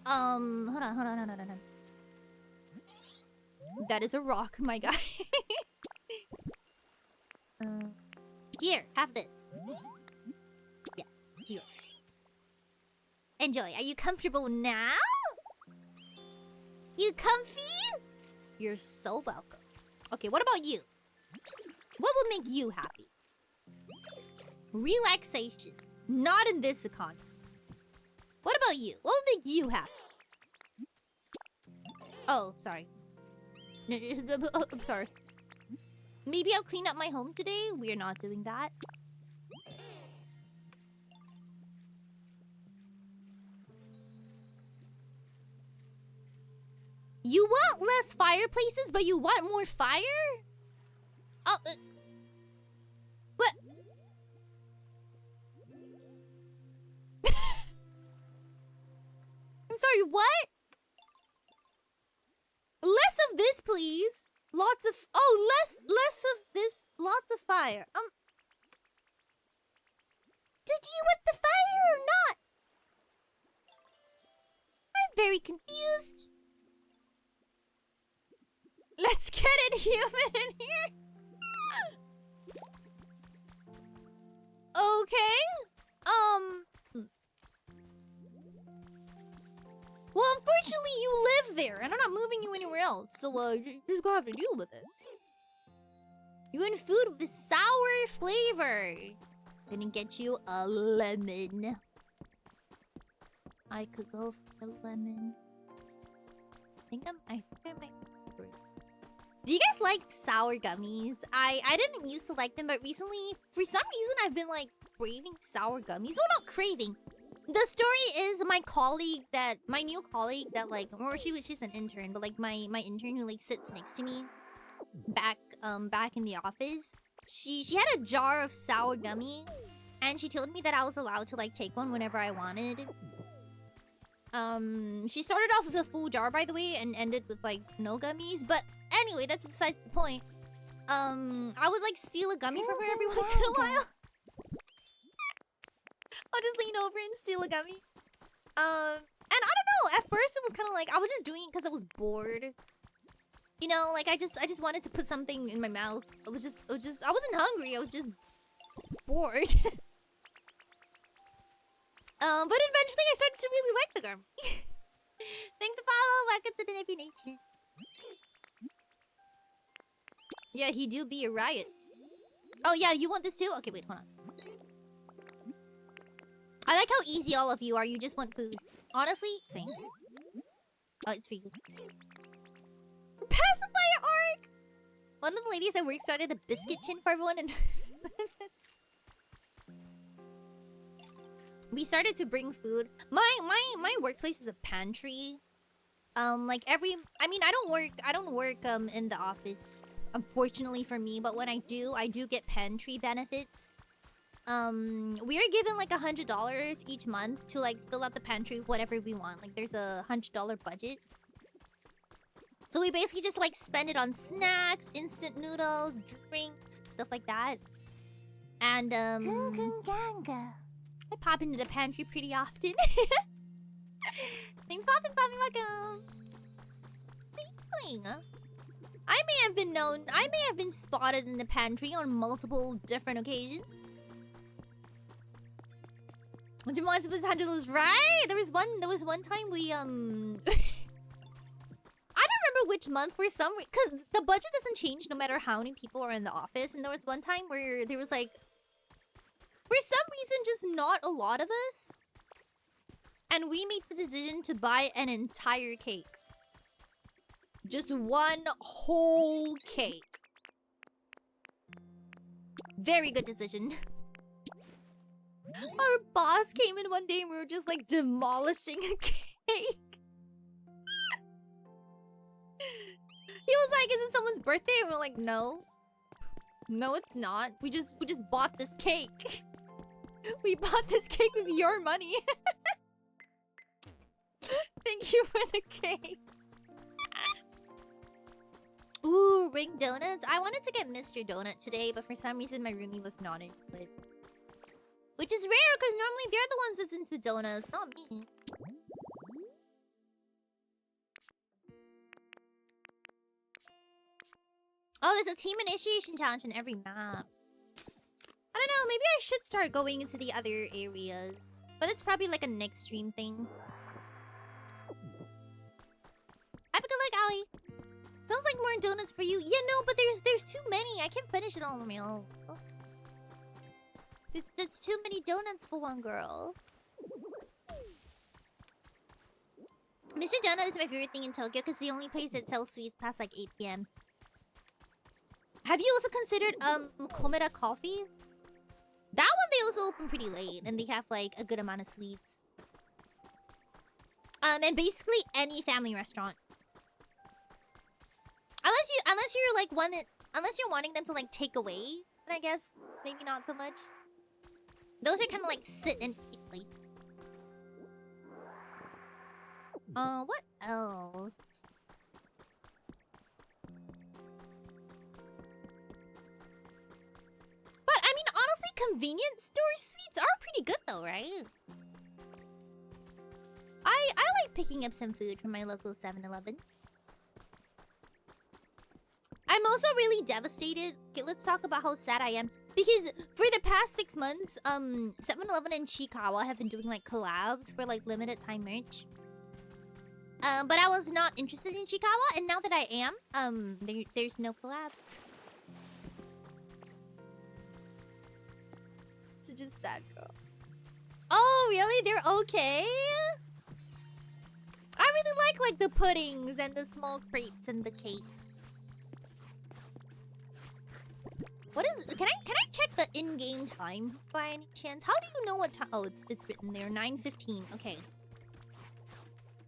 Hold on. That is a rock, my guy. Here, have this. Yeah, it's yours. Enjoy. Are you comfortable now? You comfy? You're so welcome. Okay, what about you? What will make you happy? Relaxation. Not in this economy. What about you? What will make you happy? Oh, sorry. I'm sorry. Maybe I'll clean up my home today. We're not doing that. You want less fireplaces, but you want more fire? Oh, what? I'm sorry, what? Less of this, please. Lots of less of this. Lots of fire. Did you want the fire or not? I'm very confused. Let's get it human in here. Okay. Well, unfortunately, you live there, and I'm not moving you anywhere else. So, you just gonna have to deal with it. You want food with sour flavor. Gonna get you a lemon. I could go for the lemon. I think I might. Do you guys like sour gummies? I didn't used to like them, but recently, for some reason, I've been like craving sour gummies. Well, not craving. The story is my new colleague that like, or she's an intern, but like my intern who like sits next to me back in the office. She had a jar of sour gummies, and she told me that I was allowed to like take one whenever I wanted. She started off with a full jar, by the way, and ended with like no gummies. But anyway, that's besides the point. I would like steal a gummy from her every once in a while. I'll just lean over and steal a gummy. And I don't know. At first, it was kind of like I was just doing it because I was bored. You know, like I just wanted to put something in my mouth. I wasn't hungry. I was just bored. But eventually, I started sugar. Thanks to follow. Welcome to the Nippy Nation. Yeah, he do be a riot. Oh yeah, you want this too? Okay, wait, hold on. I like how easy all of you are. You just want food. Honestly, same. Oh, it's for you. Pacifier arc! One of the ladies at work started a biscuit tin for everyone and... we started to bring food. My workplace is a pantry. Like every... I mean, I don't work in the office. Unfortunately for me, but when I do get pantry benefits. We are given like $100 each month to like fill up the pantry whatever we want. Like there's a $100 budget. So we basically just like spend it on snacks, instant noodles, drinks, stuff like that. And I pop into the pantry pretty often. Thanks, Poppin', welcome. What are you doing? I may have been spotted in the pantry on multiple different occasions. Jamal's was $100, right? There was one time we I don't remember which month for some because the budget doesn't change no matter how many people are in the office. And there was one time where there was like, for some reason, just not a lot of us, and we made the decision to buy an entire cake. Just one whole cake. Very good decision. Our boss came in one day and we were just like demolishing a cake. He was like, "Is it someone's birthday?" And we're like, "No. No, it's not. We just bought this cake. We bought this cake with your money." Thank you for the cake. Ooh, ring donuts. I wanted to get Mr. Donut today, but for some reason my roomie was not into it. Which is rare, because normally they're the ones that's into donuts, not me. Oh, there's a team initiation challenge in every map. I don't know, maybe I should start going into the other areas. But it's probably like a next stream thing. Have a good luck, Allie. Sounds like more donuts for you. Yeah, no, but there's too many. I can't finish it all on my own. Oh. That's too many donuts for one girl. Mr. Donut is my favorite thing in Tokyo because the only place that sells sweets past like 8 p.m. Have you also considered Komeda Coffee? That one they also open pretty late and they have like a good amount of sweets. And basically any family restaurant. Unless you're like unless you're wanting them to like take away, then I guess maybe not so much. Those are kind of like sit and eat places. What else? But I mean, honestly, convenience store sweets are pretty good though, right? I like picking up some food from my local 7-Eleven. I'm also really devastated. Okay, let's talk about how sad I am. Because for the past 6 months, 7-Eleven and Chiikawa have been doing like collabs for like limited time merch. But I was not interested in Chiikawa, and now that I am, there's no collabs. It's just sad, girl. Oh, really? They're okay? I really like the puddings and the small crepes and the cakes. What is? Can I check the in-game time by any chance? How do you know what time? Oh, it's written there. 9:15. Okay.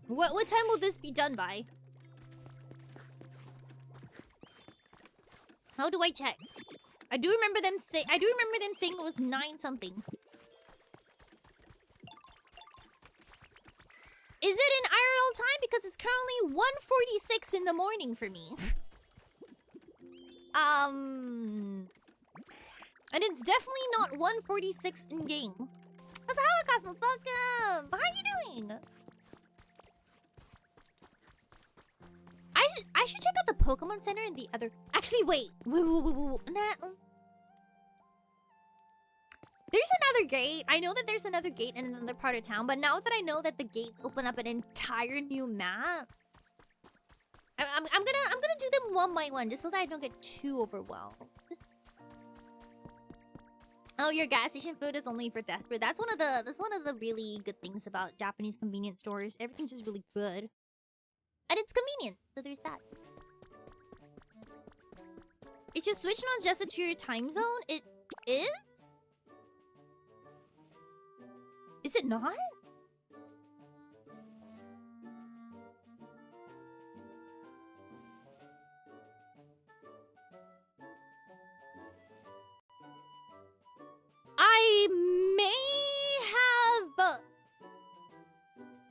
What time will this be done by? How do I check? I do remember them saying it was 9 something. Is it in IRL time? Because it's currently 1:46 in the morning for me. And it's definitely not 1:46 in game. That's Hello Cosmos, welcome! How are you doing? I should check out the Pokemon Center and the other. Actually, wait. Nah. There's another gate. I know that there's another gate in another part of town, but now that I know that the gates open up an entire new map, I'm gonna do them one by one just so that I don't get too overwhelmed. Oh, your gas station food is only for desperate. That's one of the really good things about Japanese convenience stores. Everything's just really good. And it's convenient, so there's that. Is your Switch not adjusted to your time zone? It is? Is it not?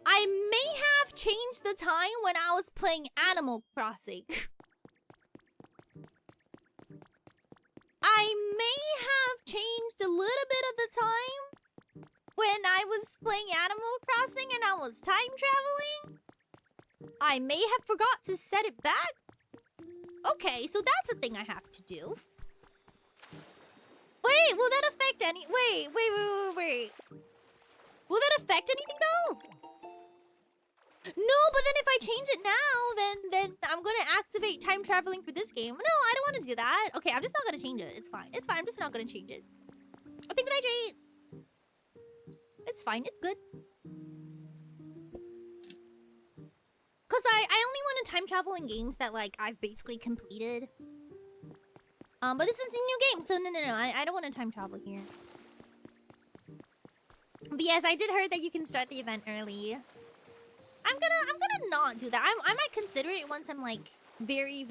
I may have changed the time when I was playing Animal Crossing. I may have changed a little bit of the time when I was playing Animal Crossing and I was time traveling. I may have forgot to set it back. Okay, so that's a thing I have to do. Wait, will that affect any... Wait. Will that affect anything though? No, but then if I change it now, then I'm gonna activate time traveling for this game. No, I don't want to do that. Okay, I'm just not gonna change it. It's fine. It's fine. I'm just not gonna change it. I think that I change. It's fine. It's good. Cause I only want to time travel in games that like I've basically completed. But this is a new game, so no. I don't want to time travel here. But yes, I did hear that you can start the event early. I'm gonna not do that. I might consider it once I'm like very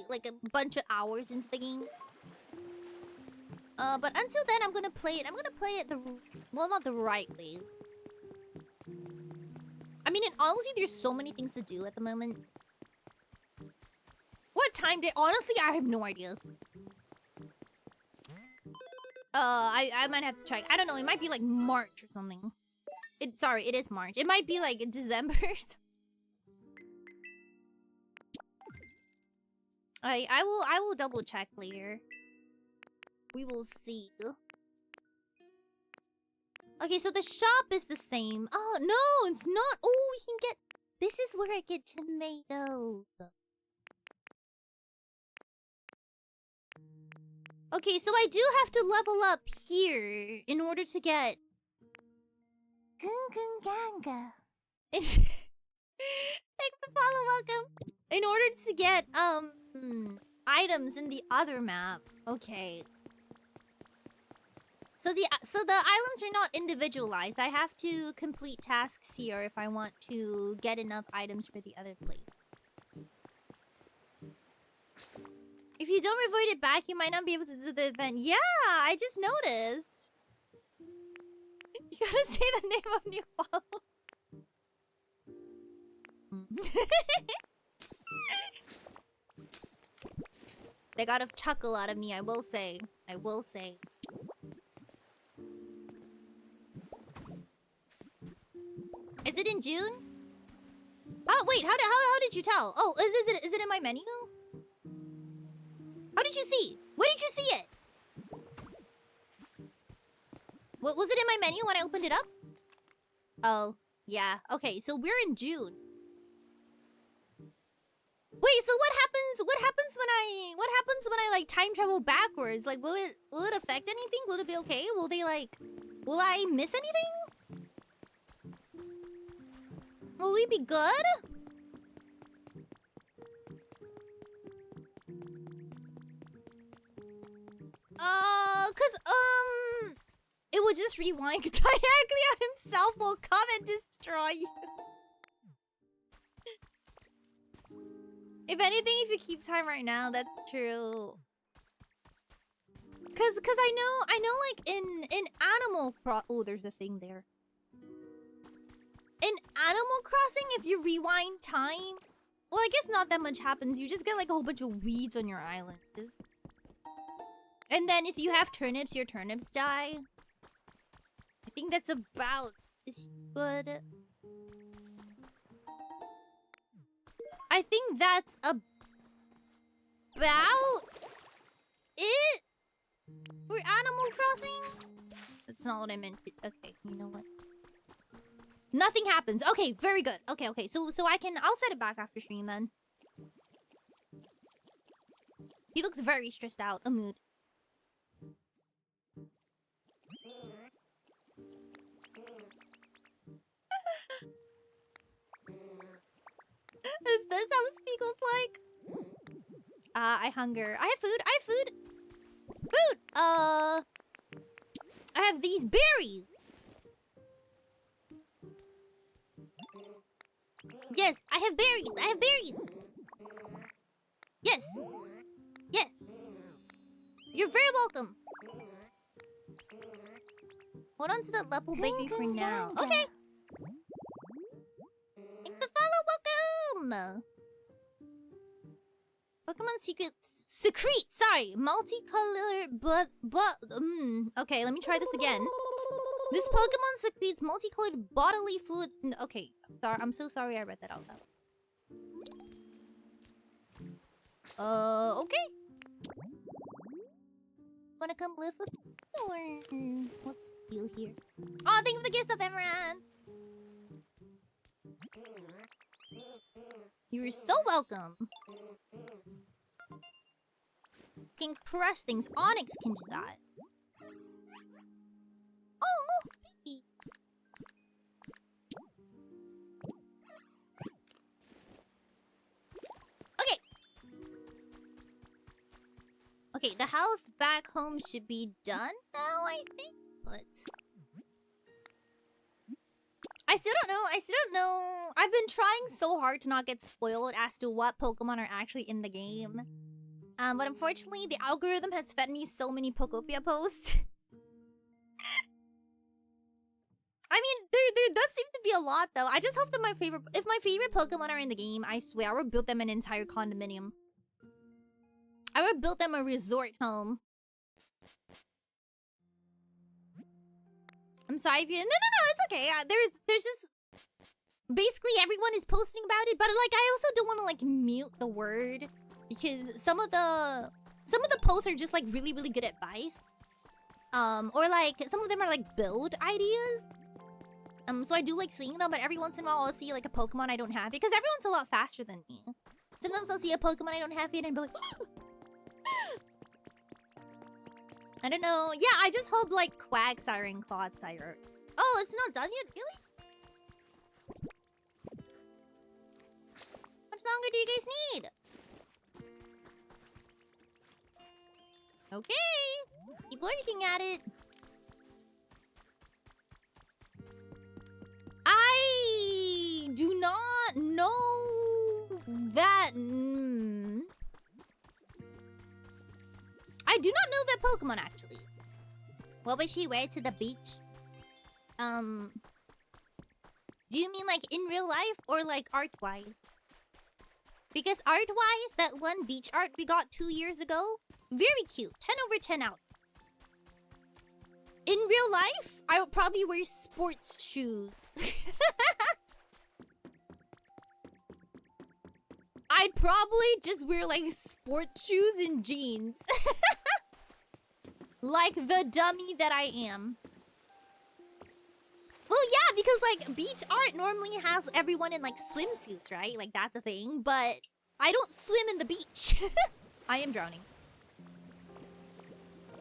like a bunch of hours into the game. But until then, I'm gonna play it. I'm gonna play it not the right way. I mean, honestly, there's so many things to do at the moment. What time did? Honestly, I have no idea. I might have to check. I don't know. It might be like March or something. Sorry, it is March. It might be like in December. I will double check later. We will see. Okay, so the shop is the same. Oh no, it's not. Oh, we can get. This is where I get tomatoes. Okay, so I do have to level up here in order to get. Ganga. Thanks for follow, welcome. In order to get items in the other map. Okay. So the islands are not individualized. I have to complete tasks here if I want to get enough items for the other place. If you don't avoid it back, you might not be able to do the event. Yeah, I just noticed. You gotta say the name of new follow. They got a chuckle out of me, I will say. I will say. Is it in June? Oh wait, how did you tell? Oh, is it in my menu? How did you see? Where did you see it? What was it in my menu when I opened it up? Oh, yeah. Okay, so we're in June. Wait, so what happens when I like time travel backwards? Like will it affect anything? Will it be okay? Will I miss anything? Will we be good? It will just rewind diagonally on himself will come and destroy you. If anything, if you keep time right now, that's true. Cause I know like in Animal Crossing, oh, there's a thing there. In Animal Crossing, if you rewind time, well, I guess not that much happens. You just get like a whole bunch of weeds on your island. And then if you have turnips, your turnips die. I think that's about as good. I think that's about it for Animal Crossing. That's not what I meant. Okay, you know what? Nothing happens. Okay, very good. Okay, okay. So I'll set it back after stream then. He looks very stressed out. A mood. Is this how Spiegle's like? I hunger. I have food. I have food. Food! I have these berries. Yes, I have berries. I have berries. Yes. Yes. You're very welcome. Hold on to the level baby for now. Okay. Thanks for follow. Welcome. Pokemon secrete. Sorry, multicolored, but okay, let me try this again. This Pokemon secretes multicolored bodily fluids. Okay, sorry, I'm so sorry I read that out loud. Okay. Wanna come live with me or what's the deal here? Oh, thank you for the gift of Emerald. You're so welcome. Can crush things. Onyx can do that. Oh, baby. Okay. Okay, the house back home should be done now, I think. Let's... I still don't know. I've been trying so hard to not get spoiled as to what Pokemon are actually in the game. But unfortunately, the algorithm has fed me so many Pokopia posts. I mean, there does seem to be a lot, though. I just hope that if my favorite Pokemon are in the game, I swear, I would build them an entire condominium. I would build them a resort home. I'm sorry if you... No, it's okay. There's just... Basically, everyone is posting about it, but, like, I also don't want to, like, mute the word. Because some of the posts are just, like, really, really good advice. Or, like, some of them are, like, build ideas. So I do like seeing them, but every once in a while I'll see, like, a Pokemon I don't have. Because everyone's a lot faster than me. Sometimes I'll see a Pokemon I don't have yet and be like... I don't know. Yeah, I just hope, like, Quagsire and Clodsire... Oh, it's not done yet? Really? How much longer do you guys need? Okay. Keep working at it. I do not know that... I do not know that Pokemon, actually. What would she wear to the beach? Do you mean, like, in real life or, like, art-wise? Because art-wise, that one beach art we got 2 years ago, very cute. 10 over 10 out. In real life, I would probably wear sports shoes. I'd probably just wear, like, sports shoes and jeans. Like the dummy that I am. Well, yeah, because, like, beach art normally has everyone in, like, swimsuits, right? Like, that's a thing. But I don't swim in the beach. I am drowning.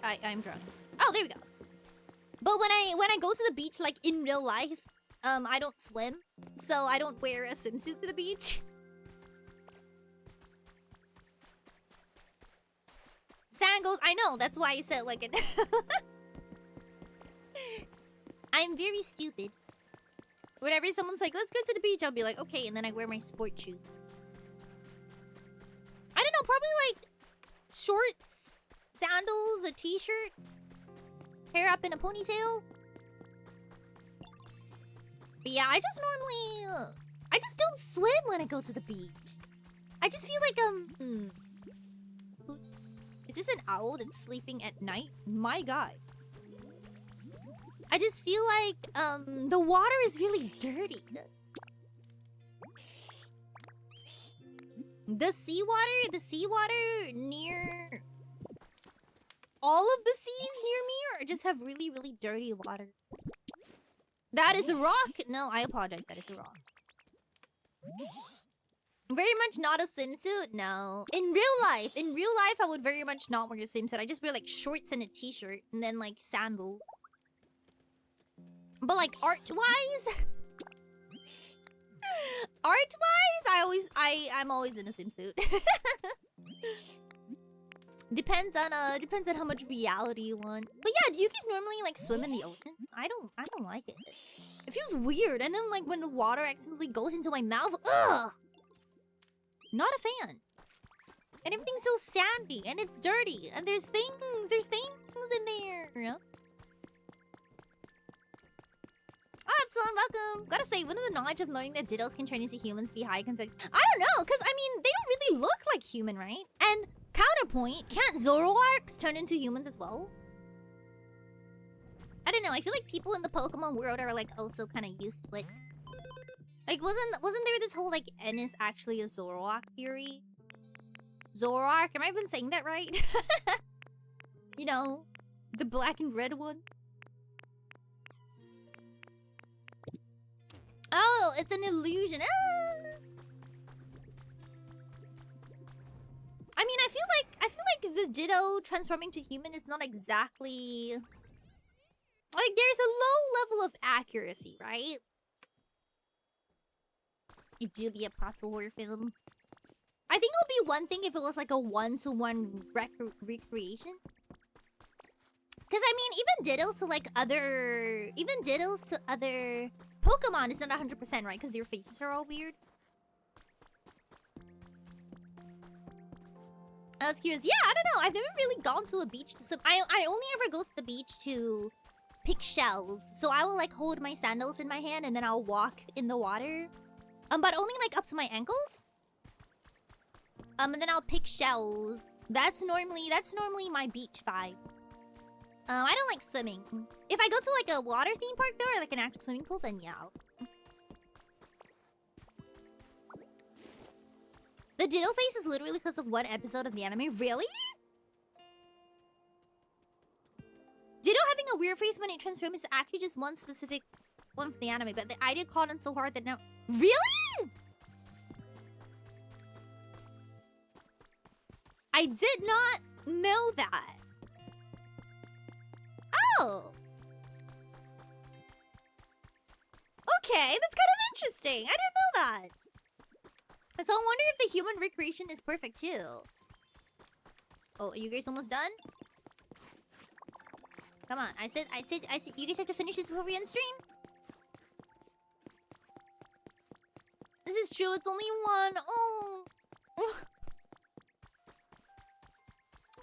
I'm drowning. Oh, there we go. But when I go to the beach, like, in real life, I don't swim. So I don't wear a swimsuit to the beach. Sandals, I know. That's why I said, like, it. I'm very stupid. Whenever someone's like, let's go to the beach, I'll be like, okay, and then I wear my sport shoes. I don't know, probably like shorts, sandals, a t-shirt, hair up in a ponytail. But yeah, I just normally, I just don't swim when I go to the beach. I just feel like, is this an owl that's sleeping at night? My god. I just feel like, the water is really dirty. The seawater near all of the seas near me or just have really, really dirty water? That is a rock. No, I apologize. That is a rock. Very much not a swimsuit. No. In real life, I would very much not wear a swimsuit. I just wear like shorts and a t-shirt and then like sandals. But like art-wise, I'm always in a swimsuit. Depends on how much reality you want. But yeah, do you guys normally like swim in the ocean? I don't like it. It feels weird, and then like when the water accidentally goes into my mouth, ugh! Not a fan. And everything's so sandy, and it's dirty, and there's things in there. Yeah? Oh, Epsilon, welcome. Gotta say, wouldn't the knowledge of knowing that Dittos can turn into humans be high concern? I don't know, because I mean, they don't really look like human, right? And counterpoint, can't Zoroarks turn into humans as well? I don't know, I feel like people in the Pokemon world are like also kind of used to it. Like, wasn't there this whole like N is actually a Zoroark theory? Zoroark, am I even saying that right? You know, the black and red one. Oh, it's an illusion. Ah! I mean, I feel like the Ditto transforming to human is not exactly like there's a low level of accuracy, right? It do be a plot horror film. I think it would be one thing if it was like a one-to-one recreation. Because I mean, even Dittos to other Pokemon is not 100%, right? Because their faces are all weird. I was curious. Yeah, I don't know. I've never really gone to a beach to swim. I only ever go to the beach to pick shells. So I will like hold my sandals in my hand and then I'll walk in the water. But only like up to my ankles. And then I'll pick shells. That's normally my beach vibe. I don't like swimming. If I go to like a water theme park though, or like an actual swimming pool, then yeah, I'll swim. The Ditto face is literally because of one episode of the anime. Really? Ditto having a weird face when it transforms is actually just one specific one from the anime, but the idea caught on so hard that now... Really? I did not know that. Oh. Okay, that's kind of interesting. I didn't know that. So I wonder if the human recreation is perfect too. Oh, are you guys almost done? Come on, I said, you guys have to finish this before we end stream. This is true, it's only one. Oh.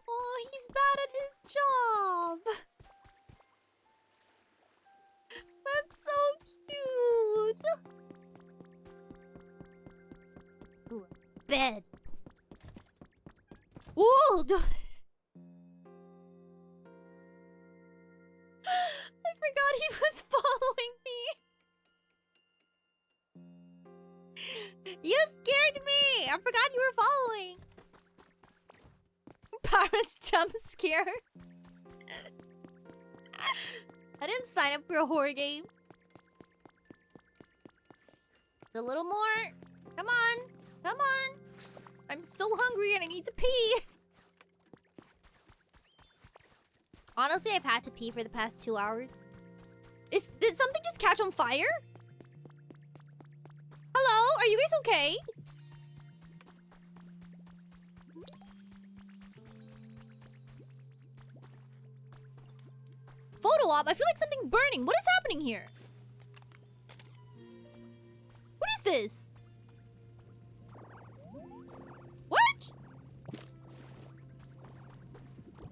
Oh, he's bad at his job. That's so cute. Ooh, bed. Ooh. I forgot he was following me. You scared me. I forgot you were following. Paris jump scare. I didn't sign up for a horror game. A little more. Come on. Come on. I'm so hungry and I need to pee. Honestly, I've had to pee for the past 2 hours. Did something just catch on fire? Hello? Are you guys okay? Photo op? I feel like something's burning. What is happening here? What is this? What?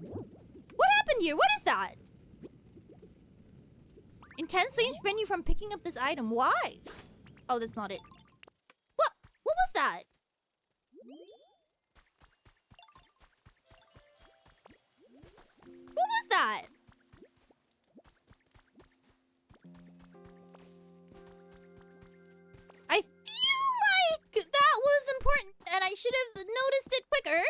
What happened here? What is that? Intense flames prevent you from picking up this item. Why? Oh, that's not it. What? What was that? What was that? I feel like that was important and I should have noticed it quicker.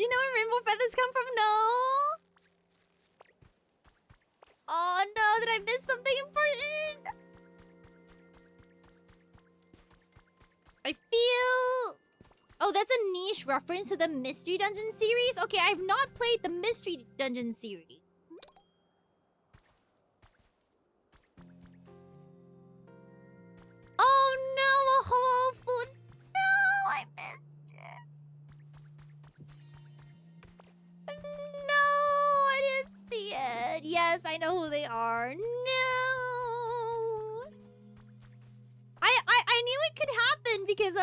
Do you know where rainbow feathers come from? No. Oh no, did I miss something important? I feel... Oh, that's a niche reference to the Mystery Dungeon series? Okay, I've not played the Mystery Dungeon series. Oh no, a whole food. No, I missed it. No, I didn't see it. Yes, I know who they are. No. I knew it could happen because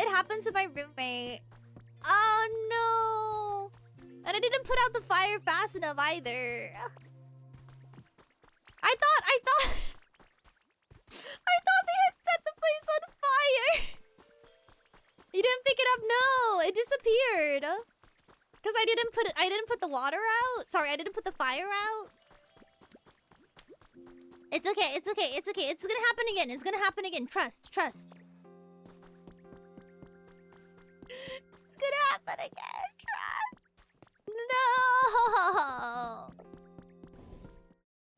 it happens to my roommate. Oh no. And I didn't put out the fire fast enough either. I thought I thought they had set the place on fire. You didn't pick it up? No, it disappeared. Cause I didn't put the water out. Sorry, I didn't put the fire out. It's okay, it's okay, it's okay. It's gonna happen again. It's gonna happen again. Trust, trust. It's gonna happen again. Trust. No.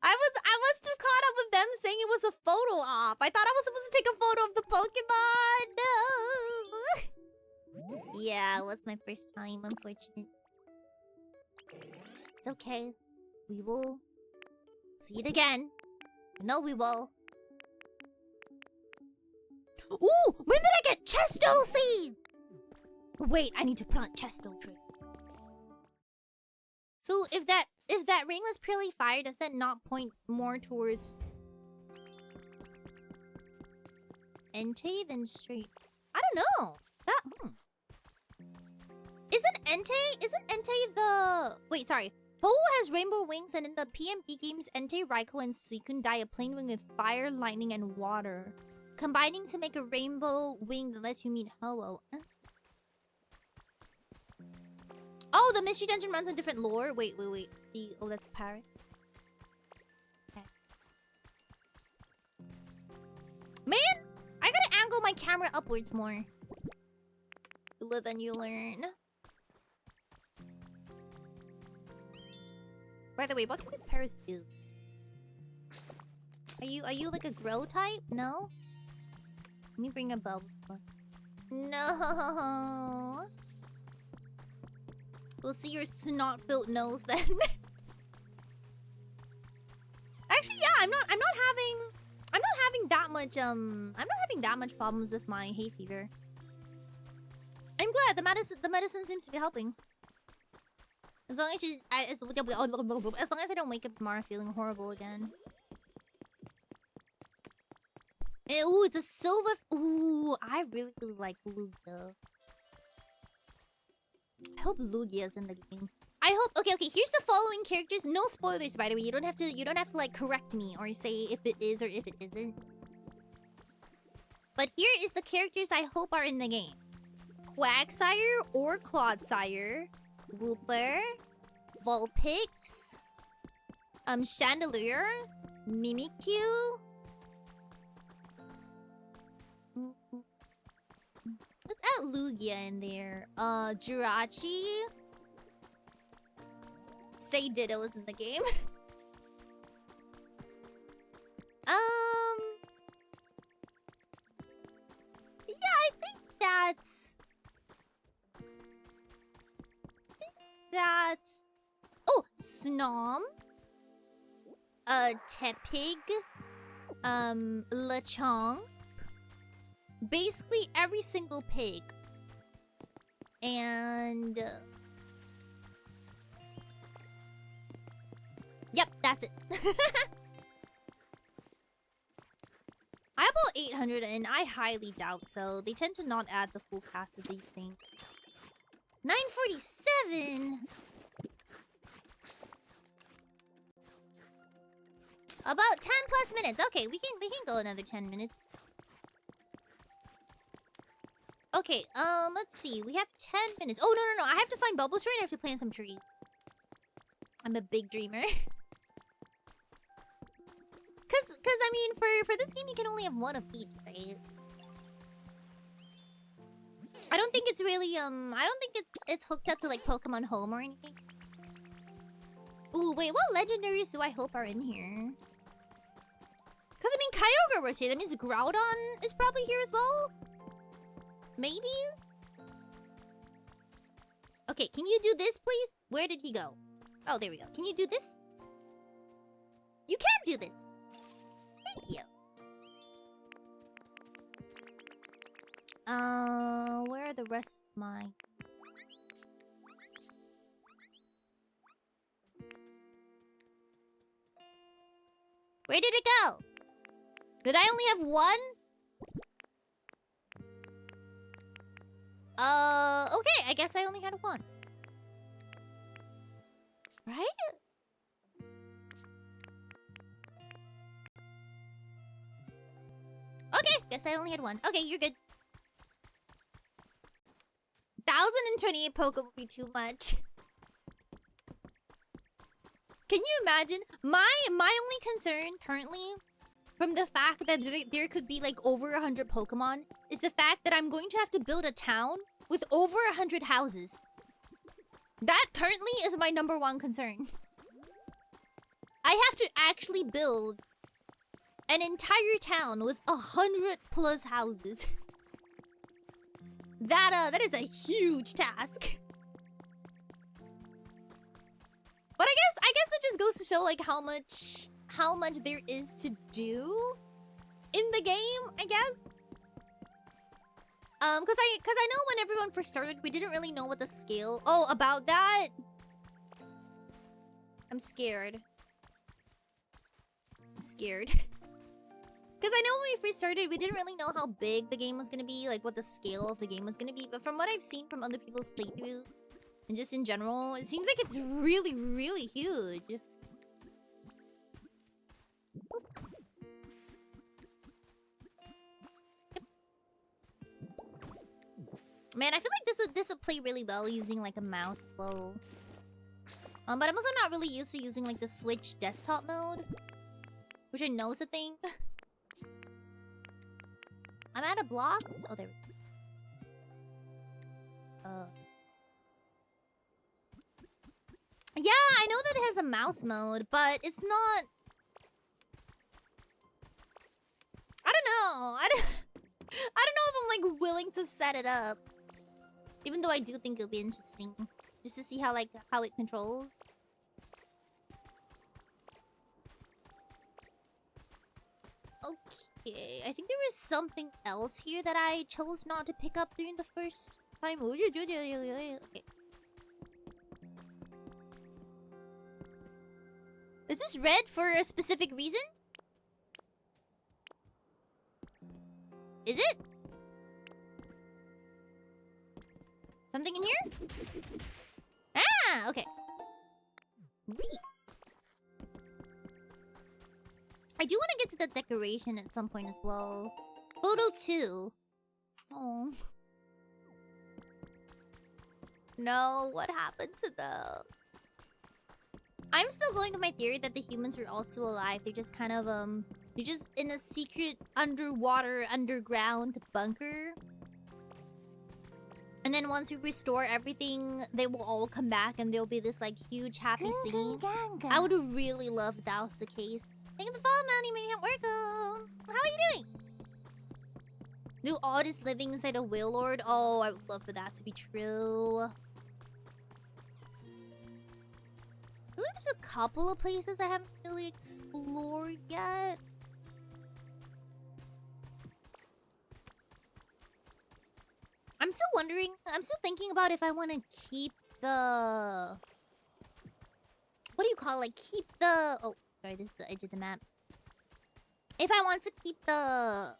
I was too caught up with them saying it was a photo op. I thought I was supposed to take a photo of the Pokemon. No. Yeah, it was my first time. Unfortunate. It's okay. We will see it again. No, we will. Ooh! When did I get Chesto seed? Wait, I need to plant Chesto tree. So if that ring was purely fire, does that not point more towards Entei than straight? I don't know. That Isn't Entei the... Wait, sorry. Ho has rainbow wings, and in the PMP games, Entei, Raikou, and Suicune dye a plain wing with fire, lightning, and water, combining to make a rainbow wing that lets you meet Ho-Oh. Oh, the Mystery Dungeon runs on different lore? Wait. Oh, that's a parrot. Okay. Man! I gotta angle my camera upwards more. You live and you learn. By the way, what can this Paris do? Are you like a grow type? No? Let me bring a bubble. No. We'll see your snot-filled nose then. Actually, yeah, I'm not having that much problems with my hay fever. I'm glad the medicine seems to be helping. As long as as long as I don't wake up tomorrow feeling horrible again. Ooh, it's a silver. Ooh, I really like Lugia. I hope Lugia's in the game. I hope. Okay. Here's the following characters. No spoilers, by the way. You don't have to like correct me or say if it is or if it isn't. But here is the characters I hope are in the game: Quagsire or Clodsire, Wooper, Vulpix, Chandelier, Mimikyu. Let's add Lugia in there. Jirachi. Say Ditto is in the game. Yeah, I think that's... Oh, Snom. Tepig. Lechonk. Basically every single pig. And... Yep, that's it. I have about 800 and I highly doubt so. They tend to not add the full cast of these things. 9:47! About 10 plus minutes. Okay, we can go another 10 minutes. Okay, let's see. We have 10 minutes. Oh, no. I have to find Bulbasaur and I have to plant some trees. I'm a big dreamer. Cause I mean, for this game, you can only have one of each, right? I don't think it's really I don't think it's hooked up to like Pokemon Home or anything. Ooh, wait, what legendaries do I hope are in here? Cause I mean Kyogre was here. That means Groudon is probably here as well. Maybe? Okay, can you do this, please? Where did he go? Oh, there we go. Can you do this? You can do this! Thank you. Where are the rest of my... Where did it go? Did I only have one? Okay, I guess I only had one. Right? Okay, guess I only had one. Okay, you're good. 1,028 Poke would be too much. Can you imagine? My only concern currently, from the fact that there could be like over 100 Pokemon, is the fact that I'm going to have to build a town with over 100 houses. That currently is my #1 concern. I have to actually build an entire town with 100+ houses. That is a huge task. But I guess that just goes to show like how much there is to do in the game, I guess. Cause I know when everyone first started, we didn't really know what the scale. Oh, about that. I'm scared. I'm scared. Because I know when we first started, we didn't really know how big the game was going to be, like what the scale of the game was going to be. But from what I've seen from other people's playthroughs, and just in general, it seems like it's really, really huge. Yep. Man, I feel like this would play really well using like a mouse bow. But I'm also not really used to using like the Switch desktop mode, which I know is a thing. I'm at a block. Oh, there we go. Yeah, I know that it has a mouse mode, but it's not... I don't know. I don't know if I'm like willing to set it up. Even though I do think it'll be interesting. Just to see how it controls. Okay, I think there was something else here that I chose not to pick up during the first time. Okay. Is this red for a specific reason? Is it? Something in here? Ah, okay. Wait. I do want to get to the decoration at some point as well. Photo 2. Oh. No, what happened to them? I'm still going with my theory that the humans are also alive. They're just kind of, they're just in a secret underground bunker. And then once we restore everything, they will all come back and there'll be this, like, huge happy scene. I would really love if that was the case. Thank you for the follow, Melanie. Made it welcome. How are you doing? Do all just living inside a whale lord? Oh, I would love for that to be true. I feel like there's a couple of places I haven't really explored yet. I'm still wondering. I'm still thinking about if I want to keep the... What do you call it? Like, keep the... Oh, sorry, this is the edge of the map. If I want to keep the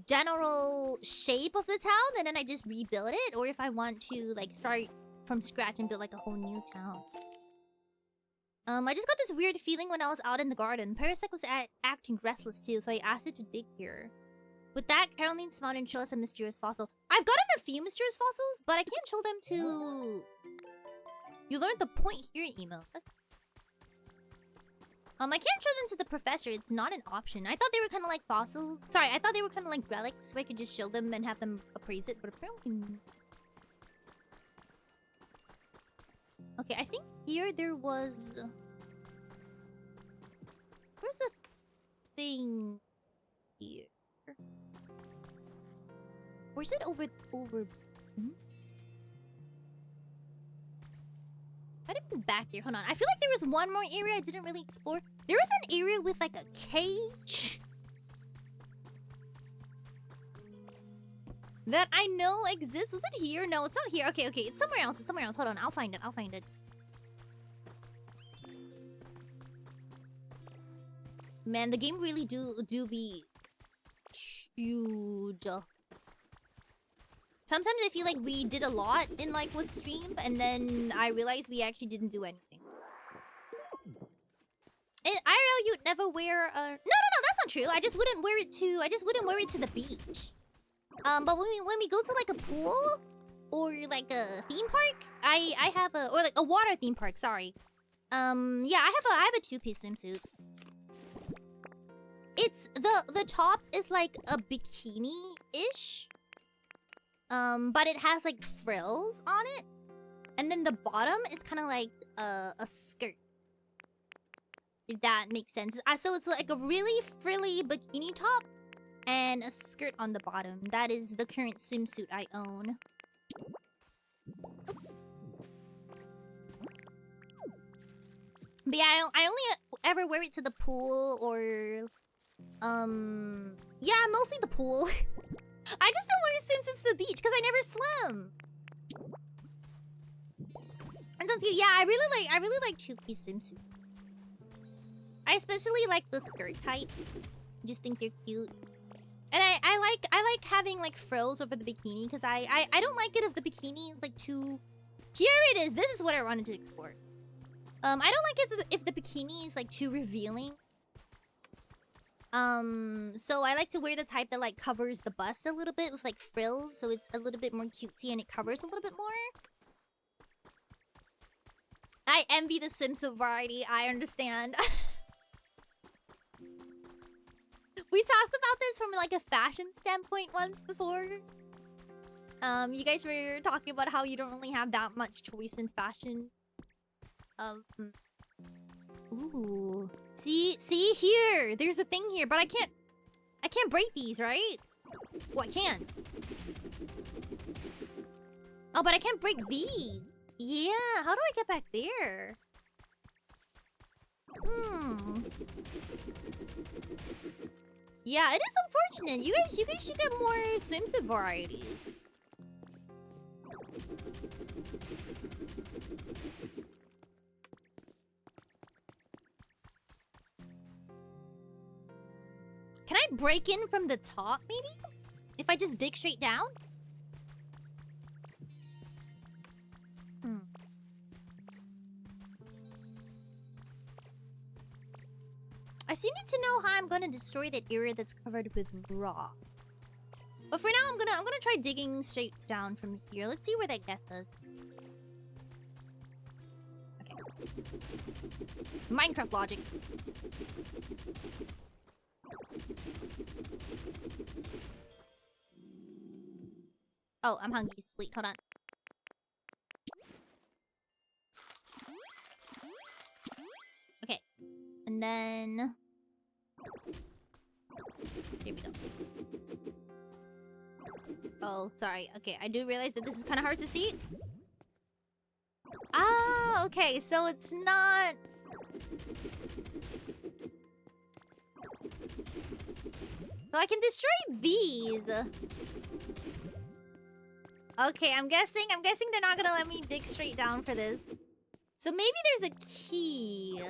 general shape of the town, and then I just rebuild it, or if I want to, like, start from scratch and build, like, a whole new town. I just got this weird feeling when I was out in the garden. Parasect was acting restless too, so I asked it to dig here. With that, Caroline smiled and showed us a mysterious fossil. I've gotten a few mysterious fossils, but I can't show them to... You learned the point here, Emo. I can't show them to the professor. It's not an option. I thought they were kind of like fossils. Sorry, I thought they were kind of like relics, so I could just show them and have them appraise it. But apparently, okay. I think here there was. Where's a thing here? Or is it over? Might have been back here. Hold on. I feel like there was one more area I didn't really explore. There was an area with like a cage that I know exists. Was it here? No, it's not here. Okay, okay. It's somewhere else. It's somewhere else. Hold on. I'll find it. I'll find it. Man, the game really do be huge. Sometimes I feel like we did a lot in like with stream, and then I realized we actually didn't do anything. In IRL, you'd never wear a... No, that's not true. I just wouldn't wear it to the beach. But when we go to like a pool or like a theme park, I have a, or like a water theme park. Sorry. Yeah, I have a two-piece swimsuit. It's the top is like a bikini-ish. But it has like frills on it, and then the bottom is kind of like a skirt, if that makes sense. So it's like a really frilly bikini top and a skirt on the bottom. That is the current swimsuit I own. But yeah, I only ever wear it to the pool or yeah, mostly the pool. I just don't wear swimsuits to the beach because I never swim. And sounds cute. Yeah, I really like two-piece swimsuit. I especially like the skirt type. I just think they're cute. And I like having like frills over the bikini because I don't like it if the bikini is like too. Here it is. This is what I wanted to explore. I don't like it if the bikini is like too revealing. So I like to wear the type that like covers the bust a little bit with like frills, so it's a little bit more cutesy and it covers a little bit more. I envy the swimsuit variety, I understand. We talked about this from like a fashion standpoint once before. You guys were talking about how you don't really have that much choice in fashion. Ooh. See here. There's a thing here, but I can't break these, right? Well, I can. Oh, but I can't break these. Yeah, how do I get back there? Yeah, it is unfortunate. You guys should get more swimsuit variety. Can I break in from the top, maybe? If I just dig straight down? I still need to know how I'm gonna destroy that area that's covered with rock. But for now, I'm gonna try digging straight down from here. Let's see where that gets us. Okay. Minecraft logic. Oh, I'm hungry. Wait, hold on. Okay. And then... Here we go. Oh, sorry. Okay, I do realize that this is kind of hard to see. Ah, okay. So it's not... So I can destroy these. Okay, I'm guessing they're not gonna let me dig straight down for this. So maybe there's a key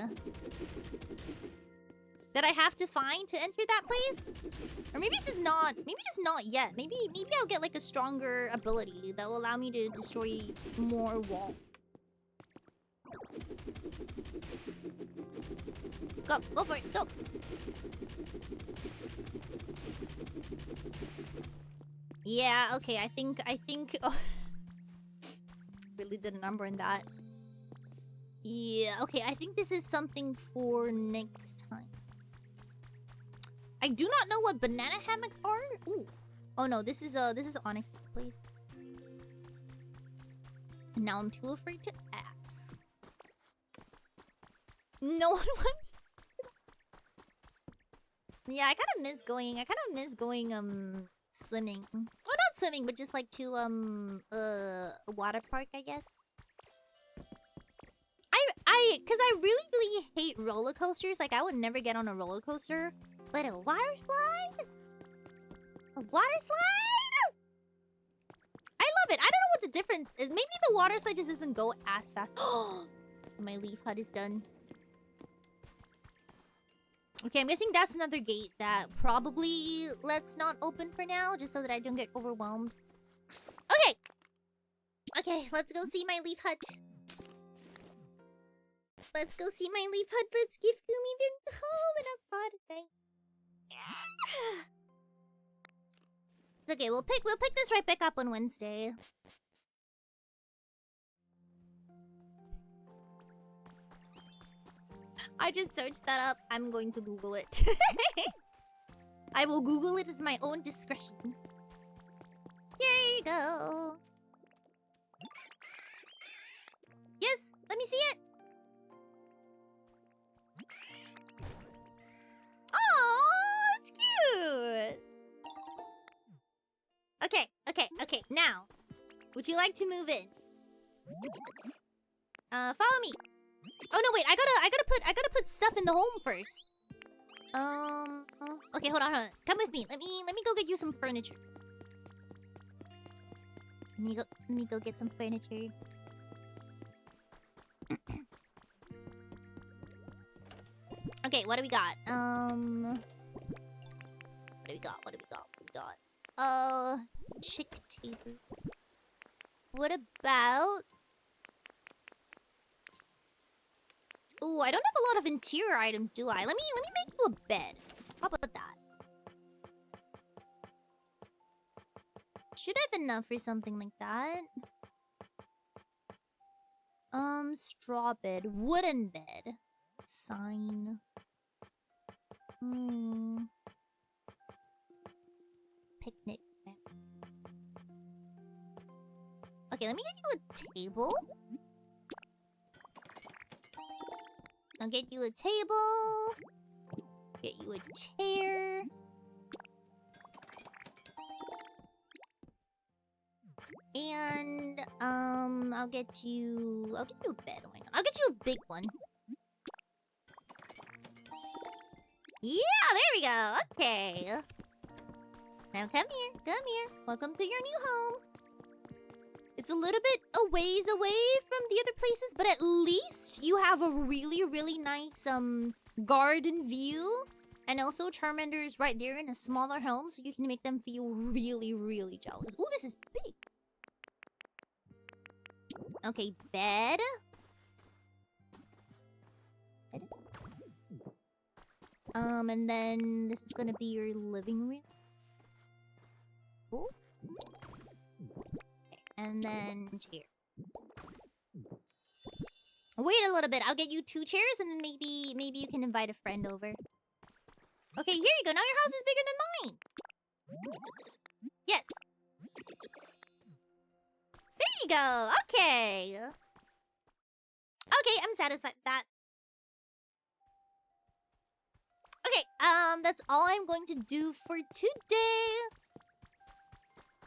that I have to find to enter that place? Or maybe just not yet. Maybe I'll get like a stronger ability that will allow me to destroy more wall. Go for it, go! Yeah, okay, I think oh, really did a number in that. Yeah, okay, I think this is something for next time. I do not know what banana hammocks are. Ooh. Oh no, this is Onyx place. And now I'm too afraid to ask. No one wants. Yeah, I kind of miss going swimming. Well, not swimming, but just like to a water park, I guess. Cause I really hate roller coasters. Like I would never get on a roller coaster, but a water slide. A water slide. I love it. I don't know what the difference is. Maybe the water slide just doesn't go as fast. My leaf hut is done. Okay, I'm guessing that's another gate that probably let's not open for now, just so that I don't get overwhelmed. Okay. Okay, let's go see my leaf hut. Let's go see my leaf hut. Let's give Gumi their home and a pot thing. It's okay, we'll pick this right back up on Wednesday. I just searched that up. I'm going to Google it. I will Google it at my own discretion. Here you go. Yes, let me see it. Oh, it's cute. Okay. Now, would you like to move in? Follow me. Oh no, wait. I gotta put stuff in the home first. Okay, hold on. Come with me. Let me go get you some furniture. Let me go get some furniture. Okay, what do we got? What do we got? Chick table. What about... Ooh, I don't have a lot of interior items, do I? Let me make you a bed. How about that? Should I have enough for something like that? Straw bed. Wooden bed. Sign. Picnic. Okay, let me get you a table. I'll get you a table. Get you a chair. And I'll get you a bed. Why not? I'll get you a big one. Yeah, there we go. Okay. Now come here. Welcome to your new home. It's a little bit a ways away from the other places, but at least you have a really nice garden view. And also Charmander's right there in a smaller home, so you can make them feel really jealous. Ooh, this is big. Okay, bed. And then this is gonna be your living room. Ooh. Okay, and then chair. Wait a little bit. I'll get you 2 chairs, and then maybe you can invite a friend over. Okay, here you go. Now your house is bigger than mine. Yes. There you go. Okay. Okay, I'm satisfied with that. Okay, that's all I'm going to do for today.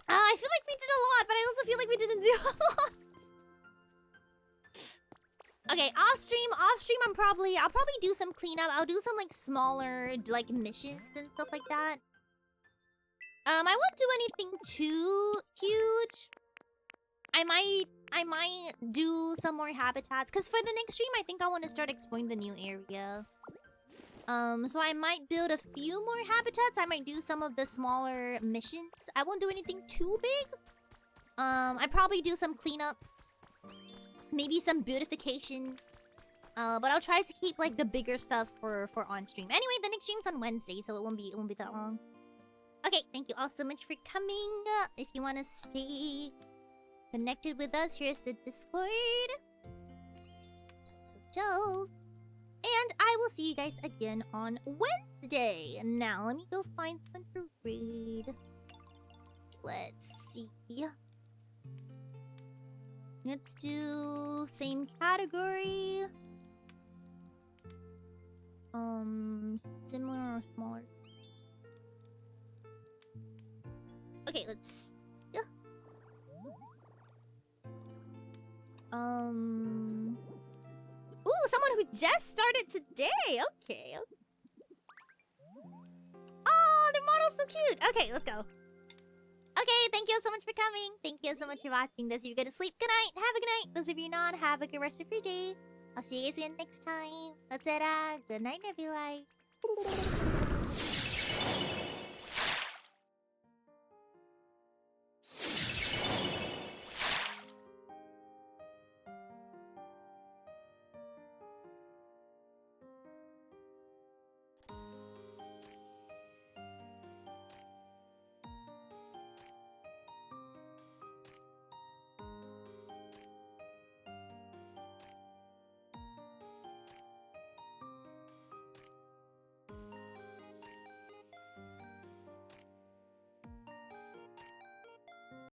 I feel like we did a lot, but I also feel like we didn't do a lot. Okay, off stream, I'll probably do some cleanup. I'll do some like smaller like missions and stuff like that. I won't do anything too huge. I might do some more habitats, because for the next stream I think I want to start exploring the new area. So I might build a few more habitats. I might do some of the smaller missions. I won't do anything too big. I probably do some cleanup. Maybe some beautification. But I'll try to keep like the bigger stuff for on stream. Anyway, the next stream's on Wednesday, so it won't be that long. Okay, thank you all so much for coming. If you want to stay connected with us, here's the Discord. goes. And I will see you guys again on Wednesday. Now, let me go find someone to read. Let's see. Let's do same category. Similar or smaller. Okay, let's. Yeah. Ooh, someone who just started today. Okay. Oh, the model's so cute. Okay, let's go. Okay, thank you so much for coming. Thank you so much for watching. Those of you go to sleep, good night. Have a good night. Those of you not, have a good rest of your day. I'll see you guys again next time. Let's good night, Nebulite.